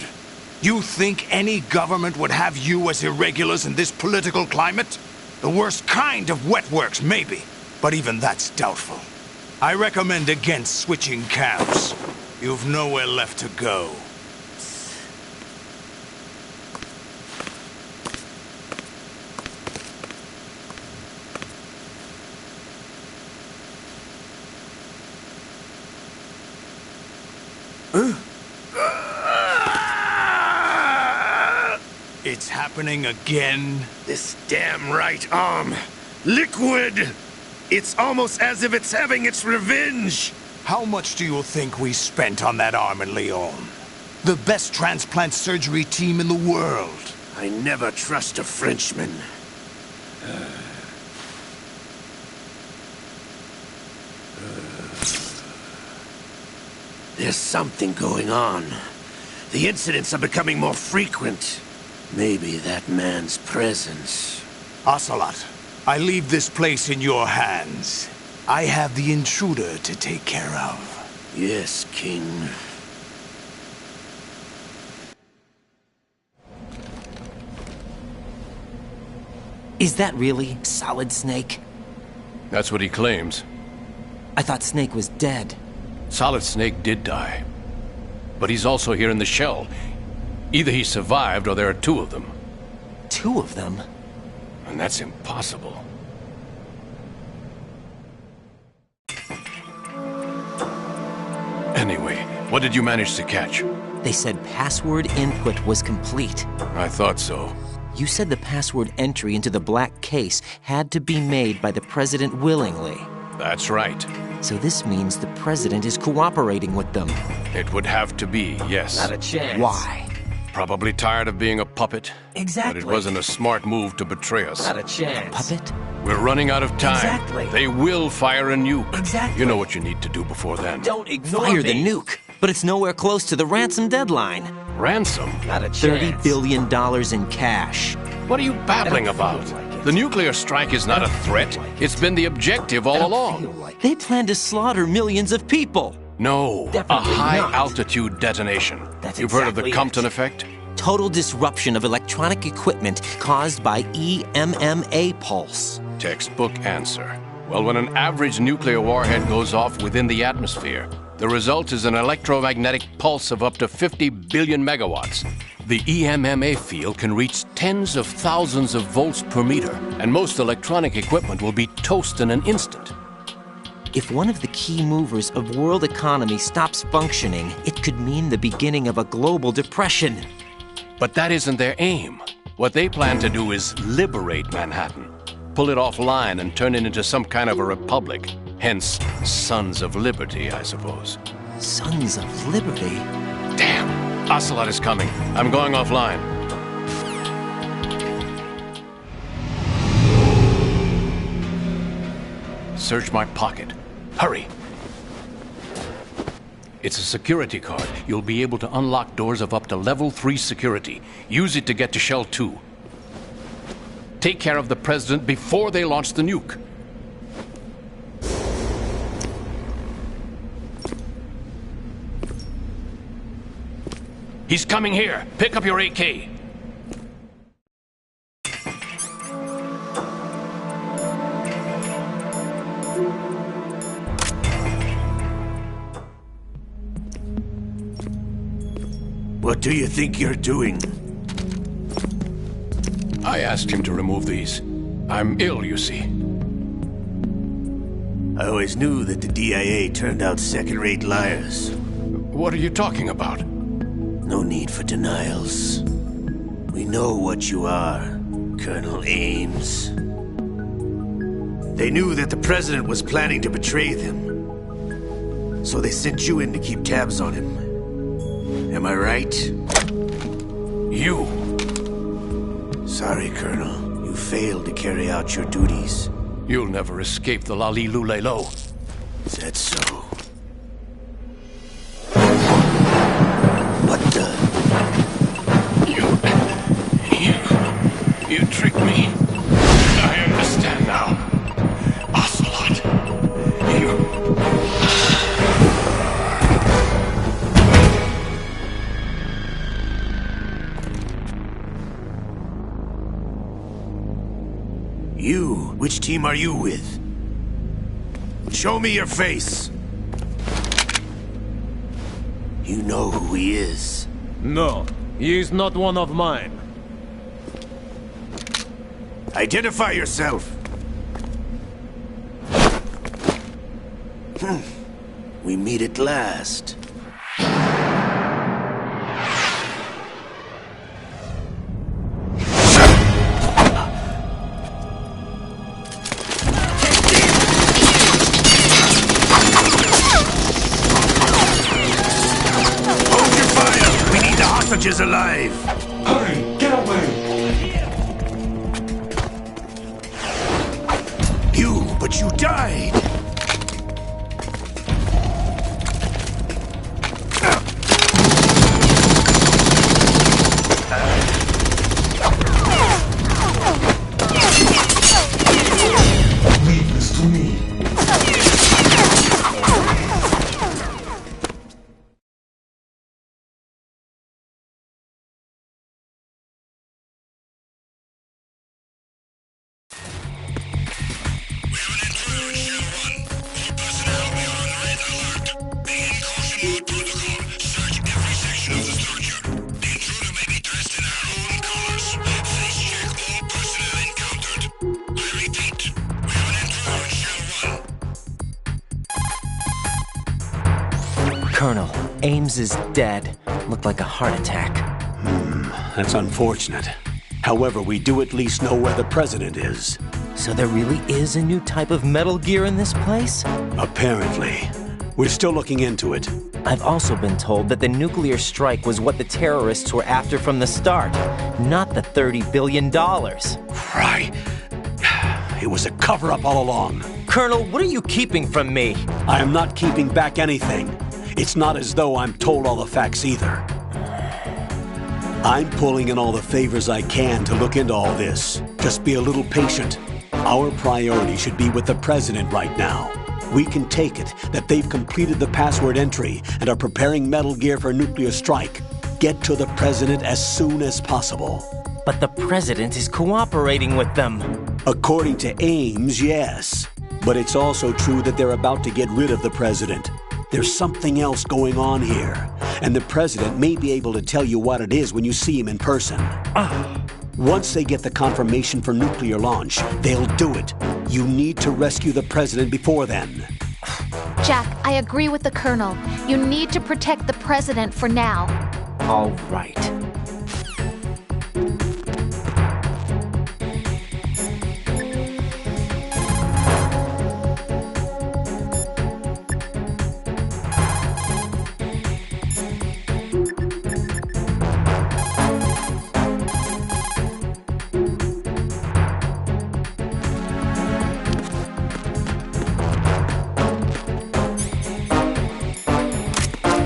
You think any government would have you as irregulars in this political climate? The worst kind of wet works, maybe. But even that's doubtful. I recommend against switching camps. You've nowhere left to go. It's happening again? This damn right arm. Liquid! It's almost as if it's having its revenge! How much do you think we spent on that arm in Lyon? The best transplant surgery team in the world. I never trust a Frenchman. There's something going on. The incidents are becoming more frequent. Maybe that man's presence. Ocelot, I leave this place in your hands. I have the intruder to take care of. Yes, King. Is that really Solid Snake? That's what he claims. I thought Snake was dead. Solid Snake did die. But he's also here in the shell. Either he survived or there are two of them. Two of them? And that's impossible. Anyway, what did you manage to catch? They said password input was complete. I thought so. You said the password entry into the black case had to be made by the president willingly. That's right. So this means the president is cooperating with them. It would have to be, yes. Not a chance. Why? Probably tired of being a puppet. Exactly. But it wasn't a smart move to betray us. Not a chance. Puppet? We're running out of time. Exactly. They will fire a nuke. Exactly. You know what you need to do before then. Don't ignore Fire the nuke. But it's nowhere close to the ransom deadline. Ransom? Not a chance. $30 billion in cash. What are you babbling about? The nuclear strike is not a threat. It's been the objective all along. They plan to slaughter millions of people. No, Definitely a not. high-altitude detonation. You've heard of the Compton effect? Total disruption of electronic equipment caused by EMMA pulse. Textbook answer. Well, when an average nuclear warhead goes off within the atmosphere, the result is an electromagnetic pulse of up to 50 billion megawatts. The EMMA field can reach tens of thousands of volts per meter, and most electronic equipment will be toast in an instant. If one of the key movers of world economy stops functioning, it could mean the beginning of a global depression. But that isn't their aim. What they plan to do is liberate Manhattan, pull it offline and turn it into some kind of a republic. Hence, Sons of Liberty, I suppose. Sons of Liberty? Damn! Ocelot is coming. I'm going offline. Search my pocket. Hurry! It's a security card. You'll be able to unlock doors of up to level 3 security. Use it to get to Shell 2. Take care of the president before they launch the nuke. He's coming here. Pick up your AK. What do you think you're doing? I asked him to remove these. I'm ill, you see. I always knew that the DIA turned out second-rate liars. What are you talking about? No need for denials. We know what you are, Colonel Ames. They knew that the president was planning to betray them. So they sent you in to keep tabs on him. Am I right? You! Sorry, Colonel. You failed to carry out your duties. You'll never escape the Lalilulelo. Is that so? You tricked me. I understand now. Ocelot, You? Which team are you with? Show me your face. You know who he is. No, he is not one of mine. Identify yourself. We meet at last. Hold your fire! We need the hostages alive! Hurry! Get away! But you died! Colonel, Ames is dead. Looked like a heart attack. That's unfortunate. However, we do at least know where the president is. So there really is a new type of Metal Gear in this place? Apparently. We're still looking into it. I've also been told that the nuclear strike was what the terrorists were after from the start, not the $30 billion. Right. It was a cover-up all along. Colonel, what are you keeping from me? I am not keeping back anything. It's not as though I'm told all the facts either. I'm pulling in all the favors I can to look into all this. Just be a little patient. Our priority should be with the president right now. We can take it that they've completed the password entry and are preparing Metal Gear for a nuclear strike. Get to the president as soon as possible. But the president is cooperating with them. According to Ames, yes. But it's also true that they're about to get rid of the president. There's something else going on here, and the president may be able to tell you what it is when you see him in person. Once they get the confirmation for nuclear launch, they'll do it. You need to rescue the president before then. Jack, I agree with the Colonel. You need to protect the president for now. All right.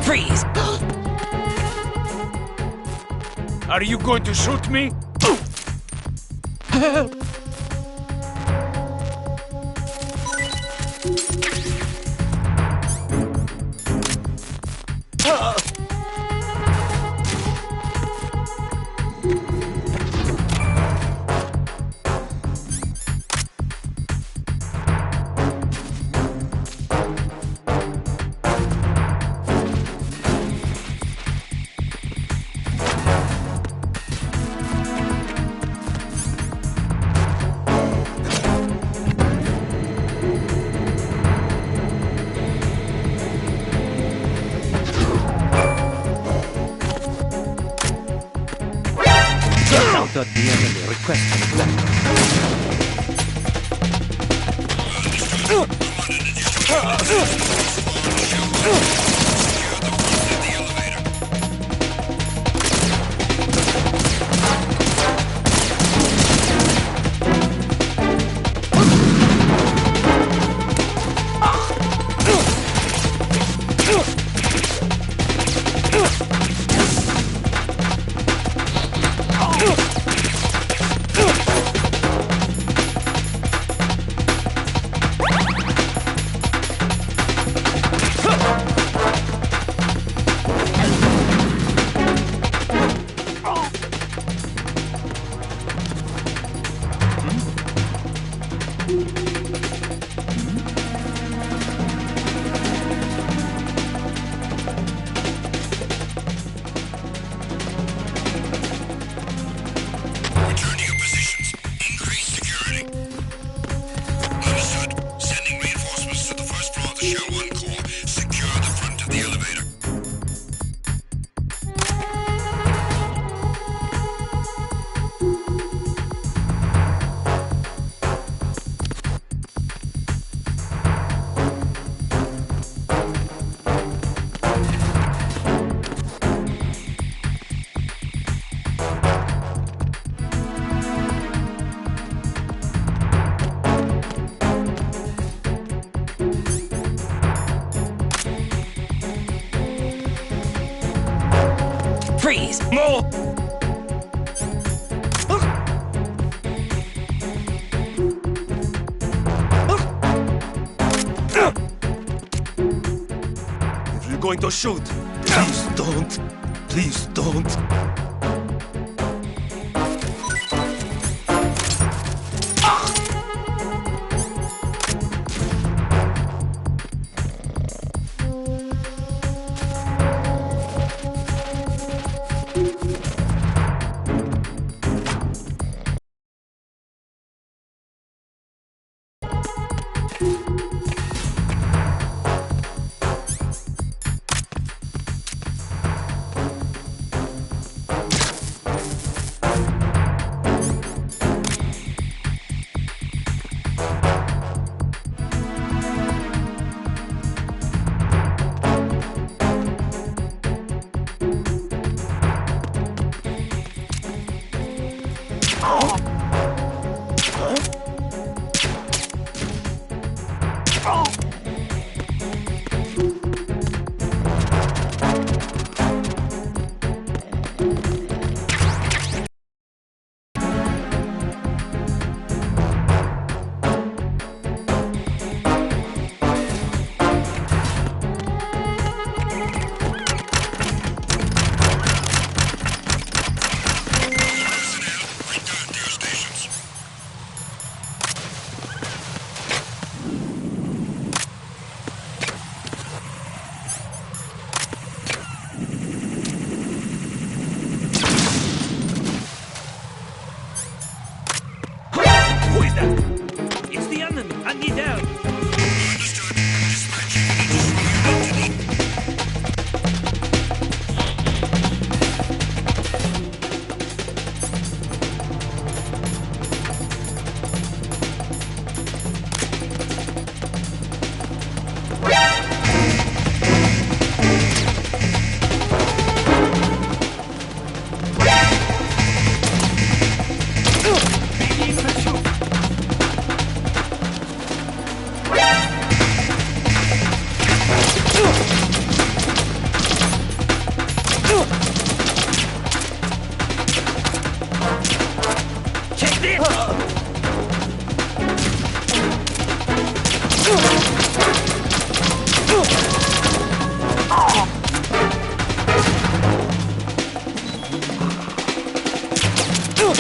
Freeze! Are you going to shoot me? Out the enemy requesting Freeze! No! If you're going to shoot, please don't. Please don't. Return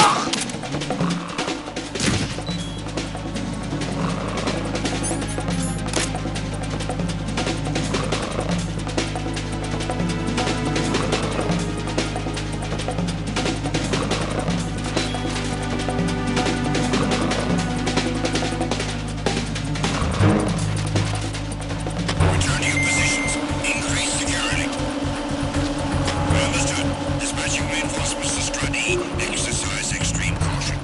to your positions. Increase security. Understood. Dispatching reinforcements to Strut E. Exercise extreme caution.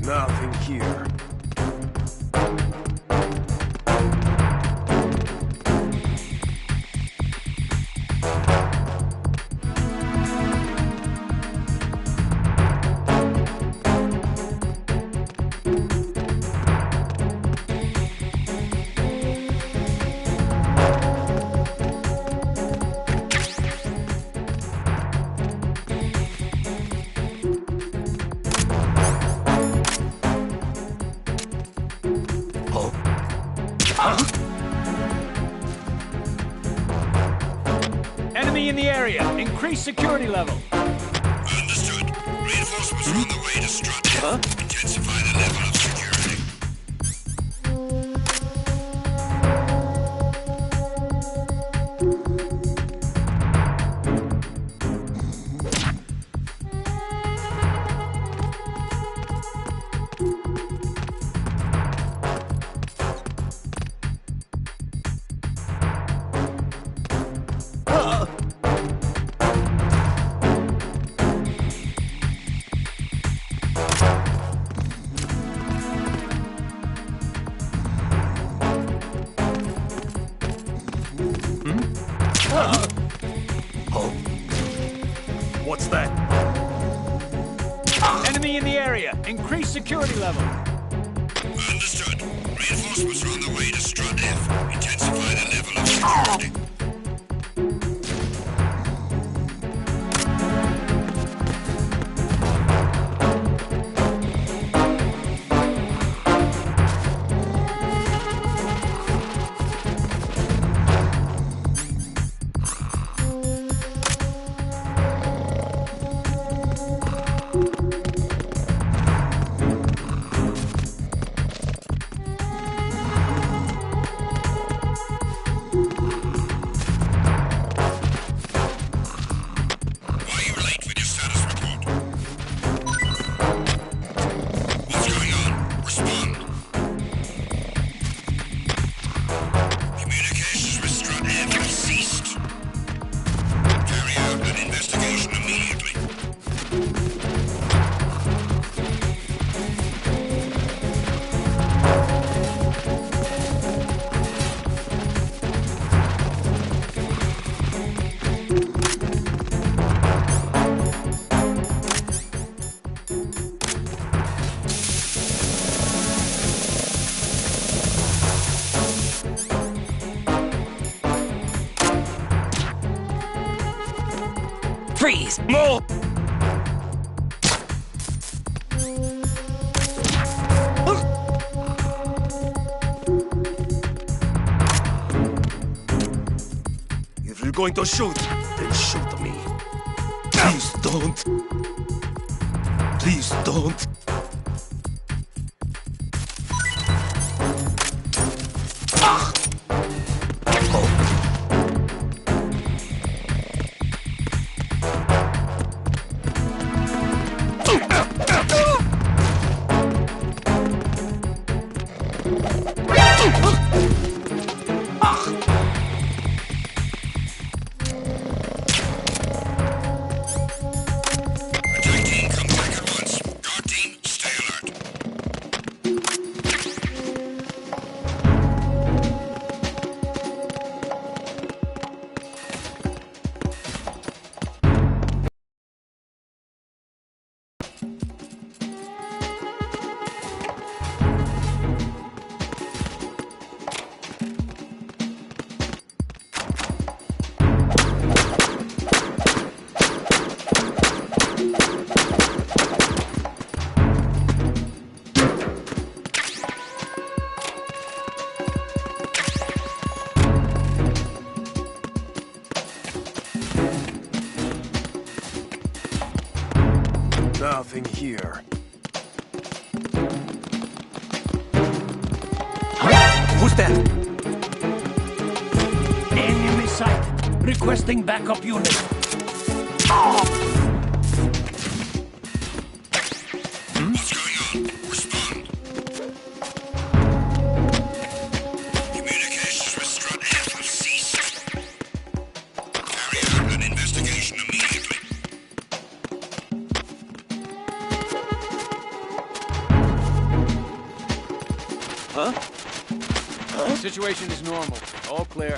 Nothing here. Enemy in the area. Increase security level. Understood. Reinforcements are on the way to Strut F. Intensify the level of security. What's that? Enemy in the area. Increase security level. Understood. Reinforcements are on the way to Strut F. Intensify the level of security. Freeze! No! If you're going to shoot, then shoot me. Please don't. Please don't. Nothing here. Who's that? Enemy sighted. Requesting backup unit. What's going on? Respond. Communications with Strut F have ceased. Carry out an investigation immediately. Huh? Situation is normal. All clear.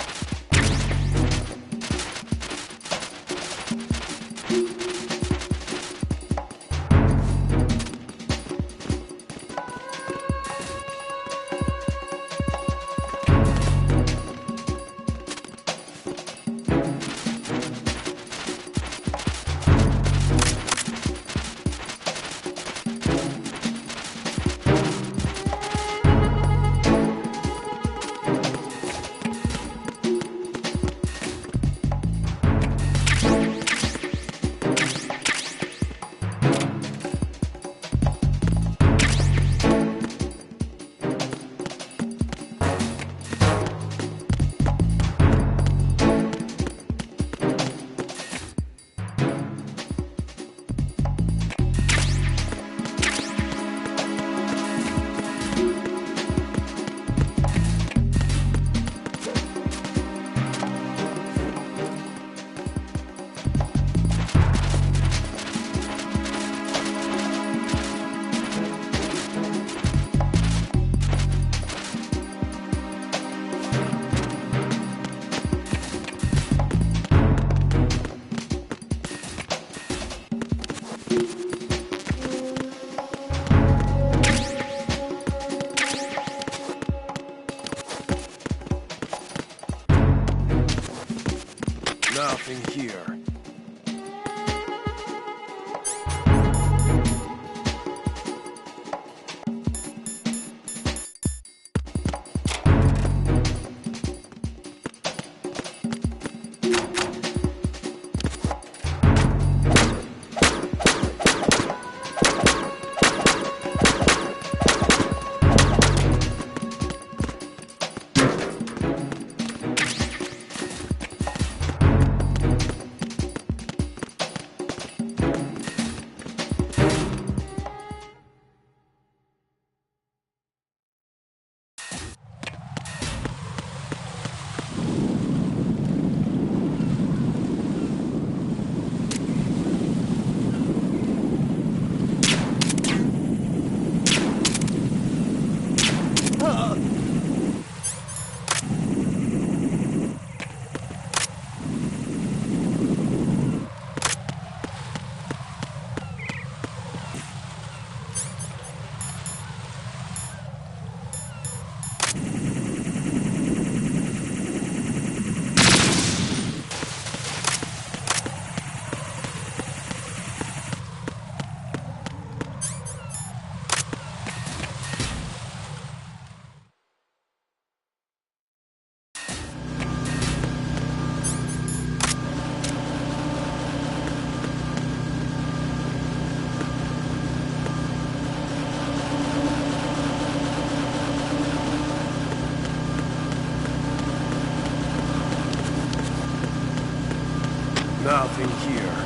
here.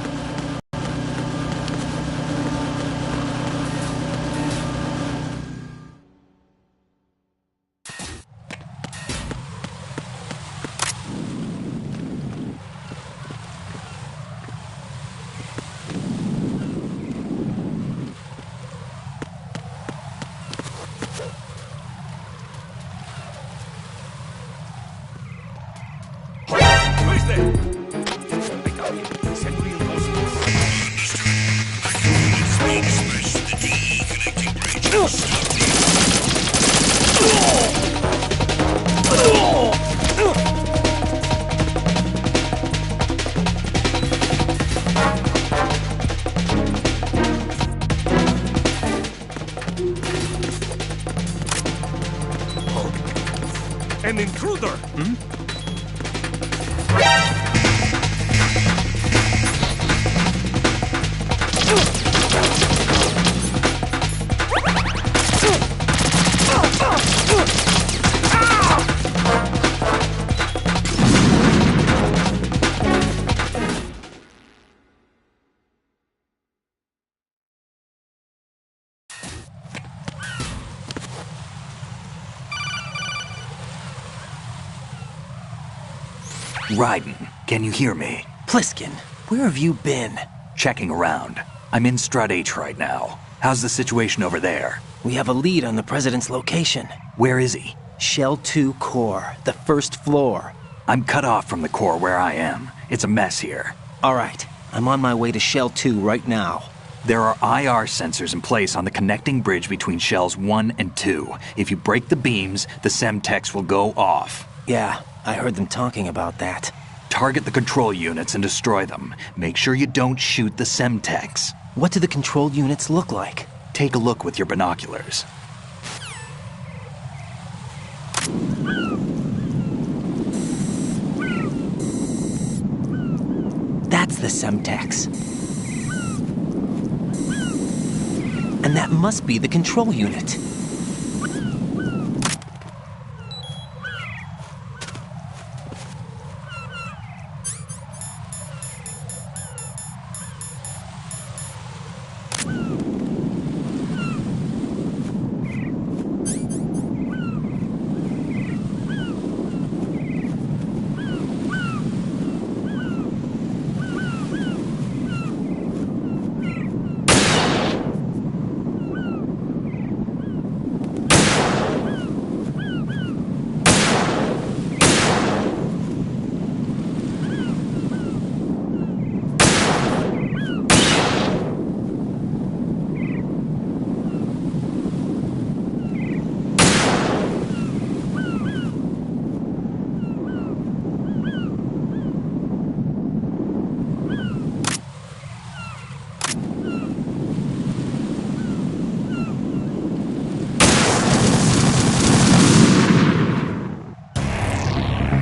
An intruder! Raiden, can you hear me? Pliskin, where have you been? Checking around. I'm in Strut H right now. How's the situation over there? We have a lead on the President's location. Where is he? Shell 2 core, the first floor. I'm cut off from the core where I am. It's a mess here. All right, I'm on my way to Shell 2 right now. There are IR sensors in place on the connecting bridge between Shells 1 and 2. If you break the beams, the Semtex will go off. Yeah, I heard them talking about that. Target the control units and destroy them. Make sure you don't shoot the Semtex. What do the control units look like? Take a look with your binoculars. That's the Semtex. And that must be the control unit.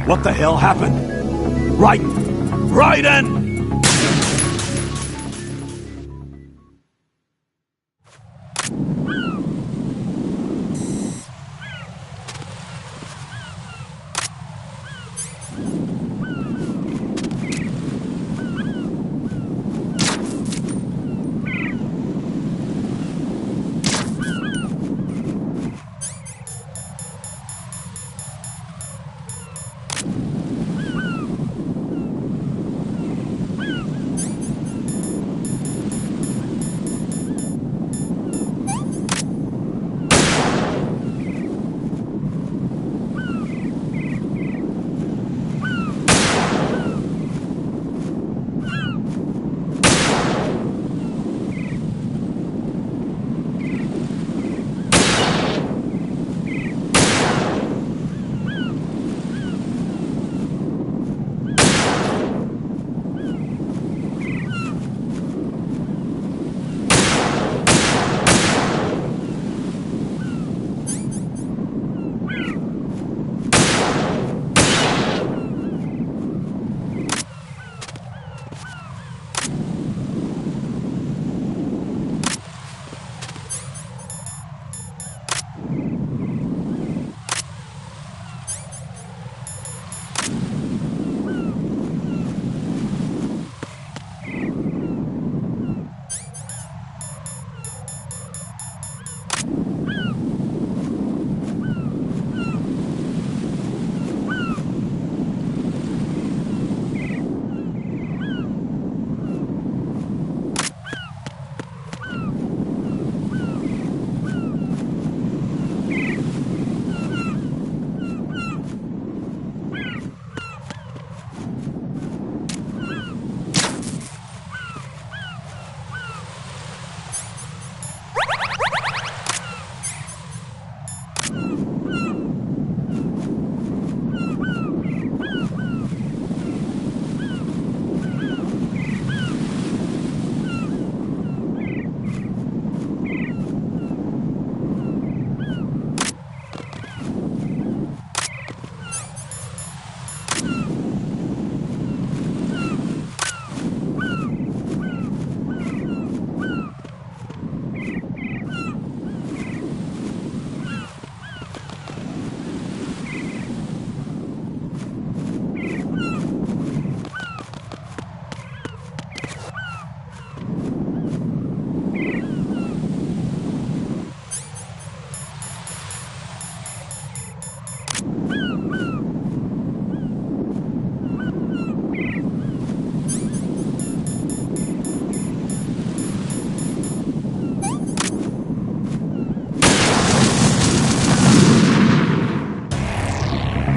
What the hell happened? Raiden! Raiden!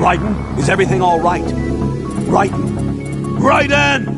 Raiden, is everything all right? Raiden! Raiden!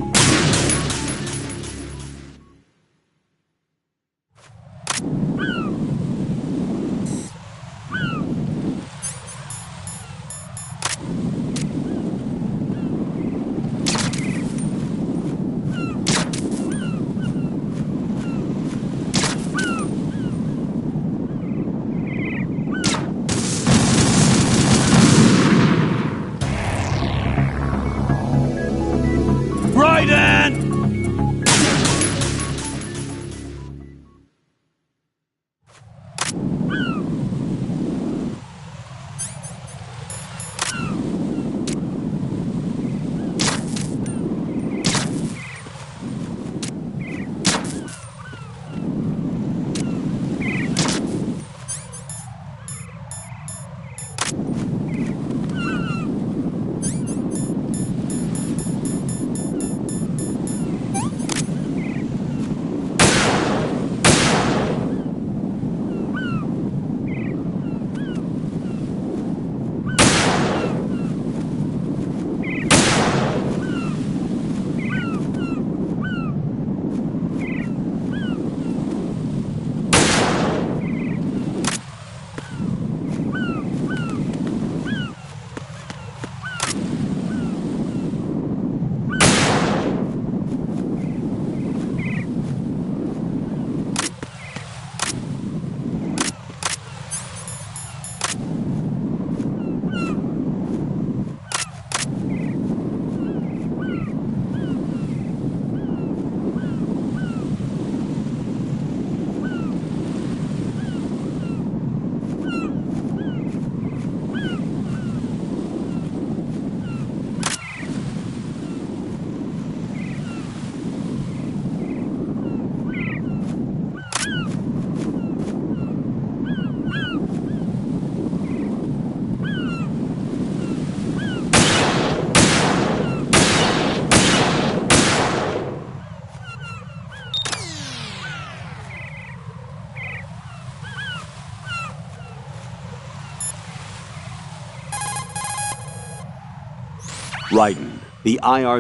Raiden, the IR...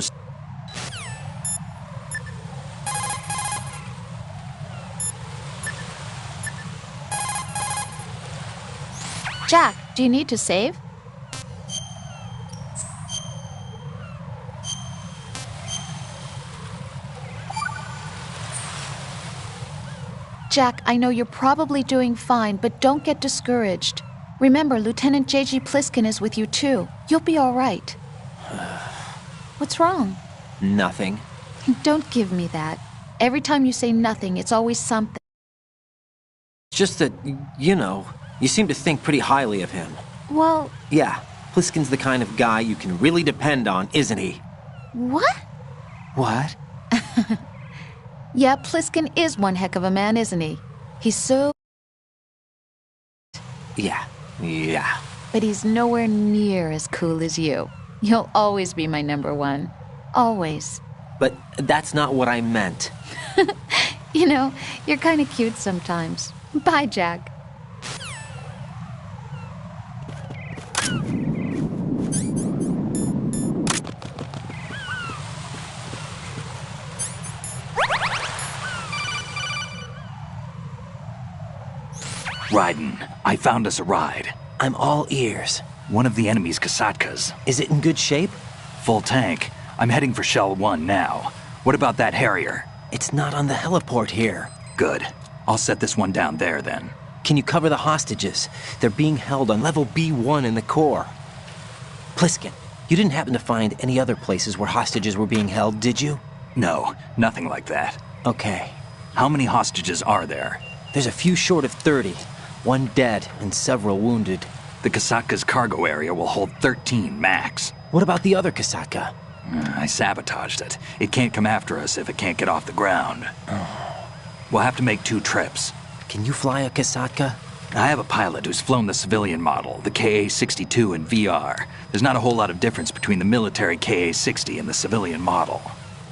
Jack, do you need to save? Jack, I know you're probably doing fine, but don't get discouraged. Remember, Lieutenant J.G. Pliskin is with you too. You'll be all right. What's wrong? Nothing. Don't give me that. Every time you say nothing, it's always something. It's just that, you know, you seem to think pretty highly of him. Well... Yeah, Pliskin's the kind of guy you can really depend on, isn't he? What? What? Yeah, Pliskin is one heck of a man, isn't he? He's so... Yeah. But he's nowhere near as cool as you. You'll always be my number one. Always. But that's not what I meant. You know, you're kind of cute sometimes. Bye, Jack. Raiden, I found us a ride. I'm all ears. One of the enemy's Kasatkas. Is it in good shape? Full tank. I'm heading for Shell 1 now. What about that Harrier? It's not on the heliport here. Good. I'll set this one down there then. Can you cover the hostages? They're being held on level B1 in the core. Pliskin, you didn't happen to find any other places where hostages were being held, did you? No, nothing like that. Okay. How many hostages are there? There's a few short of 30. One dead and several wounded. The Kasatka's cargo area will hold 13 max. What about the other Kasatka? I sabotaged it. It can't come after us if it can't get off the ground. We'll have to make 2 trips. Can you fly a Kasatka? I have a pilot who's flown the civilian model, the KA-62 in VR. There's not a whole lot of difference between the military KA-60 and the civilian model.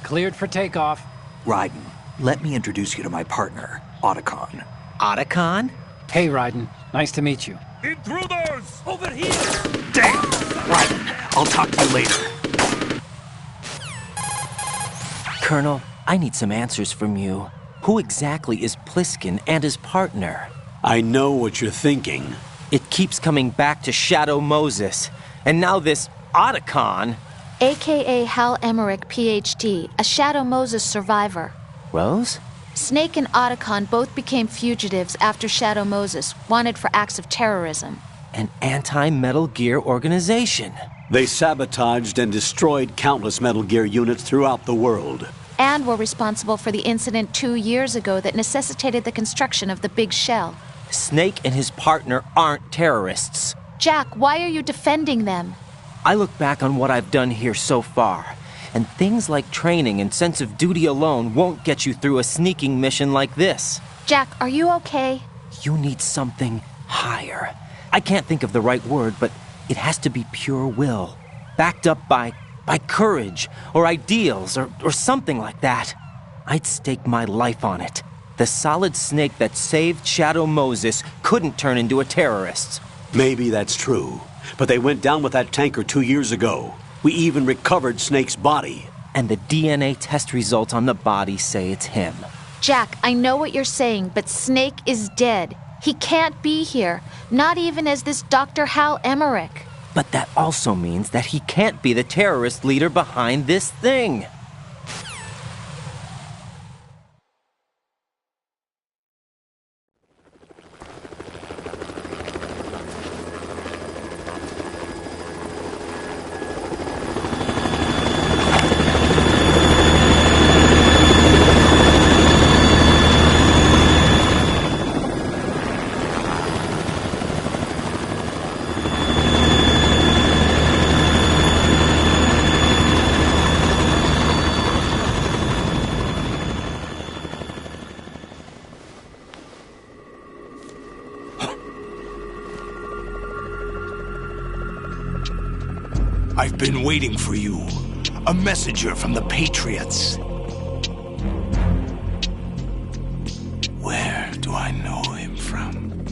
Cleared for takeoff. Raiden, let me introduce you to my partner, Otacon. Otacon? Hey, Raiden. Nice to meet you. Intruders! Over here! Damn! Right. I'll talk to you later. Colonel, I need some answers from you. Who exactly is Pliskin and his partner? I know what you're thinking. It keeps coming back to Shadow Moses. And now this Otacon. AKA Hal Emmerich, PhD, a Shadow Moses survivor. Rose? Snake and Otacon both became fugitives after Shadow Moses, wanted for acts of terrorism. An anti-Metal Gear organization. They sabotaged and destroyed countless Metal Gear units throughout the world. And were responsible for the incident 2 years ago that necessitated the construction of the Big Shell. Snake and his partner aren't terrorists. Jack, why are you defending them? I look back on what I've done here so far, and things like training and sense of duty alone won't get you through a sneaking mission like this. Jack, are you okay? You need something higher. I can't think of the right word, but it has to be pure will, backed up by courage, or ideals, or something like that. I'd stake my life on it. The solid Snake that saved Shadow Moses couldn't turn into a terrorist. Maybe that's true, but they went down with that tanker 2 years ago. We even recovered Snake's body. And the DNA test results on the body say it's him. Jack, I know what you're saying, but Snake is dead. He can't be here, not even as this Dr. Hal Emmerich. But that also means that he can't be the terrorist leader behind this thing. I've been waiting for you. A messenger from the Patriots. Where do I know him from?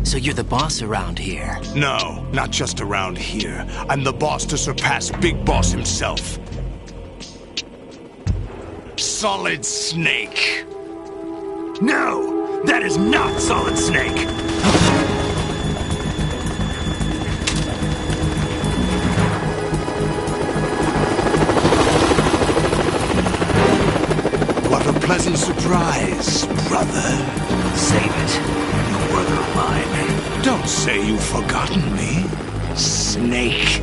So you're the boss around here? No, not just around here. I'm the boss to surpass Big Boss himself. Solid Snake. No, that is not Solid Snake. Pleasant surprise, brother. Save it. You brother of mine. Don't say you've forgotten me, Snake.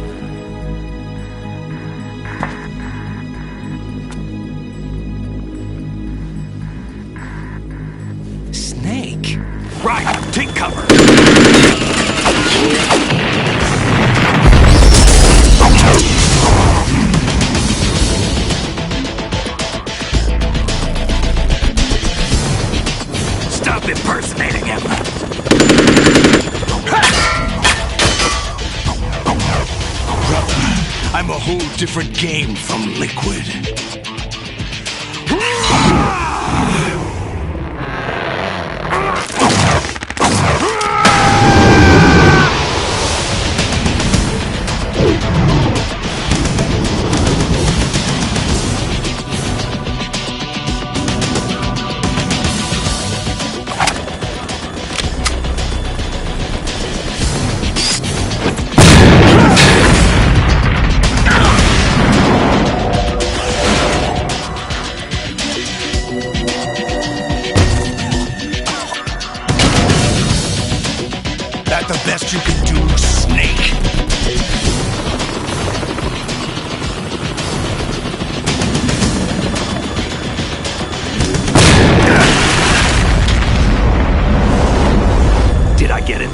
Snake? Right, take cover. Stop impersonating him! Brother, I'm a whole different game from Liquid. That the best you can do, Snake? Did I get it?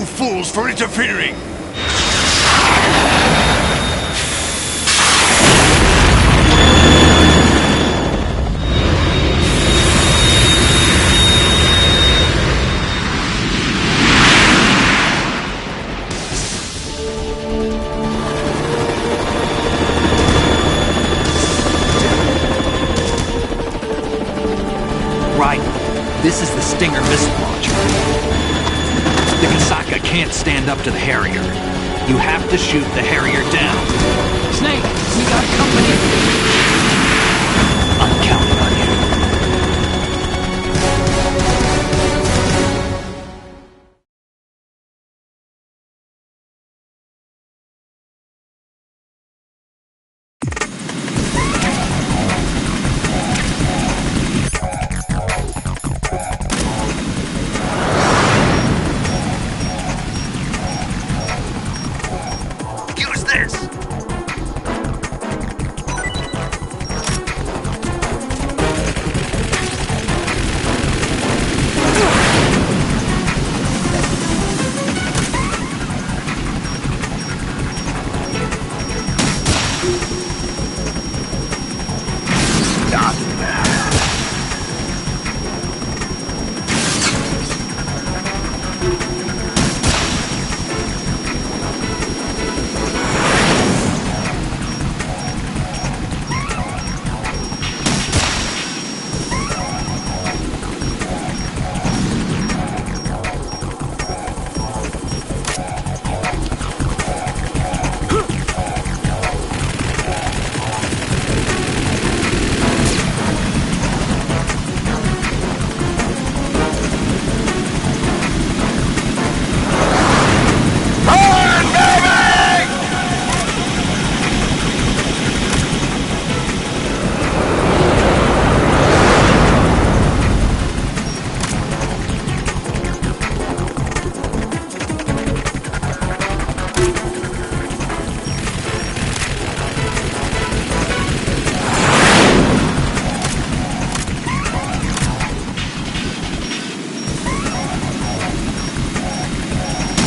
you fools for interfering! Right. This is the Stinger missile launcher. The Kasaka can't stand up to the Harrier. You have to shoot the Harrier down. Snake, we got company. I'm counting on you. Use this!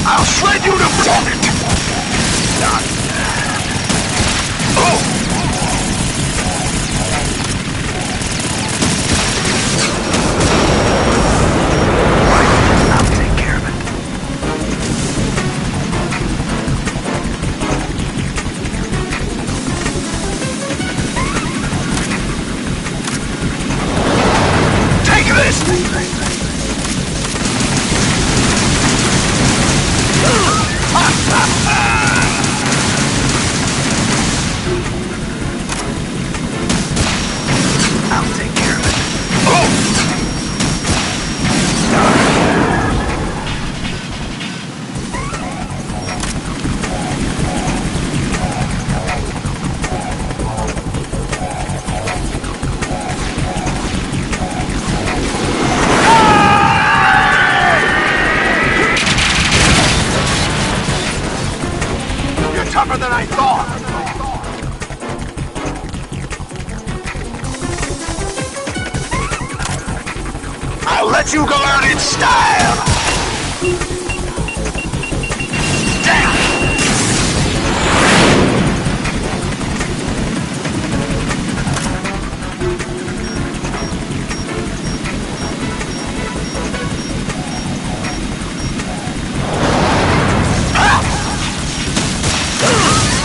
I'll shred you to vomit! I'll take care of it. Take this! I'll take care of it. You're tougher than I thought! I'll let you go out in style!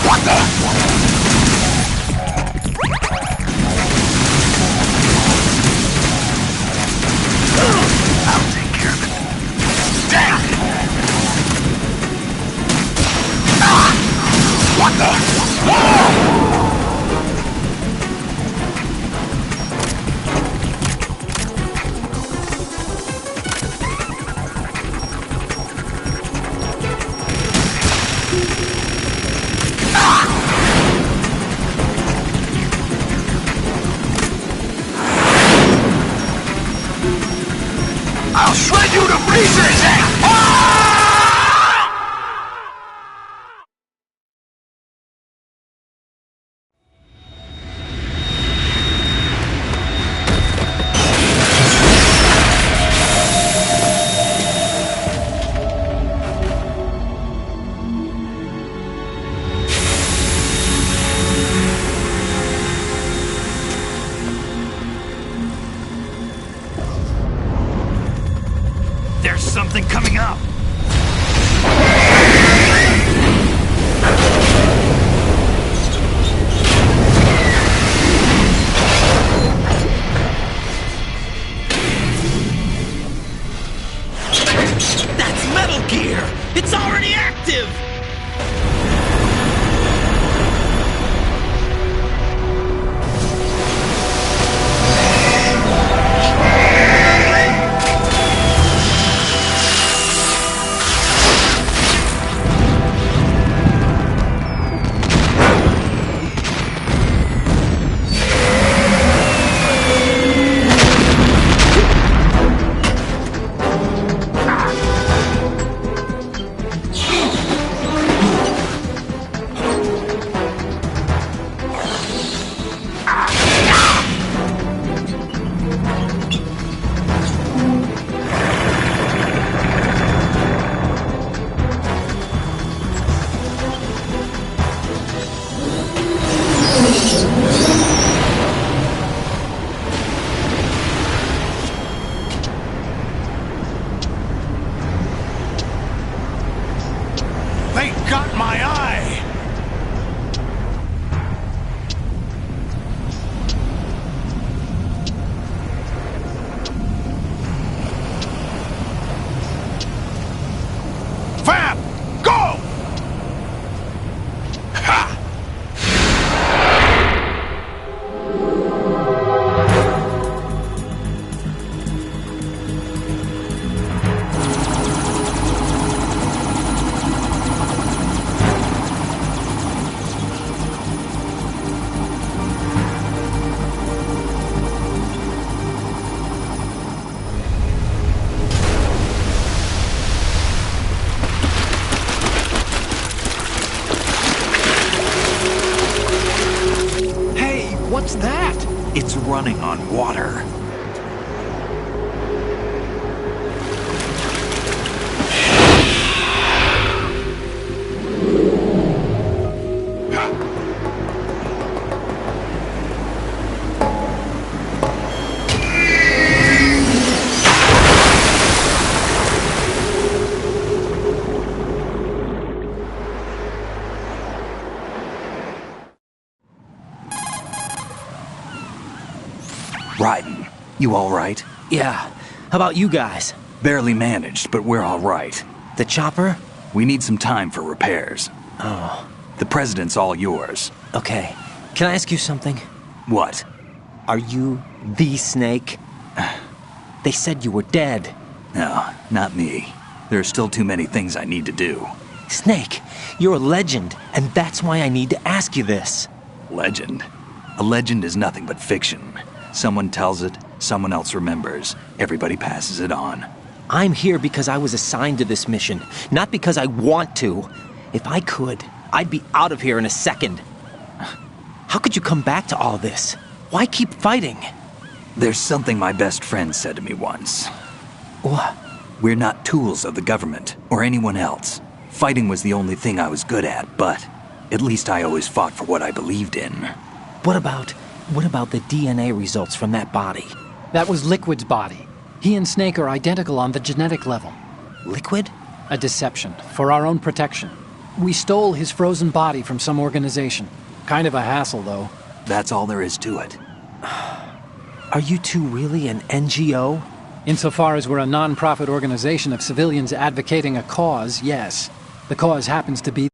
What the? I'll take care of it. What's that? It's running on water. Raiden, you all right? Yeah. How about you guys? Barely managed, but we're all right. The chopper? We need some time for repairs. Oh. The president's all yours. Okay. Can I ask you something? What? Are you the Snake? They said you were dead. No, not me. There are still too many things I need to do. Snake, you're a legend, and that's why I need to ask you this. Legend? A legend is nothing but fiction. Someone tells it, someone else remembers. Everybody passes it on. I'm here because I was assigned to this mission, not because I want to. If I could, I'd be out of here in a second. How could you come back to all this? Why keep fighting? There's something my best friend said to me once. What? We're not tools of the government or anyone else. Fighting was the only thing I was good at, but at least I always fought for what I believed in. What about the DNA results from that body? That was Liquid's body. He and Snake are identical on the genetic level. Liquid? A deception, for our own protection. We stole his frozen body from some organization. Kind of a hassle, though. That's all there is to it. Are you two really an NGO? Insofar as we're a non-profit organization of civilians advocating a cause, yes. The cause happens to be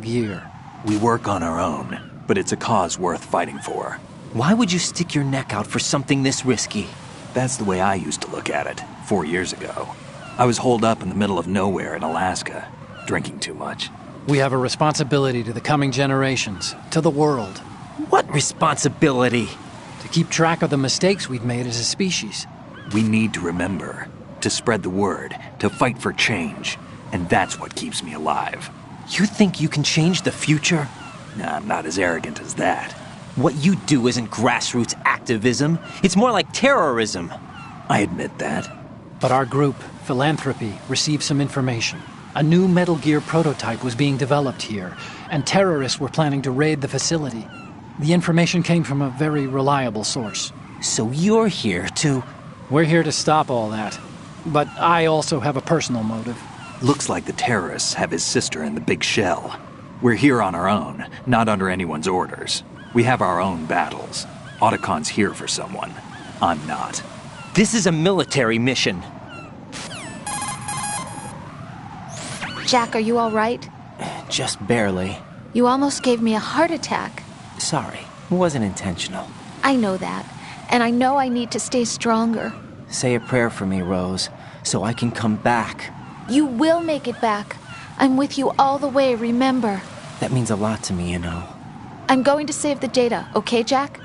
gear. We work on our own, but it's a cause worth fighting for. Why would you stick your neck out for something this risky? That's the way I used to look at it, 4 years ago. I was holed up in the middle of nowhere in Alaska, drinking too much. We have a responsibility to the coming generations, to the world. What responsibility? To keep track of the mistakes we've made as a species. We need to remember, to spread the word, to fight for change, and that's what keeps me alive. You think you can change the future? Nah, I'm not as arrogant as that. What you do isn't grassroots activism. It's more like terrorism. I admit that. But our group, Philanthropy, received some information. A new Metal Gear prototype was being developed here, and terrorists were planning to raid the facility. The information came from a very reliable source. So you're here to... We're here to stop all that. But I also have a personal motive. Looks like the terrorists have his sister in the big shell. We're here on our own, not under anyone's orders. We have our own battles. Otacon's here for someone. I'm not. This is a military mission. Jack, are you all right? Just barely. You almost gave me a heart attack. Sorry, it wasn't intentional. I know that, and I know I need to stay stronger. Say a prayer for me, Rose, so I can come back. You will make it back. I'm with you all the way, remember. That means a lot to me, you know. I'm going to save the data, okay, Jack?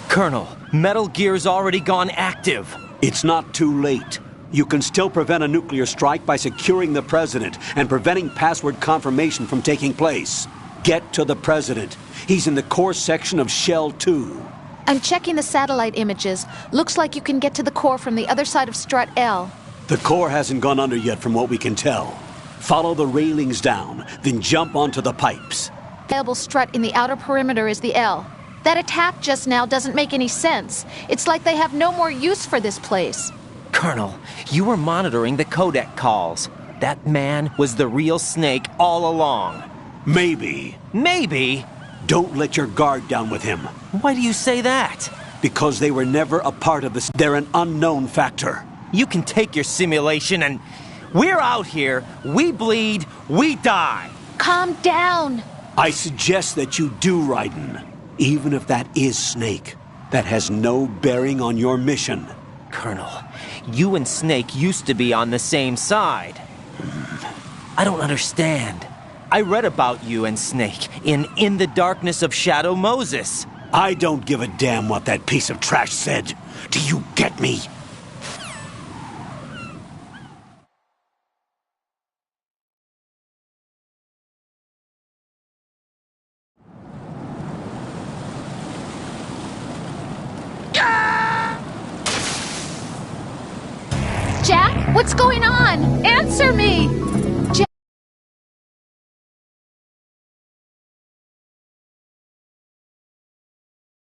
Colonel, Metal Gear's already gone active. It's not too late. You can still prevent a nuclear strike by securing the president and preventing password confirmation from taking place. Get to the president. He's in the core section of Shell 2. I'm checking the satellite images. Looks like you can get to the core from the other side of Strut L. The core hasn't gone under yet from what we can tell. Follow the railings down, then jump onto the pipes. Viable strut in the outer perimeter is the L. That attack just now doesn't make any sense. It's like they have no more use for this place. Colonel, you were monitoring the codec calls. That man was the real Snake all along. Maybe. Maybe? Don't let your guard down with him. Why do you say that? Because they were never a part of this. They're an unknown factor. You can take your simulation and... We're out here. We bleed. We die. Calm down. I suggest that you do, Raiden. Even if that is Snake. That has no bearing on your mission. Colonel, you and Snake used to be on the same side. I don't understand. I read about you and Snake in the Darkness of Shadow Moses. I don't give a damn what that piece of trash said. Do you get me? What's going on? Answer me!